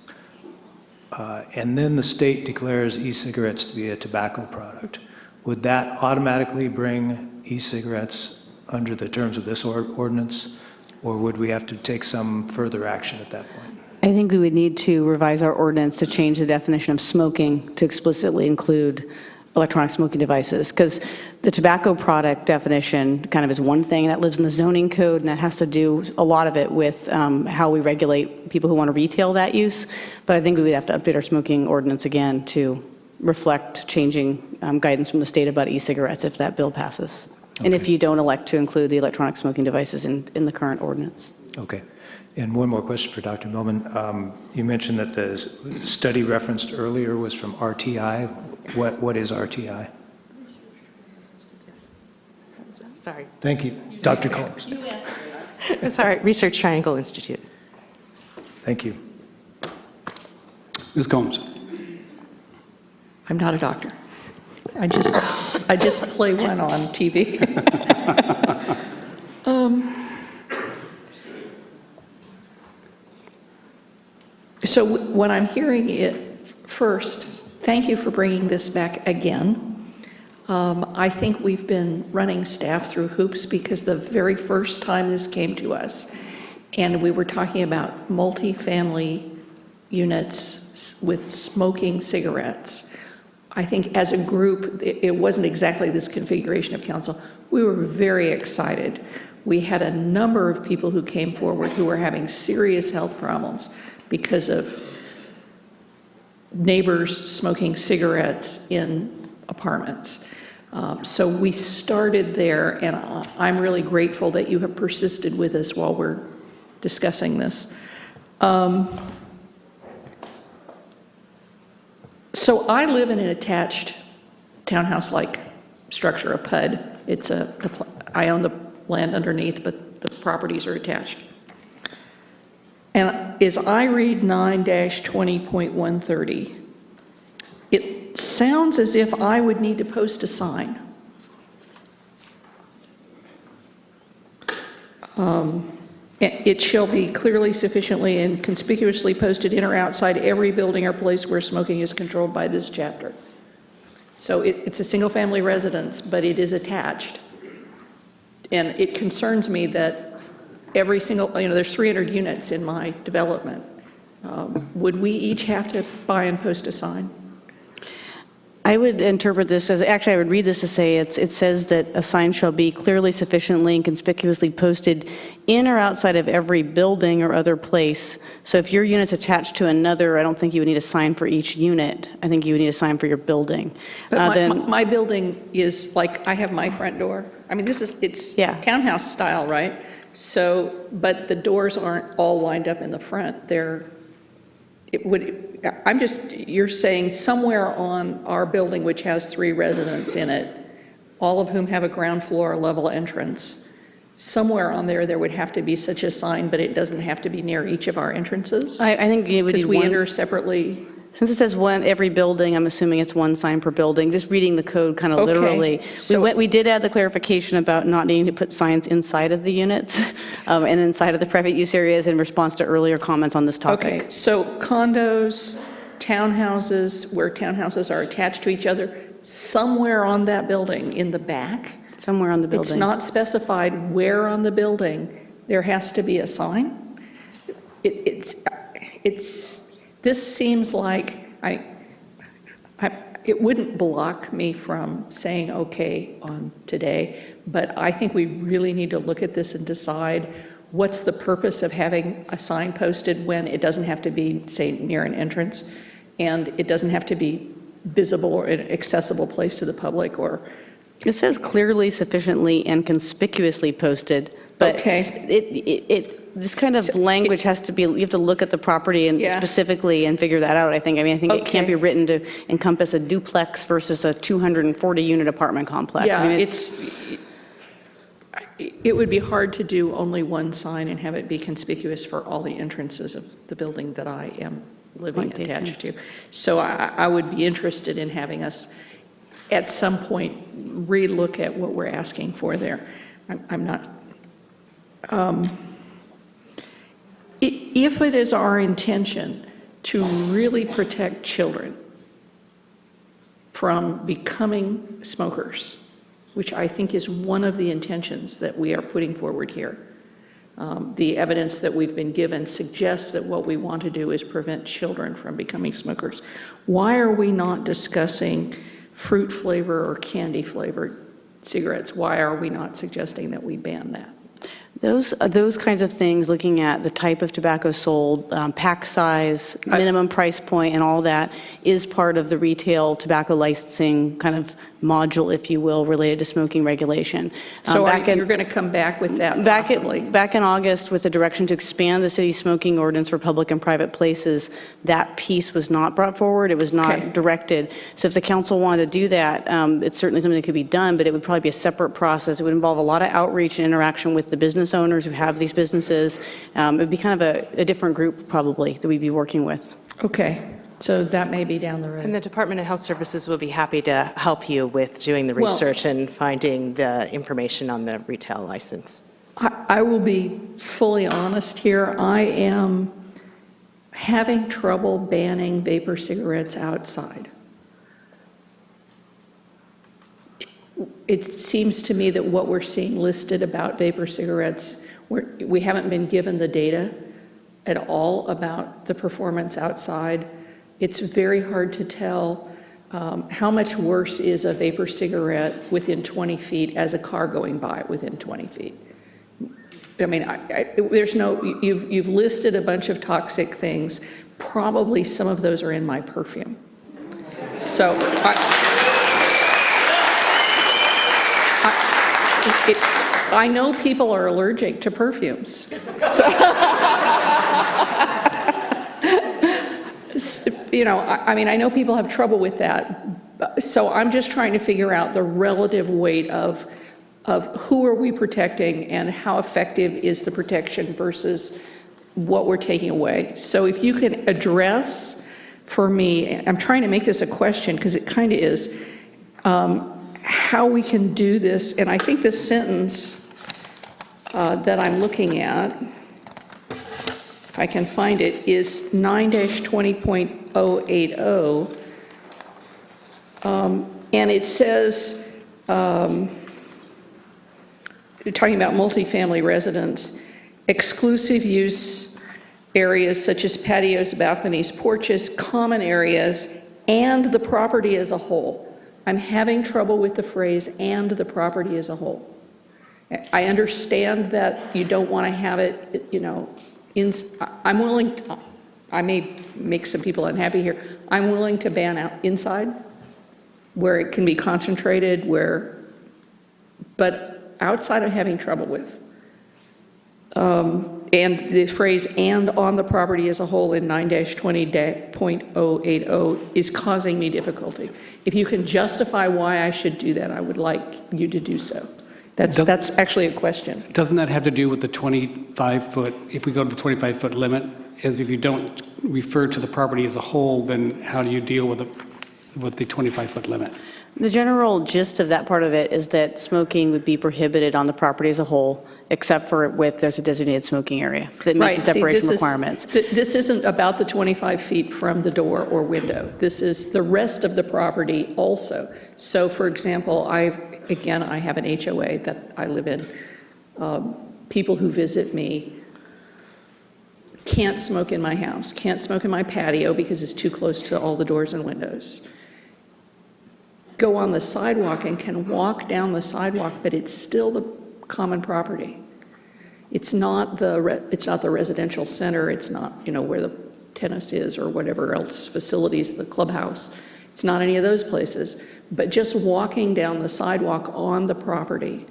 and then the state declares e-cigarettes to be a tobacco product, would that automatically bring e-cigarettes under the terms of this ordinance, or would we have to take some further action at that point? I think we would need to revise our ordinance to change the definition of smoking to explicitly include electronic smoking devices, because the tobacco product definition kind of is one thing that lives in the zoning code, and that has to do a lot of it with how we regulate people who want to retail that use. But I think we would have to update our smoking ordinance again to reflect changing guidance from the state about e-cigarettes if that bill passes. Okay. And if you don't elect to include the electronic smoking devices in the current ordinance. Okay. And one more question for Dr. Millman. You mentioned that the study referenced earlier was from RTI. What is RTI? Yes. Sorry. Thank you. Dr. Combs. Sorry, Research Triangle Institute. Thank you. Ms. Combs. I'm not a doctor. I just play one on TV. So when I'm hearing it first, thank you for bringing this back again. I think we've been running staff through hoops because the very first time this came to us, and we were talking about multifamily units with smoking cigarettes. I think as a group, it wasn't exactly this configuration of council. We were very excited. We had a number of people who came forward who were having serious health problems because of neighbors smoking cigarettes in apartments. So we started there, and I'm really grateful that you have persisted with us while we're discussing this. So I live in an attached townhouse-like structure, a PUD. I own the land underneath, but the properties are attached. And as I read 9-20.130, it sounds as if I would need to post a sign. It shall be clearly, sufficiently, and conspicuously posted in or outside every building or place where smoking is controlled by this chapter. So it's a single-family residence, but it is attached. And it concerns me that every single, there's 300 units in my development. Would we each have to buy and post a sign? I would interpret this as, actually I would read this to say it says that a sign shall be clearly, sufficiently, and conspicuously posted in or outside of every building or other place. So if your unit's attached to another, I don't think you would need a sign for each unit. I think you would need a sign for your building. But my building is like, I have my front door. I mean, it's townhouse style, right? So, but the doors aren't all lined up in the front. You're saying somewhere on our building, which has 3 residents in it, all of whom have a ground floor level entrance, somewhere on there would have to be such a sign, but it doesn't have to be near each of our entrances? I think it would be because we enter separately. Since it says every building, I'm assuming it's one sign per building, just reading the code kind of Okay, literally. so- We did add the clarification about not needing to put signs inside of the units and inside of the private use areas in response to earlier comments on this topic. Okay, so condos, townhouses, where townhouses are attached to each other, somewhere on that building in the back? Somewhere on the building. It's not specified where on the building there has to be a sign? This seems like, it wouldn't block me from saying okay on today, but I think we really need to look at this and decide what's the purpose of having a sign posted when it doesn't have to be, say, near an entrance, and it doesn't have to be visible or an accessible place to the public, or... It says clearly, sufficiently, and conspicuously posted, but this kind of language has to be, you have to look at the property and specifically and figure that out, I think. I think it can't be written to encompass a duplex versus a 240-unit apartment complex. Yeah, I mean, it would be hard to do only one sign and have it be conspicuous for all the entrances of the building that I am living attached to. So I would be interested in having us, at some point, relook at what we're asking for there. I'm not... If it is our intention to really protect children from becoming smokers, which I think is one of the intentions that we are putting forward here, the evidence that we've been given suggests that what we want to do is prevent children from becoming smokers. Why are we not discussing fruit flavor or candy flavored cigarettes? Why are we not suggesting that we ban that? Those kinds of things, looking at the type of tobacco sold, pack size, minimum price point, and all that, is part of the retail tobacco licensing kind of module, if you will, related to smoking regulation. So you're going to come back with that possibly? Back in August, with the direction to expand the city's smoking ordinance for public and private places, that piece was not brought forward. It was not directed. So if the council wanted to do that, it's certainly something that could be done, but it would probably be a separate process. It would involve a lot of outreach and interaction with the business owners who have these businesses. It would be kind of a different group, probably, that we'd be working with. Okay. So that may be down the road. And the Department of Health Services will be happy to help you with doing the research and finding the information on the retail license. I will be fully honest here. I am having trouble banning vapor cigarettes outside. It seems to me that what we're seeing listed about vapor cigarettes, we haven't been given the data at all about the performance outside. It's very hard to tell how much worse is a vapor cigarette within 20 feet as a car going by within 20 feet. I mean, there's no, you've listed a bunch of toxic things. Probably some of those are in my perfume. So I know people are allergic to perfumes. You know, I mean, I know people have trouble with that. So I'm just trying to figure out the relative weight of who are we protecting and how effective is the protection versus what we're taking away. So if you can address for me, I'm trying to make this a question because it kind of is, how we can do this. And I think this sentence that I'm looking at, if I can find it, is 9-20.080. And it says, talking about multifamily residents, exclusive use areas such as patios, balconies, porches, common areas, and the property as a whole. I'm having trouble with the phrase, and the property as a whole. I understand that you don't want to have it, you know, I'm willing to, I may make some people unhappy here, I'm willing to ban out inside where it can be concentrated, but outside I'm having trouble with. And the phrase, and on the property as a whole in 9-20.080 is causing me difficulty. If you can justify why I should do that, I would like you to do so. That's actually a question. Doesn't that have to do with the 25-foot, if we go to the 25-foot limit, is if you don't refer to the property as a whole, then how do you deal with the 25-foot limit? The general gist of that part of it is that smoking would be prohibited on the property as a whole, except for if there's a designated smoking area, because it meets the separation requirements. This isn't about the 25 feet from the door or window. This is the rest of the property also. So, for example, I have an HOA that I live in. People who visit me can't smoke in my house, can't smoke in my patio because it's too close to all the doors and windows. Go on the sidewalk and can walk down the sidewalk, but it's still the common property. It's not the residential center. It's not, where the tennis is or whatever else facilities, the clubhouse. It's not any of those places. But just walking down the sidewalk on the property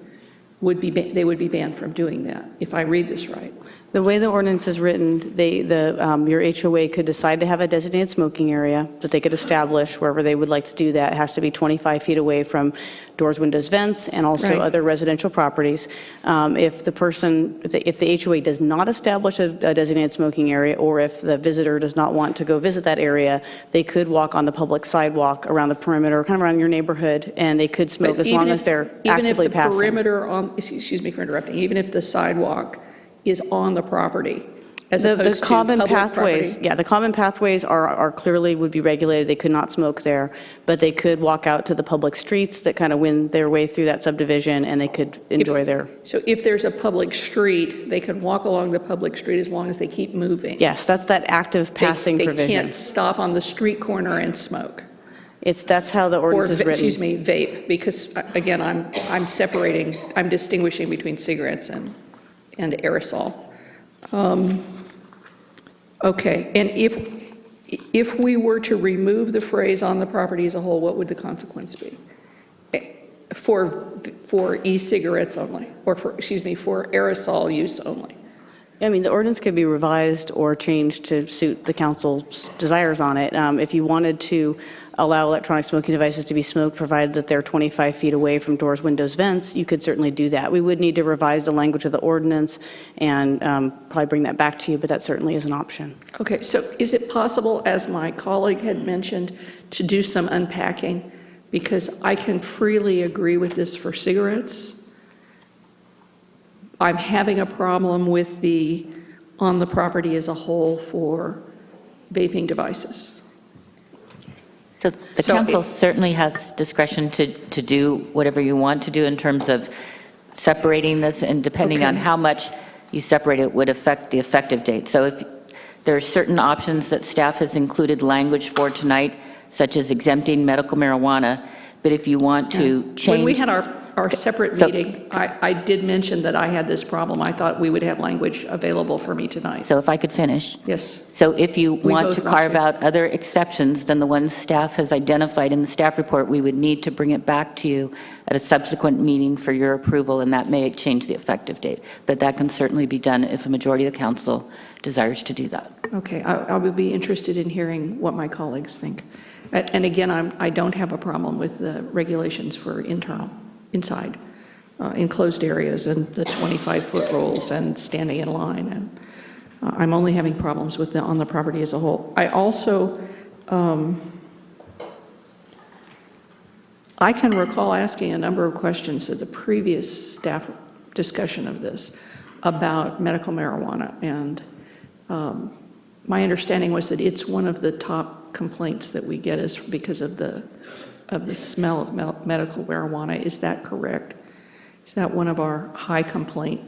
they would be banned from doing that, if I read this right. The way the ordinance is written, your HOA could decide to have a designated smoking area that they could establish wherever they would like to do that. It has to be 25 feet away from doors, windows, vents, and also Right. other residential properties. If the HOA does not establish a designated smoking area, or if the visitor does not want to go visit that area, they could walk on the public sidewalk around the perimeter, kind of around your neighborhood, and they could smoke as long as they're actively passing. Even if the perimeter excuse me for interrupting, even if the sidewalk is on the property, as opposed to common public pathways, property. yeah, the common pathways are clearly would be regulated. They could not smoke there, but they could walk out to the public streets that kind of win their way through that subdivision, and they could enjoy their. So if there's a public street, they can walk along the public street as long as they keep moving. Yes, that's that active passing provision. They can't stop on the street corner and smoke. That's how the ordinance is written. Excuse me, vape, because again, I'm distinguishing between cigarettes and aerosol. Okay, and if we were to remove the phrase "on the property as a whole," what would the consequence be? For e-cigarettes only, or for aerosol use only? I mean, the ordinance could be revised or changed to suit the council's desires on it. If you wanted to allow electronic smoking devices to be smoked, provided that they're 25 feet away from doors, windows, vents, you could certainly do that. We would need to revise the language of the ordinance and probably bring that back to you, but that certainly is an option. Okay, so is it possible, as my colleague had mentioned, to do some unpacking? Because I can freely agree with this for cigarettes. I'm having a problem with the on the property as a whole for vaping devices. So the council certainly has discretion to do whatever you want to do in terms of separating this, and depending on how much you separate it would affect the effective date. So if there are certain options that staff has included language for tonight, such as exempting medical marijuana, but if you want to change... When we had our separate meeting, I did mention that I had this problem. I thought we would have language available for me tonight. So if I could finish. Yes. So if you want to both want carve to. out other exceptions than the ones staff has identified in the staff report, we would need to bring it back to you at a subsequent meeting for your approval, and that may change the effective date. But that can certainly be done if a majority of the council desires to do that. Okay, I would be interested in hearing what my colleagues think. And again, I don't have a problem with the regulations for inside, enclosed areas and the 25-foot rules and standing in line. And I'm only having problems with on the property as a whole. I also, I can recall asking a number of questions at the previous staff discussion of this about medical marijuana, and my understanding was that it's one of the top complaints that we get is because of the smell of medical marijuana. Is that correct? Is that one of our high complaint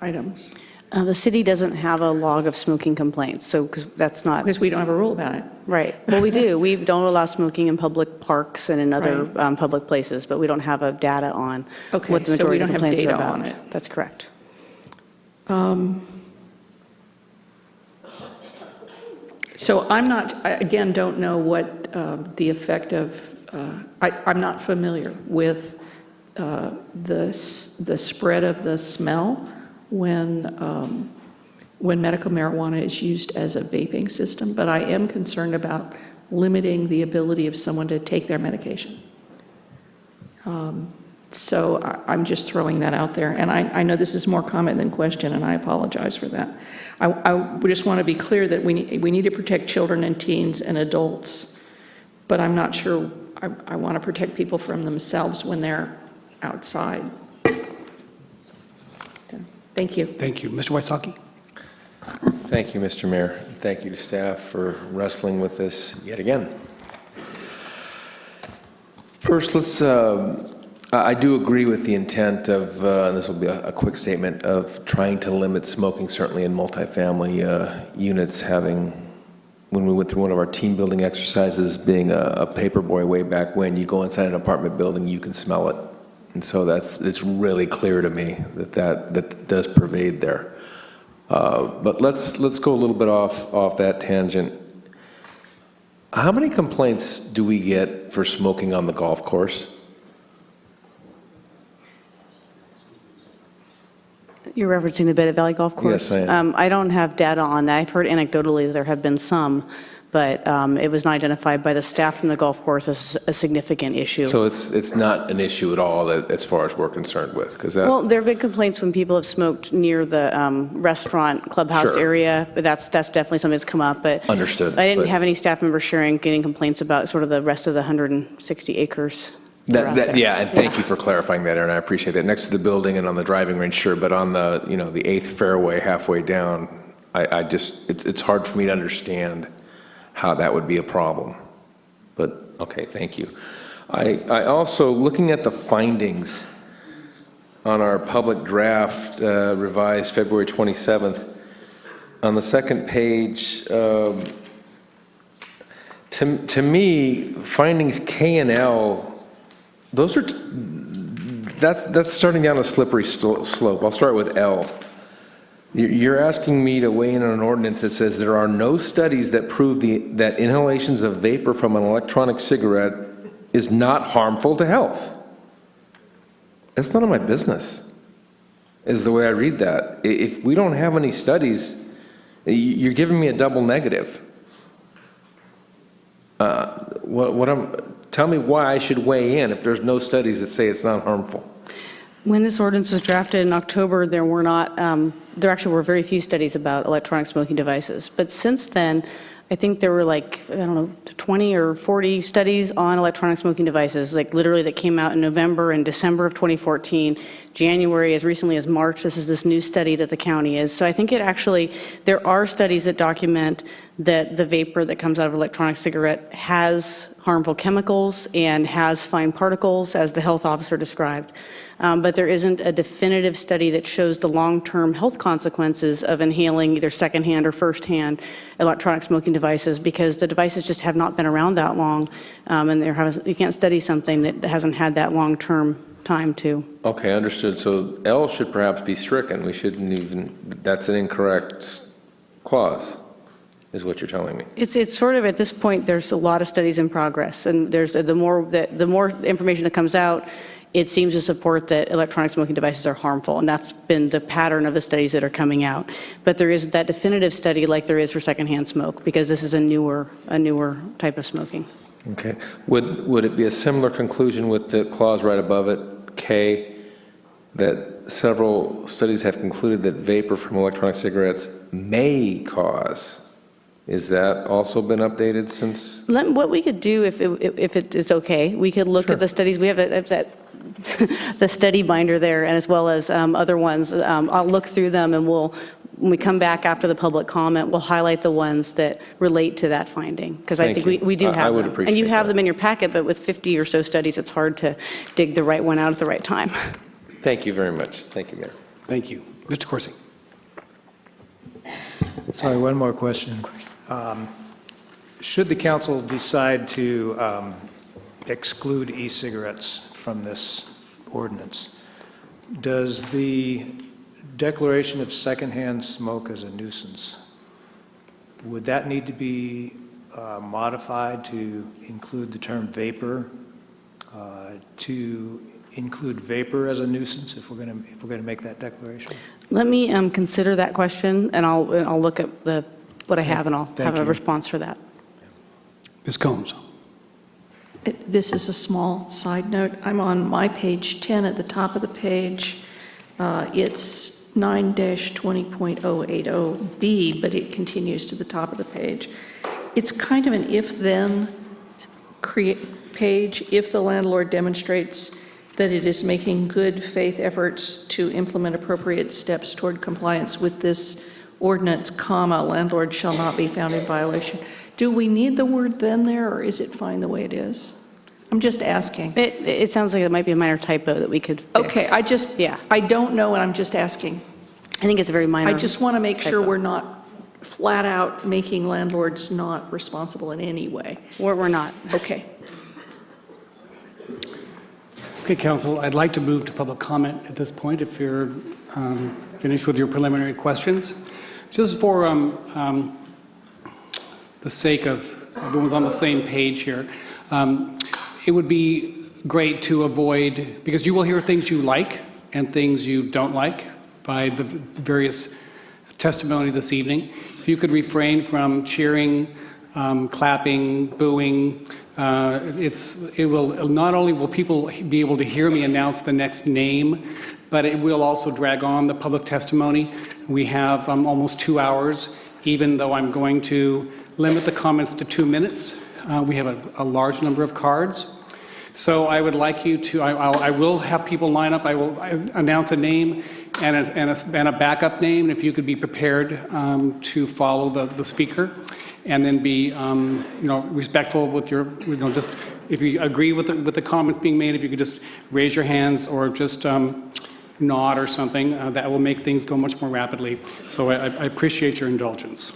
items? The city doesn't have a log of smoking complaints, so that's not... Because we don't have a rule about it. Right. Well, we do. We don't allow smoking in public parks and in other public places, but we don't have a data on what the majority of complaints are about. So we don't have data on it. That's correct. So I'm not, I again, don't know what the effect of, I'm not familiar with the spread of the smell when medical marijuana is used as a vaping system, but I am concerned about limiting the ability of someone to take their medication. So I'm just throwing that out there. And I know this is more comment than question, and I apologize for that. I just want to be clear that we need to protect children and teens and adults, but I'm not sure I want to protect people from themselves when they're outside. Thank you. Thank you. Mr. Wysocki? Thank you, Mr. Mayor. Thank you to staff for wrestling with this yet again. First, I do agree with the intent of, and this will be a quick statement, of trying to limit smoking, certainly in multifamily units, having, when we went through one of our team building exercises, being a paper boy way back when, you go inside an apartment building, you can smell it. And so it's really clear to me that does pervade there. But let's go a little bit off that tangent. How many complaints do we get for smoking on the golf course? You're referencing the Bennett Valley Golf Course? Yes, I am. I don't have data on that. I've heard anecdotally there have been some, but it was not identified by the staff from the golf course as a significant issue. So it's not an issue at all as far as we're concerned with, because that. Well, there have been complaints when people have smoked near the restaurant clubhouse Sure. area, but that's definitely something that's come up. But Understood. I didn't But- have any staff members getting complaints about sort of the rest of the 160 acres. that are out there. Yeah, and thank you for clarifying that, Aaron. I appreciate it. Next to the building and on the driving range, sure, but on the, the 8th fairway halfway down, it's hard for me to understand how that would be a problem. But, okay, thank you. I also, looking at the findings on our public draft revised February 27th, on the second page, to me, findings K and L, those are, that's starting down a slippery slope. I'll start with L. You're asking me to weigh in on an ordinance that says there are no studies that prove that inhalations of vapor from an electronic cigarette is not harmful to health. That's none of my business, is the way I read that. If we don't have any studies, you're giving me a double negative. Tell me why I should weigh in if there's no studies that say it's not harmful. When this ordinance was drafted in October, there actually were very few studies about electronic smoking devices. But since then, I think there were 20 or 40 studies on electronic smoking devices, literally that came out in November and December of 2014, January, as recently as March. This is this new study that the county is. So I think there are studies that document that the vapor that comes out of an electronic cigarette has harmful chemicals and has fine particles, as the health officer described. But there isn't a definitive study that shows the long-term health consequences of inhaling either secondhand or firsthand electronic smoking devices, because the devices just have not been around that long, and you can't study something that hasn't had that long-term time to. Okay, understood. So L should perhaps be stricken. We shouldn't even, that's an incorrect clause, is what you're telling me. It's sort of, at this point, there's a lot of studies in progress, and the more information that comes out, it seems to support that electronic smoking devices are harmful, and that's been the pattern of the studies that are coming out. But there isn't that definitive study like there is for secondhand smoke, because this is a newer type of smoking. Okay. Would it be a similar conclusion with the clause right above it, K, that several studies have concluded that vapor from electronic cigarettes may cause? Is that also been updated since? What we could do, if it is okay, we could look at the studies. We have the study binder there, and as well as other ones. I'll look through them, and when we come back after the public comment, we'll highlight the ones that relate to that finding, because I think we do have them. I would appreciate and you have that. them in your packet, but with 50 or so studies, it's hard to dig the right one out at the right time. Thank you very much. Thank you, Mayor. Thank you. Mr. Corsi. Sorry, one more question. Should the council decide to exclude e-cigarettes from this ordinance, does the declaration of secondhand smoke as a nuisance, would that need to be modified to include the term vapor, to include vapor as a nuisance if we're going to make that declaration? Let me consider that question, and I'll look at what I have, and I'll have a you. response for that. Ms. Combs. This is a small side note. I'm on my page 10 at the top of the page. It's 9-20.080B, but it continues to the top of the page. It's kind of an if-then page. If the landlord demonstrates that it is making good faith efforts to implement appropriate steps toward compliance with this ordinance, comma, landlord shall not be found in violation. Do we need the word then there, or is it fine the way it is? I'm just asking. It sounds like it might be a minor typo that we could fix. Okay, I don't know, and I'm just asking. I think it's a very minor. I just want to make sure typo. we're not flat out making landlords not responsible in any way. We're not. Okay. Okay, council, I'd like to move to public comment at this point if you're finished with your preliminary questions. Just for the sake of everyone's on the same page here, it would be great to avoid, because you will hear things you like and things you don't like by the various testimony this evening. If you could refrain from cheering, clapping, booing, it will not only will people be able to hear me announce the next name, but it will also drag on the public testimony. We have almost 2 hours, even though I'm going to limit the comments to 2 minutes. We have a large number of cards. So I would like you to, I will have people line up. I will announce a name and a backup name, if you could be prepared to follow the speaker. And then be, respectful with your, just if you agree with the comments being made, if you could just raise your hands or just nod or something, that will make things go much more rapidly. So I appreciate your indulgence.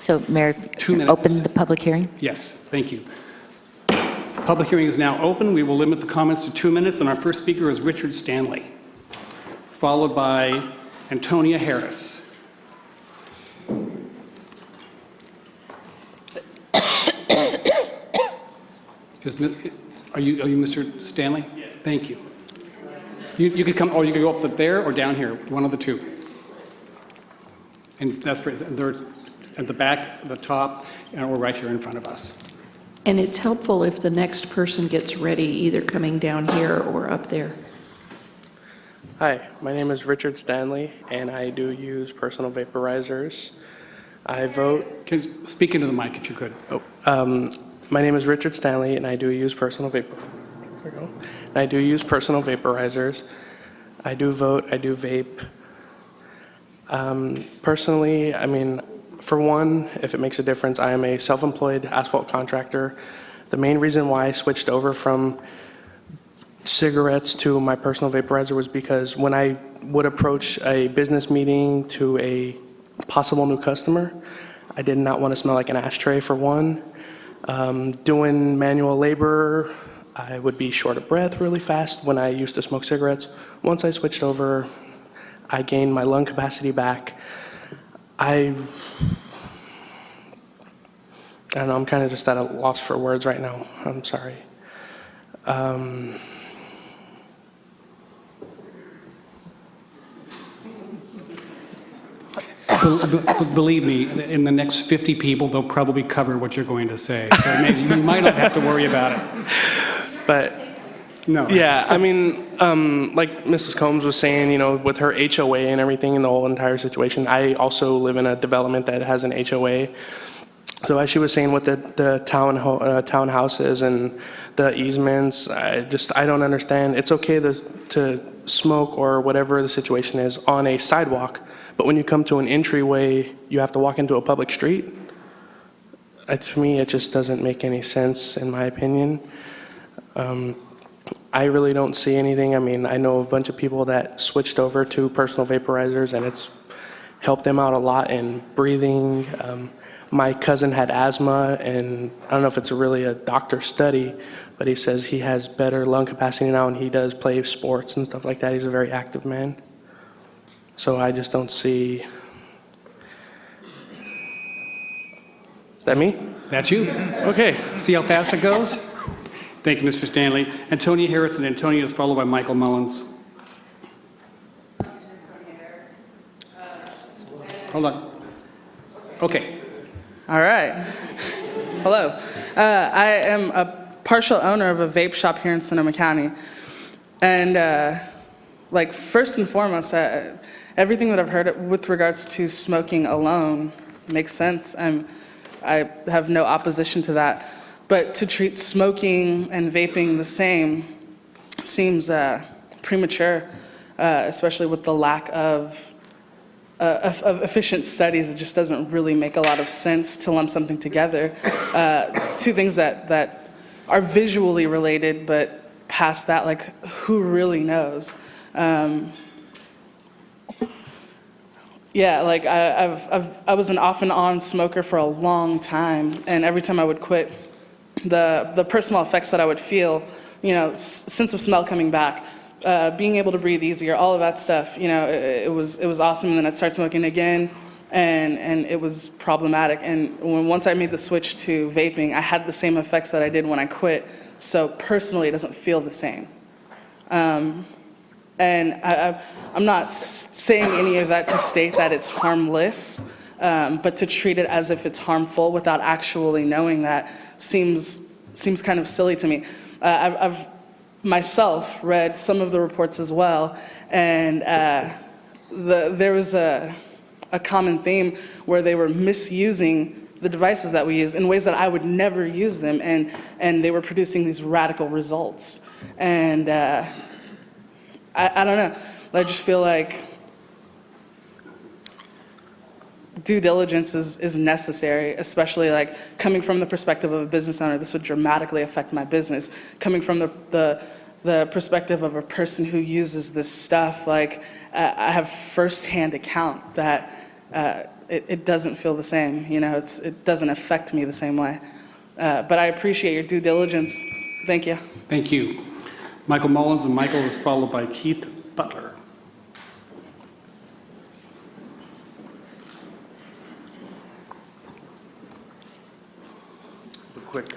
So, Mayor, 2 minutes. open the public hearing? Yes, thank you. Public hearing is now open. We will limit the comments to 2 minutes, and our first speaker is Richard Stanley, followed by Antonia Harris. Are you Mr. Stanley? Yes. Thank you. You could come, or you could go up there or down here, one of the two. And that's for, there's at the back, the top, or right here in front of us. And it's helpful if the next person gets ready, either coming down here or up there. Hi, my name is Richard Stanley, and I do use personal vaporizers. I vote... Can you speak into the mic if you could. My name is Richard Stanley, and I do use personal vaporizers. I do vote, I do vape. Personally, I mean, for one, if it makes a difference, I am a self-employed asphalt contractor. The main reason why I switched over from cigarettes to my personal vaporizer was because when I would approach a business meeting to a possible new customer, I did not want to smell like an ashtray, for one. Doing manual labor, I would be short of breath really fast when I used to smoke cigarettes. Once I switched over, I gained my lung capacity back. I don't know, I'm kind of just at a loss for words right now. I'm sorry. Believe me, in the next 50 people, they'll probably cover what you're going to say. So you might not have to worry about it. But no. Yeah, I mean, like Mrs. Combs was saying, you know, with her HOA and everything and the whole entire situation, I also live in a development that has an HOA. So as she was saying with the townhouses and the easements, I don't understand. It's okay to smoke or whatever the situation is on a sidewalk, but when you come to an entryway, you have to walk into a public street. To me, it just doesn't make any sense, in my opinion. I really don't see anything. I mean, I know a bunch of people that switched over to personal vaporizers, and it's helped them out a lot in breathing. My cousin had asthma, and I don't know if it's really a doctor study, but he says he has better lung capacity now, and he does play sports and stuff like that. He's a very active man. So I just don't see... Is that me? That's you. Okay. See how fast it goes? Thank you, Mr. Stanley. Antonia Harris, and Antonia is followed by Michael Mullins. Hold on. Okay. All right. Hello. I am a partial owner of a vape shop here in Sonoma County. And like first and foremost, everything that I've heard with regards to smoking alone makes sense. I have no opposition to that. But to treat smoking and vaping the same seems premature, especially with the lack of efficient studies. It just doesn't really make a lot of sense to lump something together. Two things that are visually related, but past that, like, who really knows? Yeah, like I was an off and on smoker for a long time, and every time I would quit, the personal effects that I would feel, sense of smell coming back, being able to breathe easier, all of that stuff, it was awesome. And then I'd start smoking again, and it was problematic. And once I made the switch to vaping, I had the same effects that I did when I quit. So personally, it doesn't feel the same. And I'm not saying any of that to state that it's harmless, but to treat it as if it's harmful without actually knowing that seems kind of silly to me. I've myself read some of the reports as well, and there was a common theme where they were misusing the devices that we use in ways that I would never use them, and they were producing these radical results. And I don't know, I just feel like due diligence is necessary, especially like coming from the perspective of a business owner. This would dramatically affect my business. Coming from the perspective of a person who uses this stuff, like I have firsthand account that it doesn't feel the same. It doesn't affect me the same way. But I appreciate your due diligence. Thank you. Thank you. Michael Mullins, and Michael is followed by Keith Butler.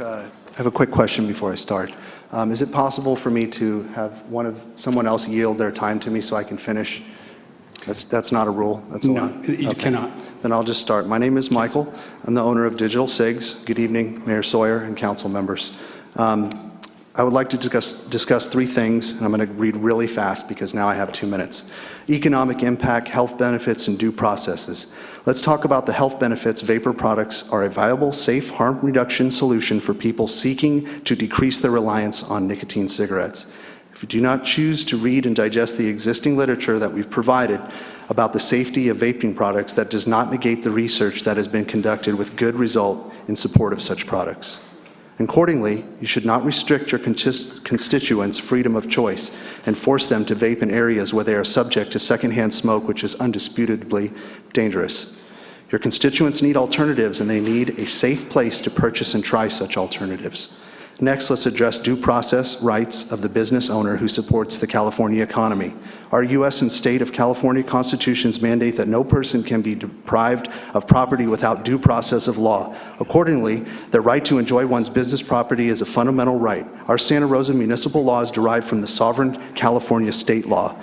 I have a quick question before I start. Is it possible for me to have someone else yield their time to me so I can finish? That's not a rule? That's a No, lot? you cannot. Then I'll just start. My name is Michael. I'm the owner of Digital SIGs. Good evening, Mayor Sawyer and council members. I would like to discuss three things, and I'm going to read really fast because now I have 2 minutes. Economic impact, health benefits, and due processes. Let's talk about the health benefits. Vapor products are a viable, safe harm reduction solution for people seeking to decrease their reliance on nicotine cigarettes. If you do not choose to read and digest the existing literature that we've provided about the safety of vaping products, that does not negate the research that has been conducted with good result in support of such products. Accordingly, you should not restrict your constituents' freedom of choice and force them to vape in areas where they are subject to secondhand smoke, which is undisputably dangerous. Your constituents need alternatives, and they need a safe place to purchase and try such alternatives. Next, let's address due process rights of the business owner who supports the California economy. Our U.S. and state of California constitutions mandate that no person can be deprived of property without due process of law. Accordingly, the right to enjoy one's business property is a fundamental right. Our Santa Rosa municipal law is derived from the sovereign California state law.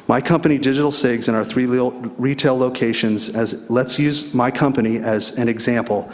My company, Digital SIGs, and our 3 retail locations, let's use my company as an example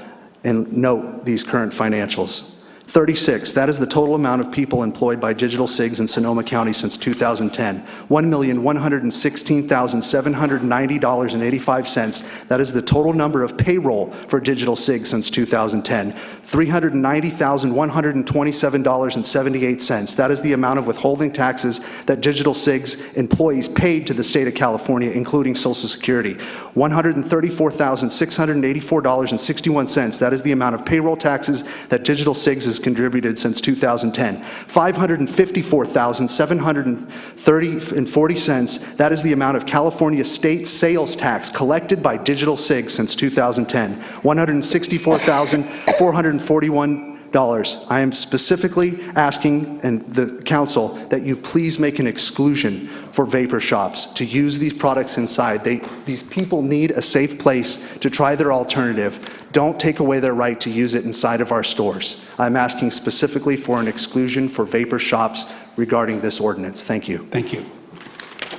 and note these current financials. 36, that is the total amount of people employed by Digital SIGs in Sonoma County since 2010. $1,116,790.85. That is the total number of payroll for Digital SIGs since 2010. $390,127.78. That is the amount of withholding taxes that Digital SIGs employees paid to the state of California, including Social Security. $134,684.61. That is the amount of payroll taxes that Digital SIGs has contributed since 2010. $554,730.40. That is the amount of California state sales tax collected by Digital SIGs since 2010. $164,441. I am specifically asking, and the council, that you please make an exclusion for vapor shops to use these products inside. These people need a safe place to try their alternative. Don't take away their right to use it inside of our stores. I'm asking specifically for an exclusion for vapor shops regarding this ordinance. Thank you. Thank you.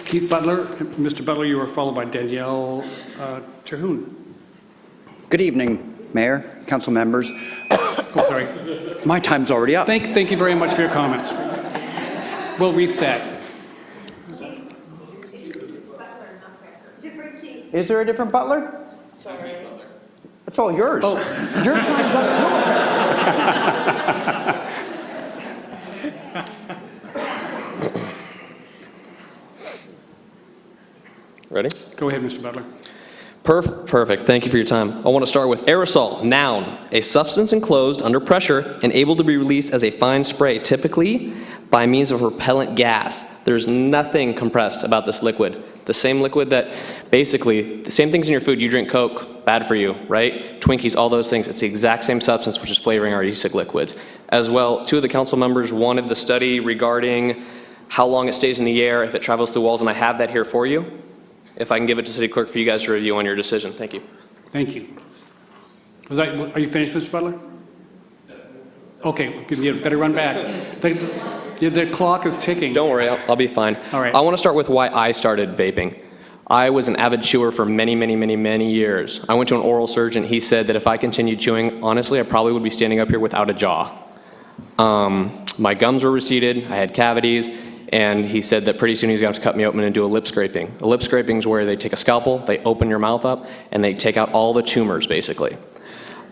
Keith Butler. Mr. Butler, you are followed by Danielle Terhune. Good evening, Mayor, council members, Oh, sorry. my time's already up. Thank you very much for your comments. We'll reset. Is there a different butler? Sorry. It's all yours. Oh. Your time's up too. Ready? Go ahead, Mr. Butler. Perfect. Thank you for your time. I want to start with aerosol. Noun, a substance enclosed under pressure and able to be released as a fine spray, typically by means of repellent gas. There's nothing compressed about this liquid. The same liquid that basically, the same things in your food. You drink Coke, bad for you, right? Twinkies, all those things. It's the exact same substance which is flavoring our e-cig liquids. As well, 2 of the council members wanted the study regarding how long it stays in the air if it travels through walls, and I have that here for you. If I can give it to City Clerk for you guys to review on your decision. Thank you. Thank you. Are you finished, Mr. Butler? Okay, you better run back. The clock is ticking. Don't worry, I'll be fine. All right. I want to start with why I started vaping. I was an avid chewer for many years. I went to an oral surgeon. He said that if I continued chewing, honestly, I probably would be standing up here without a jaw. My gums were receded, I had cavities, and he said that pretty soon he's going to cut me open and do a lip scraping. A lip scraping is where they take a scalpel, they open your mouth up, and they take out all the tumors, basically.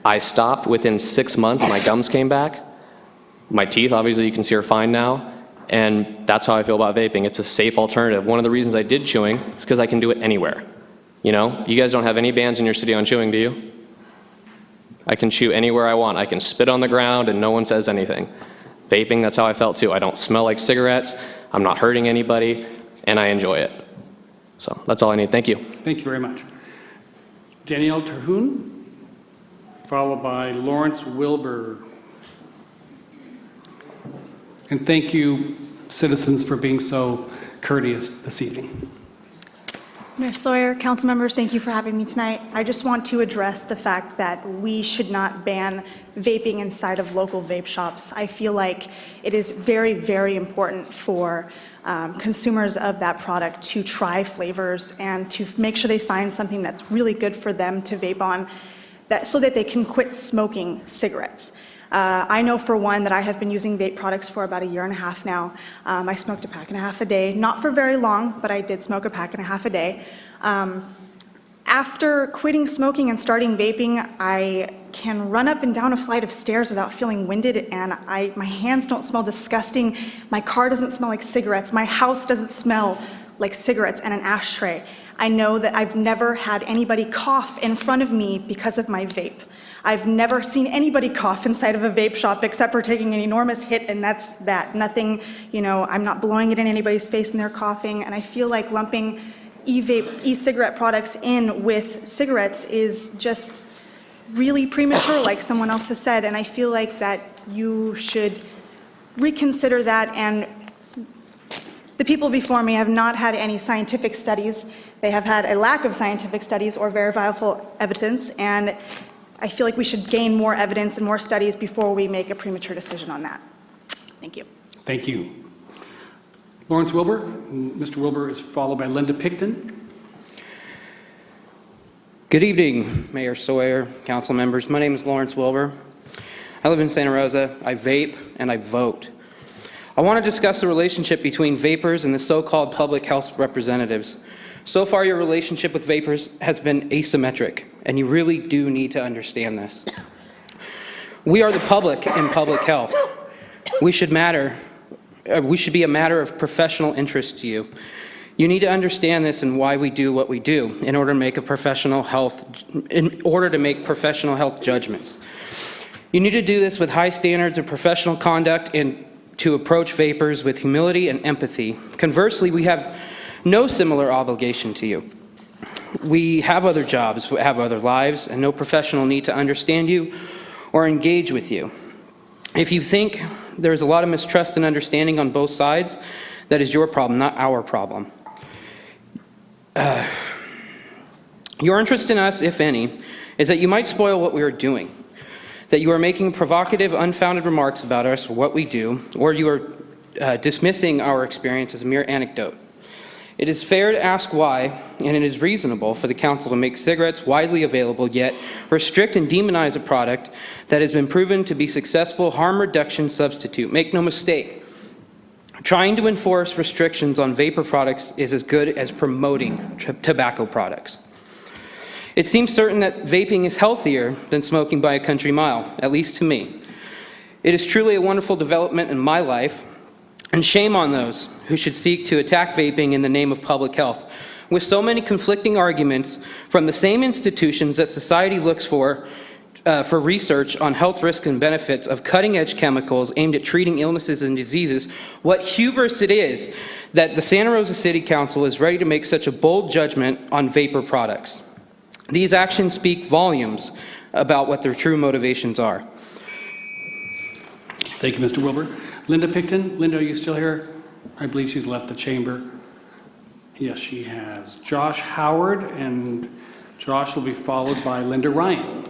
I stopped within 6 months, my gums came back. My teeth, obviously, you can see are fine now. And that's how I feel about vaping. It's a safe alternative. One of the reasons I did chewing is because I can do it anywhere. You know, you guys don't have any bans in your city on chewing, do you? I can chew anywhere I want. I can spit on the ground and no one says anything. Vaping, that's how I felt too. I don't smell like cigarettes. I'm not hurting anybody, and I enjoy it. So that's all I need. Thank you. Thank you very much. Danielle Terhune, followed by Lawrence Wilbur. And thank you, citizens, for being so courteous this evening. Mayor Sawyer, council members, thank you for having me tonight. I just want to address the fact that we should not ban vaping inside of local vape shops. I feel like it is very important for consumers of that product to try flavors and to make sure they find something that's really good for them to vape on, so that they can quit smoking cigarettes. I know for one that I have been using vape products for about 1.5 years now. I smoked 1.5 packs a day, not for very long, but I did smoke 1.5 packs a day. After quitting smoking and starting vaping, I can run up and down a flight of stairs without feeling winded, and my hands don't smell disgusting. My car doesn't smell like cigarettes. My house doesn't smell like cigarettes and an ashtray. I know that I've never had anybody cough in front of me because of my vape. I've never seen anybody cough inside of a vape shop except for taking an enormous hit, and that's that. Nothing, I'm not blowing it in anybody's face and they're coughing, and I feel like lumping e-cigarette products in with cigarettes is just really premature, like someone else has said, and I feel like that you should reconsider that. And the people before me have not had any scientific studies. They have had a lack of scientific studies or verifiable evidence, and I feel like we should gain more evidence and more studies before we make a premature decision on that. Thank you. Thank you. Lawrence Wilbur. Mr. Wilbur is followed by Linda Picton. Good evening, Mayor Sawyer, council members. My name is Lawrence Wilbur. I live in Santa Rosa. I vape and I vote. I want to discuss the relationship between vapors and the so-called public health representatives. So far, your relationship with vapors has been asymmetric, and you really do need to understand this. We are the public in public health. We should be a matter of professional interest to you. You need to understand this and why we do what we do in order to make professional health judgments. You need to do this with high standards of professional conduct and to approach vapors with humility and empathy. Conversely, we have no similar obligation to you. We have other jobs, we have other lives, and no professional need to understand you or engage with you. If you think there's a lot of mistrust and understanding on both sides, that is your problem, not our problem. Your interest in us, if any, is that you might spoil what we are doing, that you are making provocative, unfounded remarks about us or what we do, or you are dismissing our experience as a mere anecdote. It is fair to ask why, and it is reasonable for the council to make cigarettes widely available, yet restrict and demonize a product that has been proven to be successful harm reduction substitute. Make no mistake, trying to enforce restrictions on vapor products is as good as promoting tobacco products. It seems certain that vaping is healthier than smoking by a country mile, at least to me. It is truly a wonderful development in my life, and shame on those who should seek to attack vaping in the name of public health. With so many conflicting arguments from the same institutions that society looks for research on health risks and benefits of cutting-edge chemicals aimed at treating illnesses and diseases, what hubris it is that the Santa Rosa City Council is ready to make such a bold judgment on vapor products. These actions speak volumes about what their true motivations are. Thank you, Mr. Wilbur. Linda Picton. Linda, are you still here? I believe she's left the chamber. Yes, she has. Josh Howard, and Josh will be followed by Linda Ryan.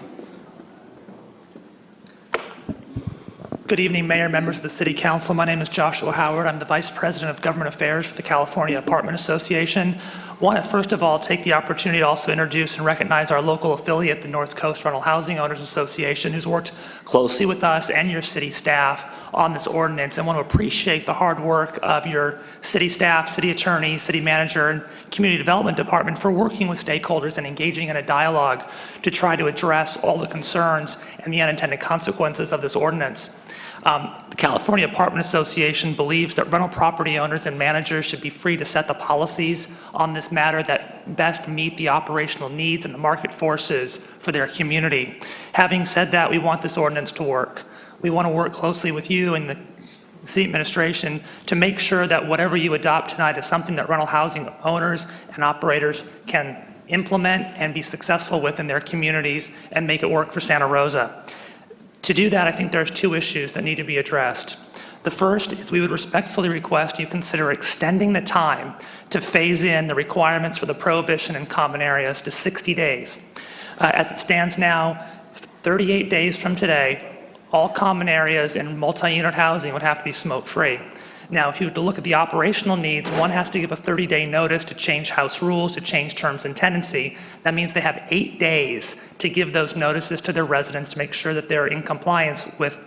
Good evening, Mayor, members of the City Council. My name is Joshua Howard. I'm the Vice President of Government Affairs for the California Apartment Association. I want to first of all take the opportunity to also introduce and recognize our local affiliate, the North Coast Rental Housing Owners Association, who's worked closely with us and your city staff on this ordinance, and want to appreciate the hard work of your city staff, city attorney, city manager, and community development department for working with stakeholders and engaging in a dialogue to try to address all the concerns and the unintended consequences of this ordinance. The California Apartment Association believes that rental property owners and managers should be free to set the policies on this matter that best meet the operational needs and the market forces for their community. Having said that, we want this ordinance to work. We want to work closely with you and the city administration to make sure that whatever you adopt tonight is something that rental housing owners and operators can implement and be successful with in their communities and make it work for Santa Rosa. To do that, I think there's two issues that need to be addressed. The first is we would respectfully request you consider extending the time to phase in the requirements for the prohibition in common areas to 60 days. As it stands now, 38 days from today, all common areas and multi-unit housing would have to be smoke-free. Now, if you were to look at the operational needs, one has to give a 30-day notice to change house rules, to change terms and tenancy. That means they have 8 days to give those notices to their residents to make sure that they're in compliance with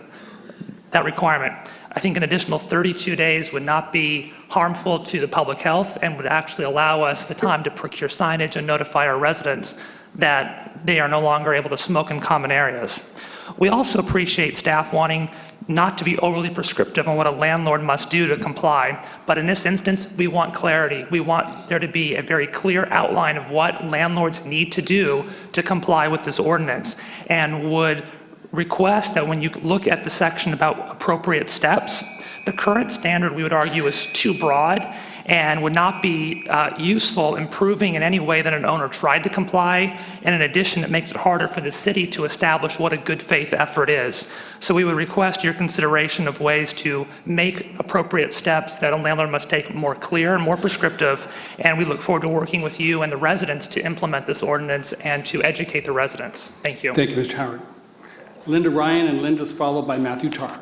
that requirement. I think an additional 32 days would not be harmful to the public health and would actually allow us the time to procure signage and notify our residents that they are no longer able to smoke in common areas. We also appreciate staff wanting not to be overly prescriptive on what a landlord must do to comply, but in this instance, we want clarity. We want there to be a very clear outline of what landlords need to do to comply with this ordinance, and would request that when you look at the section about appropriate steps, the current standard, we would argue, is too broad and would not be useful in proving in any way that an owner tried to comply. And in addition, it makes it harder for the city to establish what a good faith effort is. So we would request your consideration of ways to make appropriate steps that a landlord must take more clear and more prescriptive. And we look forward to working with you and the residents to implement this ordinance and to educate the residents. Thank you. Thank you, Mr. Howard. Linda Ryan, and Linda's followed by Matthew Tarr.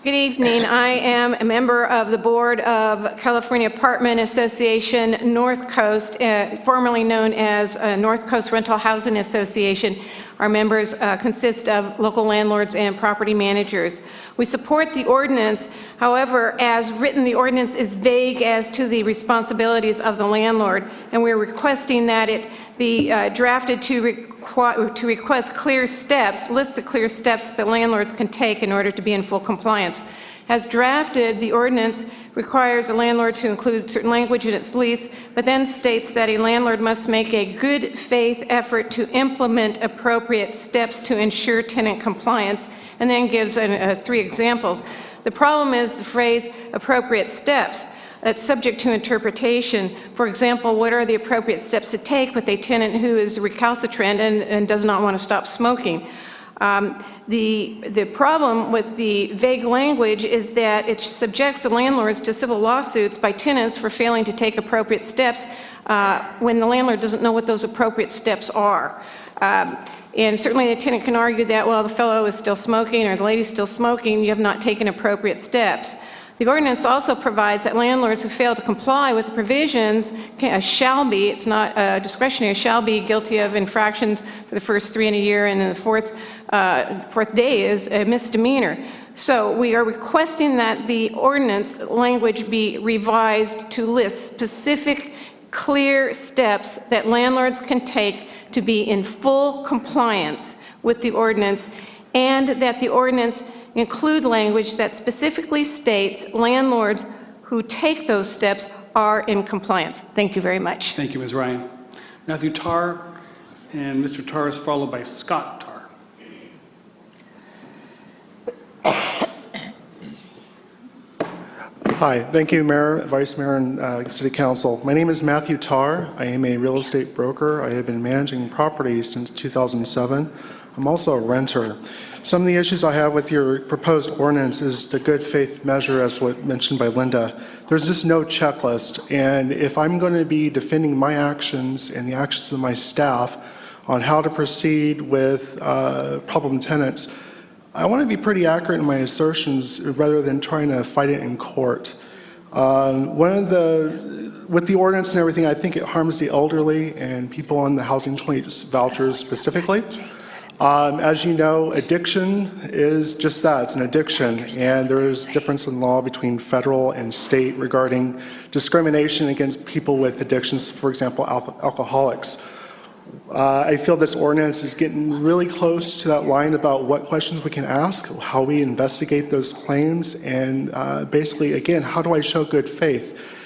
Good evening. I am a member of the board of California Apartment Association North Coast, formerly known as North Coast Rental Housing Association. Our members consist of local landlords and property managers. We support the ordinance. However, as written, the ordinance is vague as to the responsibilities of the landlord, and we're requesting that it be drafted to request clear steps, list the clear steps the landlords can take in order to be in full compliance. As drafted, the ordinance requires a landlord to include certain language in its lease, but then states that a landlord must make a good faith effort to implement appropriate steps to ensure tenant compliance, and then gives 3 examples. The problem is the phrase appropriate steps. That's subject to interpretation. For example, what are the appropriate steps to take with a tenant who is recalcitrant and does not want to stop smoking? The problem with the vague language is that it subjects the landlords to civil lawsuits by tenants for failing to take appropriate steps when the landlord doesn't know what those appropriate steps are. And certainly the tenant can argue that, well, the fellow is still smoking or the lady's still smoking, you have not taken appropriate steps. The ordinance also provides that landlords who fail to comply with the provisions shall be, it's not discretionary, shall be guilty of infractions for the first 3 in a year, and then the fourth day is a misdemeanor. So we are requesting that the ordinance language be revised to list specific, clear steps that landlords can take to be in full compliance with the ordinance, and that the ordinance include language that specifically states landlords who take those steps are in compliance. Thank you very much. Thank you, Ms. Ryan. Matthew Tarr, and Mr. Tarr is followed by Scott Tarr. Hi, thank you, Mayor, Vice Mayor, and City Council. My name is Matthew Tarr. I am a real estate broker. I have been managing property since 2007. I'm also a renter. Some of the issues I have with your proposed ordinance is the good faith measure, as what mentioned by Linda. There's just no checklist, and if I'm going to be defending my actions and the actions of my staff on how to proceed with problem tenants, I want to be pretty accurate in my assertions rather than trying to fight it in court. With the ordinance and everything, I think it harms the elderly and people on the housing choice vouchers specifically. As you know, addiction is just that, it's an addiction, and there is difference in law between federal and state regarding discrimination against people with addictions, for example, alcoholics. I feel this ordinance is getting really close to that line about what questions we can ask, how we investigate those claims, and basically, again, how do I show good faith?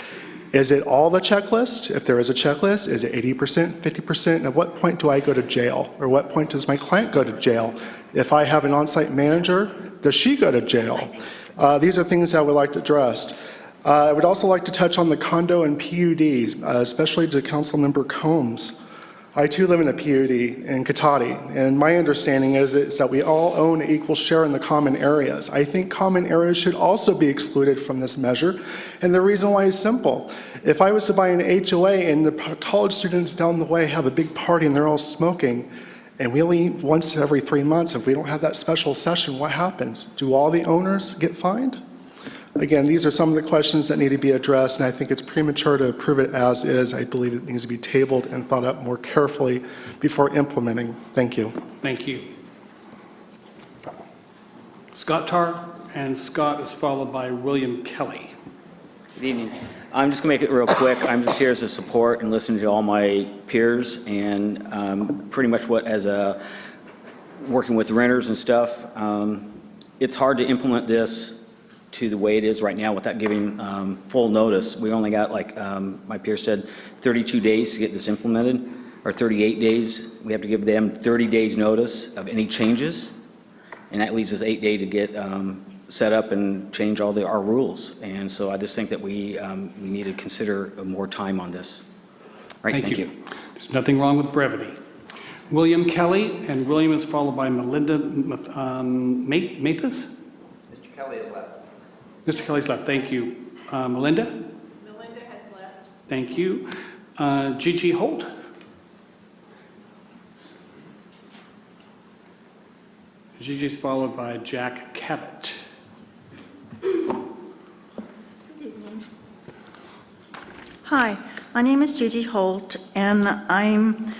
Is it all the checklist? If there is a checklist, is it 80%, 50%? And at what point do I go to jail? Or what point does my client go to jail? If I have an on-site manager, does she go to jail? These are things I would like to address. I would also like to touch on the condo and PUD, especially to Councilmember Combs. I too live in a PUD in Cotati, and my understanding is that we all own an equal share in the common areas. I think common areas should also be excluded from this measure, and the reason why is simple. If I was to buy an HOA and the college students down the way have a big party and they're all smoking, and we leave once every 3 months, if we don't have that special session, what happens? Do all the owners get fined? Again, these are some of the questions that need to be addressed, and I think it's premature to approve it as is. I believe it needs to be tabled and thought out more carefully before implementing. Thank you. Thank you. Scott Tarr, and Scott is followed by William Kelly. Good evening. I'm just going to make it real quick. I'm just here as a support and listening to all my peers, and pretty much working with renters and stuff. It's hard to implement this to the way it is right now without giving full notice. We only got, like my peer said, 32 days to get this implemented, or 38 days. We have to give them 30 days notice of any changes, and that leaves us 8 days to get set up and change all our rules. And so I just think that we need to consider more time on this. All right, thank you. There's nothing wrong with brevity. William Kelly, and William is followed by Melinda Mathis? Mr. Kelly is left. Mr. Kelly's left, thank you. Melinda? Melinda has left. Thank you. Gigi Holt? Gigi's followed by Jack Cabot. Hi, my name is Gigi Holt, and I'm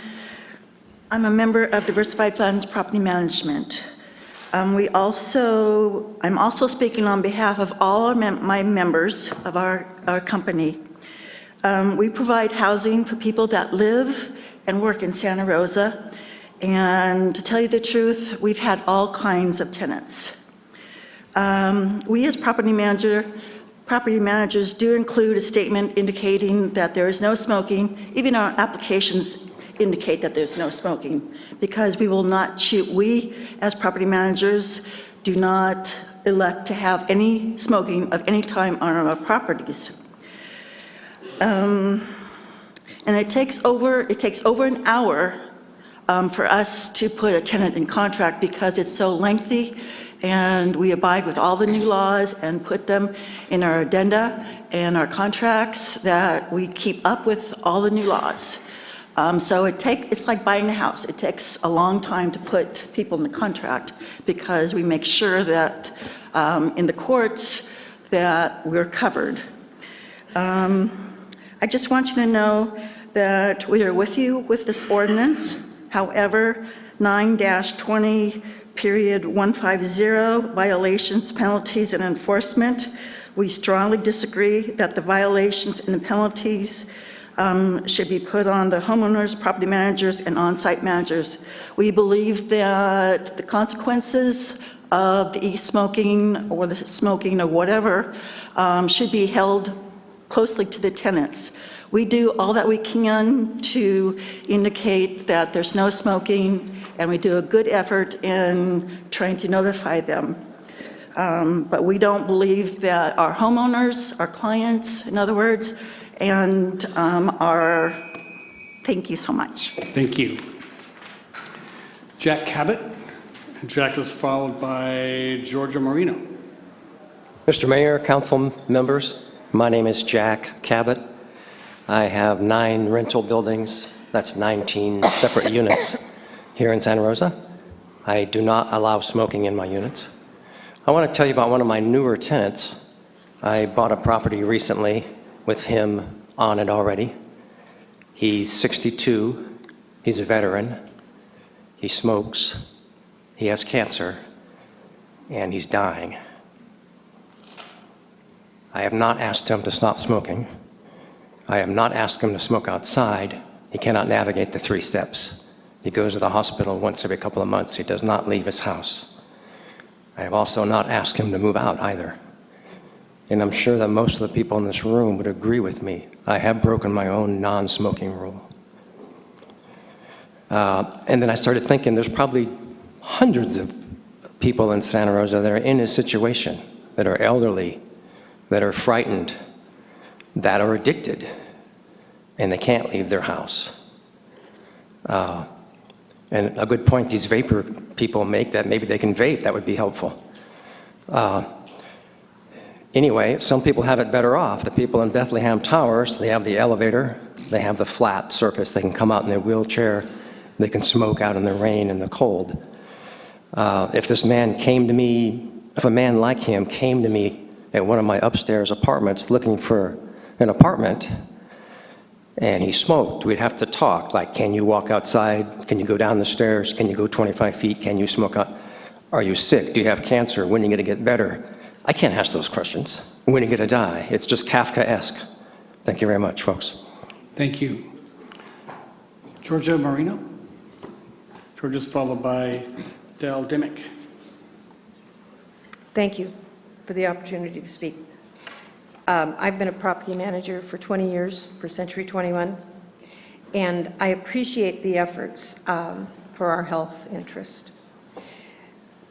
a member of Diversified Funds Property Management. I'm also speaking on behalf of all my members of our company. We provide housing for people that live and work in Santa Rosa, and to tell you the truth, we've had all kinds of tenants. We as property managers do include a statement indicating that there is no smoking. Even our applications indicate that there's no smoking, because we as property managers do not elect to have any smoking of any time on our properties. And it takes over an hour for us to put a tenant in contract, because it's so lengthy, and we abide with all the new laws and put them in our addenda and our contracts, that we keep up with all the new laws. So it's like buying a house. It takes a long time to put people in the contract, because we make sure that in the courts that we're covered. I just want you to know that we are with you with this ordinance. However, 9-20.150, violations, penalties, and enforcement, we strongly disagree that the violations and the penalties should be put on the homeowners, property managers, and on-site managers. We believe that the consequences of the e-smoking or the smoking or whatever should be held closely to the tenants. We do all that we can to indicate that there's no smoking, and we do a good effort in trying to notify them. But we don't believe that our homeowners, our clients, in other words, and thank you so much. Thank you. Jack Cabot. And Jack was followed by Georgia Marino. Mr. Mayor, council members, my name is Jack Cabot. I have 9 rental buildings. That's 19 separate units here in Santa Rosa. I do not allow smoking in my units. I want to tell you about one of my newer tenants. I bought a property recently with him on it already. He's 62. He's a veteran. He smokes. He has cancer. And he's dying. I have not asked him to stop smoking. I have not asked him to smoke outside. He cannot navigate the 3 steps. He goes to the hospital once every couple of months. He does not leave his house. I have also not asked him to move out either. And I'm sure that most of the people in this room would agree with me. I have broken my own non-smoking rule. And then I started thinking there's probably hundreds of people in Santa Rosa that are in his situation, that are elderly, that are frightened, that are addicted, and they can't leave their house. And a good point these vapor people make, that maybe they can vape, that would be helpful. Anyway, some people have it better off. The people in Bethlehem Towers, they have the elevator, they have the flat surface. They can come out in their wheelchair, they can smoke out in the rain and the cold. If this man came to me, if a man like him came to me at one of my upstairs apartments looking for an apartment, and he smoked, we'd have to talk, like, can you walk outside? Can you go down the stairs? Can you go 25 feet? Can you smoke out? Are you sick? Do you have cancer? When are you going to get better? I can't ask those questions. When are you going to die? It's just Kafkaesque. Thank you very much, folks. Thank you. Georgia Marino. Georgia's followed by Del Dimick. Thank you for the opportunity to speak. I've been a property manager for 20 years for Century 21, and I appreciate the efforts for our health interest.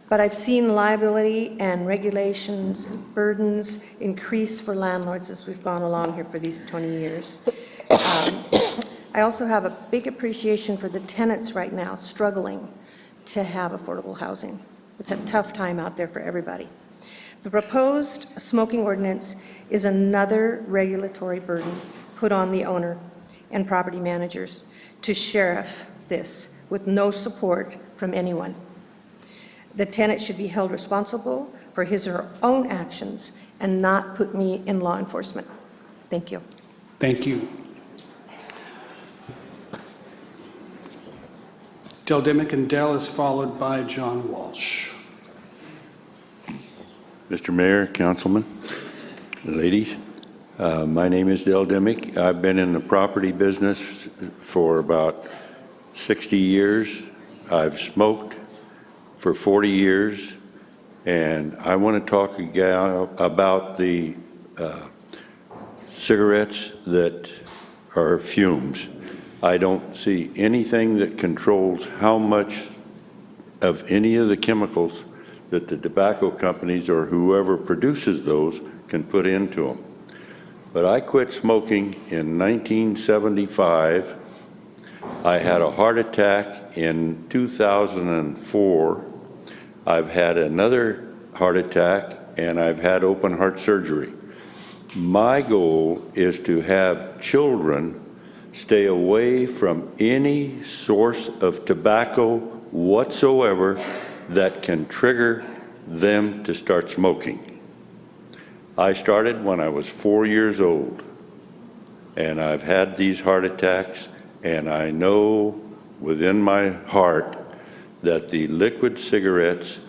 But I've seen liability and regulations and burdens increase for landlords as we've gone along here for these 20 years. I also have a big appreciation for the tenants right now struggling to have affordable housing. It's a tough time out there for everybody. The proposed smoking ordinance is another regulatory burden put on the owner and property managers to sheriff this with no support from anyone. The tenant should be held responsible for his or her own actions and not put me in law enforcement. Thank you. Thank you. Del Dimick, and Del is followed by John Walsh. Mr. Mayor, Councilman, ladies, my name is Del Dimick. I've been in the property business for about 60 years. I've smoked for 40 years, and I want to talk about the cigarettes that are fumes. I don't see anything that controls how much of any of the chemicals that the tobacco companies or whoever produces those can put into them. But I quit smoking in 1975. I had a heart attack in 2004. I've had another heart attack, and I've had open heart surgery. My goal is to have children stay away from any source of tobacco whatsoever that can trigger them to start smoking. I started when I was 4 years old, and I've had these heart attacks, and I know within my heart that the liquid cigarettes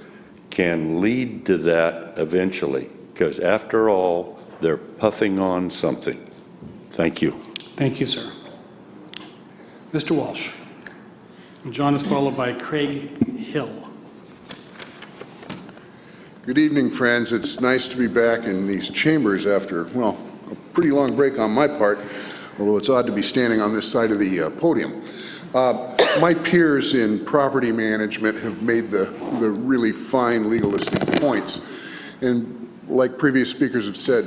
can lead to that eventually, because after all, they're puffing on something. Thank you. Thank you, sir. Mr. Walsh. And John is followed by Craig Hill. Good evening, friends. It's nice to be back in these chambers after, well, a pretty long break on my part, although it's odd to be standing on this side of the podium. My peers in property management have made the really fine legalistic points. And like previous speakers have said,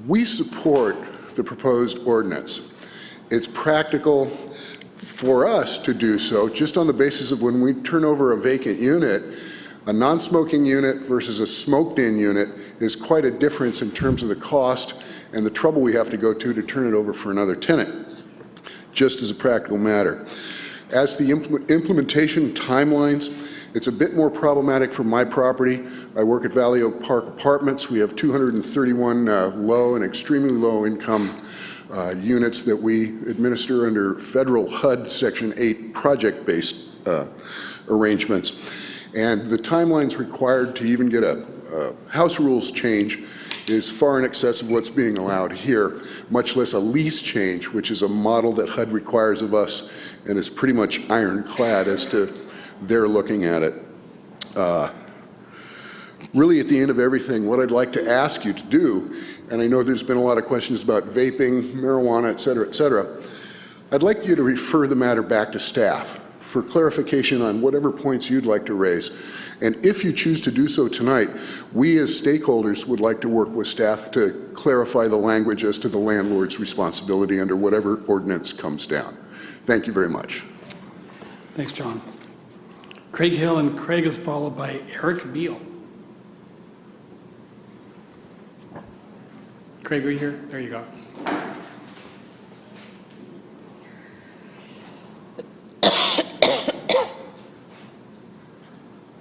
we support the proposed ordinance. It's practical for us to do so just on the basis of when we turn over a vacant unit, a non-smoking unit versus a smoked-in unit is quite a difference in terms of the cost and the trouble we have to go to turn it over for another tenant, just as a practical matter. As the implementation timelines, it's a bit more problematic for my property. I work at Valley Oak Park Apartments. We have 231 low and extremely low income units that we administer under federal HUD Section 8 project-based arrangements. And the timelines required to even get a house rules change is far in excess of what's being allowed here, much less a lease change, which is a model that HUD requires of us and is pretty much ironclad as to their looking at it. Really, at the end of everything, what I'd like to ask you to do, and I know there's been a lot of questions about vaping, marijuana, et cetera, I'd like you to refer the matter back to staff for clarification on whatever points you'd like to raise. And if you choose to do so tonight, we as stakeholders would like to work with staff to clarify the language as to the landlord's responsibility under whatever ordinance comes down. Thank you very much. Thanks, John. Craig Hill, and Craig is followed by Eric Beal. Craig, are you here? There you go.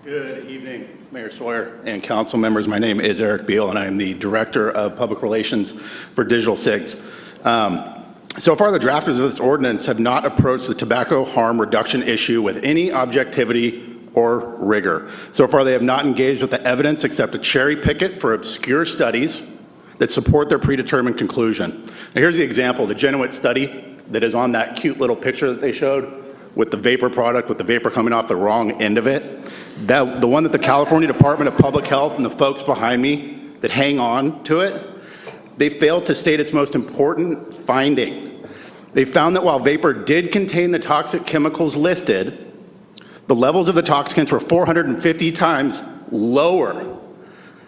Good evening, Mayor Sawyer and council members. My name is Eric Beal, and I am the Director of Public Relations for Digital SIGs. So far, the drafters of this ordinance have not approached the tobacco harm reduction issue with any objectivity or rigor. So far, they have not engaged with the evidence except to cherry pick it for obscure studies that support their predetermined conclusion. Now, here's the example, the Genuit study that is on that cute little picture that they showed with the vapor product, with the vapor coming off the wrong end of it. The one that the California Department of Public Health and the folks behind me that hang on to it, they failed to state its most important finding. They found that while vapor did contain the toxic chemicals listed, the levels of the toxicants were 450 times lower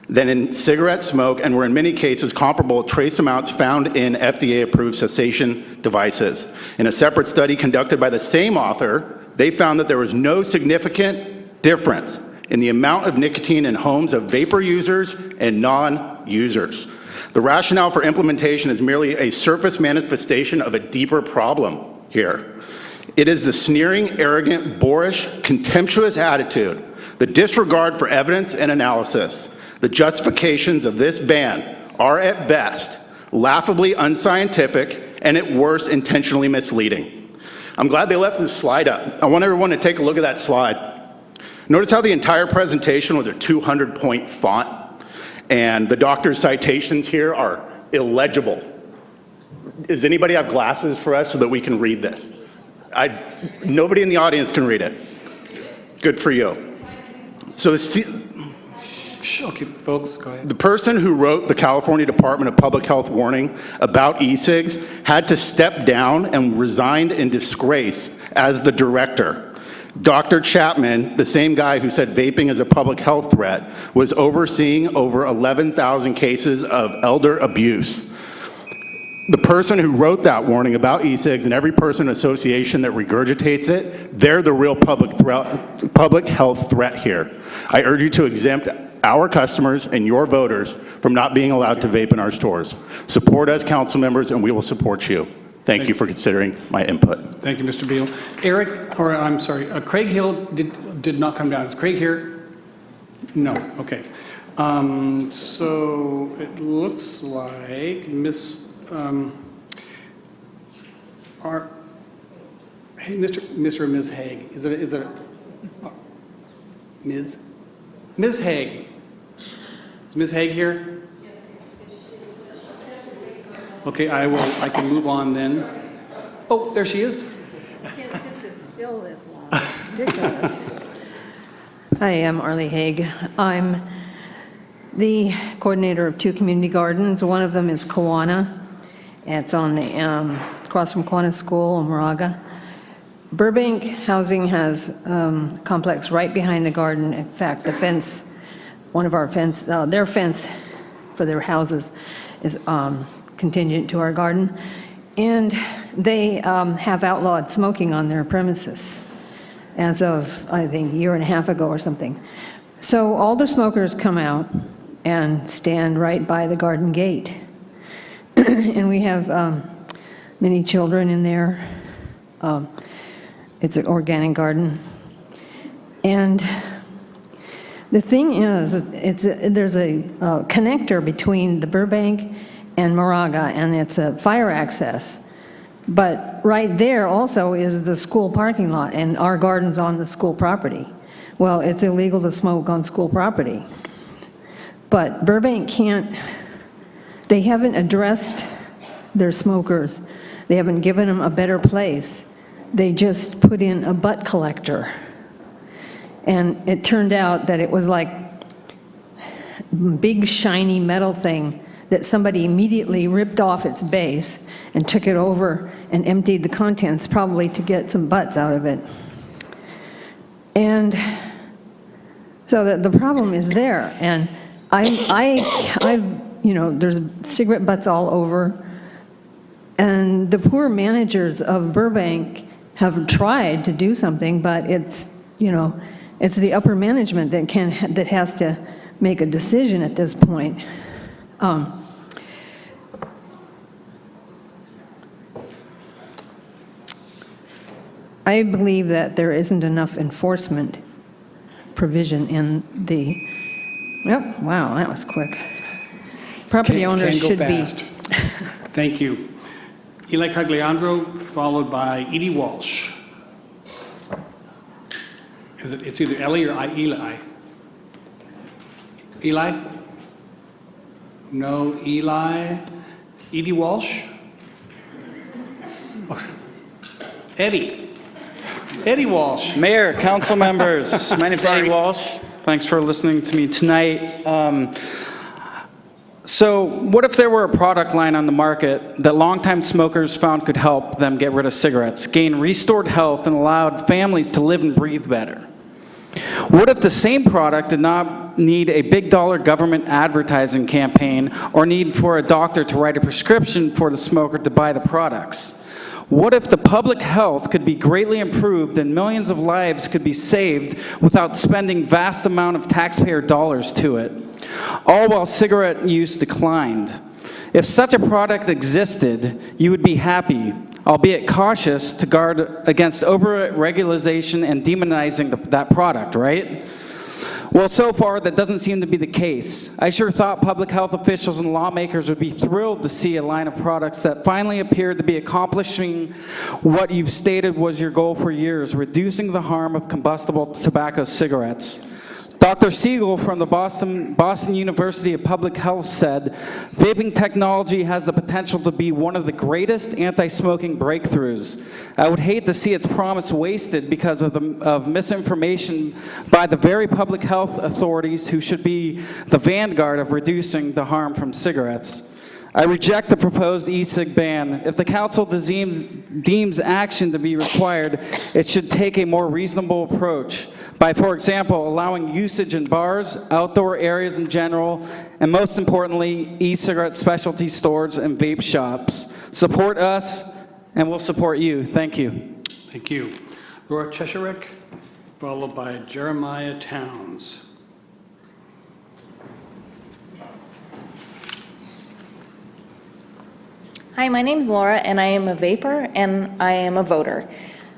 than in cigarette smoke and were in many cases comparable to trace amounts found in FDA-approved cessation devices. In a separate study conducted by the same author, they found that there was no significant difference in the amount of nicotine in homes of vapor users and non-users. The rationale for implementation is merely a surface manifestation of a deeper problem here. It is the sneering, arrogant, boorish, contemptuous attitude, the disregard for evidence and analysis. The justifications of this ban are at best laughably unscientific and at worst intentionally misleading. I'm glad they left this slide up. I want everyone to take a look at that slide. Notice how the entire presentation was a 200-point font, and the doctor's citations here are illegible. Does anybody have glasses for us so that we can read this? Nobody in the audience can read it. Good for you. So Okay, folks, go ahead. the person who wrote the California Department of Public Health warning about e-cigs had to step down and resigned in disgrace as the director. Dr. Chapman, the same guy who said vaping is a public health threat, was overseeing over 11,000 cases of elder abuse. The person who wrote that warning about e-cigs and every person in association that regurgitates it, they're the real public health threat here. I urge you to exempt our customers and your voters from not being allowed to vape in our stores. Support us, council members, and we will support you. Thank you for considering my input. Thank you, Mr. Beal. Craig Hill did not come down. Is Craig here? No, okay. So it looks like hey, Mr. or Ms. Haig, is it Ms. Haig? Is Ms. Haig here? Okay, I can move on then. Oh, there she is. I can't sit this still this long. Ridiculous. Hi, I'm Arlie Haig. I'm the coordinator of 2 community gardens. One of them is Kiwanis. It's on the across from Kiwanis School in Moraga. Burbank Housing has a complex right behind the garden. In fact, the fence, one of our fence, their fence for their houses is contingent to our garden. And they have outlawed smoking on their premises as of, I think, a year and a half ago or something. So all the smokers come out and stand right by the garden gate. And we have many children in there. It's an organic garden. And the thing is, there's a connector between the Burbank and Moraga, and it's a fire access. But right there also is the school parking lot, and our garden's on the school property. Well, it's illegal to smoke on school property. But Burbank they haven't addressed their smokers. They haven't given them a better place. They just put in a butt collector. And it turned out that it was like a big shiny metal thing that somebody immediately ripped off its base and took it over and emptied the contents, probably to get some butts out of it. And so the problem is there. And there's cigarette butts all over. And the poor managers of Burbank have tried to do something, but it's the upper management that has to make a decision at this point. I believe that there isn't enough enforcement provision in the, yep, wow, that was quick. Property owners should be. Thank you. Eli Cagliandro, followed by Edie Walsh. It's either Ellie or Eli. Eli? No, Eli. Edie Walsh? Oh. Eddie Walsh. Mayor, council members, my name's Eddie Walsh. Thanks for listening to me tonight. So what if there were a product line on the market that longtime smokers found could help them get rid of cigarettes, gain restored health, and allowed families to live and breathe better? What if the same product did not need a big dollar government advertising campaign or need for a doctor to write a prescription for the smoker to buy the products? What if the public health could be greatly improved and millions of lives could be saved without spending vast amount of taxpayer dollars to it, all while cigarette use declined? If such a product existed, you would be happy, albeit cautious, to guard against over-regulation and demonizing that product, right? Well, so far, that doesn't seem to be the case. I sure thought public health officials and lawmakers would be thrilled to see a line of products that finally appeared to be accomplishing what you've stated was your goal for years, reducing the harm of combustible tobacco cigarettes. Dr. Siegel from the Boston University of Public Health said, vaping technology has the potential to be one of the greatest anti-smoking breakthroughs. I would hate to see its promise wasted because of misinformation by the very public health authorities who should be the vanguard of reducing the harm from cigarettes. I reject the proposed e-cig ban. If the council deems action to be required, it should take a more reasonable approach by, for example, allowing usage in bars, outdoor areas in general, and most importantly, e-cigarette specialty stores and vape shops. Support us, and we'll support you. Thank you. Thank you. Laura Cheshirek, followed by Jeremiah Towns. Hi, my name's Laura, and I am a vapor, and I am a voter.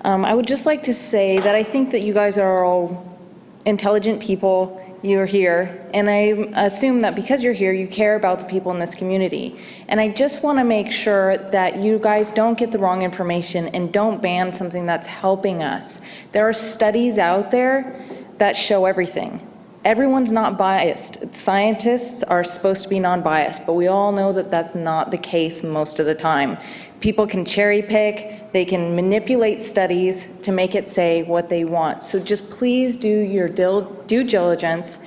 I would just like to say that I think that you guys are all intelligent people, you're here, and I assume that because you're here, you care about the people in this community. And I just want to make sure that you guys don't get the wrong information and don't ban something that's helping us. There are studies out there that show everything. Everyone's not biased. Scientists are supposed to be non-biased, but we all know that that's not the case most of the time. People can cherry pick, they can manipulate studies to make it say what they want. So just please do your due diligence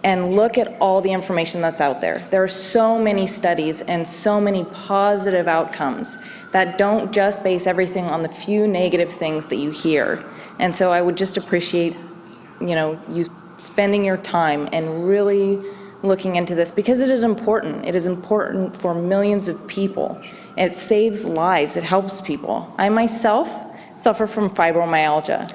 and look at all the information that's out there. There are so many studies and so many positive outcomes that don't just base everything on the few negative things that you hear. And so I would just appreciate, you spending your time and really looking into this, because it is important. It is important for millions of people. It saves lives. It helps people. I myself suffer from fibromyalgia.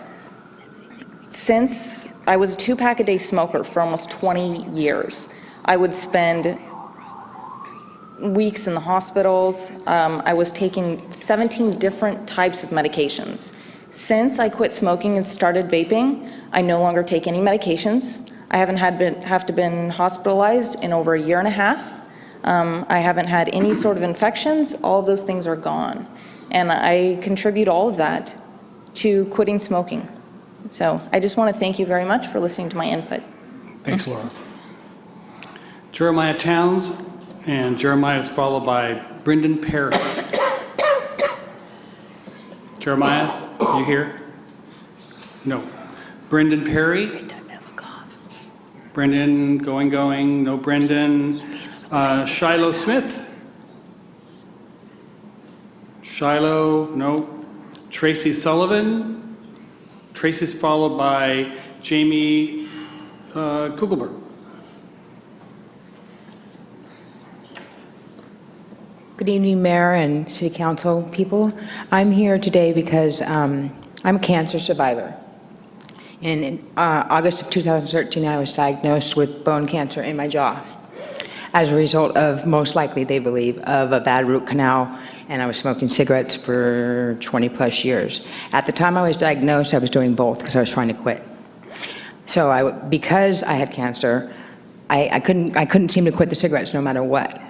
Since I was a 2-pack-a-day smoker for almost 20 years, I would spend weeks in the hospitals. I was taking 17 different types of medications. Since I quit smoking and started vaping, I no longer take any medications. I haven't have to been hospitalized in over a year and a half. I haven't had any sort of infections. All of those things are gone. And I contribute all of that to quitting smoking. So I just want to thank you very much for listening to my input. Thanks, Laura. Jeremiah Towns, and Jeremiah is followed by Brendan Perry. Jeremiah, you here? No. Brendan Perry? Brendan, going, no Brendan. Shiloh Smith? Shiloh, no. Tracy Sullivan? Tracy's followed by Jamie Kugelberg. Good evening, Mayor and City Council people. I'm here today because I'm a cancer survivor. In August of 2013, I was diagnosed with bone cancer in my jaw as a result of, most likely, they believe, of a bad root canal, and I was smoking cigarettes for 20 plus years. At the time I was diagnosed, I was doing both because I was trying to quit. So because I had cancer, I couldn't seem to quit the cigarettes no matter what.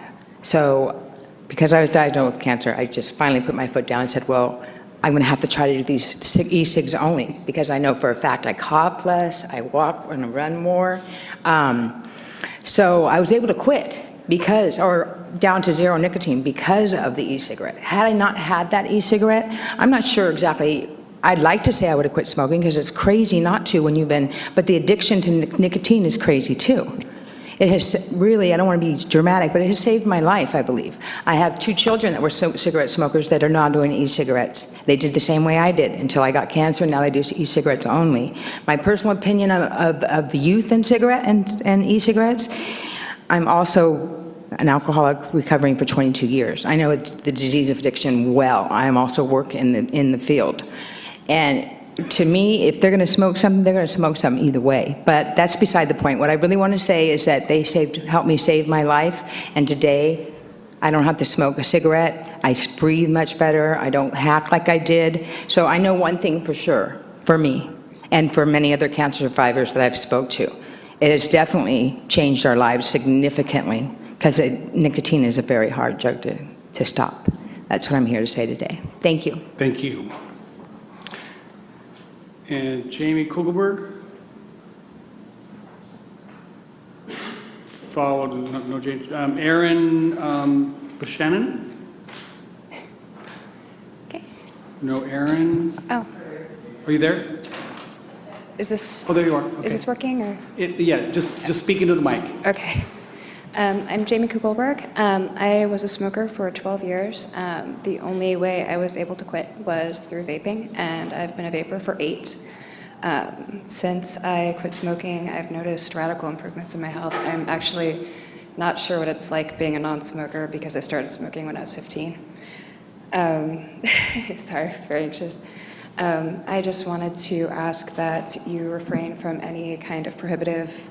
So because I was diagnosed with cancer, I just finally put my foot down and said, well, I'm going to have to try to do these e-cigs only, because I know for a fact I cough less, I walk and run more. So I was able to quit or down to zero nicotine because of the e-cigarette. Had I not had that e-cigarette, I'm not sure exactly. I'd like to say I would have quit smoking because it's crazy not to but the addiction to nicotine is crazy too. It has really, I don't want to be dramatic, but it has saved my life, I believe. I have 2 children that were cigarette smokers that are now doing e-cigarettes. They did the same way I did until I got cancer, and now they do e-cigarettes only. My personal opinion of the youth and cigarette and e-cigarettes, I'm also an alcoholic recovering for 22 years. I know it's the disease of addiction well. I am also work in the field. And to me, if they're going to smoke something, they're going to smoke something either way. But that's beside the point. What I really want to say is that they helped me save my life. And today, I don't have to smoke a cigarette. I breathe much better. I don't hack like I did. So I know one thing for sure, for me, and for many other cancer survivors that I've spoke to. It has definitely changed our lives significantly, because nicotine is a very hard drug to stop. That's what I'm here to say today. Thank you. Thank you. And Jamie Kugelberg? Followed, no James. Aaron Buchanan? Okay. No Aaron? Oh. Are you there? Is this? Oh, there you are. Okay. Is this working or? Yeah, just speak into the mic. Okay. I'm Jamie Kugelberg. I was a smoker for 12 years. The only way I was able to quit was through vaping, and I've been a vapor for 8. Since I quit smoking, I've noticed radical improvements in my health. I'm actually not sure what it's like being a non-smoker because I started smoking when I was 15. Sorry, very anxious. I just wanted to ask that you refrain from any kind of prohibitive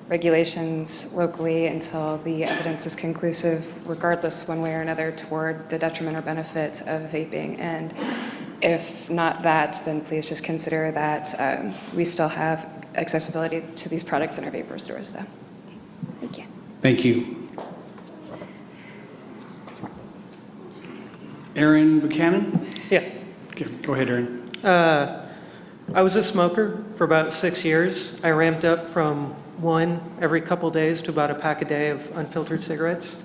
regulations locally until the evidence is conclusive, regardless one way or another, toward the detriment or benefit of vaping. And if not that, then please just consider that we still have accessibility to these products in our vapor stores. So, thank you. Thank you. Aaron Buchanan? Yeah. Okay, go ahead, Aaron. I was a smoker for about 6 years. I ramped up from one every couple days to about a pack a day of unfiltered cigarettes.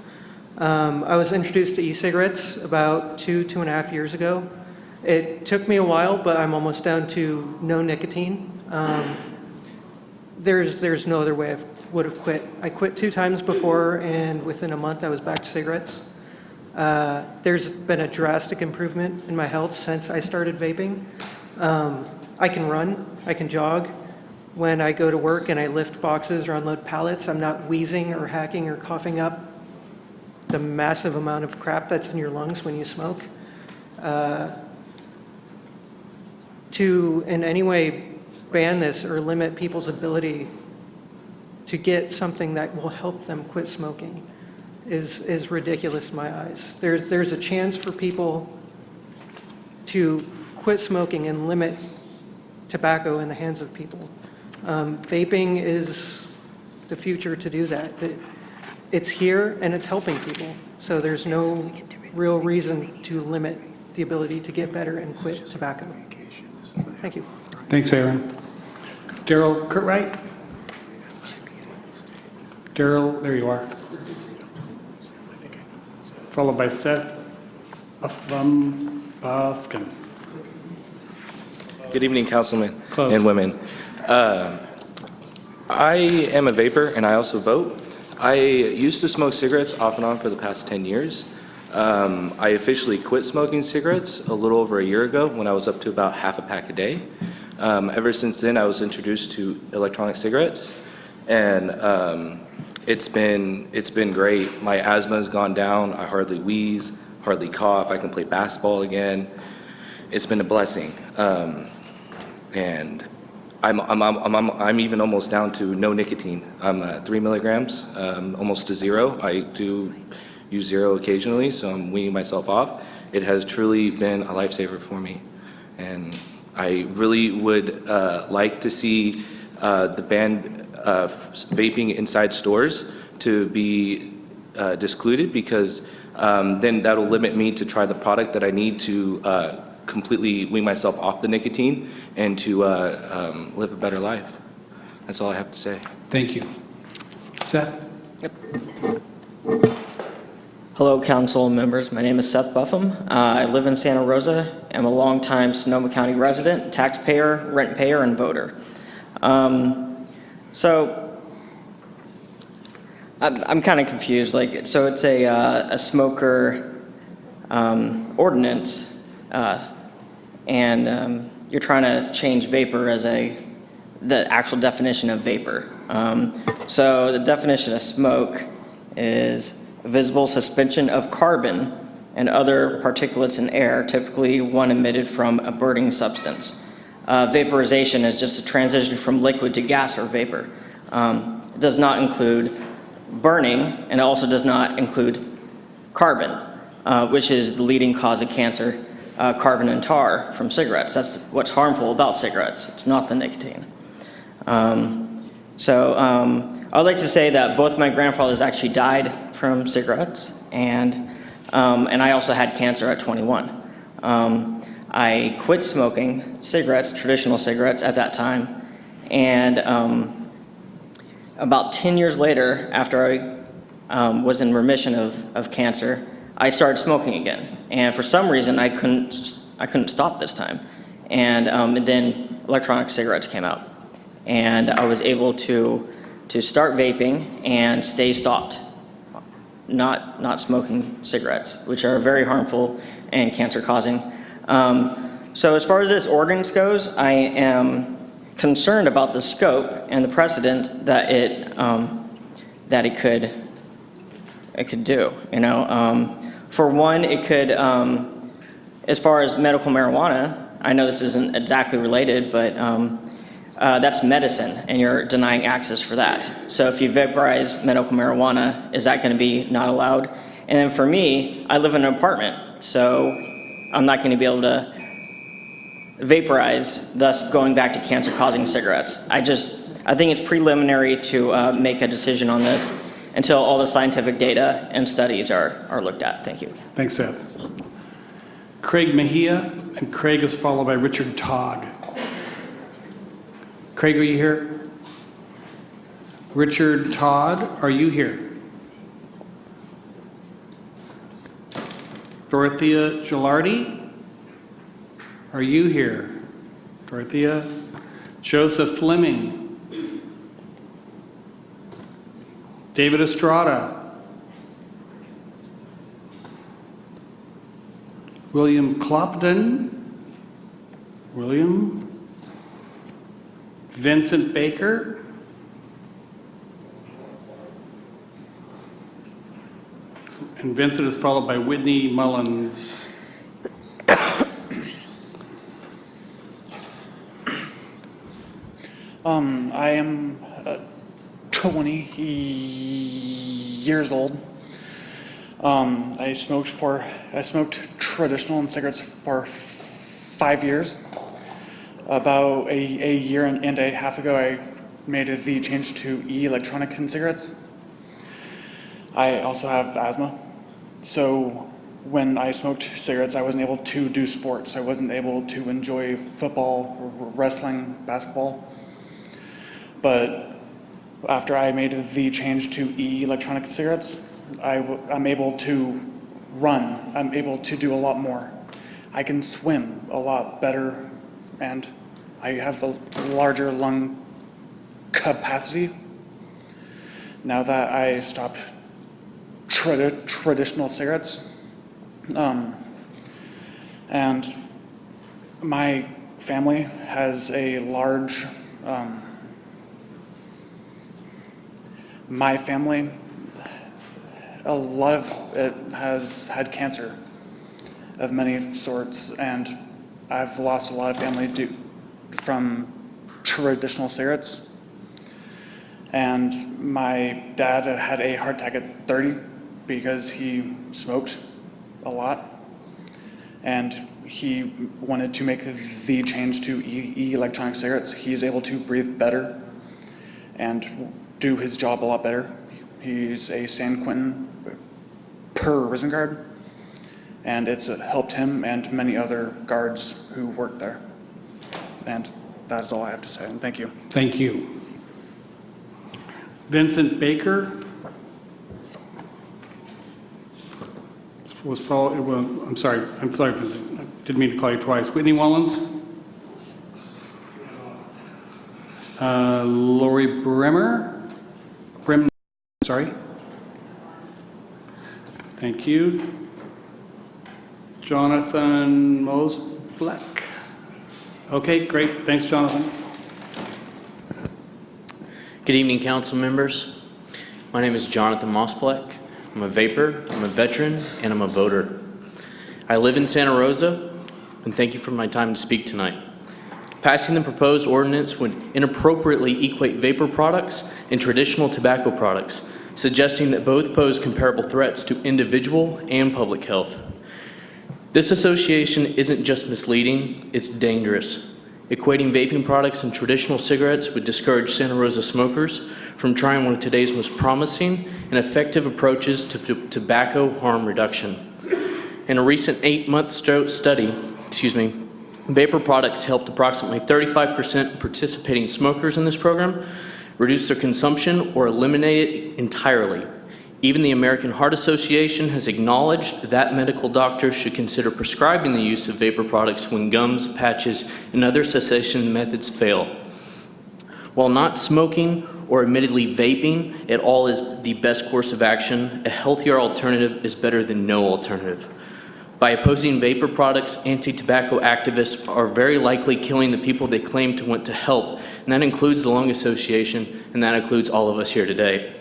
I was introduced to e-cigarettes about 2.5 years ago. It took me a while, but I'm almost down to no nicotine. There's no other way I would have quit. I quit 2 times before, and within a month I was back to cigarettes. There's been a drastic improvement in my health since I started vaping. I can run, I can jog. When I go to work and I lift boxes or unload pallets, I'm not wheezing or hacking or coughing up the massive amount of crap that's in your lungs when you smoke. To in any way ban this or limit people's ability to get something that will help them quit smoking is ridiculous in my eyes. There's a chance for people to quit smoking and limit tobacco in the hands of people. Vaping is the future to do that. It's here and it's helping people. So there's no real reason to limit the ability to get better and quit tobacco. Thank you. Thanks, Aaron. Daryl Curtright? Daryl, there you are. Followed by Seth Bufkin. Good evening, councilmen Close. and women. I am a vapor and I also vote. I used to smoke cigarettes off and on for the past 10 years. I officially quit smoking cigarettes a little over a year ago when I was up to about half a pack a day. Ever since then, I was introduced to electronic cigarettes, and it's been great. My asthma has gone down. I hardly wheeze, hardly cough. I can play basketball again. It's been a blessing. And I'm even almost down to no nicotine. I'm at 3 milligrams, almost to 0. I do use 0 occasionally, so I'm weaning myself off. It has truly been a lifesaver for me. And I really would like to see the ban of vaping inside stores to be discluded, because then that'll limit me to try the product that I need to completely wean myself off the nicotine and to live a better life. That's all I have to say. Thank you. Seth? Yep. Hello, council members. My name is Seth Buffum. I live in Santa Rosa. I'm a longtime Sonoma County resident, taxpayer, rent payer, and voter. So I'm kind of confused. So it's a smoker ordinance, and you're trying to change vapor as the actual definition of vapor. So the definition of smoke is visible suspension of carbon and other particulates in air, typically one emitted from a burning substance. Vaporization is just a transition from liquid to gas or vapor. It does not include burning, and it also does not include carbon, which is the leading cause of cancer, carbon and tar from cigarettes. That's what's harmful about cigarettes. It's not the nicotine. I'd like to say that both my grandfathers actually died from cigarettes, and I also had cancer at 21. I quit smoking cigarettes, traditional cigarettes, at that time, and about 10 years later, after I was in remission of cancer, I started smoking again. And for some reason, I couldn't stop this time. And then electronic cigarettes came out, and I was able to start vaping and stay stopped, not smoking cigarettes, which are very harmful and cancer-causing. So as far as this ordinance goes, I am concerned about the scope and the precedent that it could do. For one, it could, as far as medical marijuana, I know this isn't exactly related, but that's medicine, and you're denying access for that. So if you vaporize medical marijuana, is that going to be not allowed? And then for me, I live in an apartment, so I'm not going to be able to vaporize, thus going back to cancer-causing cigarettes. I think it's preliminary to make a decision on this until all the scientific data and studies are looked at. Thank you. Thanks, Seth. Craig Mejia, and Craig is followed by Richard Todd. Craig, are you here? Richard Todd, are you here? Dorothea Gilardi, are you here? Dorothea. Joseph Fleming. David Estrada. William Clopton. William. Vincent Baker. And Vincent is followed by Whitney Mullins. I am 20 years old. I smoked traditional and cigarettes for 5 years. About a year and a half ago, I made the change to electronic cigarettes. I also have asthma, so when I smoked cigarettes, I wasn't able to do sports. I wasn't able to enjoy football, wrestling, basketball. But after I made the change to electronic cigarettes, I'm able to run. I'm able to do a lot more. I can swim a lot better, and I have a larger lung capacity now that I stopped traditional cigarettes. And my family has a large, a lot of it has had cancer of many sorts, and I've lost a lot of family from traditional cigarettes. And my dad had a heart attack at 30 because he smoked a lot, and he wanted to make the change to electronic cigarettes. He's able to breathe better and do his job a lot better. He's a San Quentin prison guard, and it's helped him and many other guards who work there. And that is all I have to say, and thank you. Thank you. Vincent Baker was followed. Well, I'm sorry, Vincent. I didn't mean to call you twice. Whitney Mullins. Lori Bremer. Sorry. Thank you. Jonathan Mosbleck. Okay, great. Thanks, Jonathan. Good evening, council members. My name is Jonathan Mosbleck. I'm a vapor, I'm a veteran, and I'm a voter. I live in Santa Rosa, and thank you for my time to speak tonight. Passing the proposed ordinance would inappropriately equate vapor products and traditional tobacco products, suggesting that both pose comparable threats to individual and public health. This association isn't just misleading, it's dangerous. Equating vaping products and traditional cigarettes would discourage Santa Rosa smokers from trying one of today's most promising and effective approaches to tobacco harm reduction. In a recent 8-month study, vapor products helped approximately 35% of participating smokers in this program reduce their consumption or eliminate it entirely. Even the American Heart Association has acknowledged that medical doctors should consider prescribing the use of vapor products when gums, patches, and other cessation methods fail. While not smoking or admittedly vaping at all is the best course of action, a healthier alternative is better than no alternative. By opposing vapor products, anti-tobacco activists are very likely killing the people they claim to want to help, and that includes the Lung Association, and that includes all of us here today.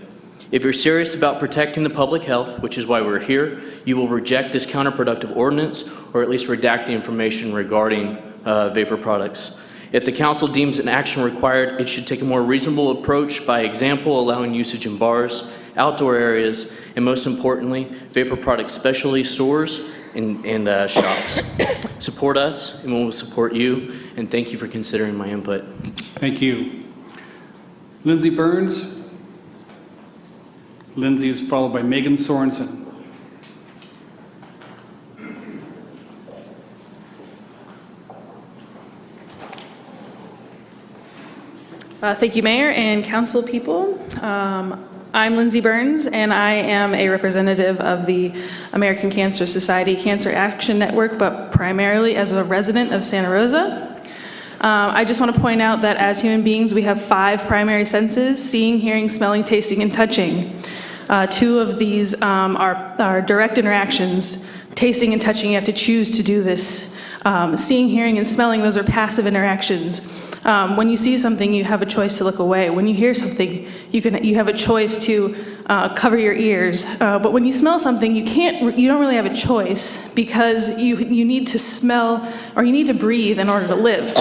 If you're serious about protecting the public health, which is why we're here, you will reject this counterproductive ordinance, or at least redact the information regarding vapor products. If the council deems an action required, it should take a more reasonable approach, by example, allowing usage in bars, outdoor areas, and most importantly, vapor product specialty stores and shops. Support us, and we'll support you, and thank you for considering my input. Thank you. Lindsay Burns. Lindsay is followed by Megan Sorensen. Thank you, Mayor and council people. I'm Lindsay Burns, and I am a representative of the American Cancer Society Cancer Action Network, but primarily as a resident of Santa Rosa. I just want to point out that as human beings, we have 5 primary senses: seeing, hearing, smelling, tasting, and touching. 2 of these are direct interactions. Tasting and touching, you have to choose to do this. Seeing, hearing, and smelling, those are passive interactions. When you see something, you have a choice to look away. When you hear something, you have a choice to cover your ears. But when you smell something, you don't really have a choice, because you need to smell, or you need to breathe in order to live.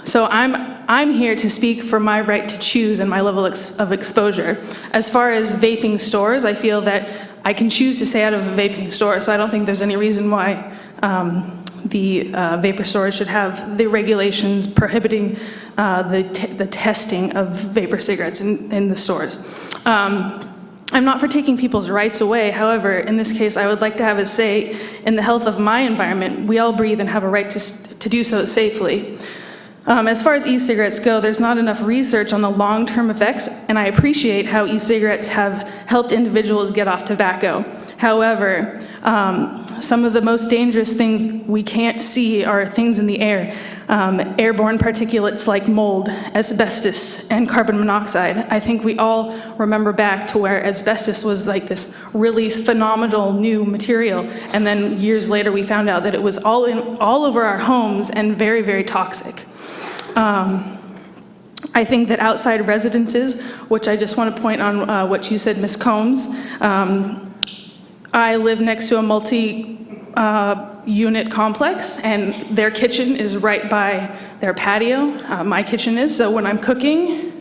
So I'm here to speak for my right to choose and my level of exposure. As far as vaping stores, I feel that I can choose to stay out of a vaping store, so I don't think there's any reason why the vapor stores should have the regulations prohibiting the testing of vapor cigarettes in the stores. I'm not for taking people's rights away. However, in this case, I would like to have a say in the health of my environment. We all breathe and have a right to do so safely. As far as e-cigarettes go, there's not enough research on the long-term effects, and I appreciate how e-cigarettes have helped individuals get off tobacco. However, some of the most dangerous things we can't see are things in the air. Airborne particulates like mold, asbestos, and carbon monoxide. I think we all remember back to where asbestos was like this really phenomenal new material, and then years later we found out that it was all over our homes and very, very toxic. I think that outside residences, which I just want to point on what you said, Ms. Combs, I live next to a multi-unit complex, and their kitchen is right by their patio. My kitchen is, so when I'm cooking,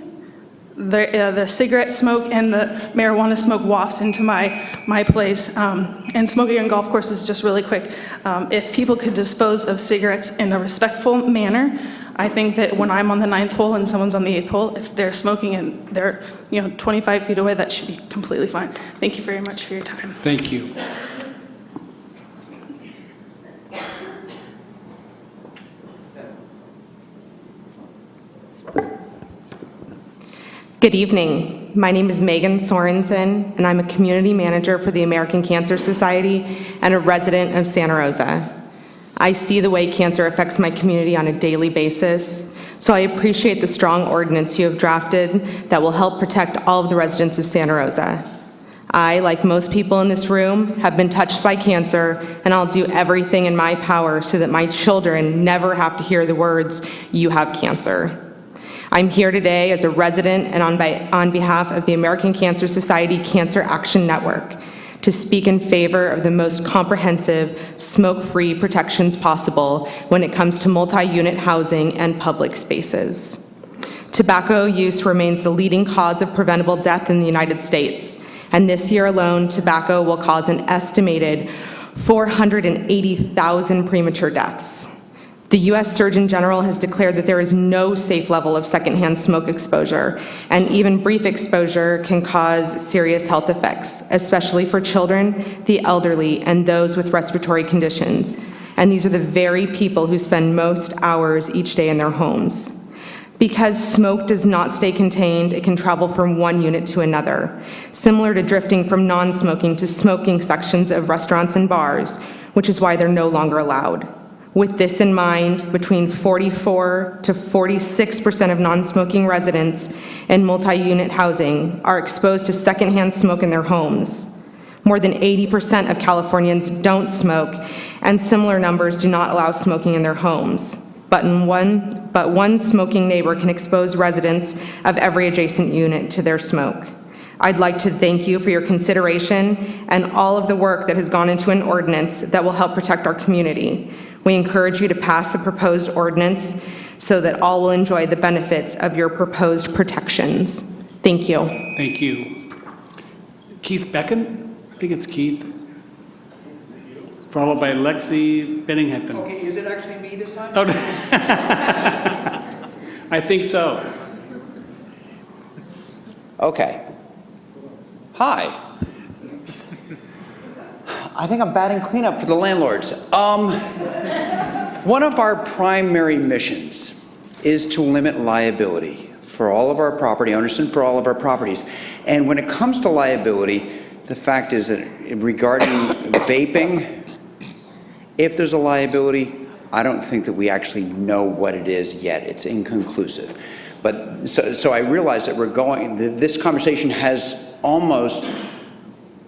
the cigarette smoke and the marijuana smoke wafts into my place. And smoking on golf courses, just really quick, if people could dispose of cigarettes in a respectful manner, I think that when I'm on the 9th hole and someone's on the 8th hole, if they're smoking and they're 25 feet away, that should be completely fine. Thank you very much for your time. Thank you. Good evening. My name is Megan Sorensen, and I'm a community manager for the American Cancer Society and a resident of Santa Rosa. I see the way cancer affects my community on a daily basis, so I appreciate the strong ordinance you have drafted that will help protect all of the residents of Santa Rosa. I, like most people in this room, have been touched by cancer, and I'll do everything in my power so that my children never have to hear the words, "You have cancer." I'm here today as a resident and on behalf of the American Cancer Society Cancer Action Network to speak in favor of the most comprehensive smoke-free protections possible when it comes to multi-unit housing and public spaces. Tobacco use remains the leading cause of preventable death in the United States, and this year alone, tobacco will cause an estimated 480,000 premature deaths. The U.S. Surgeon General has declared that there is no safe level of secondhand smoke exposure, and even brief exposure can cause serious health effects, especially for children, the elderly, and those with respiratory conditions. And these are the very people who spend most hours each day in their homes. Because smoke does not stay contained, it can travel from one unit to another, similar to drifting from non-smoking to smoking sections of restaurants and bars, which is why they're no longer allowed. With this in mind, between 44 to 46% of non-smoking residents in multi-unit housing are exposed to secondhand smoke in their homes. More than 80% of Californians don't smoke, and similar numbers do not allow smoking in their homes. But one smoking neighbor can expose residents of every adjacent unit to their smoke. I'd like to thank you for your consideration and all of the work that has gone into an ordinance that will help protect our community. We encourage you to pass the proposed ordinance so that all will enjoy the benefits of your proposed protections. Thank you. Thank you. Keith Becken? I think it's Keith. followed by Lexi Bennington. Okay, is it actually me this time? Oh, I think so. Okay. Hi. I think I'm batting cleanup for the landlords. One of our primary missions is to limit liability for all of our property owners and for all of our properties. And when it comes to liability, the fact is that regarding vaping, if there's a liability, I don't think that we actually know what it is yet. It's inconclusive. But so I realize that this conversation has almost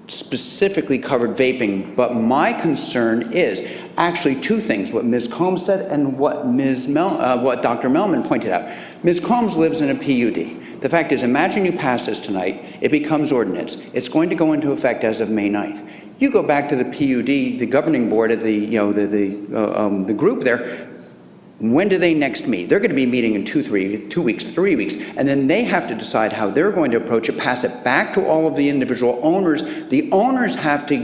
specifically covered vaping, but my concern is actually two things, what Ms. Combs said and what Dr. Melman pointed out. Ms. Combs lives in a PUD. The fact is, imagine you pass this tonight, it becomes ordinance. It's going to go into effect as of May 9th. You go back to the PUD, the governing board of the group there. When do they next meet? They're going to be meeting in 2 weeks, 3 weeks, and then they have to decide how they're going to approach it, pass it back to all of the individual owners. The owners have to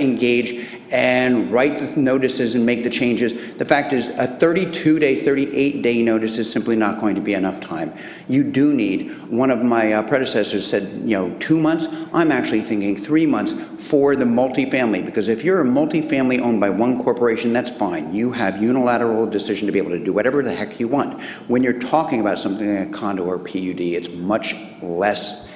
engage and write the notices and make the changes. The fact is, a 32-day, 38-day notice is simply not going to be enough time. You do need, one of my predecessors said, 2 months. I'm actually thinking 3 months for the multifamily, because if you're a multifamily owned by one corporation, that's fine. You have unilateral decision to be able to do whatever the heck you want. When you're talking about something like a condo or PUD, it's much less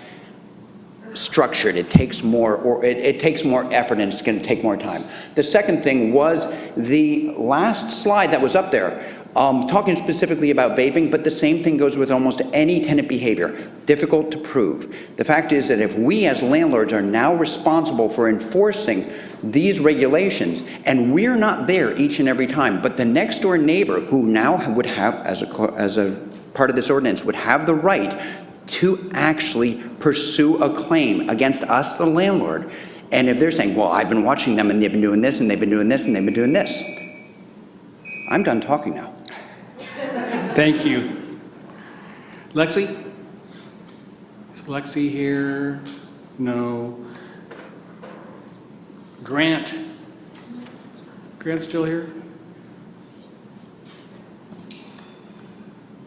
structured. It takes more, it takes more effort, and it's going to take more time. The second thing was the last slide that was up there, talking specifically about vaping, but the same thing goes with almost any tenant behavior. Difficult to prove. The fact is that if we as landlords are now responsible for enforcing these regulations, and we're not there each and every time, but the next door neighbor who now would have, as a part of this ordinance, would have the right to actually pursue a claim against us, the landlord. And if they're saying, well, I've been watching them and they've been doing this and they've been doing this and they've been doing this. I'm done talking now. Thank you. Lexi? Is Lexi here? No. Grant? Grant still here?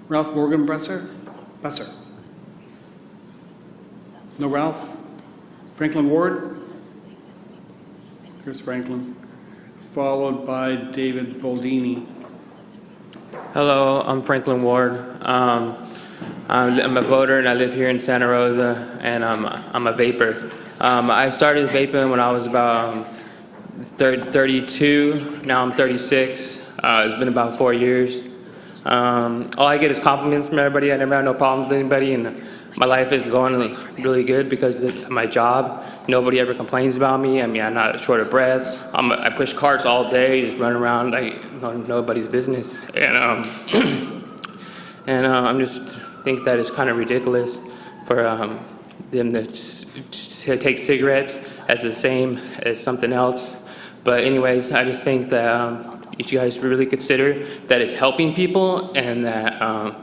Ralph Morgan-Besser? Besser? No Ralph? Franklin Ward? Chris Franklin. Followed by David Boldini. Hello, I'm Franklin Ward. I'm a voter and I live here in Santa Rosa, and I'm a vapor. I started vaping when I was about 32. Now I'm 36. It's been about 4 years. All I get is compliments from everybody. I never have no problems with anybody, and my life is going really good because of my job. Nobody ever complains about me. I mean, I'm not short of breath. I push carts all day, just run around like nobody's business. And I'm just think that it's kind of ridiculous for them to just take cigarettes as the same as something else. But anyways, I just think that you guys really consider that it's helping people, and that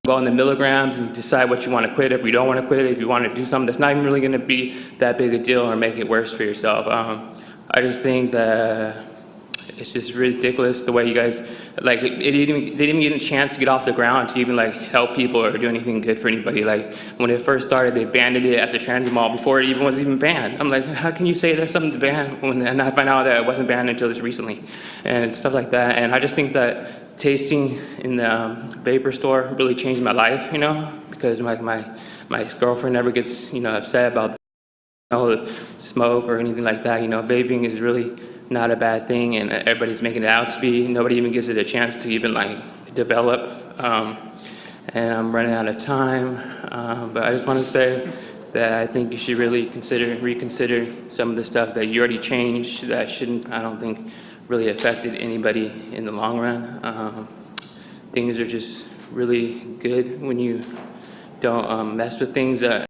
go in the milligrams and decide what you want to quit. If you don't want to quit, if you want to do something that's not even really going to be that big a deal or make it worse for yourself. I just think that it's just ridiculous the way you guys, like, they didn't even get a chance to get off the ground to even like help people or do anything good for anybody. Like when it first started, they banned it at the transit mall before it even was even banned. I'm like, how can you say there's something to ban and I find out that it wasn't banned until just recently, and stuff like that. And I just think that tasting in the vapor store really changed my life, because my girlfriend never gets, upset about smoke or anything like that. Vaping is really not a bad thing, and everybody's making it out to be. Nobody even gives it a chance to even develop. And I'm running out of time, but I just want to say that I think you should really reconsider some of the stuff that you already changed that I don't think really affected anybody in the long run. Things are just really good when you don't mess with things that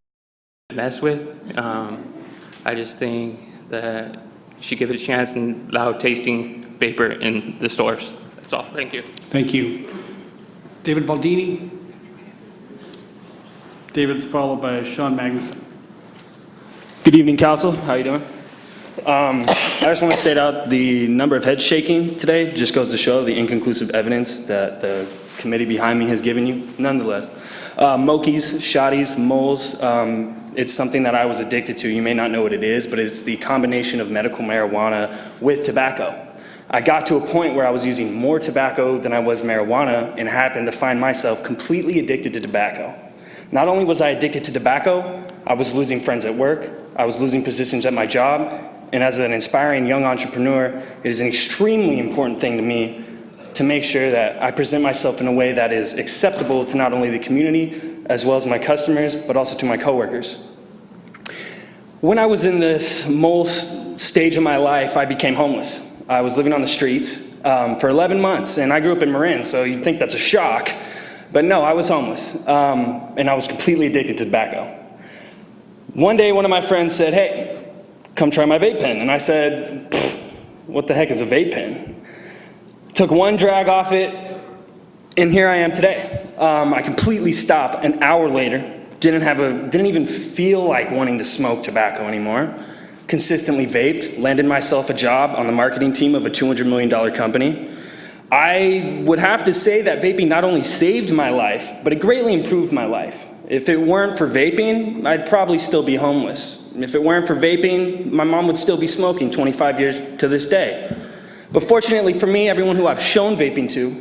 mess with. I just think that you should give it a chance and allow tasting vapor in the stores. That's all. Thank you. Thank you. David Baldini. David's followed by Sean Magnuson. Good evening, Council. How are you doing? I just want to state out the number of heads shaking today just goes to show the inconclusive evidence that the committee behind me has given you. Nonetheless, Mokies, shotties, moles, it's something that I was addicted to. You may not know what it is, but it's the combination of medical marijuana with tobacco. I got to a point where I was using more tobacco than I was marijuana and happened to find myself completely addicted to tobacco. Not only was I addicted to tobacco, I was losing friends at work, I was losing positions at my job, and as an inspiring young entrepreneur, it is an extremely important thing to me to make sure that I present myself in a way that is acceptable to not only the community, as well as my customers, but also to my coworkers. When I was in this most stage of my life, I became homeless. I was living on the streets for 11 months, and I grew up in Marin, so you'd think that's a shock. But no, I was homeless, and I was completely addicted to tobacco. One day, one of my friends said, "Hey, come try my vape pen." And I said, "What the heck is a vape pen?" Took one drag off it, and here I am today. I completely stopped an hour later, didn't even feel like wanting to smoke tobacco anymore. Consistently vaped, landed myself a job on the marketing team of a $200 million company. I would have to say that vaping not only saved my life, but it greatly improved my life. If it weren't for vaping, I'd probably still be homeless. If it weren't for vaping, my mom would still be smoking 25 years to this day. But fortunately for me, everyone who I've shown vaping to,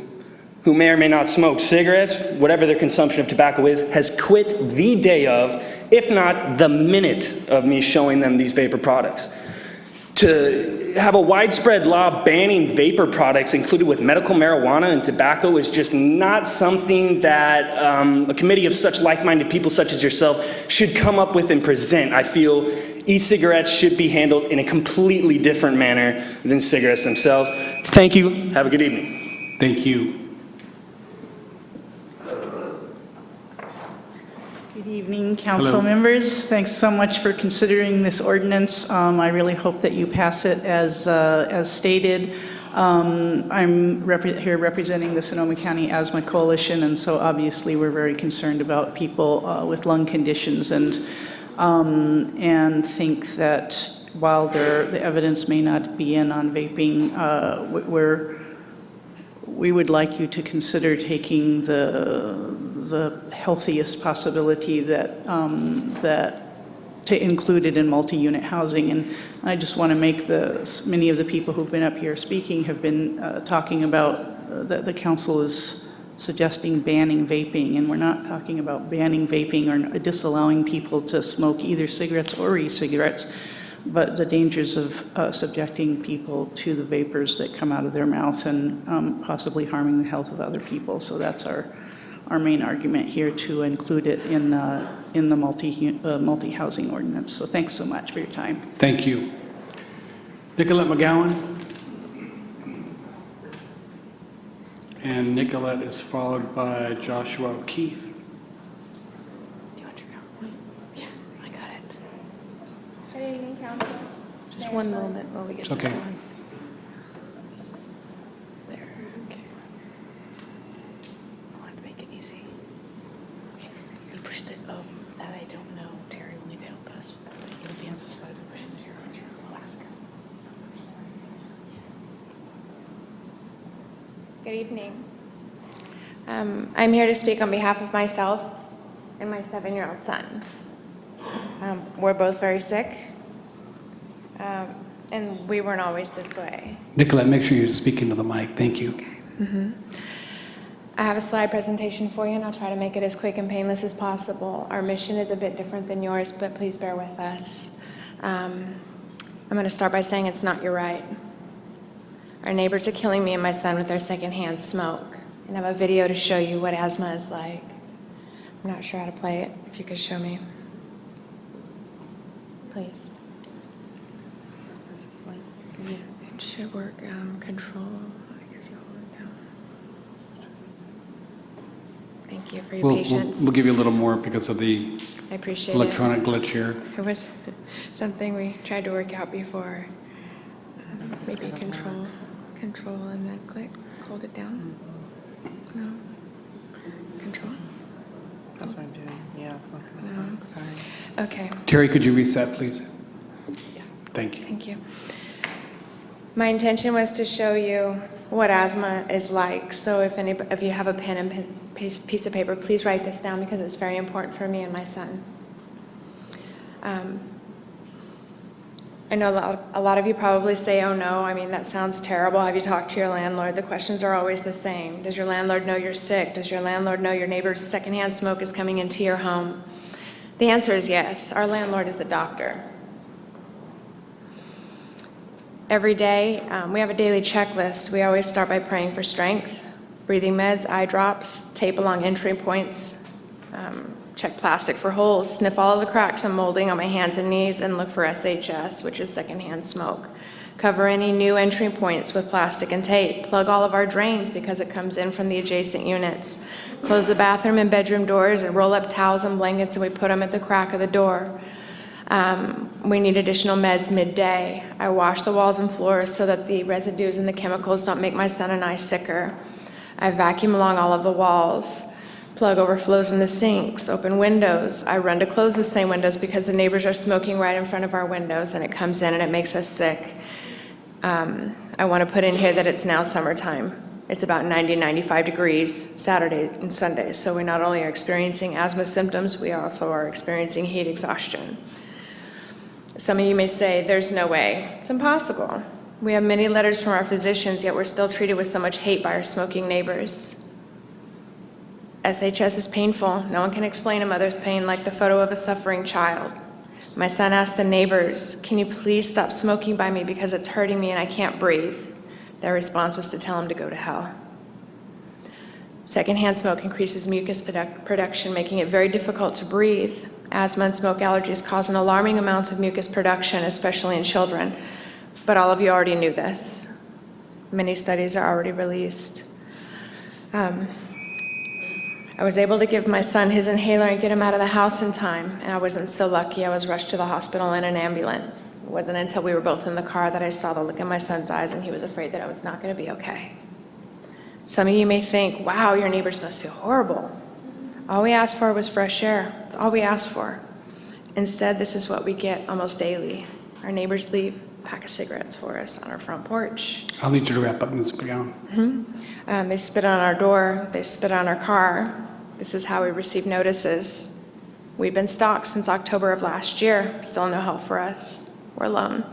who may or may not smoke cigarettes, whatever their consumption of tobacco is, has quit the day of, if not the minute of me showing them these vapor products. To have a widespread law banning vapor products included with medical marijuana and tobacco is just not something that a committee of such like-minded people such as yourself should come up with and present. I feel e-cigarettes should be handled in a completely different manner than cigarettes themselves. Thank you. Have a good evening. Thank you. Good evening, council members. Thanks so much for considering this ordinance. I really hope that you pass it as stated. I'm here representing the Sonoma County Asthma Coalition, and so obviously we're very concerned about people with lung conditions and think that while the evidence may not be in on vaping, we would like you to consider taking the healthiest possibility that to include it in multi-unit housing. And I just want to make many of the people who've been up here speaking have been talking about that the council is suggesting banning vaping, and we're not talking about banning vaping or disallowing people to smoke either cigarettes or e-cigarettes, but the dangers of subjecting people to the vapors that come out of their mouth and possibly harming the health of other people. So that's our main argument here, to include it in the multi-housing ordinance. So thanks so much for your time. Thank you. Nicolette McGowan. And Nicolette is followed by Joshua O'Keefe. Good evening, council. Just one moment while we get this Okay. going. There, okay. I wanted to make it easy. Okay, you pushed it, that I don't know. Terry will need to help us. You advance the slides and push it here. We'll ask her. Good evening. I'm here to speak on behalf of myself and my 7-year-old son. We're both very sick, and we weren't always this way. Nicolette, make sure you're speaking to the mic. Thank you. Okay. I have a slide presentation for you, and I'll try to make it as quick and painless as possible. Our mission is a bit different than yours, but please bear with us. I'm going to start by saying it's not your right. Our neighbors are killing me and my son with their secondhand smoke, and I have a video to show you what asthma is like. I'm not sure how to play it. If you could show me. Please. Yeah, it should work. Control. I guess you hold it down. Thank you for your patience. We'll give you a little more because of the I appreciate electronic glitch here. It was something we tried to work out before. Maybe control and then click. Hold it down. No. Control. That's what I'm doing. Yeah, it's not going to No. work. Sorry. Okay. Terry, could you reset, please? Thank you. Thank you. My intention was to show you what asthma is like. So if you have a pen and piece of paper, please write this down because it's very important for me and my son. I know a lot of you probably say, oh no, I mean, that sounds terrible. Have you talked to your landlord? The questions are always the same. Does your landlord know you're sick? Does your landlord know your neighbor's secondhand smoke is coming into your home? The answer is yes. Our landlord is a doctor. Every day, we have a daily checklist. We always start by praying for strength, breathing meds, eye drops, tape along entry points, check plastic for holes, sniff all of the cracks and molding on my hands and knees, and look for SHS, which is secondhand smoke. Cover any new entry points with plastic and tape. Plug all of our drains because it comes in from the adjacent units. Close the bathroom and bedroom doors and roll up towels and blankets and we put them at the crack of the door. We need additional meds midday. I wash the walls and floors so that the residues and the chemicals don't make my son and I sicker. I vacuum along all of the walls. Plug overflows in the sinks, open windows. I run to close the same windows because the neighbors are smoking right in front of our windows and it comes in and it makes us sick. I want to put in here that it's now summertime. It's about 90, 95 degrees Saturday and Sunday. So we not only are experiencing asthma symptoms, we also are experiencing heat exhaustion. Some of you may say, there's no way. It's impossible. We have many letters from our physicians, yet we're still treated with so much hate by our smoking neighbors. SHS is painful. No one can explain a mother's pain like the photo of a suffering child. My son asked the neighbors, can you please stop smoking by me because it's hurting me and I can't breathe? Their response was to tell him to go to hell. Secondhand smoke increases mucus production, making it very difficult to breathe. Asthma and smoke allergies cause an alarming amount of mucus production, especially in children. But all of you already knew this. Many studies are already released. I was able to give my son his inhaler and get him out of the house in time, and I wasn't so lucky. I was rushed to the hospital in an ambulance. It wasn't until we were both in the car that I saw the look in my son's eyes, and he was afraid that I was not going to be okay. Some of you may think, wow, your neighbors must feel horrible. All we asked for was fresh air. That's all we asked for. Instead, this is what we get almost daily. Our neighbors leave a pack of cigarettes for us on our front porch. I'll need you to wrap up, Ms. McGowan. They spit on our door. They spit on our car. This is how we receive notices. We've been stalked since October of last year. Still no help for us. We're alone.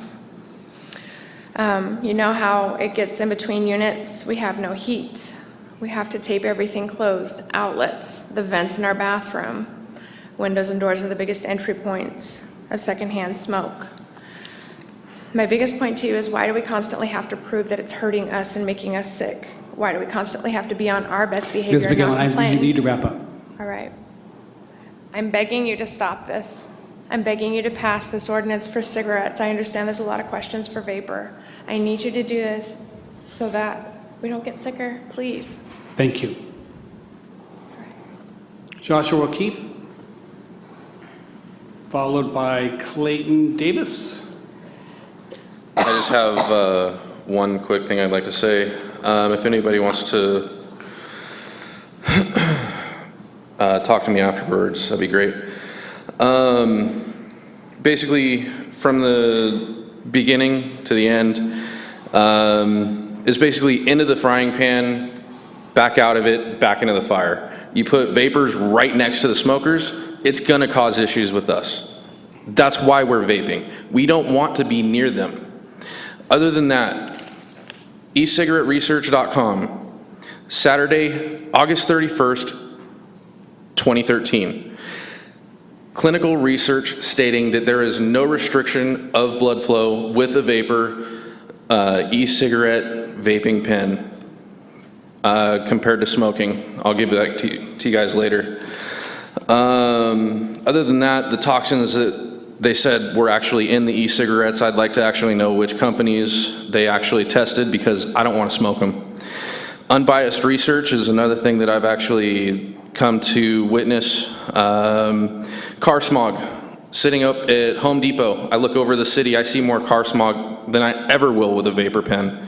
You know how it gets in between units? We have no heat. We have to tape everything closed. Outlets, the vents in our bathroom. Windows and doors are the biggest entry points of secondhand smoke. My biggest point to you is, why do we constantly have to prove that it's hurting us and making us sick? Why do we constantly have to be on our best behavior Ms. and not McGowan, complain? you need to wrap up. All right. I'm begging you to stop this. I'm begging you to pass this ordinance for cigarettes. I understand there's a lot of questions for vapor. I need you to do this so that we don't get sicker, please. Thank you. Joshua O'Keefe, followed by Clayton Davis. I just have one quick thing I'd like to say. If anybody wants to talk to me afterwards, that'd be great. Basically, from the beginning to the end, is basically into the frying pan, back out of it, back into the fire. You put vapors right next to the smokers, it's gonna cause issues with us. That's why we're vaping. We don't want to be near them. Other than that, ecigaretteresearch.com, Saturday, August 31st, 2013. Clinical research stating that there is no restriction of blood flow with a vapor e-cigarette vaping pen compared to smoking. I'll give that to you guys later. Other than that, the toxins that they said were actually in the e-cigarettes, I'd like to actually know which companies they actually tested because I don't want to smoke them. Unbiased research is another thing that I've actually come to witness. Car smog. Sitting up at Home Depot, I look over the city, I see more car smog than I ever will with a vapor pen.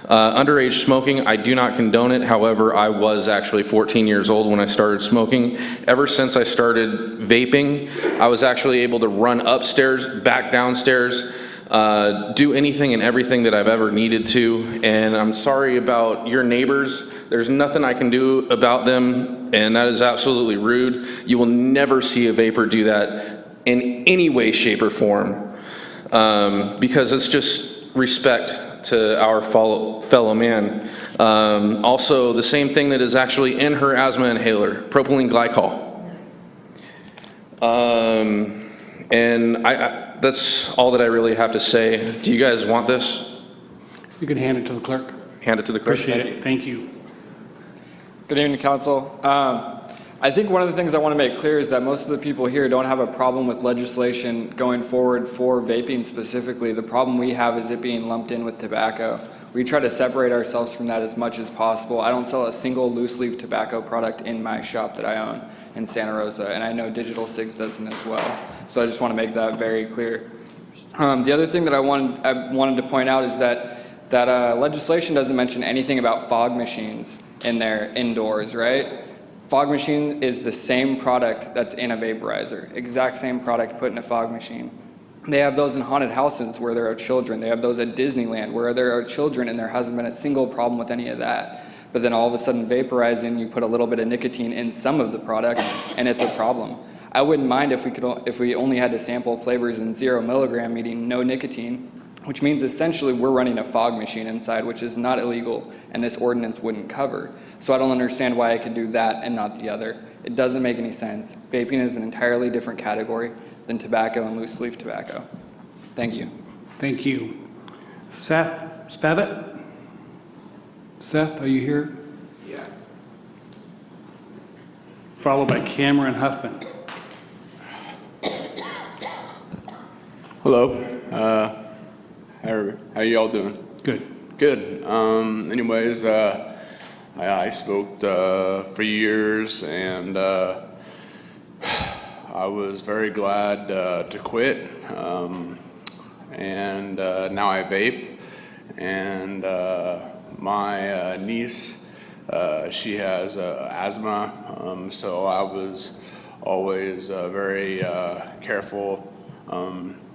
Underage smoking, I do not condone it. However, I was actually 14 years old when I started smoking. Ever since I started vaping, I was actually able to run upstairs, back downstairs, do anything and everything that I've ever needed to, and I'm sorry about your neighbors. There's nothing I can do about them, and that is absolutely rude. You will never see a vapor do that in any way, shape, or form, because it's just respect to our fellow man. Also, the same thing that is actually in her asthma inhaler, propylene glycol. And that's all that I really have to say. Do you guys want this? You can hand it to the clerk. Hand it to the clerk. Appreciate it. Thank you. Good evening, Council. I think one of the things I want to make clear is that most of the people here don't have a problem with legislation going forward for vaping specifically. The problem we have is it being lumped in with tobacco. We try to separate ourselves from that as much as possible. I don't sell a single loose leaf tobacco product in my shop that I own in Santa Rosa, and I know Digital Cigs doesn't as well. So I just want to make that very clear. The other thing that I wanted to point out is that legislation doesn't mention anything about fog machines in there indoors, right? Fog machine is the same product that's in a vaporizer, exact same product put in a fog machine. They have those in haunted houses where there are children. They have those at Disneyland where there are children and there hasn't been a single problem with any of that. But then all of a sudden vaporizing, you put a little bit of nicotine in some of the product and it's a problem. I wouldn't mind if we only had to sample flavors in 0 milligram, meaning no nicotine, which means essentially we're running a fog machine inside, which is not illegal, and this ordinance wouldn't cover. So I don't understand why I could do that and not the other. It doesn't make any sense. Vaping is an entirely different category than tobacco and loose leaf tobacco. Thank you. Thank you. Seth Spavitt? Seth, are you here? Yes. Followed by Cameron Huffman. Hello. How you all doing? Good. Good. Anyways, I smoked for years, and I was very glad to quit. And now I vape. And my niece, she has asthma, so I was always very careful.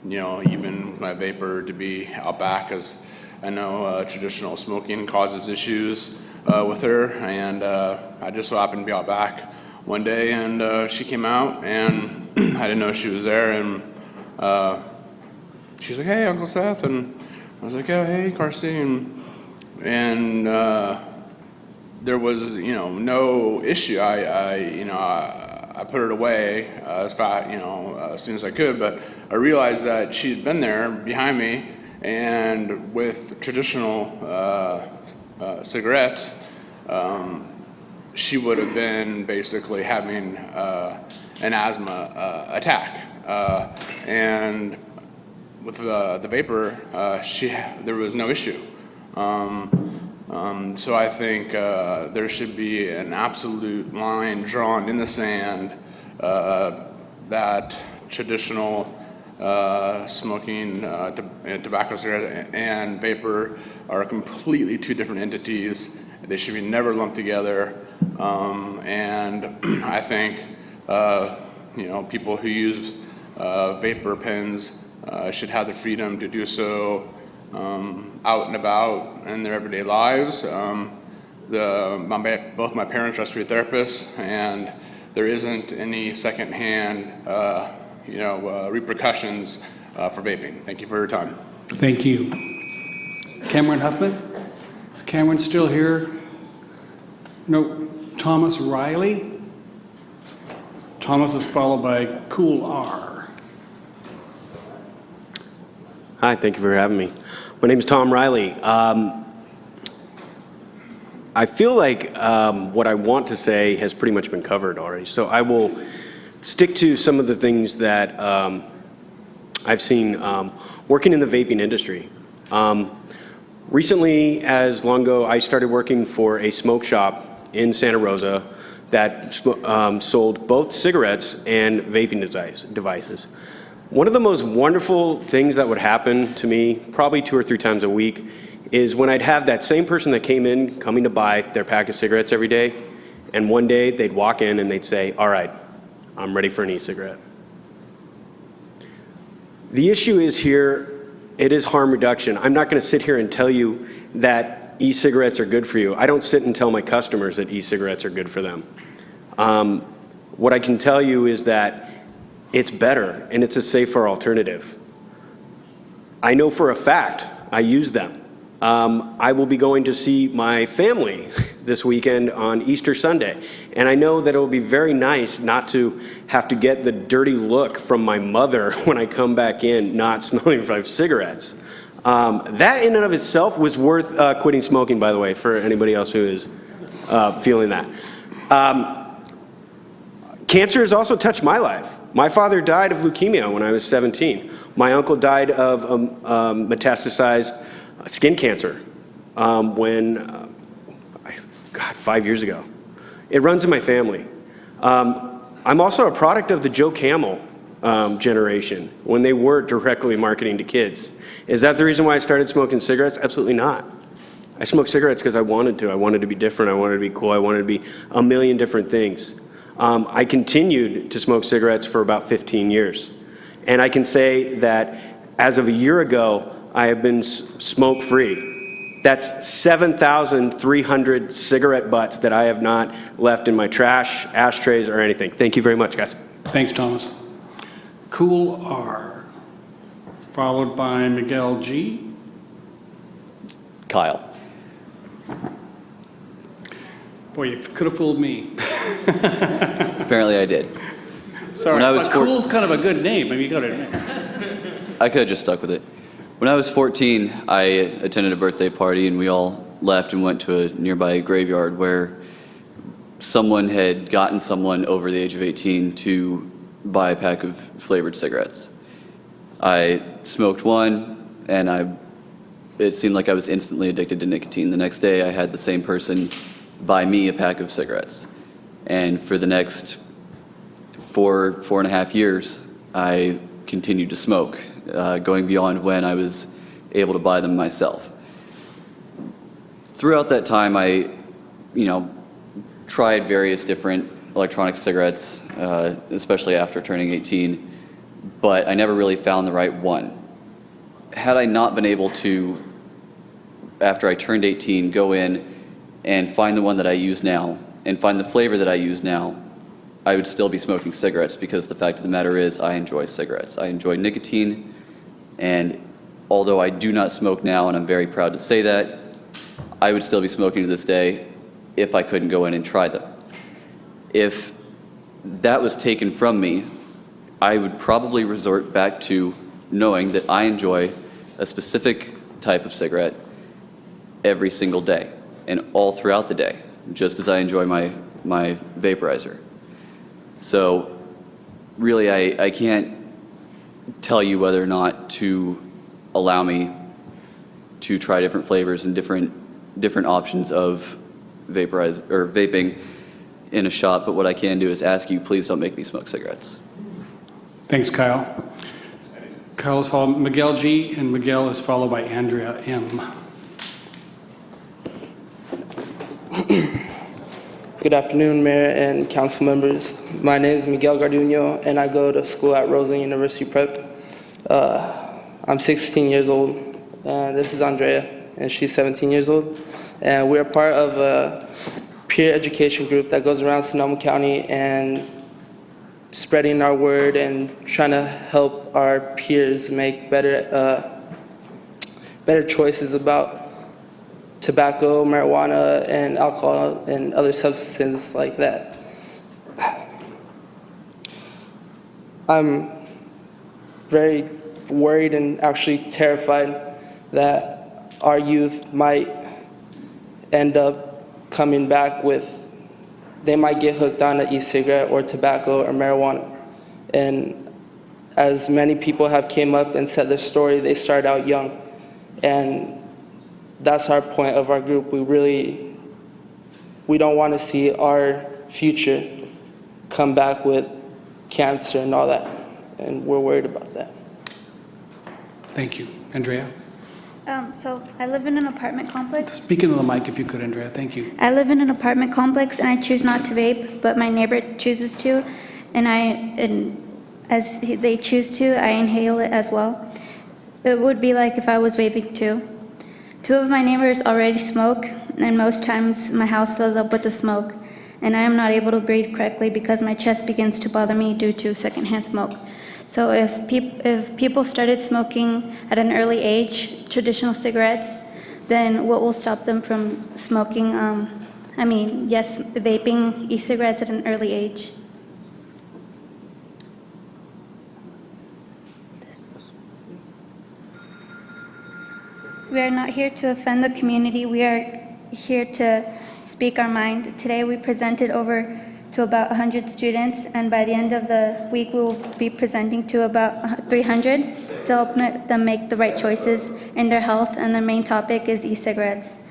You know, even with my vapor, to be out back, because I know traditional smoking causes issues with her, and I just so happened to be out back one day, and she came out, and I didn't know she was there, and she's like, "Hey, Uncle Seth," and I was like, "Oh, hey, Carsey," and there was, you know, no issue. I put it away as fast, as soon as I could, but I realized that she had been there behind me, and with traditional cigarettes, she would have been basically having an asthma attack. And with the vapor, there was no issue. So I think there should be an absolute line drawn in the sand that traditional smoking tobacco cigarettes and vapor are completely two different entities. They should be never lumped together. And I think people who use vapor pens should have the freedom to do so out and about in their everyday lives. Both my parents are respiratory therapists, and there isn't any secondhand repercussions for vaping. Thank you for your time. Thank you. Cameron Huffman? Is Cameron still here? No. Thomas Riley? Thomas is followed by Cool R. Hi, thank you for having me. My name is Tom Riley. I feel like what I want to say has pretty much been covered already, so I will stick to some of the things that I've seen working in the vaping industry. Recently, as long ago, I started working for a smoke shop in Santa Rosa that sold both cigarettes and vaping devices. One of the most wonderful things that would happen to me, probably 2 or 3 times a week, is when I'd have that same person that coming to buy their pack of cigarettes every day, and one day they'd walk in and they'd say, "All right, I'm ready for an e-cigarette." The issue is here, It is harm reduction. I'm not going to sit here and tell you that e-cigarettes are good for you. I don't sit and tell my customers that e-cigarettes are good for them. What I can tell you is that it's better and it's a safer alternative. I know for a fact I use them. I will be going to see my family this weekend on Easter Sunday, and I know that it will be very nice not to have to get the dirty look from my mother when I come back in not smelling like cigarettes. That in and of itself was worth quitting smoking, by the way, for anybody else who is feeling that. Cancer has also touched my life. My father died of leukemia when I was 17. My uncle died of metastasized skin cancer God, 5 years ago. It runs in my family. I'm also a product of the Joe Camel generation when they were directly marketing to kids. Is that the reason why I started smoking cigarettes? Absolutely not. I smoked cigarettes because I wanted to. I wanted to be different. I wanted to be cool. I wanted to be a million different things. I continued to smoke cigarettes for about 15 years. And I can say that as of a year ago, I have been smoke-free. That's 7,300 cigarette butts that I have not left in my trash, ashtrays, or anything. Thank you very much, guys. Thanks, Thomas. Cool R, followed by Miguel G. Kyle. Boy, you could have fooled me. Apparently I did. Sorry, but cool's kind of a good name. I mean, you got to admit. I could have just stuck with it. When I was 14, I attended a birthday party and we all left and went to a nearby graveyard where someone had gotten someone over the age of 18 to buy a pack of flavored cigarettes. I smoked one and it seemed like I was instantly addicted to nicotine. The next day I had the same person buy me a pack of cigarettes. And for the next 4.5 years, I continued to smoke, going beyond when I was able to buy them myself. Throughout that time, I, tried various different electronic cigarettes, especially after turning 18, but I never really found the right one. Had I not been able to, after I turned 18, go in and find the one that I use now, and find the flavor that I use now, I would still be smoking cigarettes because the fact of the matter is I enjoy cigarettes. I enjoy nicotine, and although I do not smoke now, and I'm very proud to say that, I would still be smoking to this day if I couldn't go in and try them. If that was taken from me, I would probably resort back to knowing that I enjoy a specific type of cigarette every single day and all throughout the day, just as I enjoy my vaporizer. So really, I can't tell you whether or not to allow me to try different flavors and different options of vaping in a shop, but what I can do is ask you, please don't make me smoke cigarettes. Thanks, Kyle. Kyle is followed by Miguel G, and Miguel is followed by Andrea M. Good afternoon, Mayor and council members. My name is Miguel Garduño, and I go to school at Rosa University Prep. I'm 16 years old, and this is Andrea, and she's 17 years old. And we're part of a peer education group that goes around Sonoma County and spreading our word and trying to help our peers make better choices about tobacco, marijuana, and alcohol, and other substances like that. I'm very worried and actually terrified that our youth might end up coming back they might get hooked on an e-cigarette or tobacco or marijuana. And as many people have came up and said their story, they start out young. And that's our point of our group. We don't want to see our future come back with cancer and all that, and we're worried about that. Thank you. Andrea? So I live in an apartment complex. Speak into the mic if you could, Andrea. Thank you. I live in an apartment complex and I choose not to vape, but my neighbor chooses to, and as they choose to, I inhale it as well. it would be like if I was vaping too. Two of my neighbors already smoke, and most times my house fills up with the smoke, and I am not able to breathe correctly because my chest begins to bother me due to secondhand smoke. So if people started smoking at an early age, traditional cigarettes, then what will stop them from smoking, vaping e-cigarettes at an early age? We are not here to offend the community. We are here to speak our mind. Today we presented over to about 100 students, and by the end of the week we will be presenting to about 300 to help them make the right choices in their health, and the main topic is e-cigarettes.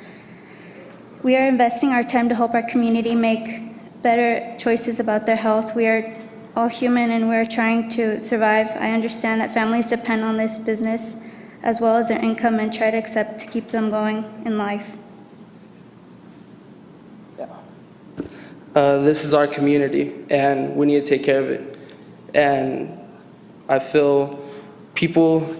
We are investing our time to help our community make better choices about their health. We are all human and we're trying to survive. I understand that families depend on this business as well as their income and try to accept to keep them going in life. This is our community, and we need to take care of it. And I feel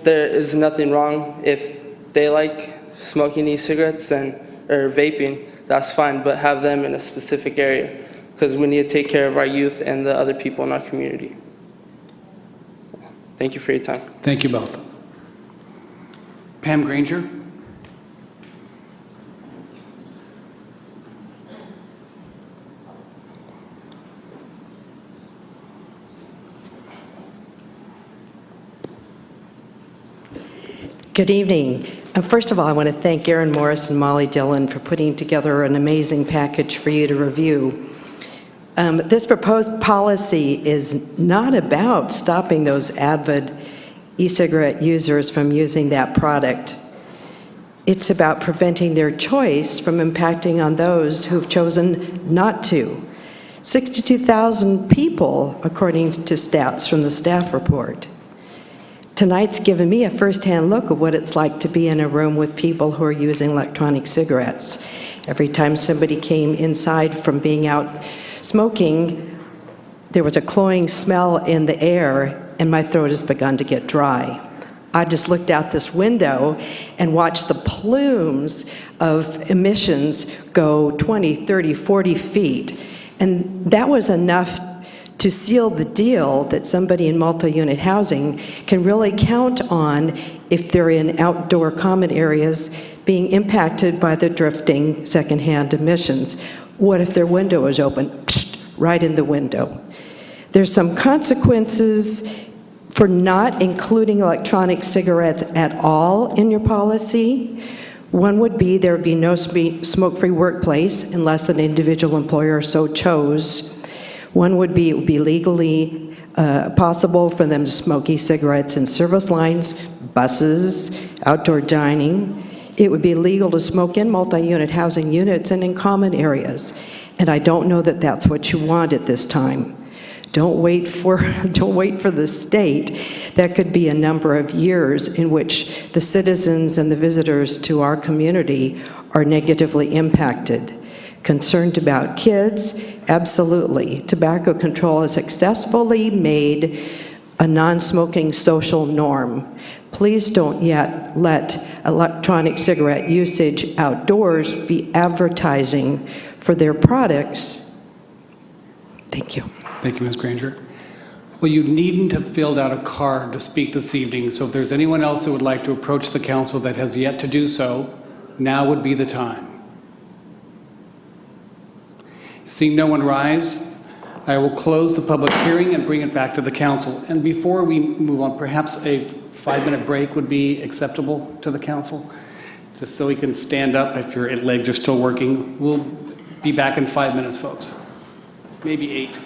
there is nothing wrong if they like smoking e-cigarettes or vaping, that's fine, but have them in a specific area, because we need to take care of our youth and the other people in our community. Thank you for your time. Thank you both. Pam Granger? Good evening. First of all, I want to thank Aaron Morris and Molly Dillon for putting together an amazing package for you to review. This proposed policy is not about stopping those avid e-cigarette users from using that product. It's about preventing their choice from impacting on those who've chosen not to. 62,000 people, according to stats from the staff report. Tonight's given me a firsthand look of what it's like to be in a room with people who are using electronic cigarettes. Every time somebody came inside from being out smoking, there was a cloying smell in the air, and my throat has begun to get dry. I just looked out this window and watched the plumes of emissions go 20, 30, 40 feet, and that was enough to seal the deal that somebody in multi-unit housing can really count on if they're in outdoor common areas being impacted by the drifting secondhand emissions. What if their window is open? Psst, right in the window. There's some consequences for not including electronic cigarettes at all in your policy. One would be there would be no smoke-free workplace unless an individual employer so chose. One would be it would be legally possible for them to smoke e-cigarettes in service lines, buses, outdoor dining. It would be legal to smoke in multi-unit housing units and in common areas. And I don't know that that's what you want at this time. Don't wait for the state. That could be a number of years in which the citizens and the visitors to our community are negatively impacted. Concerned about kids? Absolutely. Tobacco control has successfully made a non-smoking social norm. Please don't yet let electronic cigarette usage outdoors be advertising for their products. Thank you. Thank you, Ms. Granger. Well, you needn't have filled out a card to speak this evening, so if there's anyone else that would like to approach the council that has yet to do so, now would be the time. Seeing no one rise, I will close the public hearing and bring it back to the council. And before we move on, perhaps a 5-minute break would be acceptable to the council, just so we can stand up if your legs are still working. We'll be back in 5 minutes, folks. Maybe 8.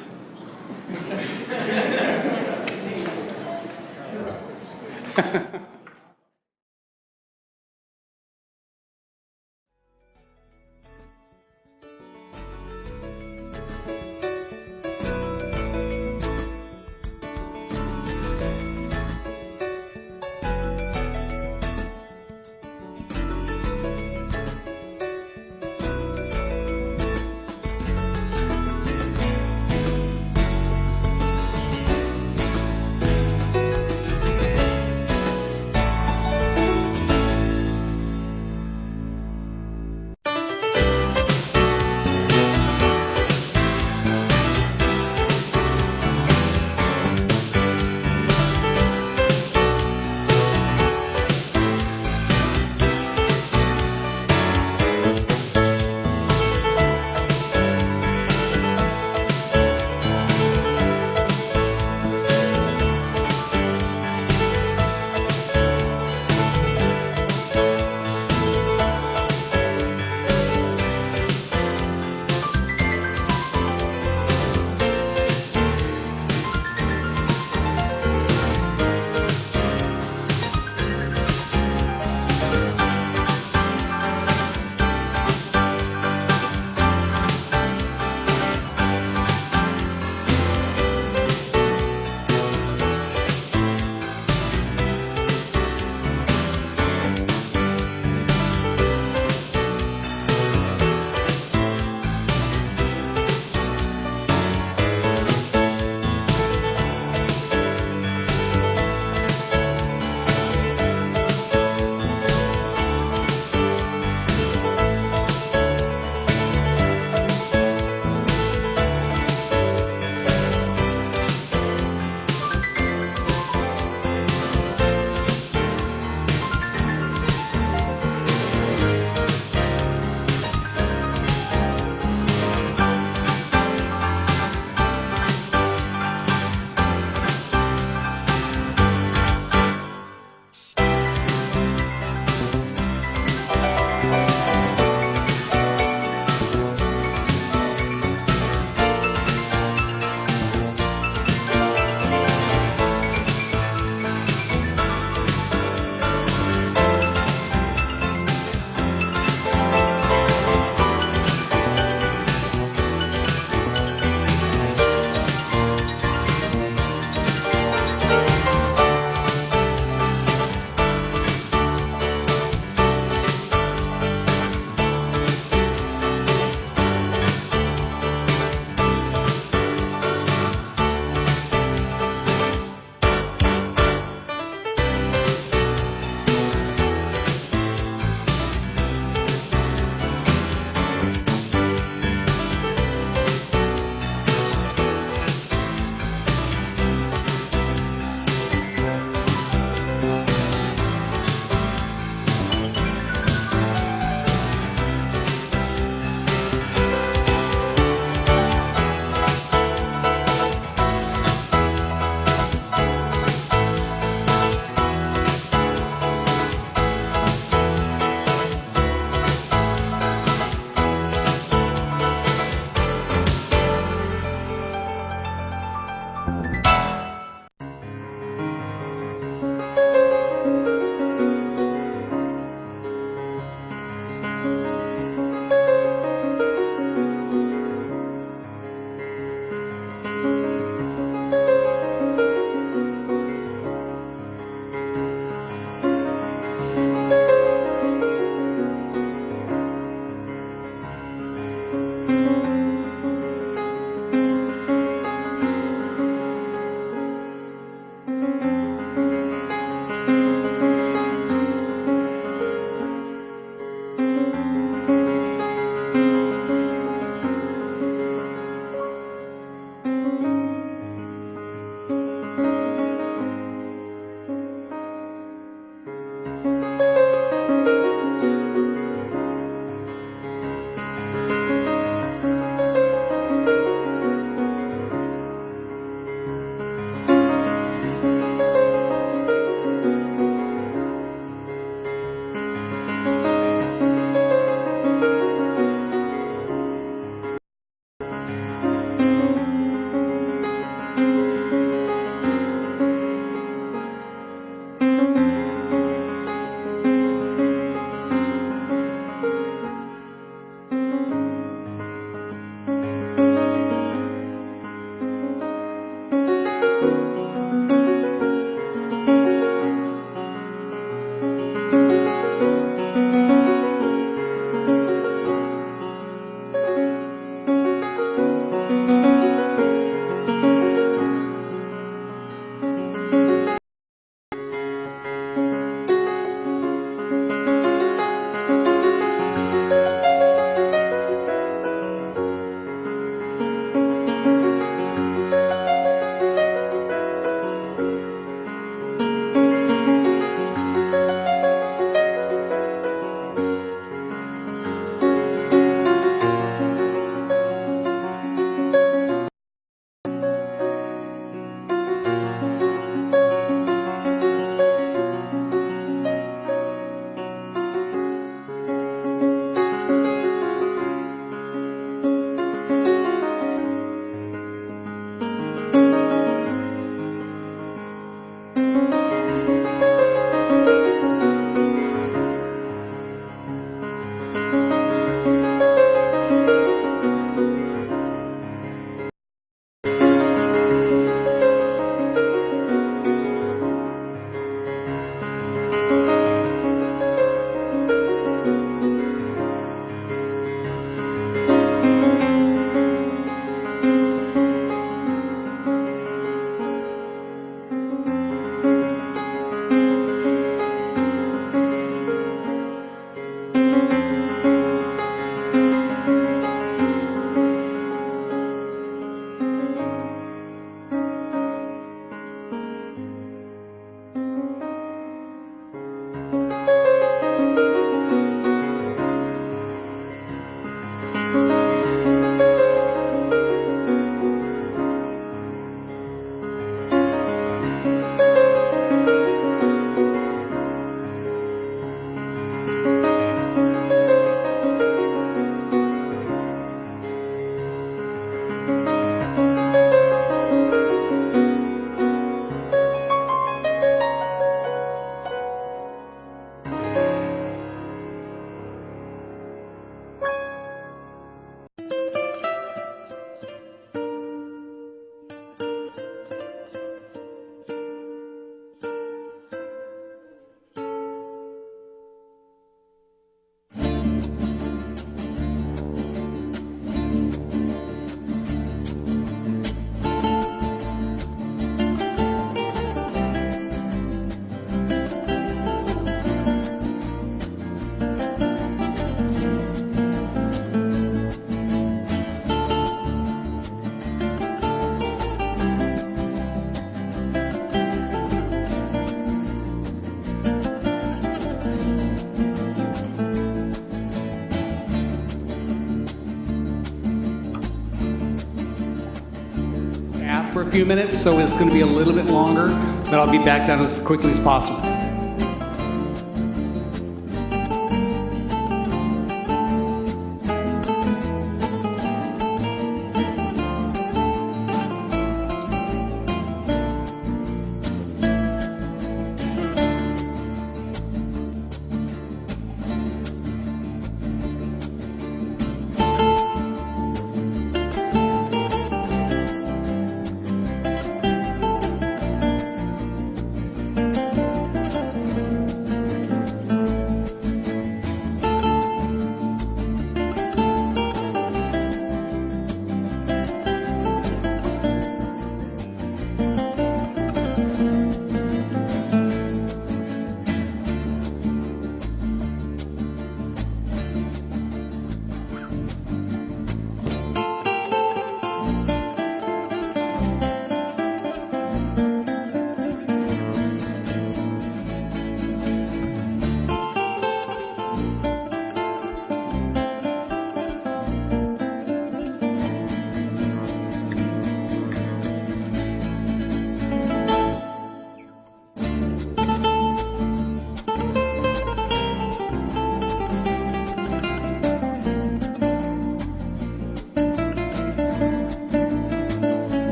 for a few minutes, so it's going to be a little bit longer, but I'll be back down as quickly as possible.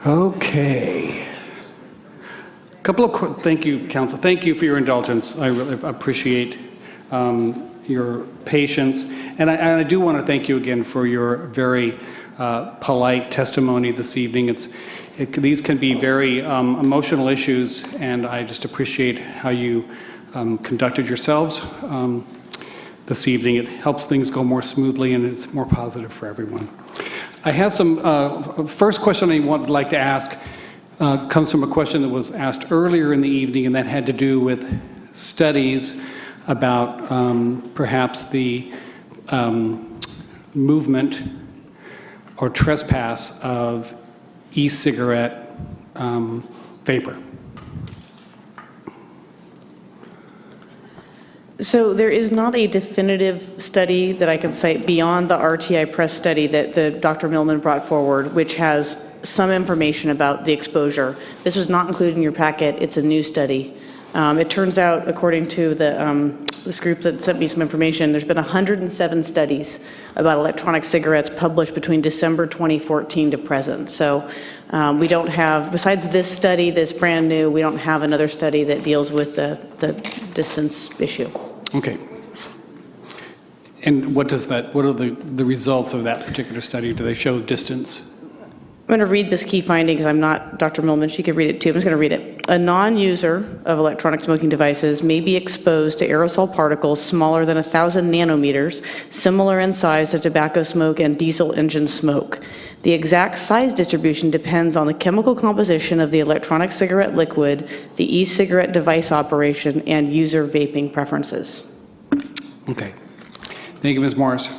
Okay. Thank you, Council. Thank you for your indulgence. I really appreciate your patience. And I do want to thank you again for your very polite testimony this evening. These can be very emotional issues, and I just appreciate how you conducted yourselves this evening. It helps things go more smoothly, and it's more positive for everyone. I have some, first question I would like to ask comes from a question that was asked earlier in the evening, and that had to do with studies about perhaps the movement or trespass of e-cigarette vapor. So there is not a definitive study that I can cite beyond the RTI press study that Dr. Millman brought forward, which has some information about the exposure. This was not included in your packet. It's a new study. It turns out, according to this group that sent me some information, there's been 107 studies about electronic cigarettes published between December 2014 to present. So we don't have, besides this study that's brand new, we don't have another study that deals with the distance issue. Okay. And what are the results of that particular study? Do they show distance? I'm going to read this key findings. I'm not Dr. Millman. She could read it too. I'm just going to read it. A non-user of electronic smoking devices may be exposed to aerosol particles smaller than 1,000 nanometers, similar in size to tobacco smoke and diesel engine smoke. The exact size distribution depends on the chemical composition of the electronic cigarette liquid, the e-cigarette device operation, and user vaping preferences. Okay. Thank you, Ms. Morris.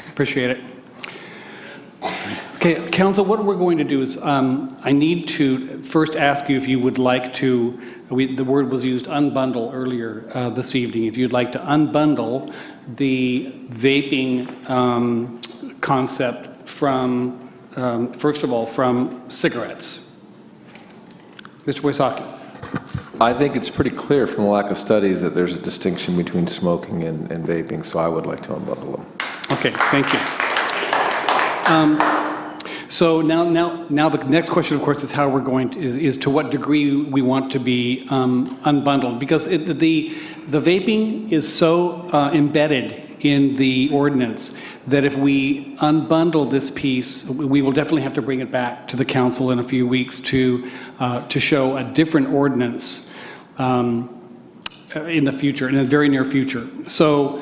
Appreciate it. Okay, Council, what we're going to do is I need to first ask you if you would like to, the word was used unbundle earlier this evening, if you'd like to unbundle the vaping concept from, first of all, from cigarettes. Mr. Wysocki. I think it's pretty clear from the lack of studies that there's a distinction between smoking and vaping, so I would like to unbundle them. Okay, thank you. So now the next question, of course, is how we're going to, is to what degree we want to be unbundled, because the vaping is so embedded in the ordinance that if we unbundle this piece, we will definitely have to bring it back to the council in a few weeks to show a different ordinance in the future, in the very near future. So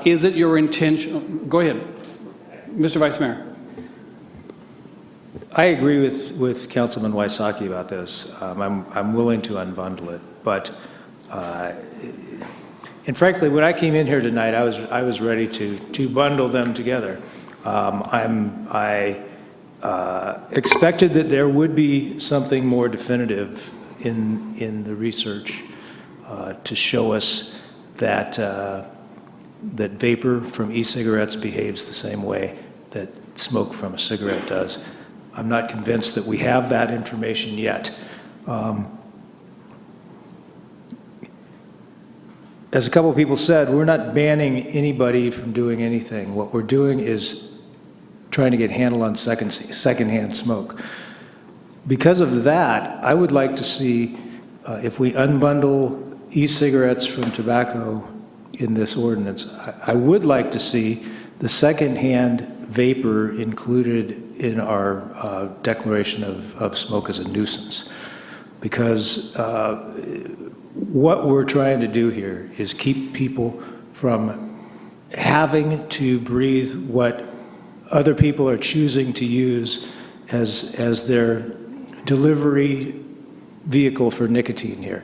is it your intention? Go ahead, Mr. Vice Mayor. I agree with Councilman Wysocki about this. I'm willing to unbundle it, but and frankly, when I came in here tonight, I was ready to bundle them together. I expected that there would be something more definitive in the research to show us that that vapor from e-cigarettes behaves the same way that smoke from a cigarette does. I'm not convinced that we have that information yet. As a couple of people said, we're not banning anybody from doing anything. What we're doing is trying to get a handle on secondhand smoke. Because of that, I would like to see if we unbundle e-cigarettes from tobacco in this ordinance, I would like to see the secondhand vapor included in our declaration of smoke as a nuisance. Because what we're trying to do here is keep people from having to breathe what other people are choosing to use as their delivery vehicle for nicotine here.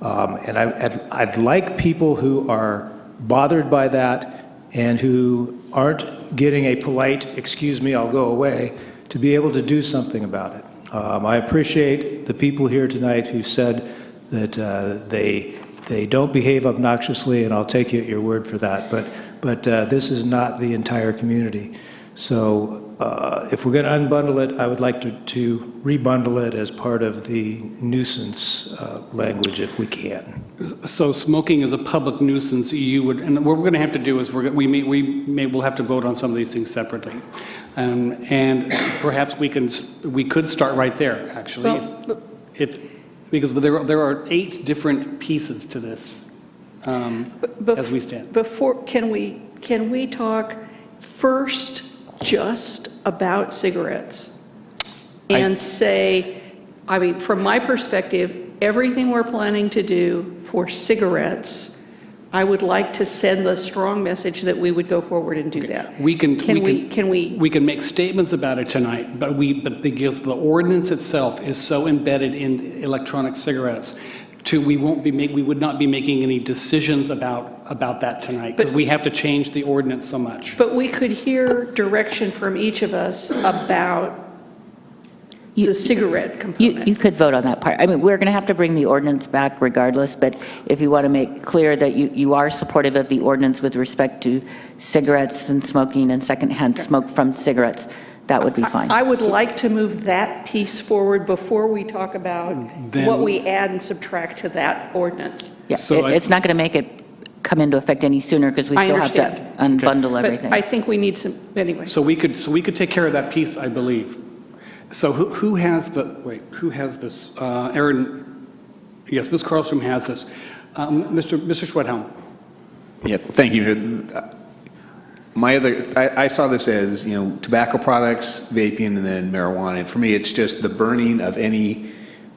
And I'd like people who are bothered by that and who aren't getting a polite, excuse me, I'll go away, to be able to do something about it. I appreciate the people here tonight who said that they don't behave obnoxiously, and I'll take you at your word for that, but this is not the entire community. So if we're going to unbundle it, I would like to rebundle it as part of the nuisance language if we can. So smoking is a public nuisance, you would, and what we're going to have to do is we'll have to vote on some of these things separately. And perhaps we could start right there, actually. Because there are 8 different pieces to this as we stand. Can we talk first just about cigarettes? And from my perspective, everything we're planning to do for cigarettes, I would like to send the strong message that we would go forward and do that. We can make statements about it tonight, but because the ordinance itself is so embedded in electronic cigarettes, we would not be making any decisions about that tonight because we have to change the ordinance so much. But we could hear direction from each of us about the cigarette component. You could vote on that part. I mean, we're going to have to bring the ordinance back regardless, but if you want to make clear that you are supportive of the ordinance with respect to cigarettes and smoking and secondhand smoke from cigarettes, that would be fine. I would like to move that piece forward before we talk about what we add and subtract to that ordinance. Yeah, it's not going to make it come into effect any sooner because we still have to unbundle everything. But I think we need some, anyway. So we could take care of that piece, I believe. So who has this? Aaron, yes, Ms. Carlstrom has this. Mr. Schwedhelm. Yeah, thank you. I saw this as, tobacco products, vaping, and then marijuana. And for me, it's just the burning of any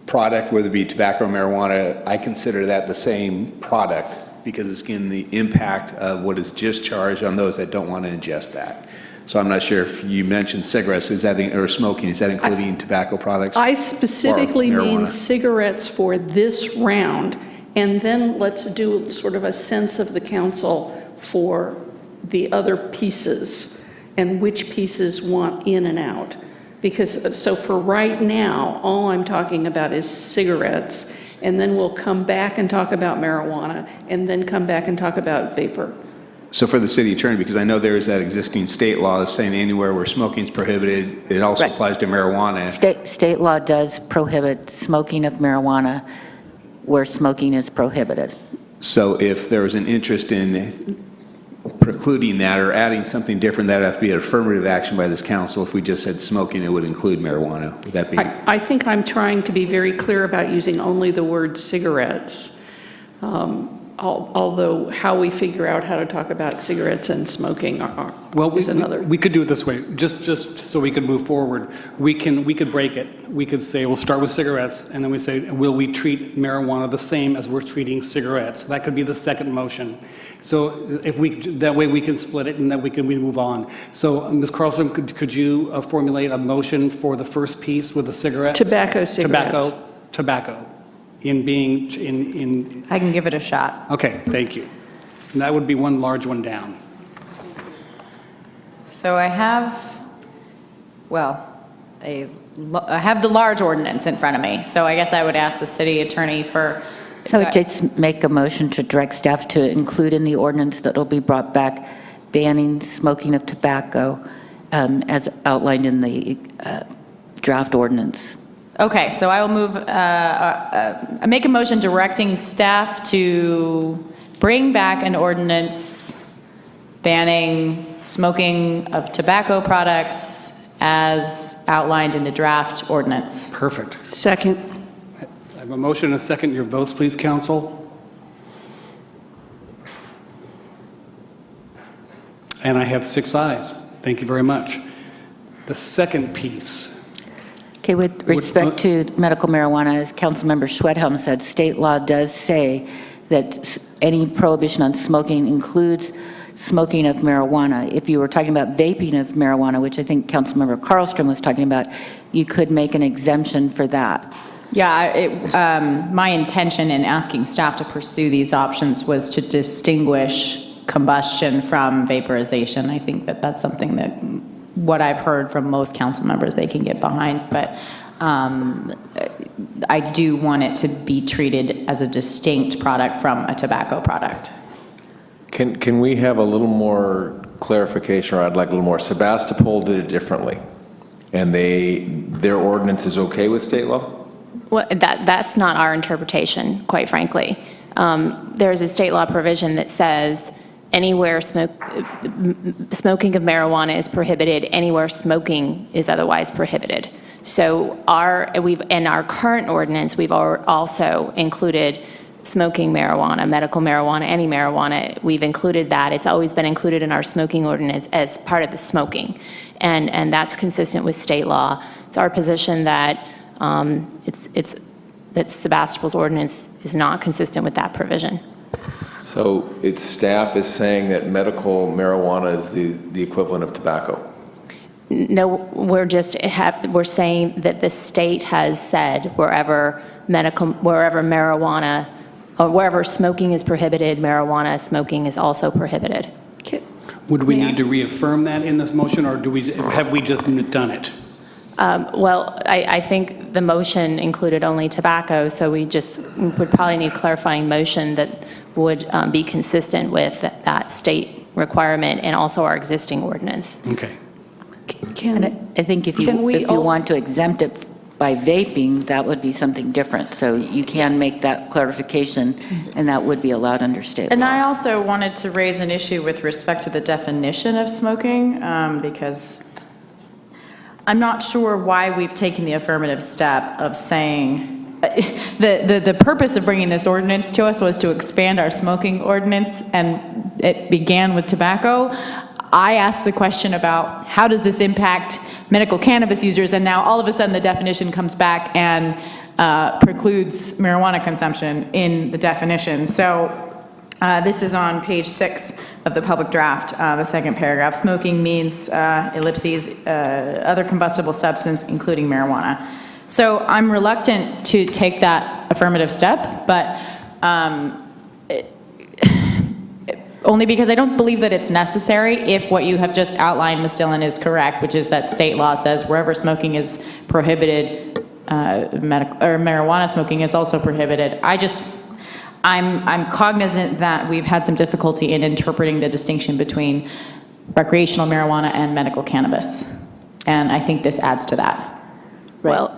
product, whether it be tobacco or marijuana. I consider that the same product because it's getting the impact of what is discharged on those that don't want to ingest that. So I'm not sure if you mentioned cigarettes, or smoking, is that including tobacco products? I specifically mean cigarettes for this round, and then let's do sort of a sense of the council for the other pieces and which pieces want in and out. Because, so for right now, all I'm talking about is cigarettes, and then we'll come back and talk about marijuana, and then come back and talk about vapor. So for the city attorney, because I know there is that existing state law that's saying anywhere where smoking is prohibited, it also applies to marijuana. State law does prohibit smoking of marijuana where smoking is prohibited. So if there was an interest in precluding that or adding something different, that would have to be an affirmative action by this council. If we just said smoking, it would include marijuana. Would that be? I think I'm trying to be very clear about using only the word cigarettes. Although how we figure out how to talk about cigarettes and smoking is another. We could do it this way, just so we could move forward. We could break it. We could say, we'll start with cigarettes, and then we say, will we treat marijuana the same as we're treating cigarettes? That could be the second motion. So that way we can split it, and then we move on. So Ms. Carlstrom, could you formulate a motion for the first piece with the cigarettes? Tobacco cigarettes. Tobacco. I can give it a shot. Okay, thank you. And that would be one large one down. So I have the large ordinance in front of me. So I guess I would ask the city attorney for. So I just make a motion to direct staff to include in the ordinance that will be brought back banning smoking of tobacco as outlined in the draft ordinance. Okay, so I will move, I make a motion directing staff to bring back an ordinance banning smoking of tobacco products as outlined in the draft ordinance. Perfect. Second. I have a motion and a second. Your votes, please, council. And I have 6 ayes. Thank you very much. The second piece. Okay, with respect to medical marijuana, as Councilmember Schwedhelm said, state law does say that any prohibition on smoking includes smoking of marijuana. If you were talking about vaping of marijuana, which I think Councilmember Carlstrom was talking about, you could make an exemption for that. Yeah, my intention in asking staff to pursue these options was to distinguish combustion from vaporization. I think that that's something that what I've heard from most council members they can get behind, but I do want it to be treated as a distinct product from a tobacco product. Can we have a little more clarification, or I'd like a little more. Sebastopol did it differently, and their ordinance is okay with state law? Well, that's not our interpretation, quite frankly. There's a state law provision that says anywhere smoking of marijuana is prohibited, anywhere smoking is otherwise prohibited. So in our current ordinance, we've also included smoking marijuana, medical marijuana, any marijuana. We've included that. It's always been included in our smoking ordinance as part of the smoking, and that's consistent with state law. It's our position that that Sebastopol's ordinance is not consistent with that provision. So its staff is saying that medical marijuana is the equivalent of tobacco? No, we're saying that the state has said wherever marijuana or wherever smoking is prohibited, marijuana smoking is also prohibited. Would we need to reaffirm that in this motion, or have we just done it? Well, I think the motion included only tobacco, so we would probably need clarifying motion that would be consistent with that state requirement and also our existing ordinance. Okay. And I think if you want to exempt it by vaping, that would be something different. So you can make that clarification, and that would be allowed under state law. And I also wanted to raise an issue with respect to the definition of smoking, because I'm not sure why we've taken the affirmative step of saying, the purpose of bringing this ordinance to us was to expand our smoking ordinance, and it began with tobacco. I asked the question about how does this impact medical cannabis users, and now all of a sudden the definition comes back and precludes marijuana consumption in the definition. So this is on page 6 of the public draft, the second paragraph. Smoking means, ellipses, other combustible substance, including marijuana. So I'm reluctant to take that affirmative step, but only because I don't believe that it's necessary if what you have just outlined, Ms. Dillon, is correct, which is that state law says wherever smoking is prohibited, marijuana smoking is also prohibited. I'm cognizant that we've had some difficulty in interpreting the distinction between recreational marijuana and medical cannabis, and I think this adds to that. Right. Well,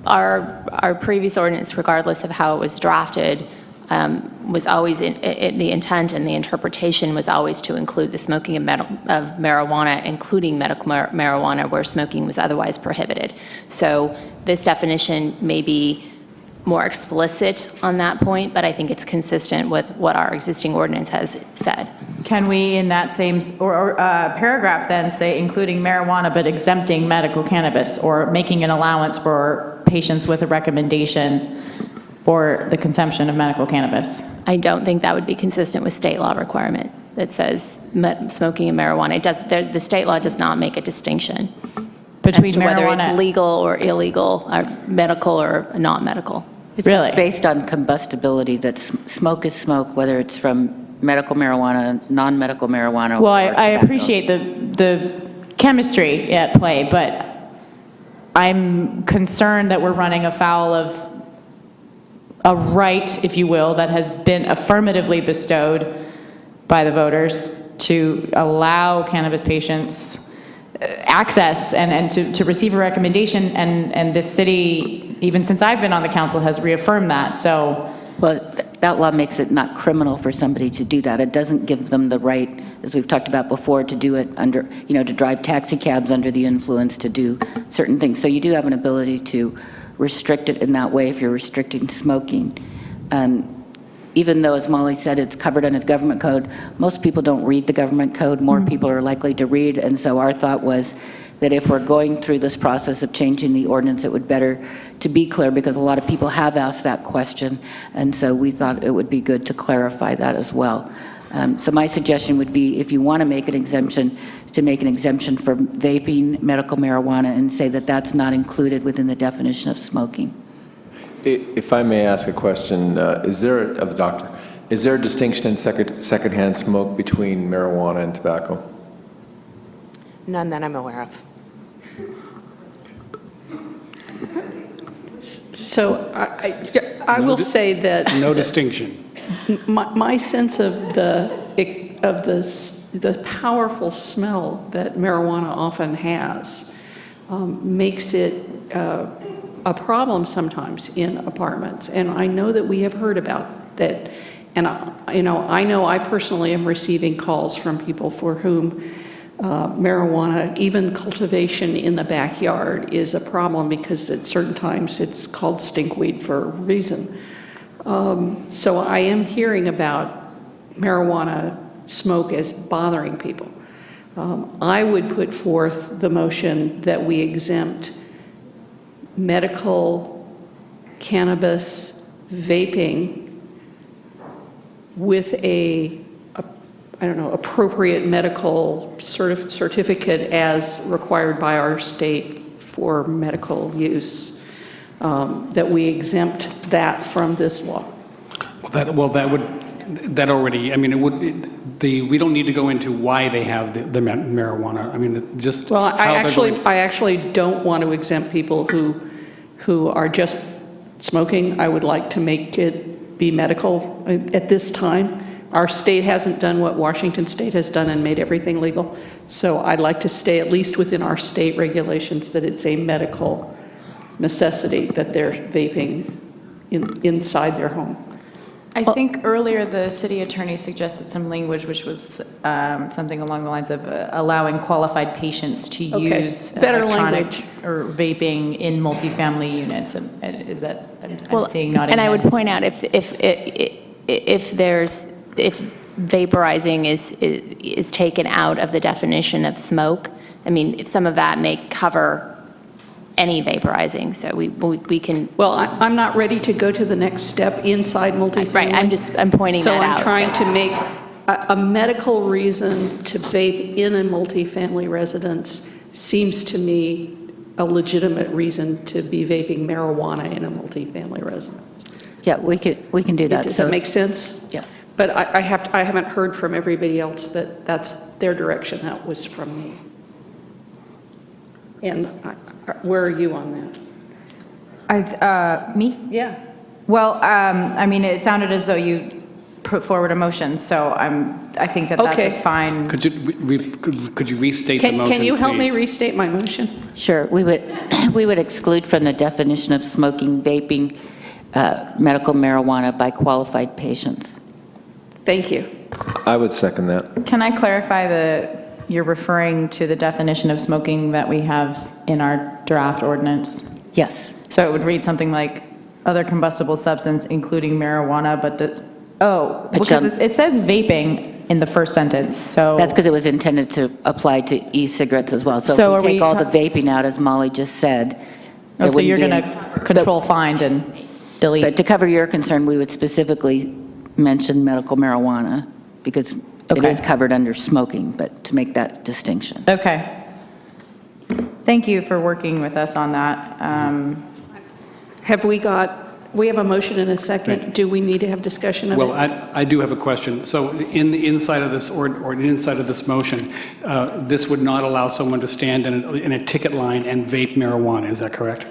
our previous ordinance, regardless of how it was drafted, was always the intent and the interpretation was always to include the smoking of marijuana, including medical marijuana, where smoking was otherwise prohibited. So this definition may be more explicit on that point, but I think it's consistent with what our existing ordinance has said. Can we, in that same paragraph, then say including marijuana but exempting medical cannabis, or making an allowance for patients with a recommendation for the consumption of medical cannabis? I don't think that would be consistent with state law requirement that says smoking and marijuana. The state law does not make a distinction between whether it's legal or illegal, or medical or not medical. It's just based on combustibility, that smoke is smoke, whether it's from medical marijuana, non-medical marijuana. Well, or I tobacco. appreciate the chemistry at play, but I'm concerned that we're running afoul of a right, if you will, that has been affirmatively bestowed by the voters to allow cannabis patients access and to receive a recommendation, and this city, even since I've been on the council, has reaffirmed that. So, well, that law makes it not criminal for somebody to do that. It doesn't give them the right, as we've talked about before, to do it under, to drive taxi cabs under the influence, to do certain things. So you do have an ability to restrict it in that way if you're restricting smoking. Even though, as Molly said, it's covered under the government code, most people don't read the government code. More people are likely to read, and so our thought was that if we're going through this process of changing the ordinance, it would better to be clear, because a lot of people have asked that question, and so we thought it would be good to clarify that as well. So my suggestion would be, if you want to make an exemption, to make an exemption for vaping, medical marijuana, and say that that's not included within the definition of smoking. If I may ask a question, is there a distinction in secondhand smoke between marijuana and tobacco? None that I'm aware of. So I will say that... No distinction. My sense of the of the powerful smell that marijuana often has makes it a problem sometimes in apartments. And I know that we have heard about that. And I know I personally am receiving calls from people for whom marijuana, even cultivation in the backyard, is a problem because at certain times it's called stinkweed for a reason. So I am hearing about marijuana smoke as bothering people. I would put forth the motion that we exempt medical cannabis vaping with appropriate medical certificate as required by our state for medical use, that we exempt that from this law. We don't need to go into why they have the marijuana. I mean, just. Well, I actually don't want to exempt people who are just smoking. I would like to make it be medical at this time. Our state hasn't done what Washington State has done and made everything legal. So I'd like to stay at least within our state regulations that it's a medical necessity that they're vaping inside their home. I think earlier the city attorney suggested some language which was something along the lines of allowing qualified patients to use better electronic language or vaping in multifamily units. And is that, Well, I'm seeing nodding and I would heads. point out if vaporizing is taken out of the definition of smoke, I mean, some of that may cover any vaporizing, so we can. Well, I'm not ready to go to the next step inside multifamily. Right, I'm pointing that out. So I'm trying to make a medical reason to vape in a multifamily residence seems to me a legitimate reason to be vaping marijuana in a multifamily residence. Yeah, we can do that. Does that make sense? Yes. But I haven't heard from everybody else that that's their direction. That was from me. And where are you on that? Me? Yeah. Well, I mean, it sounded as though you put forward a motion, so I think that that's a fine. Could you restate the motion, Can you help me please? restate my motion? Sure. We would exclude from the definition of smoking vaping medical marijuana by qualified patients. Thank you. I would second that. Can I clarify that you're referring to the definition of smoking that we have in our draft ordinance? Yes. So it would read something like other combustible substance, including marijuana, but because it says vaping in the first sentence, so. That's because it was intended to apply to e-cigarettes as well. So So are if we we take all the ta- vaping out, as Molly just said. there So you're wouldn't going be to control, find, and delete? But to cover your concern, we would specifically mention medical marijuana because it Okay. is covered under smoking, but to make that distinction. Okay. Thank you for working with us on that. We have a motion and a second. Do we need to have discussion of it? Well, I do have a question. So in the inside of this, or inside of this motion, this would not allow someone to stand in a ticket line and vape marijuana, is that correct?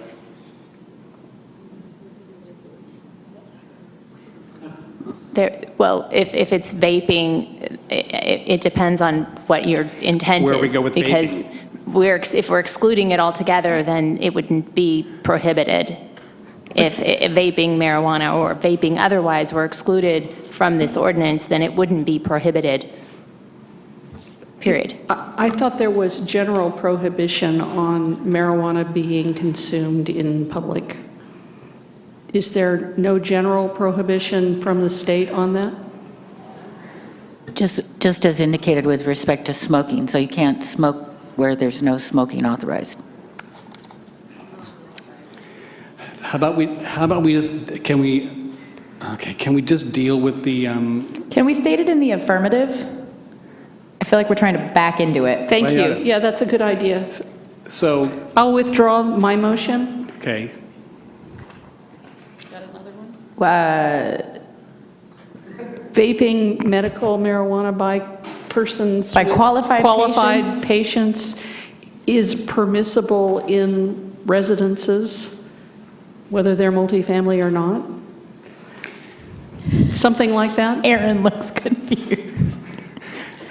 Well, if it's vaping, it depends on what your intent is. Where we go with because if we're excluding it altogether, then it wouldn't be prohibited. If vaping marijuana or vaping otherwise were excluded from this ordinance, then it wouldn't be prohibited, period. I thought there was general prohibition on marijuana being consumed in public. Is there no general prohibition from the state on that? Just as indicated with respect to smoking, so you can't smoke where there's no smoking authorized. How about we just, can we just deal with the, Can we state it in the affirmative? I feel like we're trying to back into it. Thank you. Yeah, that's a good idea. So. I'll withdraw my motion. Okay. Vaping medical marijuana by persons. By with qualified patients is permissible in residences, whether they're multifamily or not. Something like that? Aaron looks confused.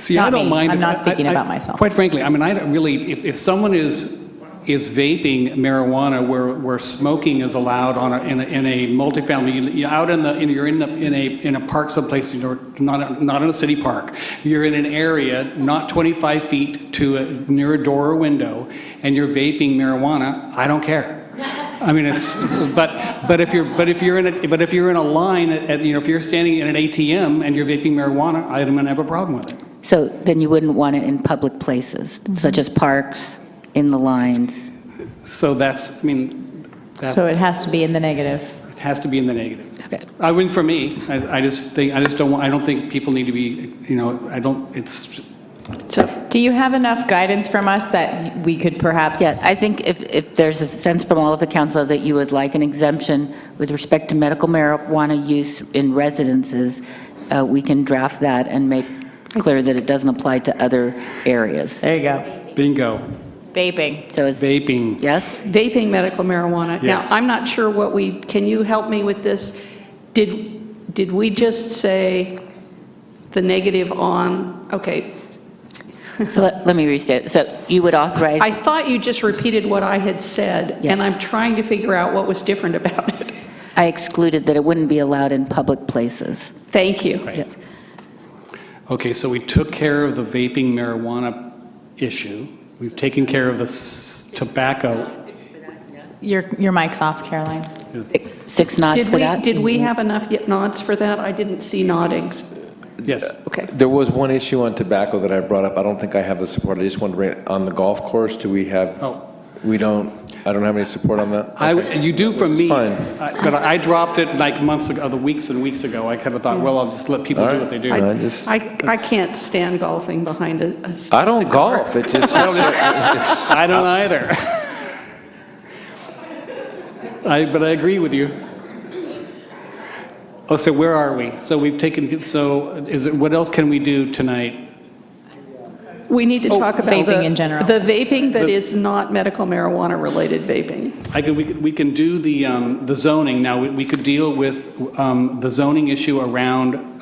See, Not I don't me. mind. I'm if- not speaking about myself. Quite frankly, I mean, I don't really, if someone is vaping marijuana where smoking is allowed in a multifamily, you're out you're in a park someplace, not in a city park. You're in an area not 25 feet near a door or window, and you're vaping marijuana. I don't care. I mean, but if you're in a line if you're standing in an ATM and you're vaping marijuana, I don't have a problem with it. So then you wouldn't want it in public places, such as parks, in the lines? So So it has to be in the negative. It has to be in the negative. Okay. I win for me. I don't think people need to be, Do you have enough guidance from us that we could perhaps? Yeah, I think if there's a sense from all of the council that you would like an exemption with respect to medical marijuana use in residences, we can draft that and make clear that it doesn't apply to other areas. There you go. Bingo. Vaping. So it's Vaping. yes? Vaping medical marijuana. Yes. Now, I'm not sure can you help me with this? Did we just say the negative on, okay. So let me restate. So you would authorize? I thought you just repeated what I had said, Yes. and I'm trying to figure out what was different about it. I excluded that it wouldn't be allowed in public places. Thank you. Yes. Okay, so we took care of the vaping marijuana issue. We've taken care of the tobacco. Your mic's off, Caroline. 6 nods for that? Did we have enough nods for that? I didn't see noddings. Yes. Okay. There was one issue on tobacco that I brought up. I don't think I have the support. I just wanted to bring it on the golf course. Do we have? Oh. I don't have any support on that. Okay. You do from me. Fine. But I dropped it like months ago, weeks and weeks ago. I kind of thought, well, I'll just let people do what they do. I can't stand golfing behind a I don't cigar. golf. It just, I don't either. But I agree with you. Oh, so where are we? So we've taken, what else can we do tonight? We need to talk about vaping in general. The vaping that is not medical marijuana related vaping. We can do the zoning. Now, we could deal with the zoning issue around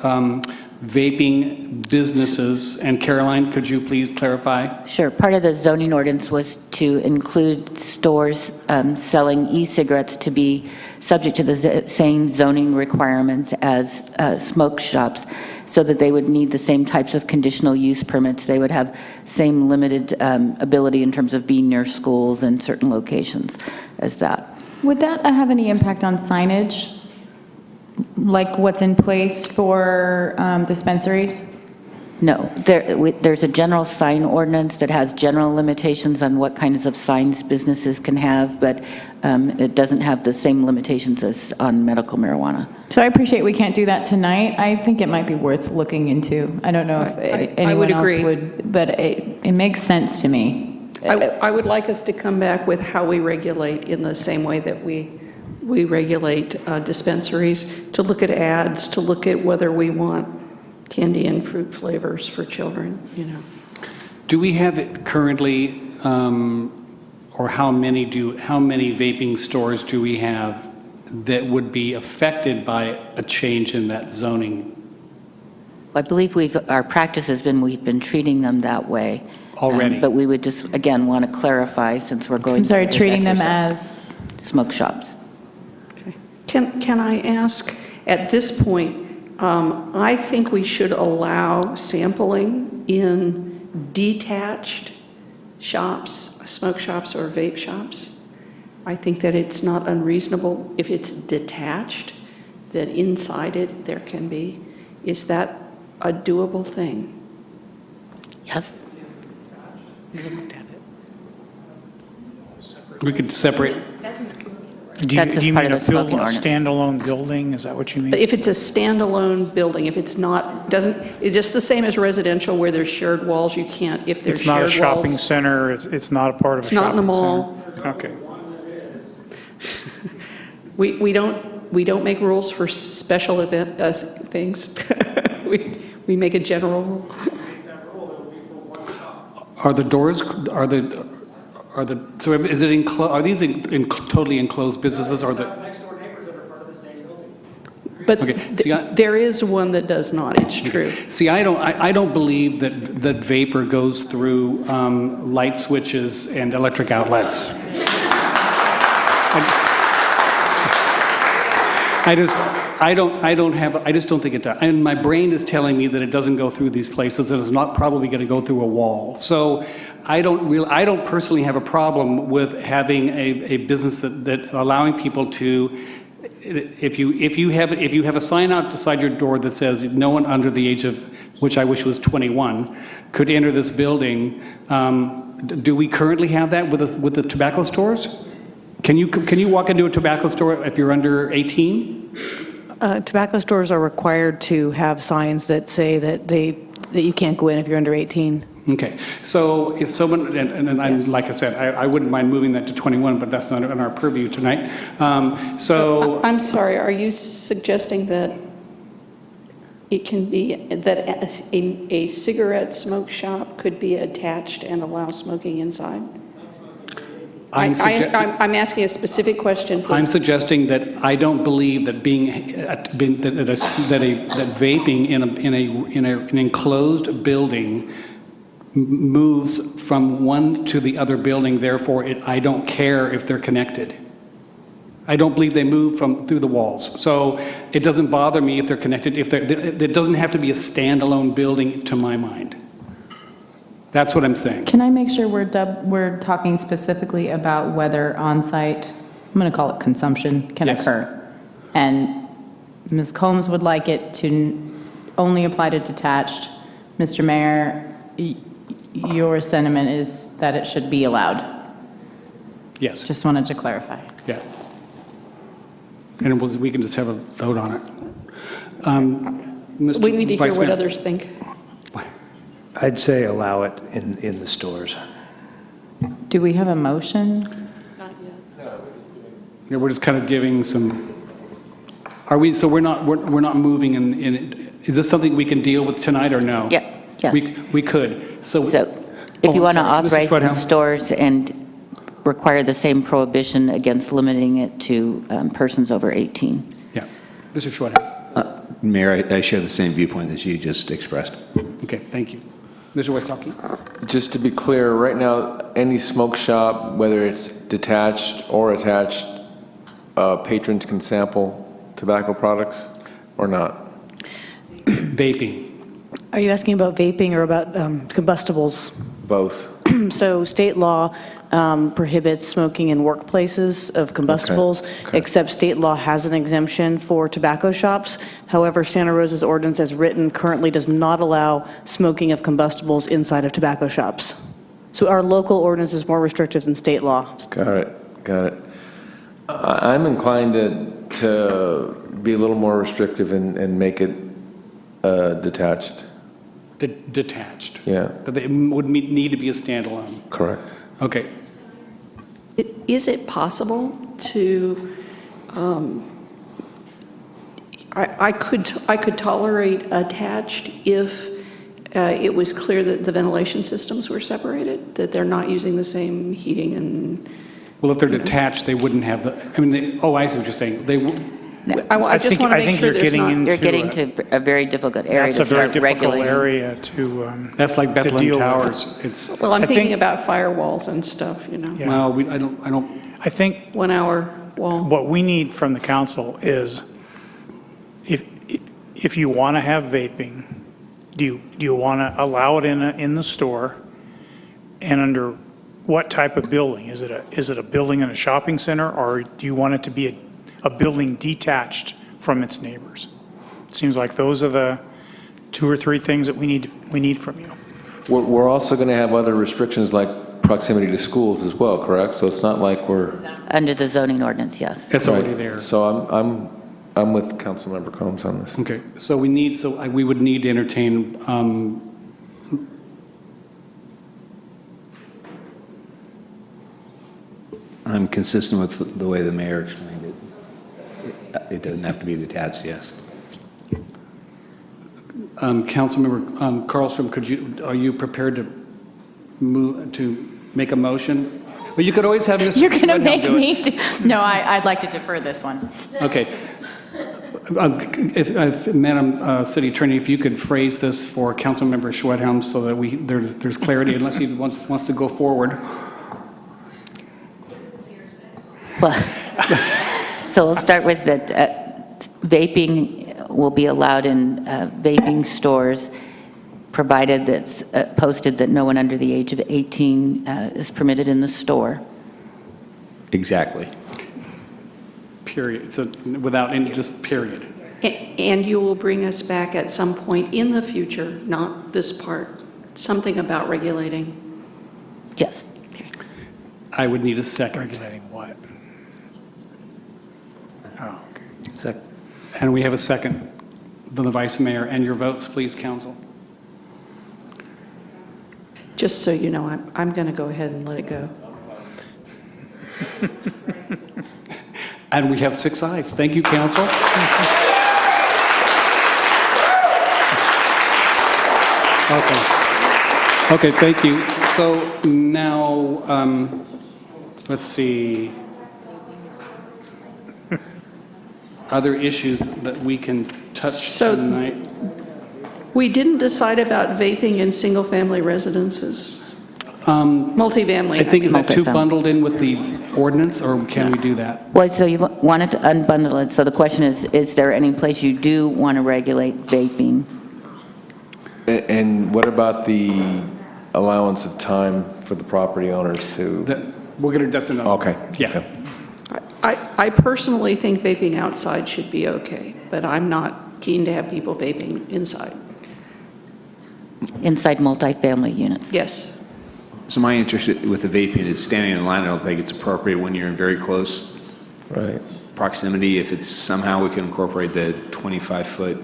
vaping businesses. And Caroline, could you please clarify? Sure. Part of the zoning ordinance was to include stores selling e-cigarettes to be subject to the same zoning requirements as smoke shops, so that they would need the same types of conditional use permits. They would have same limited ability in terms of being near schools and certain locations as that. Would that have any impact on signage? Like what's in place for dispensaries? No, there's a general sign ordinance that has general limitations on what kinds of signs businesses can have, but it doesn't have the same limitations as on medical marijuana. So I appreciate we can't do that tonight. I think it might be worth looking into. I don't know if anyone else agree. would, but it makes sense to me. I would like us to come back with how we regulate in the same way that we regulate dispensaries, to look at ads, to look at whether we want candy and fruit flavors for children, Do we have it currently, or how many vaping stores do we have that would be affected by a change in that zoning? I believe our practice has been we've been treating them that way. Already. But we would just, again, want to clarify since we're going I'm sorry, through this treating them exercise. as? Smoke shops. Can I ask, at this point, I think we should allow sampling in detached shops, smoke shops or vape shops. I think that it's not unreasonable if it's detached, that inside it there can be. Is that a doable thing? Yes. We could separate. Do That's you part mean of a the smoking ordinance. standalone building? Is that what you mean? If it's a standalone building, if it's not, it's just the same as residential where there's shared walls, you can't, if there's It's not a shared walls. shopping center, it's not a part of a It's not in the shopping mall. center? Okay. We don't make rules for special event things. We make a general rule. Are the doors, so is it are these totally enclosed businesses or the? But Okay, see, there is one that does not, it's true. See, I don't believe that vapor goes through light switches and electric outlets. I just don't think it does. And my brain is telling me that it doesn't go through these places, and it's not probably going to go through a wall. So I don't personally have a problem with having a business that allowing people to, if you have a sign outside your door that says no one under the age of, which I wish was 21, could enter this building. Do we currently have that with the tobacco stores? Can you walk into a tobacco store if you're under 18? Tobacco stores are required to have signs that say that you can't go in if you're under 18. Okay, so if someone, and I'm, like I said, I wouldn't mind moving that to 21, but that's not in our purview tonight. So I'm sorry, are you suggesting that it can be, that a cigarette smoke shop could be attached and allow smoking inside? I'm asking a specific question, please. I'm suggesting that I don't believe that that vaping in an enclosed building moves from one to the other building. Therefore, I don't care if they're connected. I don't believe they move through the walls. So it doesn't bother me if they're connected. It doesn't have to be a standalone building to my mind. That's what I'm saying. Can I make sure we're talking specifically about whether on-site, I'm going to call it consumption, can occur? And Ms. Combs would like it to only apply to detached. Mr. Mayor, your sentiment is that it should be allowed? Yes. Just wanted to clarify. Yeah. And we can just have a vote on it. We need to hear what others think. I'd say allow it in the stores. Do we have a motion? Yeah, we're just kind of giving some. Are we? So we're not moving in it. Is this something we can deal with tonight or no? Yeah. Yes. We could. So if you want to authorize in stores and require the same prohibition against limiting it to persons over 18. Yeah. Mr. Schwartz. Mayor, I share the same viewpoint that you just expressed. Okay, thank you. Mr. Wysocki? Just to be clear, right now, any smoke shop, whether it's detached or attached, patrons can sample tobacco products or not? Vaping. Are you asking about vaping or about combustibles? Both. So state law prohibits smoking in workplaces of combustibles, except state law has an exemption for tobacco shops. However, Santa Rosa's ordinance as written currently does not allow smoking of combustibles inside of tobacco shops. So our local ordinance is more restrictive than state law. Got it. I'm inclined to be a little more restrictive and make it detached. Detached. Yeah. But it would need to be a standalone. Correct. Okay. Is it possible to, I could tolerate attached if it was clear that the ventilation systems were separated, that they're not using the same heating and... Well, if they're detached, they wouldn't have the, I mean, I see what you're saying. I just want to make sure there's not... You're getting to a very difficult area to start regulating. That's a very difficult area to That's like Bethlehem Towers. It's. Well, I'm thinking about firewalls and stuff, you know. Yeah. Well, I don't. I think 1 hour wall. what we need from the council is, if you want to have vaping, do you want to allow it in the store, and under what type of building? Is it a building in a shopping center, or do you want it to be a building detached from its neighbors? It seems like those are the 2 or 3 things that we need from you. We're also going to have other restrictions like proximity to schools as well, correct? So it's not like we're... Under the zoning ordinance, yes. It's already there. So I'm with Councilmember Combs on this. Okay. So we would need to entertain I'm consistent with the way the mayor explained it. It doesn't have to be detached, yes. Councilmember Carlstrom, are you prepared to make a motion? Well, you could always have Mr. You're going to Schwedhelm make do it. me do... No, I'd like to defer this one. Okay. Madam City Attorney, if you could phrase this for Councilmember Schwedhelm so that there's clarity, unless he wants to go forward. Well, so we'll start with that vaping will be allowed in vaping stores, provided that's posted that no one under the age of 18 is permitted in the store. Exactly. Period. So without any, just period. And you will bring us back at some point in the future, not this part, something about regulating. Yes. I would need a second. Regulating what? Oh, okay. Second. And we have a second from the Vice Mayor. And your votes, please, Council. Just so you know, I'm going to go ahead and let it go. And we have 6 ayes. Thank you, Council. Okay, thank you. So now, let's see. Other issues that we can touch tonight? We didn't decide about vaping in single-family residences. Multifamily. I think, is that too Multifamily. bundled in with the ordinance, or can we do that? Well, so you wanted to unbundle it. So the question is there any place you do want to regulate vaping? And what about the allowance of time for the property owners to? That's another. Okay. Yeah. I personally think vaping outside should be okay, but I'm not keen to have people vaping inside. Inside multifamily units? Yes. So my interest with the vaping is standing in line. I don't think it's appropriate when you're in very close proximity. If it's somehow we can incorporate the 25-foot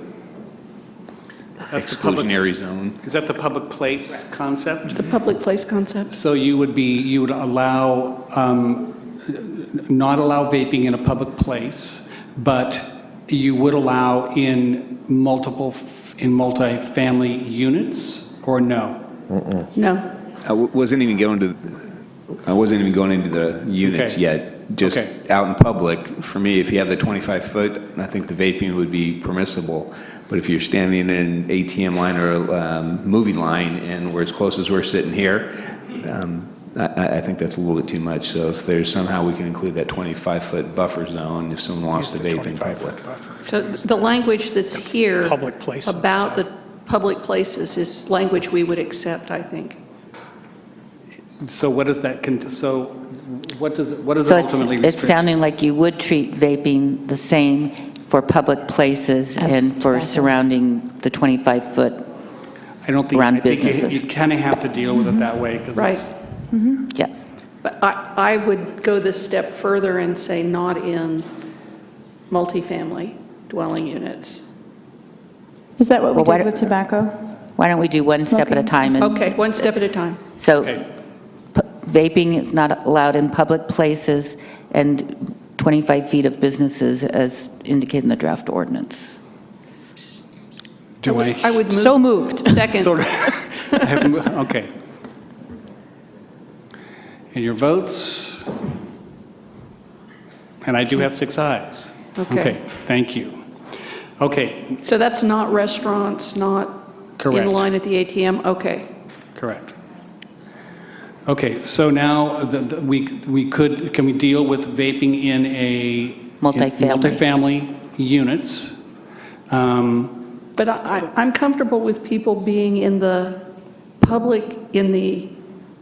exclusionary zone. Is that the public place concept? The public place concept? So you would allow, not allow vaping in a public place, but you would allow in multifamily units, or no? No. I wasn't even going into the units Okay. yet. Just out in public, for me, if you have the 25-foot, I think the vaping would be permissible. But if you're standing in an ATM line or a movie line, and we're as close as we're sitting here, I think that's a little bit too much. So if there's somehow we can include that 25-foot buffer zone, if someone wants to vape in public. So the language that's here Public places about the public places is language we would accept, I think. So what does that, so what does it So ultimately it's restrict? sounding like you would treat vaping the same for public places and for surrounding the 25-foot I don't think, around businesses. you kind of have to deal with it that way, because Right. it's, Yes. But I would go this step further and say not in multifamily dwelling units. Is that what we Well, why did with don't- tobacco? Why don't we do one step at a time? and- Okay, one step at a time. So Okay. vaping is not allowed in public places and 25 feet of businesses as indicated in the draft ordinance. do I? I would move. So moved. Second. Sort of. Okay. And your votes? And I do have 6 ayes. Okay. Thank you. Okay, So that's not restaurants, not Correct. in line at the ATM? Okay. correct. Okay, so now can we deal with vaping in multifamily units? But I'm comfortable with people being in the public, in the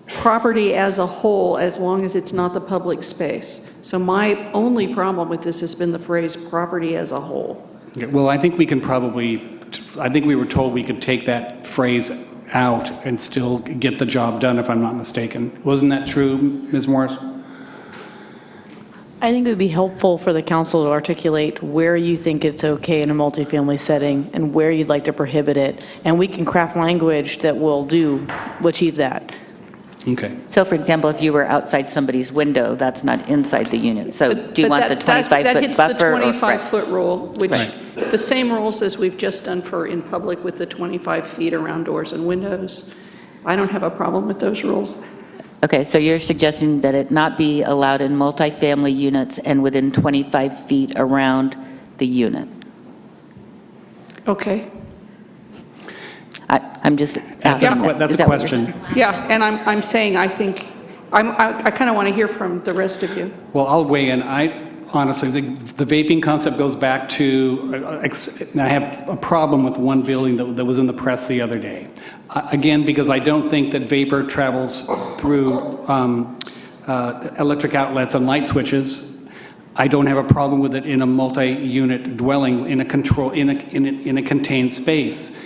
property as a whole, as long as it's not the public space. So my only problem with this has been the phrase "property as a whole." Okay, well, I think we were told we could take that phrase out and still get the job done, if I'm not mistaken. Wasn't that true, Ms. Morris? I think it would be helpful for the council to articulate where you think it's okay in a multifamily setting and where you'd like to prohibit it. And we can craft language that will achieve that. Okay. So for example, if you were outside somebody's window, that's not inside the unit. So do you But want the that 25-foot hits the buffer? 25-foot rule, which, Right. the same rules as we've just done for in public with the 25 feet around doors and windows. I don't have a problem with those rules. Okay, so you're suggesting that it not be allowed in multifamily units and within 25 feet around the unit? Okay. I'm just asking. That's a question. Yeah, and I'm saying I think, I kind of want to hear from the rest of you. Well, I'll weigh in. I honestly think the vaping concept goes back to, I have a problem with one building that was in the press the other day. Again, because I don't think that vapor travels through electric outlets and light switches. I don't have a problem with it in a multi-unit dwelling in a contained space.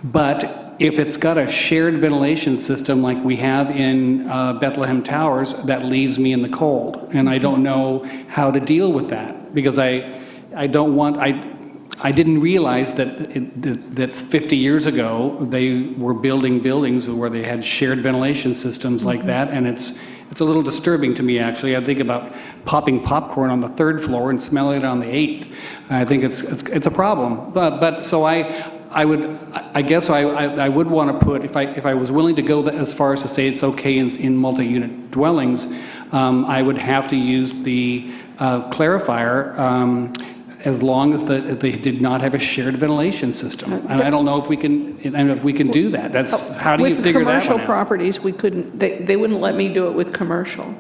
But if it's got a shared ventilation system like we have in Bethlehem Towers, that leaves me in the cold. And I don't know how to deal with that because I didn't realize that 50 years ago they were building buildings where they had shared ventilation systems like that, and it's a little disturbing to me actually. I think about popping popcorn on the 3rd floor and smelling it on the 8th. I think it's a problem. But so I would want to put, if I was willing to go as far as to say it's okay in multi-unit dwellings, I would have to use the clarifier as long as they did not have a shared ventilation system. And I don't know if we can do that. How do you figure that one out? With commercial properties, we couldn't, they wouldn't let me do it with commercial.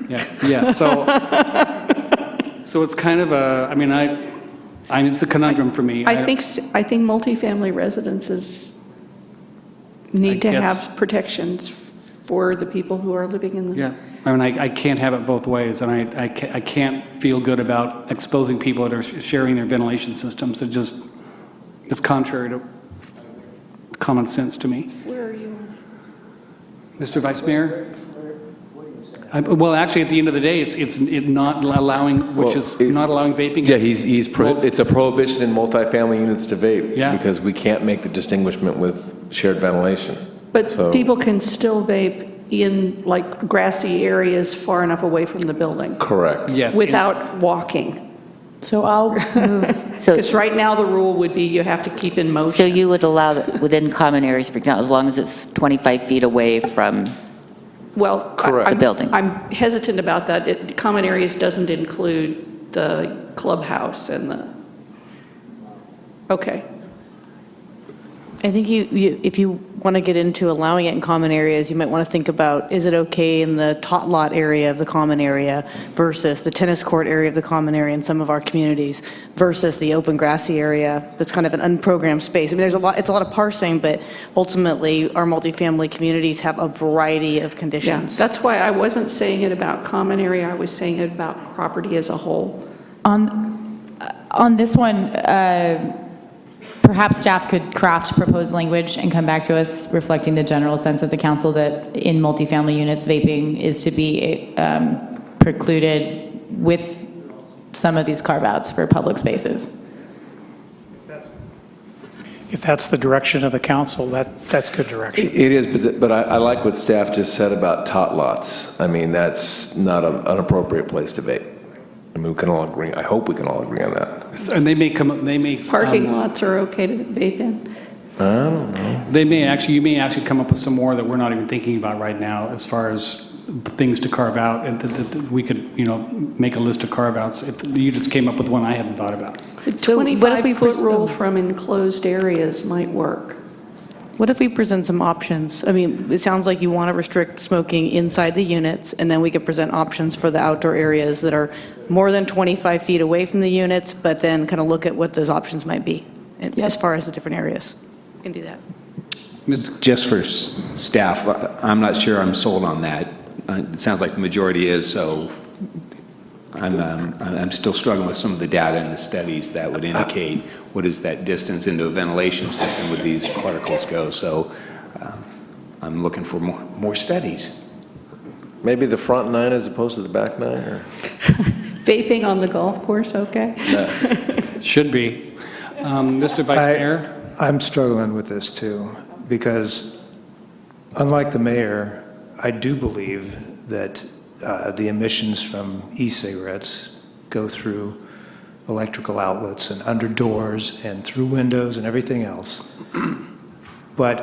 Yeah. So it's kind of it's a conundrum for me. I think multifamily residences need to have protections for the people who are living in them. Yeah, I can't have it both ways, and I can't feel good about exposing people that are sharing their ventilation systems. It's contrary to common sense to me. Where are you? Mr. Vice Mayor? Well, actually, at the end of the day, it's not allowing, not allowing vaping. Yeah, it's a prohibition in multifamily units to vape. Yeah. Because we can't make the distinguishment with shared ventilation. But So- people can still vape in like grassy areas far enough away from the building. Correct. Yes. Without walking. So I'll move. Because right now the rule would be you have to keep in motion. So you would allow that within common areas, for example, as long as it's 25 feet away from Well, the building? I'm hesitant about that. Common areas doesn't include the clubhouse and the, okay. I think if you want to get into allowing it in common areas, you might want to think about, is it okay in the tot lot area of the common area versus the tennis court area of the common area in some of our communities versus the open grassy area that's kind of an unprogrammed space. I mean, it's a lot of parsing, but ultimately our multifamily communities have a variety of Yeah, conditions. that's why I wasn't saying it about common area, I was saying it about property as a whole. On this one, perhaps staff could craft proposed language and come back to us reflecting the general sense of the council that in multifamily units, vaping is to be precluded with some of these carve-outs for public spaces. If that's the direction of the council, that's good direction. It is, but I like what staff just said about tot lots. I mean, that's not an appropriate place to vape. I mean, we can all agree, I hope we can all agree on that. And they may Parking lots are okay to vape in? I don't know. You may actually come up with some more that we're not even thinking about right now as far as things to carve out, and that we could, make a list of carve-outs. If you just came up with one I hadn't thought about. The 25-foot rule from enclosed areas might work. What if we present some options? I mean, it sounds like you want to restrict smoking inside the units, and then we could present options for the outdoor areas that are more than 25 feet away from the units, but then kind of look at what those options might be as far as the different areas. We can do that. Just for staff, I'm not sure I'm sold on that. It sounds like the majority is, so I'm still struggling with some of the data and the studies that would indicate what is that distance into a ventilation system would these particles go. So I'm looking for more studies. Maybe the front 9 as opposed to the back 9? Or? Vaping on the golf course, okay? No. Should be. Mr. Vice Mayor? I'm struggling with this too, because unlike the mayor, I do believe that the emissions from e-cigarettes go through electrical outlets and under doors and through windows and everything else. But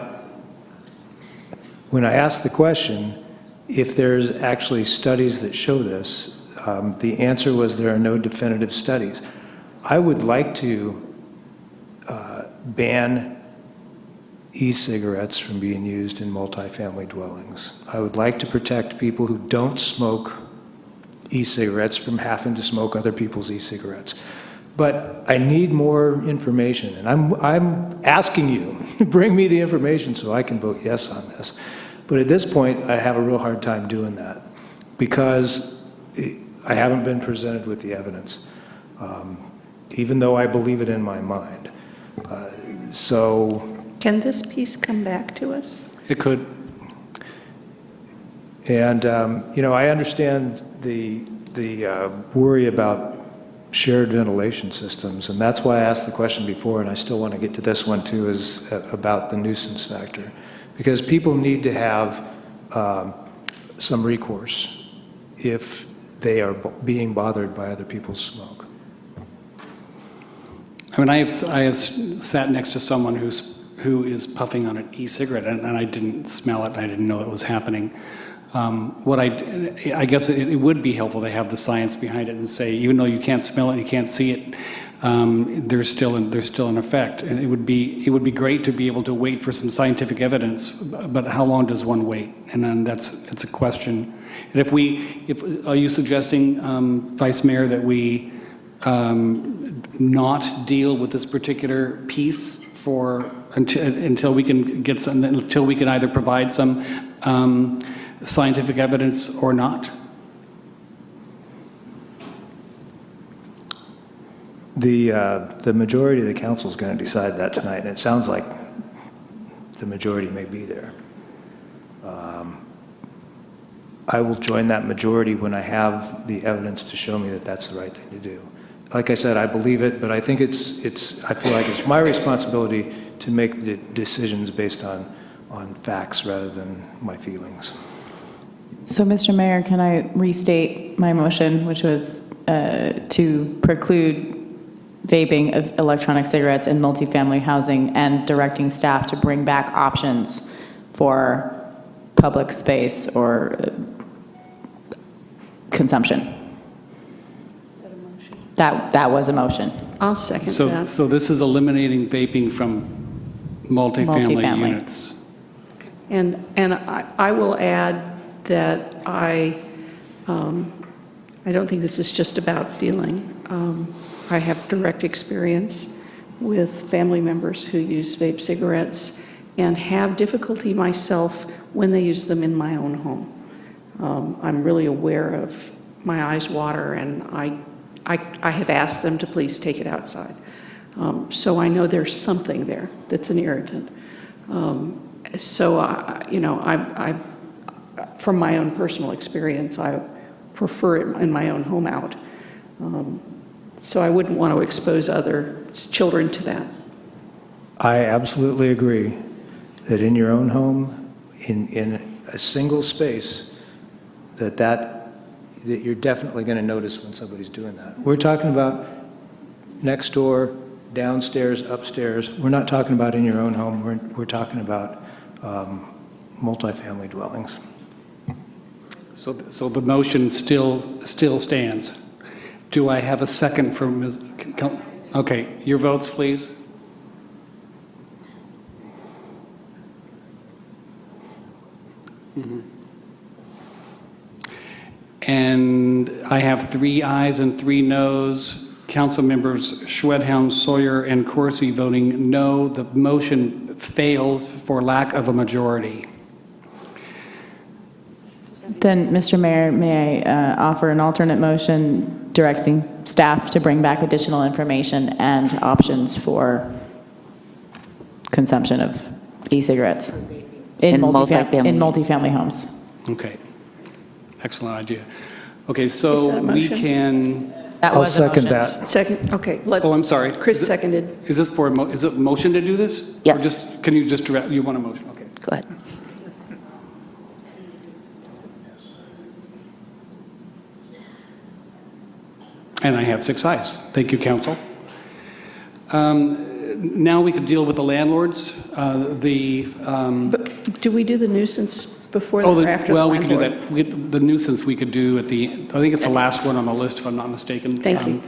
when I ask the question, if there's actually studies that show this, the answer was there are no definitive studies. I would like to ban e-cigarettes from being used in multifamily dwellings. I would like to protect people who don't smoke e-cigarettes from having to smoke other people's e-cigarettes. But I need more information, and I'm asking you, bring me the information so I can vote yes on this. But at this point, I have a real hard time doing that because I haven't been presented with the evidence, even though I believe it in my mind. So. Can this piece come back to us? It could. And, I understand the worry about shared ventilation systems, and that's why I asked the question before, and I still want to get to this one too, is about the nuisance factor. Because people need to have some recourse if they are being bothered by other people's smoke. I mean, I have sat next to someone who is puffing on an e-cigarette, and I didn't smell it, and I didn't know it was happening. I guess it would be helpful to have the science behind it and say, even though you can't smell it, you can't see it, there's still an effect. And it would be great to be able to wait for some scientific evidence, but how long does one wait? And then it's a question. And are you suggesting, Vice Mayor, that we not deal with this particular piece until we can either provide some scientific evidence or not? The majority of the council is going to decide that tonight, and it sounds like the majority may be there. I will join that majority when I have the evidence to show me that that's the right thing to do. Like I said, I believe it, but I think I feel like it's my responsibility to make the decisions based on facts rather than my feelings. So, Mr. Mayor, can I restate my motion, which was to preclude vaping of electronic cigarettes in multifamily housing and directing staff to bring back options for public space or consumption? Is that a motion? That was a motion. I'll second that. So this is eliminating vaping from multifamily units. And I will add that I don't think this is just about feeling. I have direct experience with family members who use vape cigarettes and have difficulty myself when they use them in my own home. I'm really aware of my eyes water, and I have asked them to please take it outside. So I know there's something there that's an irritant. From my own personal experience, I prefer it in my own home out. So I wouldn't want to expose other children to that. I absolutely agree that in your own home, in a single space, that you're definitely going to notice when somebody's doing that. We're talking about next door, downstairs, upstairs. We're not talking about in your own home. We're talking about multifamily dwellings. So the motion still stands. Do I have a second from Ms. Okay, your votes, please. Mm-hmm. And I have 3 ayes and 3 noes. Council members Schwedhelm, Sawyer, and Corsi voting no. The motion fails for lack of a majority. Then, Mr. Mayor, may I offer an alternate motion directing staff to bring back additional information and options for consumption of e-cigarettes in multifamily homes? Okay, excellent idea. Okay, so that a we motion? can. I'll second that. Second, okay. Oh, I'm sorry. Chris seconded. Is this for is it motion to do this? Yes. Or can you just direct? You want a motion? Okay. Go ahead. And I have 6 ayes. Thank you, council. Now we could deal with the landlords. But do we do the nuisance before that or after the well, landlord? we could do that. The nuisance we could do at the, I think it's the last one on the list, if I'm not mistaken. Thank you.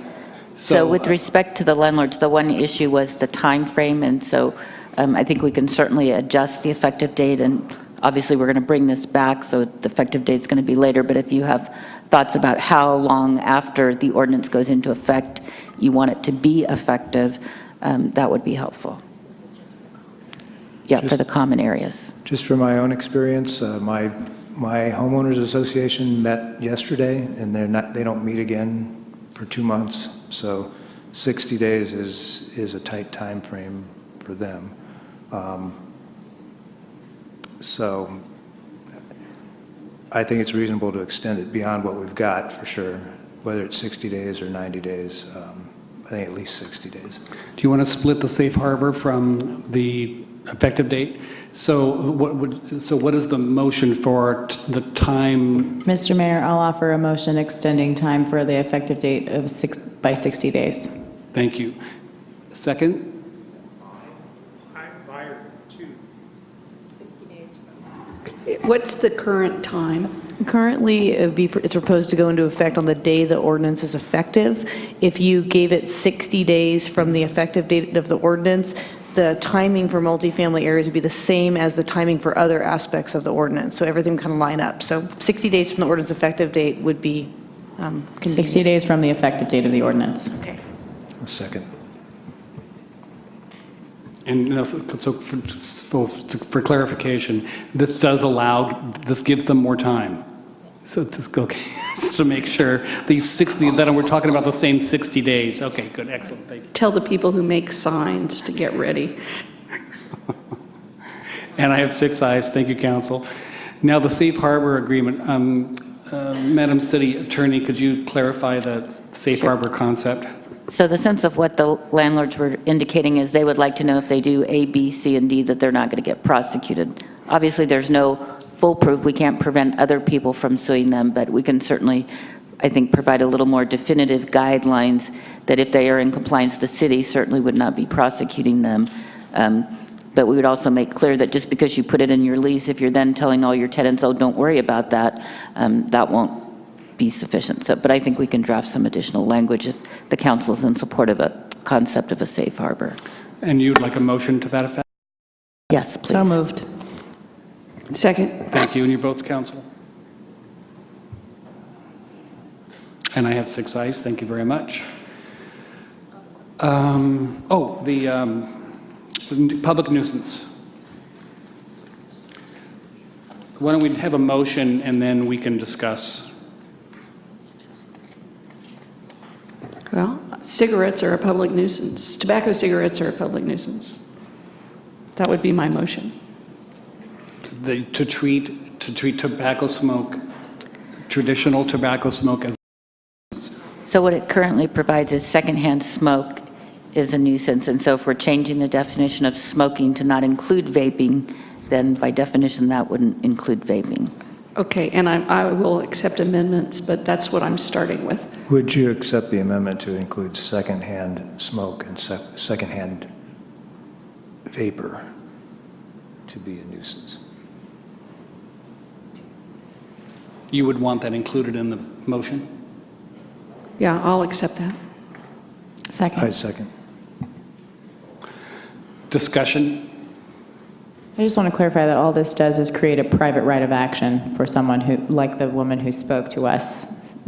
So with respect to the landlords, the one issue was the time frame, and so I think we can certainly adjust the effective date, and obviously we're going to bring this back, so the effective date's going to be later, but if you have thoughts about how long after the ordinance goes into effect you want it to be effective, that would be helpful. Yeah, for the common areas. Just from my own experience, my homeowners association met yesterday, and they don't meet again for 2 months. So 60 days is a tight time frame for them. So I think it's reasonable to extend it beyond what we've got for sure, whether it's 60 days or 90 days. I think at least 60 days. Do you want to split the safe harbor from the effective date? So what is the motion for the time? Mr. Mayor, I'll offer a motion extending time for the effective date of by 60 days. Thank you. Second? What's the current time? Currently, it's proposed to go into effect on the day the ordinance is effective. If you gave it 60 days from the effective date of the ordinance, the timing for multifamily areas would be the same as the timing for other aspects of the ordinance. So everything kind of line up. So 60 days from the ordinance effective date would be convenient. 60 days from the effective date of the ordinance. Okay. A second. And so for clarification, this gives them more time. So to make sure these 60, that we're talking about the same 60 days. Okay, good, excellent, thank you. Tell the people who make signs to get ready. And I have 6 ayes, thank you, council. Now the safe harbor agreement. Madam City Attorney, could you clarify the safe harbor concept? So the sense of what the landlords were indicating is they would like to know if they do A, B, C, and D, that they're not going to get prosecuted. Obviously, there's no foolproof. We can't prevent other people from suing them, but we can certainly, I think, provide a little more definitive guidelines that if they are in compliance, the city certainly would not be prosecuting them. But we would also make clear that just because you put it in your lease, if you're then telling all your tenants, oh, don't worry about that, that won't be sufficient. So, but I think we can draft some additional language if the council is in support of a concept of a safe harbor. And you'd like a motion to that effect? Yes, please. So moved. Second. Thank you. And your votes, council? And I have 6 ayes. Thank you very much. The public nuisance. Why don't we have a motion and then we can discuss? Well, cigarettes are a public nuisance. Tobacco cigarettes are a public nuisance. That would be my motion. To treat tobacco smoke, traditional tobacco smoke as. So what it currently provides is secondhand smoke is a nuisance, and so if we're changing the definition of smoking to not include vaping, then by definition that wouldn't include vaping. Okay, and I will accept amendments, but that's what I'm starting with. Would you accept the amendment to include secondhand smoke and secondhand vapor to be a nuisance? You would want that included in the motion? Yeah, I'll accept that. Second. I second. Discussion? I just want to clarify that all this does is create a private right of action for someone who, like the woman who spoke to us,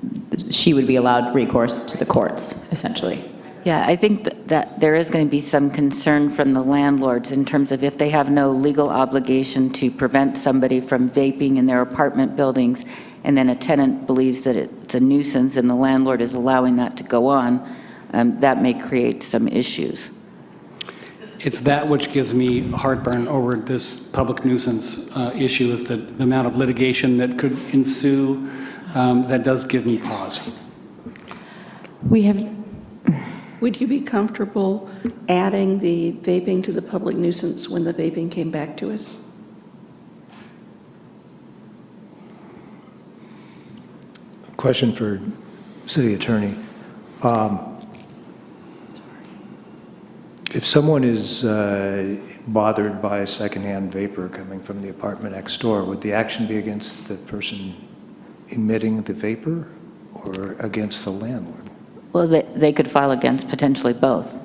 she would be allowed recourse to the courts, essentially. Yeah, I think that there is going to be some concern from the landlords in terms of if they have no legal obligation to prevent somebody from vaping in their apartment buildings, and then a tenant believes that it's a nuisance and the landlord is allowing that to go on, that may create some issues. It's that which gives me heartburn over this public nuisance issue, is the amount of litigation that could ensue. That does give me pause. Would you be comfortable adding the vaping to the public nuisance when the vaping came back to us? Question for City Attorney. If someone is bothered by a secondhand vapor coming from the apartment next door, would the action be against the person emitting the vapor or against the landlord? Well, they could file against potentially both.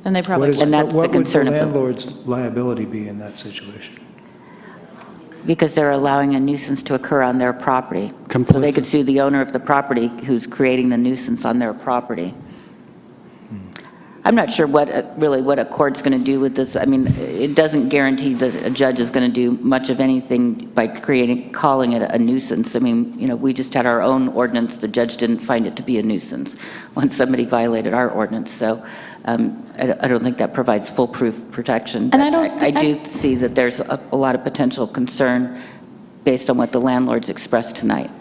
And they probably And that's the concern of What the would the landlord's liability be in that situation? because they're allowing a nuisance to occur on their property. So they could sue the owner of the property who's creating the nuisance on their property. I'm not sure what a court's going to do with this. I mean, it doesn't guarantee that a judge is going to do much of anything by calling it a nuisance. I mean, we just had our own ordinance. The judge didn't find it to be a nuisance when somebody violated our ordinance. So I don't think that provides foolproof protection. And I do see that there's a lot of potential concern based on what the landlords expressed tonight.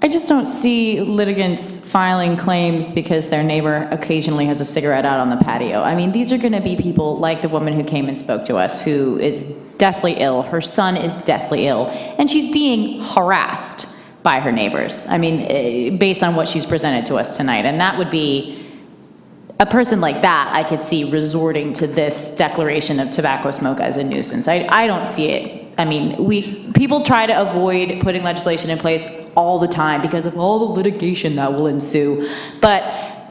I just don't see litigants filing claims because their neighbor occasionally has a cigarette out on the patio. I mean, these are going to be people like the woman who came and spoke to us, who is deathly ill. Her son is deathly ill, and she's being harassed by her neighbors. I mean, based on what she's presented to us tonight. And that would be a person like that I could see resorting to this declaration of tobacco smoke as a nuisance. I don't see it. I mean, people try to avoid putting legislation in place all the time because of all the litigation that will ensue. But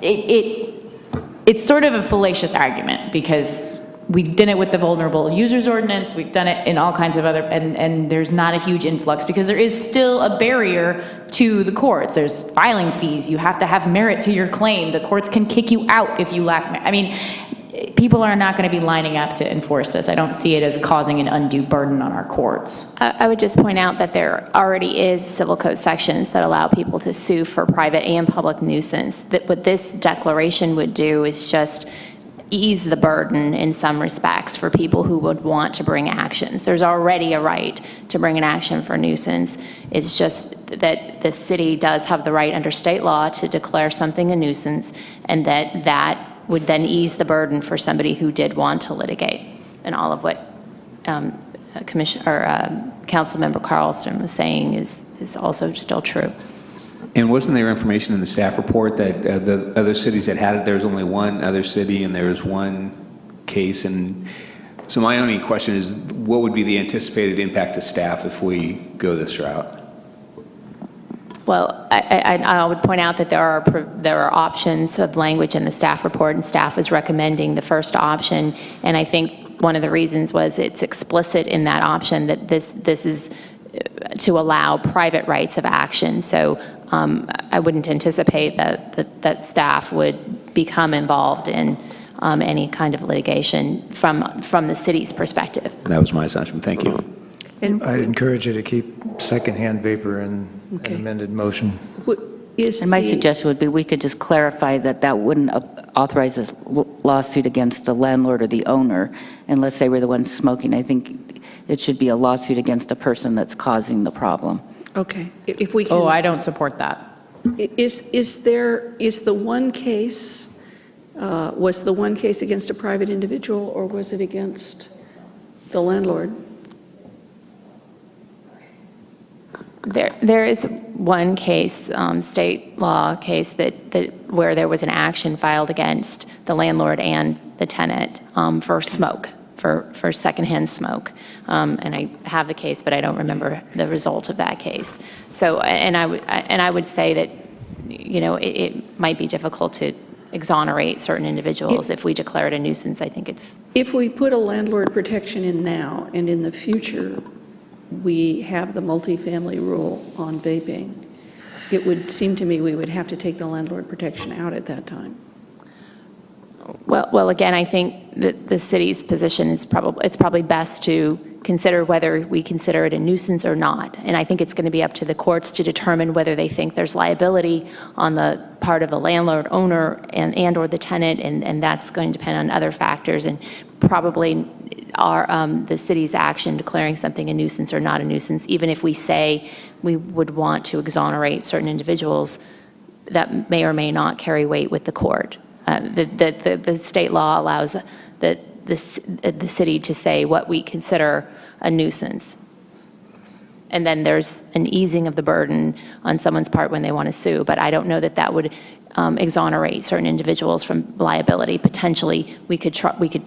it's sort of a fallacious argument because we did it with the vulnerable users ordinance. We've done it in all kinds of other, and there's not a huge influx because there is still a barrier to the courts. There's filing fees. You have to have merit to your claim. The courts can kick you out if you lack merit. I mean, people are not going to be lining up to enforce this. I don't see it as causing an undue burden on our courts. I would just point out that there already is civil code sections that allow people to sue for private and public nuisance. That what this declaration would do is just ease the burden in some respects for people who would want to bring actions. There's already a right to bring an action for nuisance. It's just that the city does have the right under state law to declare something a nuisance, and that would then ease the burden for somebody who did want to litigate. And all of what Councilmember Carlson was saying is also still true. And wasn't there information in the staff report that the other cities that had it, there was only one other city and there was one case? And so my only question is, what would be the anticipated impact to staff if we go this route? Well, I would point out that there are options of language in the staff report, and staff is recommending the first option. And I think one of the reasons was it's explicit in that option that this is to allow private rights of action. So I wouldn't anticipate that staff would become involved in any kind of litigation from the city's perspective. That was my assumption. Thank you. I'd encourage you to keep secondhand vapor in an amended motion. And my suggestion would be we could just clarify that wouldn't authorize a lawsuit against the landlord or the owner unless they were the ones smoking. I think it should be a lawsuit against the person that's causing the problem. Okay, if we can. Oh, I don't support that. Was the one case against a private individual, or was it against the landlord? There is one case, state law case that where there was an action filed against the landlord and the tenant for smoke, for secondhand smoke. And I have the case, but I don't remember the result of that case. So, and I would say that, it might be difficult to exonerate certain individuals if we declare it a nuisance. I think it's. If we put a landlord protection in now, and in the future, we have the multifamily rule on vaping, it would seem to me we would have to take the landlord protection out at that time. Well, again, I think that the city's position is probably best to consider whether we consider it a nuisance or not. And I think it's going to be up to the courts to determine whether they think there's liability on the part of the landlord, owner, and or the tenant, and that's going to depend on other factors, and probably the city's action declaring something a nuisance or not a nuisance. Even if we say we would want to exonerate certain individuals, that may or may not carry weight with the court. The state law allows the city to say what we consider a nuisance. And then there's an easing of the burden on someone's part when they want to sue. But I don't know that would exonerate certain individuals from liability. Potentially, we could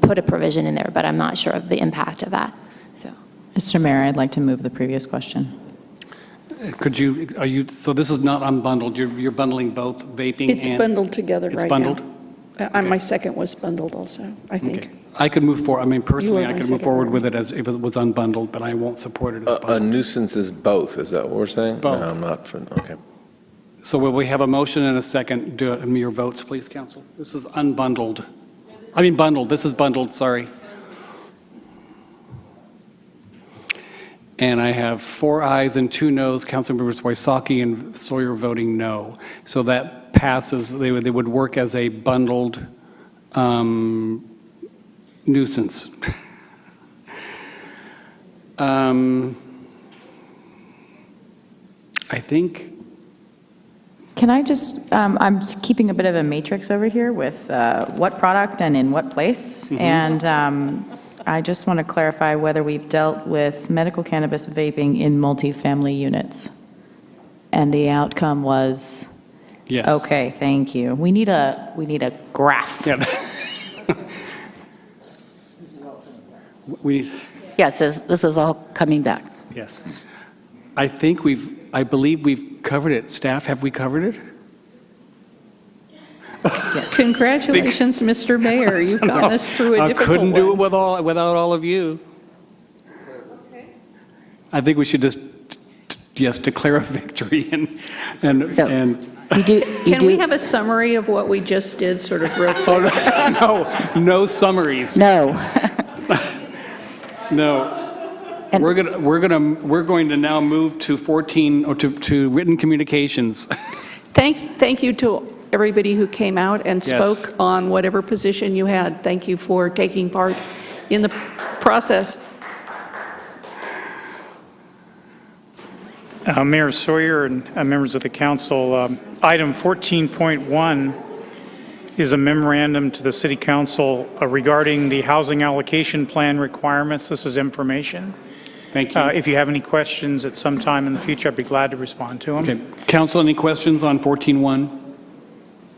put a provision in there, but I'm not sure of the impact of that. So, Mr. Mayor, I'd like to move the previous question. Could you, so this is not unbundled, you're bundling both vaping and? It's bundled together right now. It's bundled? My second was bundled also, I think. Okay. I could move forward, I mean, personally, You were I my could move second forward one. with it as if it was unbundled, but I won't support it as A bundled. nuisance is both, is that what we're saying? Both. No, I'm not for, okay. So will we have a motion and a second? Do it in your votes, please, council. This is unbundled. I mean bundled, this is bundled, sorry. And I have 4 ayes and 2 noes, Councilmembers Wysocki and Sawyer voting no. So that passes, they would work as a bundled nuisance. I think, Can I just, I'm keeping a bit of a matrix over here with what product and in what place. And I just want to clarify whether we've dealt with medical cannabis vaping in multifamily units. And the outcome was? yes. Okay, thank you. We need a graph. Yeah. We, Yes, this is all coming back. yes. I believe we've covered it. Staff, have we covered it? Congratulations, Mr. Mayor, you've gotten us through a I difficult couldn't do it one. without all of you. I think we should just, yes, declare a victory and. So, you do, Can we have a summary of what we just did, sort of real quick? Oh, no summaries. No. No. We're going to now move to 14, or to written communications. Thank you to everybody who came out and Yes. spoke on whatever position you had. Thank you for taking part in the process. Mayor Sawyer and members of the council, item 14.1 is a memorandum to the city council regarding the housing allocation plan requirements. This is information. Thank you. If you have any questions at some time in the future, I'd be glad to respond to them. Okay. Council, any questions on 14.1?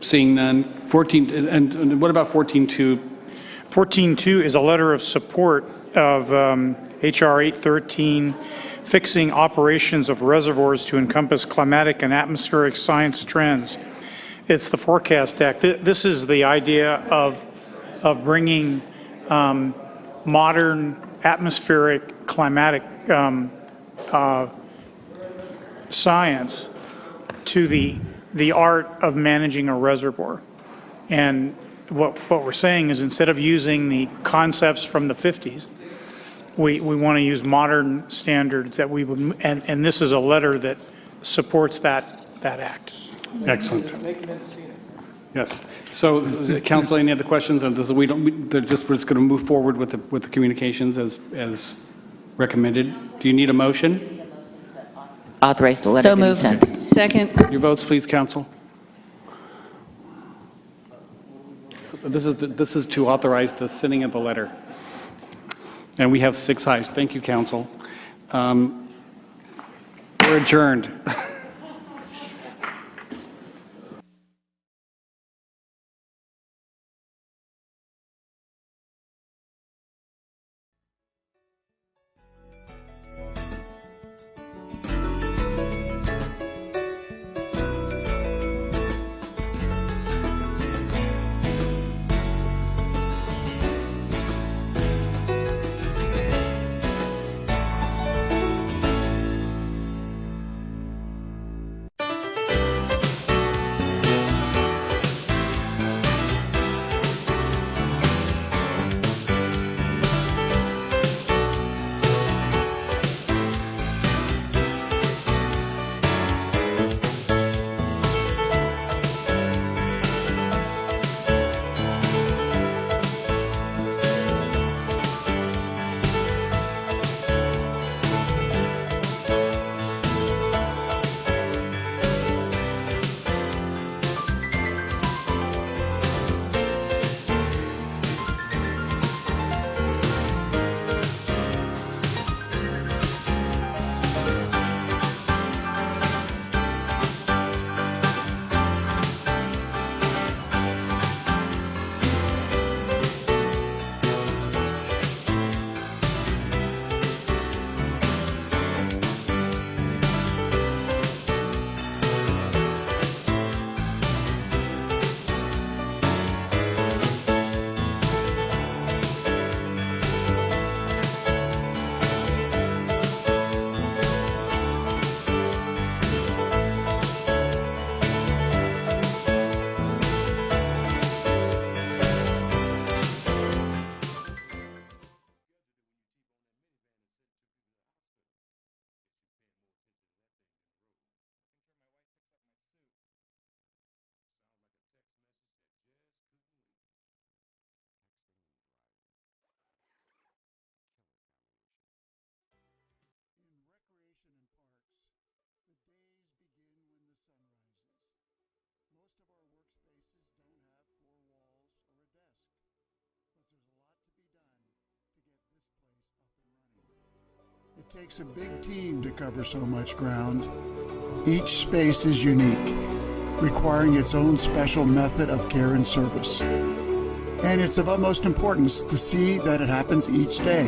Seeing none. 14, and what about 14.2? 14.2 is a letter of support of HR 813, fixing operations of reservoirs to encompass climatic and atmospheric science trends. It's the Forecast Act. This is the idea of bringing modern atmospheric climatic science to the art of managing a reservoir. And what we're saying is, instead of using the concepts from the 50s, we want to use modern standards that we would, and this is a letter that supports that act. Excellent. Yes. So, council, any other questions? And we're just going to move forward with the communications as recommended. Do you need a motion? Authorize the letter So to be moved. sent. Second. Your votes, please, council. This is to authorize the sending of the letter. And we have 6 ayes. Thank you, council. We're adjourned. It takes a big team to cover so much ground. Each space is unique, requiring its own special method of care and service. And it's of utmost importance to see that it happens each day.